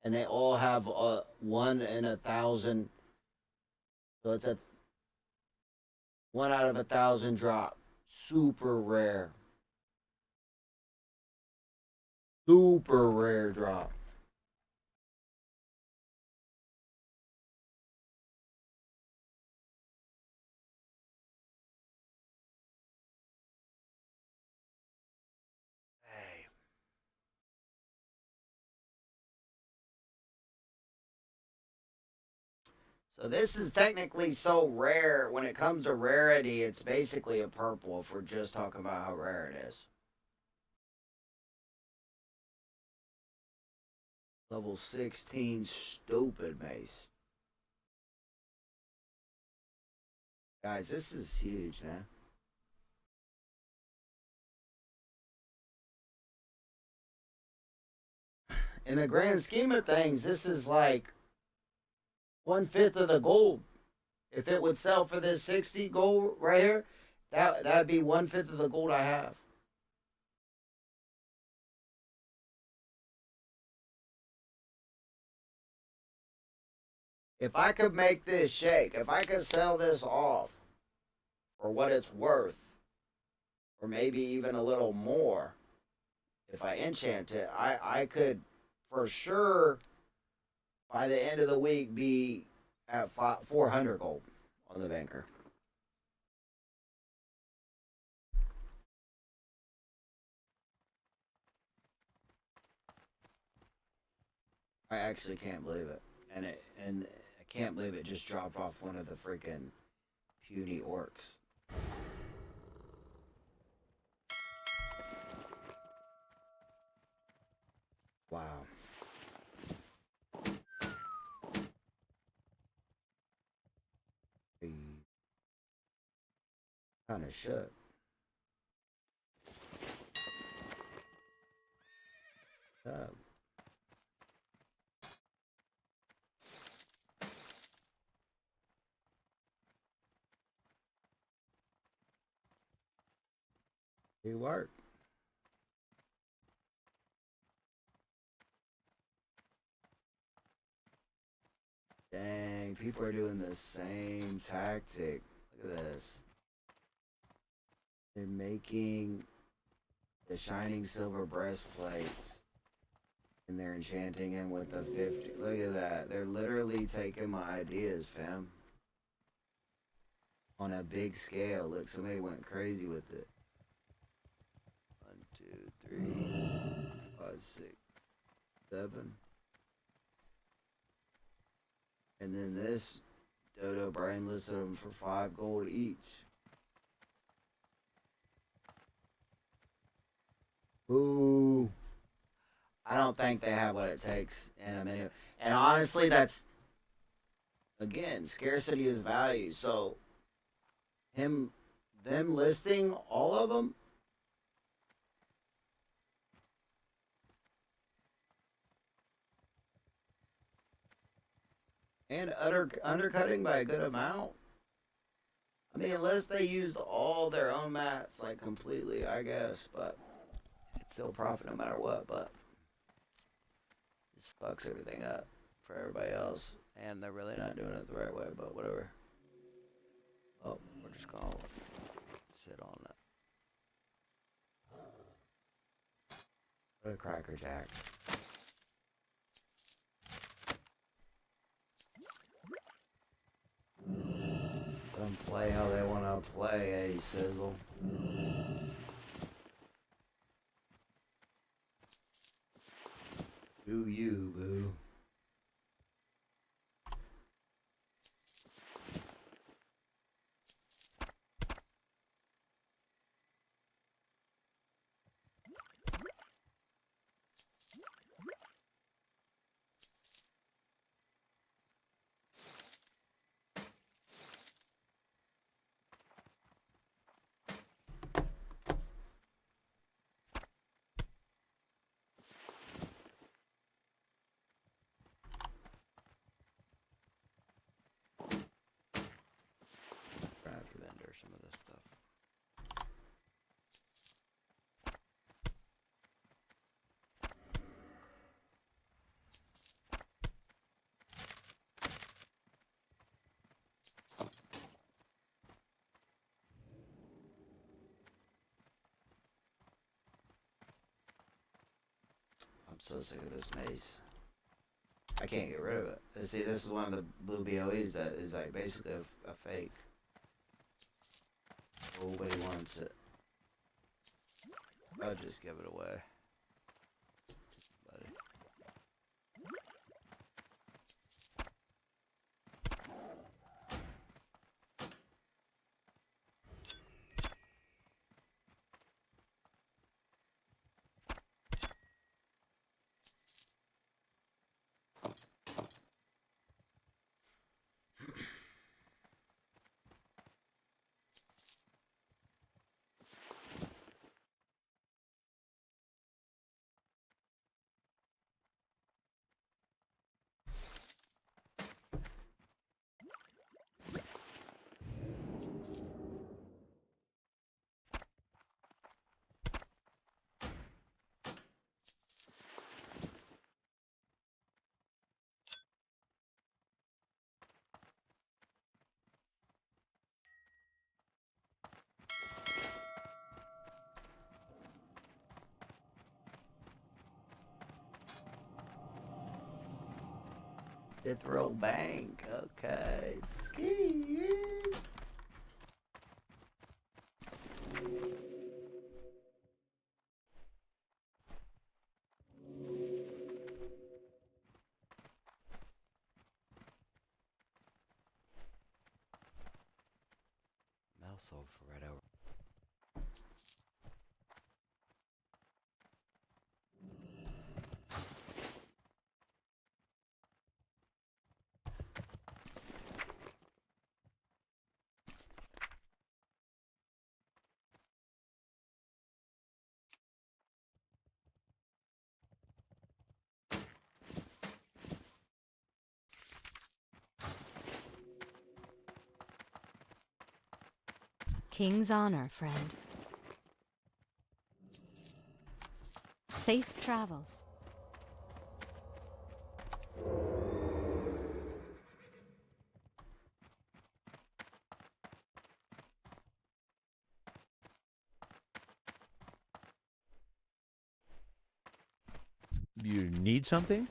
And they all have a 1 in 1,000. So it's a 1 out of 1,000 drop. Super rare. Super rare drop. Hey. So this is technically so rare. When it comes to rarity, it's basically a purple if we're just talking about how rare it is. Level 16 stupid mace. Guys, this is huge, man. In the grand scheme of things, this is like 1/5 of the gold. If it would sell for this 60 gold right here, that'd be 1/5 of the gold I have. If I could make this shake, if I could sell this off for what it's worth, or maybe even a little more, if I enchant it, I could for sure by the end of the week be at 400 gold on the banker. I actually can't believe it, and I can't believe it just dropped off one of the freaking puny orcs. Wow. Kinda shook. It worked. Dang, people are doing the same tactic. Look at this. They're making the shining silver breastplates and they're enchanting him with the 50. Look at that. They're literally taking my ideas, fam. On a big scale. Look, somebody went crazy with it. 1, 2, 3, 5, 6, 7. And then this dodo brain listed them for 5 gold each. Ooh. I don't think they have what it takes in a minute. And honestly, that's, again, scarcity is value. So, them listing all of them, and undercutting by a good amount. I mean, unless they used all their own mats, like, completely, I guess, but it's still profit no matter what, but just fucks everything up for everybody else, and they're really not doing it the right way, but whatever. Oh, we're just gonna sit on it. What a Cracker Jack. Let them play how they want to play, eh, Sizzle? Do you, boo? Vendor some of this stuff. I'm so sick of this mace. I can't get rid of it. See, this is one of the blue BOEs that is like basically a fake. Nobody wants it. I'll just give it away. Buddy. Throw bank, okay. Ski. sold for right over. King's honor, friend. Safe travels. You need something?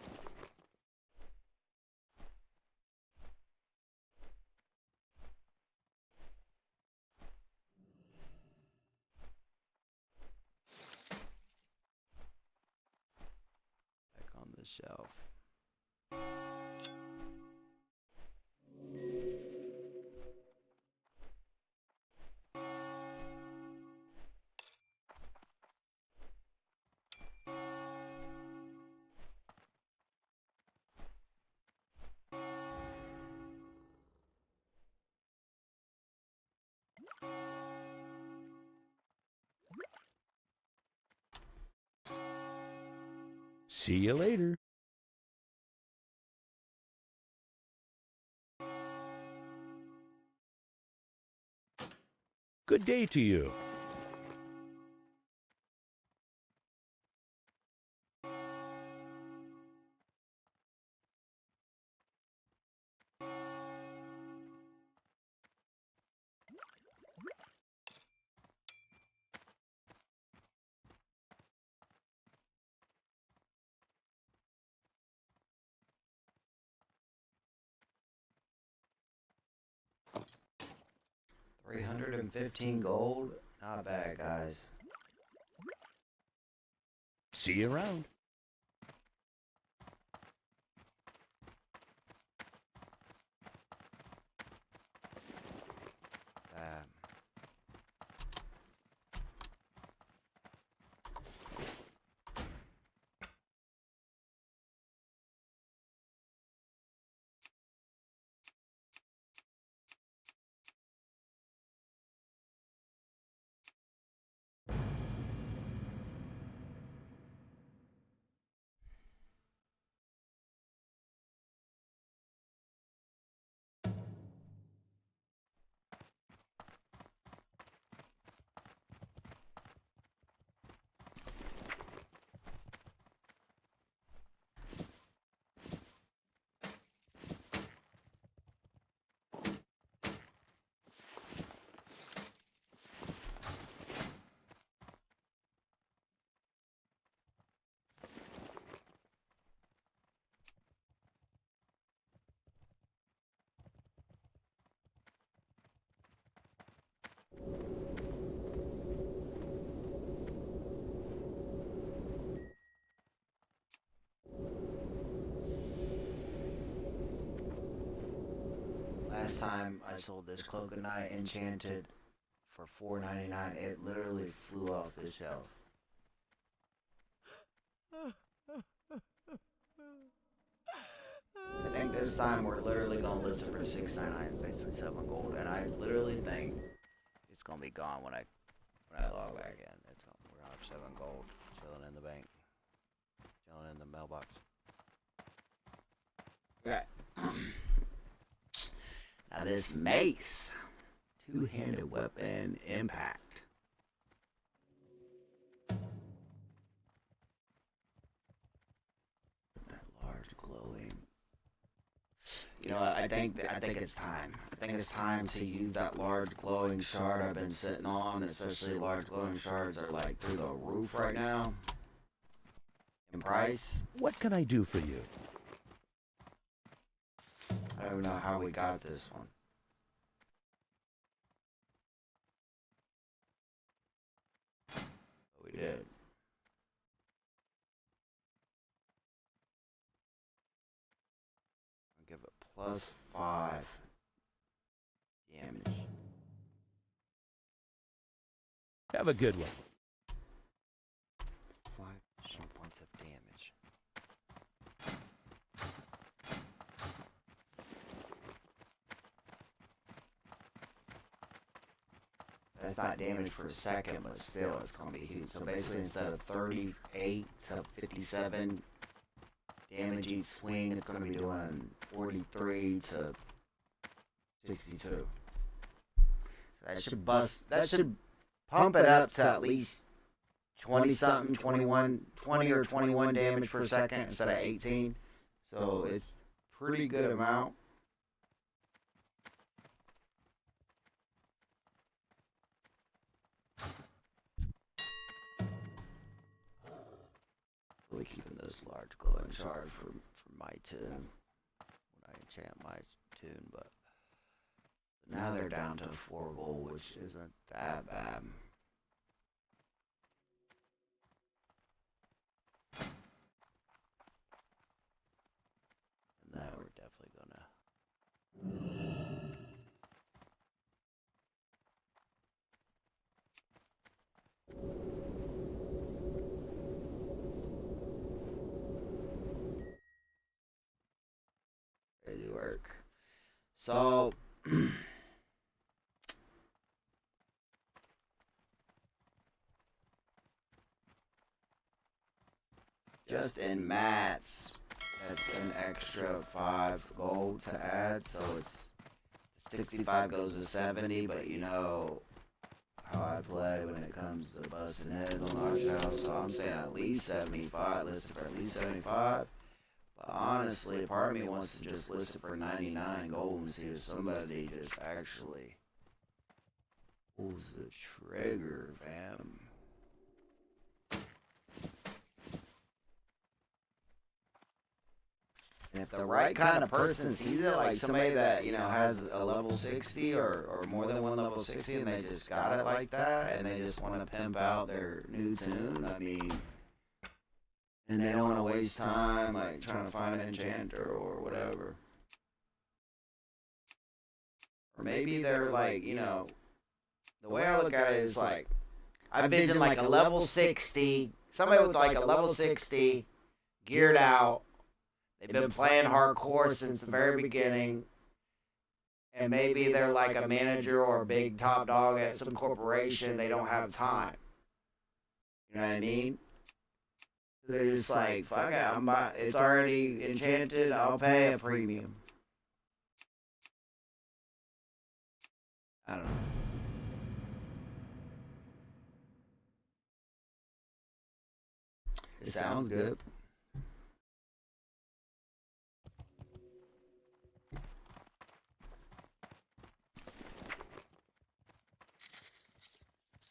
Back on the shelf. See you later. Good day to you. $315 gold. Not bad, guys. See you around. Bam. Last time I sold this cloak of night enchanted for $4.99, it literally flew off the shelf. I think this time we're literally gonna list it for $6.99, basically 7 gold, and I literally think It's gonna be gone when I log back in. We're gonna have 7 gold chilling in the bank, chilling in the mailbox. okay. Now this mace, two-handed weapon, impact. That large glowing. You know what? I think it's time. I think it's time to use that large glowing shard I've been sitting on. Especially large glowing shards are like through the roof right now in price. What can I do for you? I don't know how we got this one. But we did. I'll give it +5 damage. Have a good one. 5. 2 points of damage. That's not damage per second, but still, it's going to be huge. So basically, instead of 38 to 57 damage each swing, it's going to be doing 43 to 62. That should bust. That should pump it up to at least 20 something, 21, 20 or 21 damage per second instead of 18. So it's pretty good amount. Really keeping this large glowing shard for my tune when I enchant my tune, but now they're down to 4 gold, which isn't that bad. And now we're definitely gonna. Ready to work. So just in mats, that's an extra 5 gold to add, so it's 65 goes to 70, but you know how I play when it comes to busting heads on ourselves, so I'm saying at least 75, listen for at least 75. But honestly, part of me wants to just listen for 99 gold and see if somebody just actually pulls the trigger, fam. And if the right kind of person sees it, like somebody that, you know, has a level 60 or more than one level 60 and they just got it like that and they just want to pimp out their new tune, I mean, and they don't want to waste time, like, trying to find an enchanter or whatever. Or maybe they're like, you know, the way I look at it is like, I envision like a level 60, somebody with like a level 60, geared out. They've been playing hardcore since the very beginning. And maybe they're like a manager or a big top dog at some corporation. They don't have time. You know what I mean? They're just like, fuck it, it's already enchanted, I'll pay a premium. I don't know. It sounds good.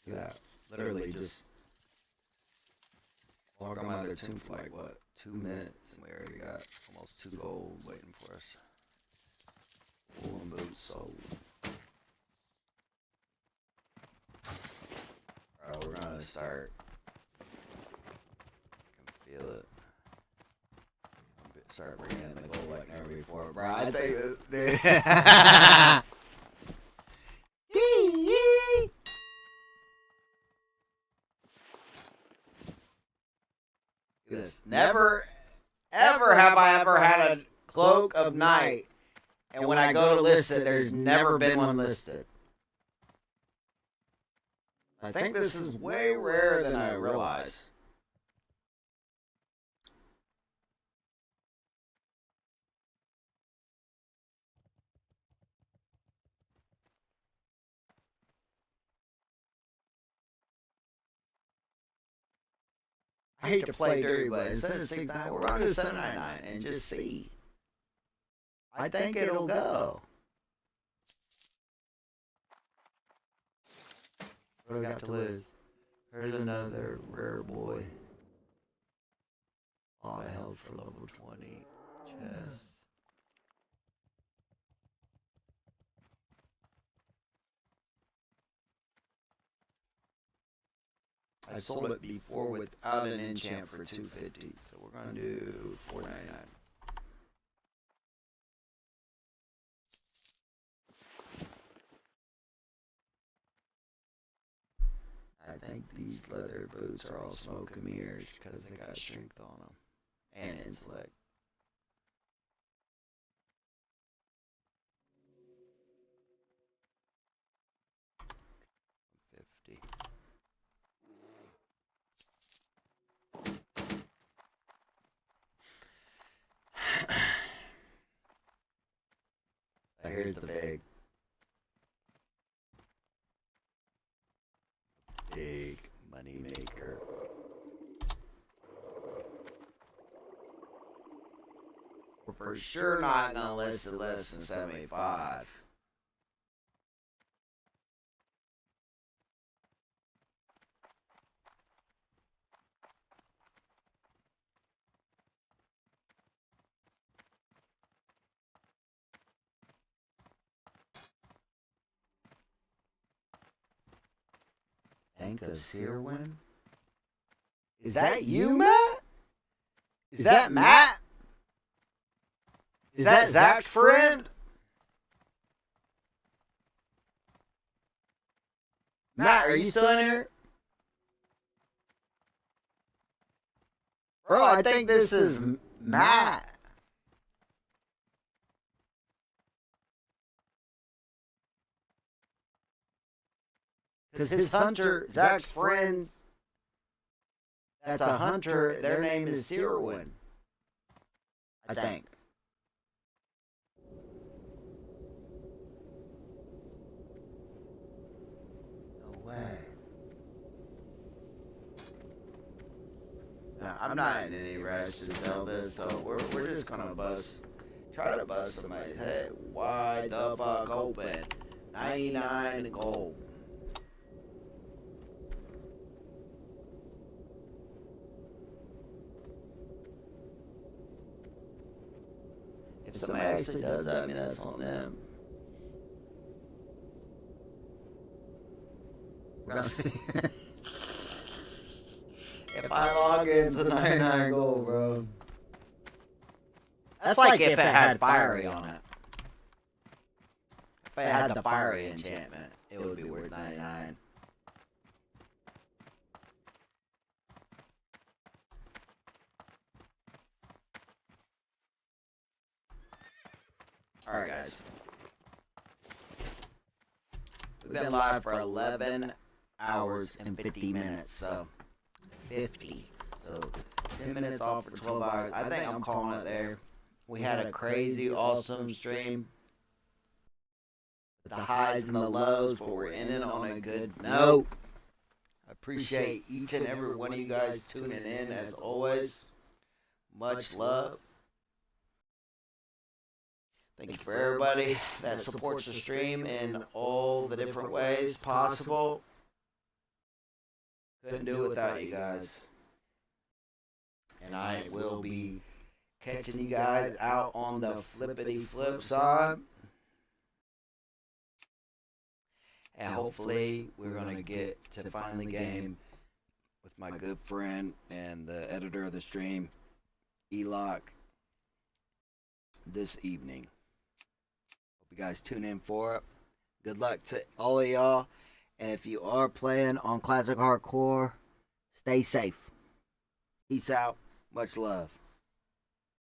Yeah, literally just log on my other tomb for like, what, 2 minutes, and we already got almost 2 gold waiting for us. Woolen boots sold. Alright, we're gonna start. I can feel it. Start bringing in the gold like never before, bro. I think this. This. Never, ever have I ever had a cloak of night, and when I go to list it, there's never been one listed. I think this is way rarer than I realize. I hate to play dirty, but instead of 699, we're going to do 799 and just see. I think it'll go. What do we got to lose? Here's another rare boy. All I held for level 20 chest. I sold it before without an enchant for 250, so we're gonna do 499. I think these leather boots are all smoke and mirrors because they got strength on them and intellect. Here's the big money maker. We're for sure not gonna list it less than 75. Bank of Searwin? Is that you, Matt? Is that Matt? Is that Zach's friend? Matt, are you still in here? Bro, I think this is Matt. Because his hunter, Zach's friend, that's a hunter, their name is Searwin. I think. No way. Now, I'm not in any rush to sell this, so we're just gonna try to bust somebody's head wide the fuck open. 99 gold. If somebody actually does that, I mean, that's on them. We're gonna see. If I log into 99 gold, bro. That's like if it had fiery on it. If it had the fiery enchantment, it would be worth 99. Alright, guys. We've been live for 11 hours and 50 minutes, so 50. So 10 minutes off for 12 hours. I think I'm calling it there. We had a crazy, awesome stream. The highs and the lows, but we're ending on a good note. I appreciate each and every one of you guys tuning in, as always. Much love. Thank you for everybody that supports the stream in all the different ways possible. Couldn't do it without you guys. And I will be catching you guys out on the flippity flip side. And hopefully we're going to get to finally game with my good friend and the editor of the stream, Eloc, this evening. Hope you guys tune in for it. Good luck to all of y'all. And if you are playing on Classic Hardcore, stay safe. Peace out. Much love.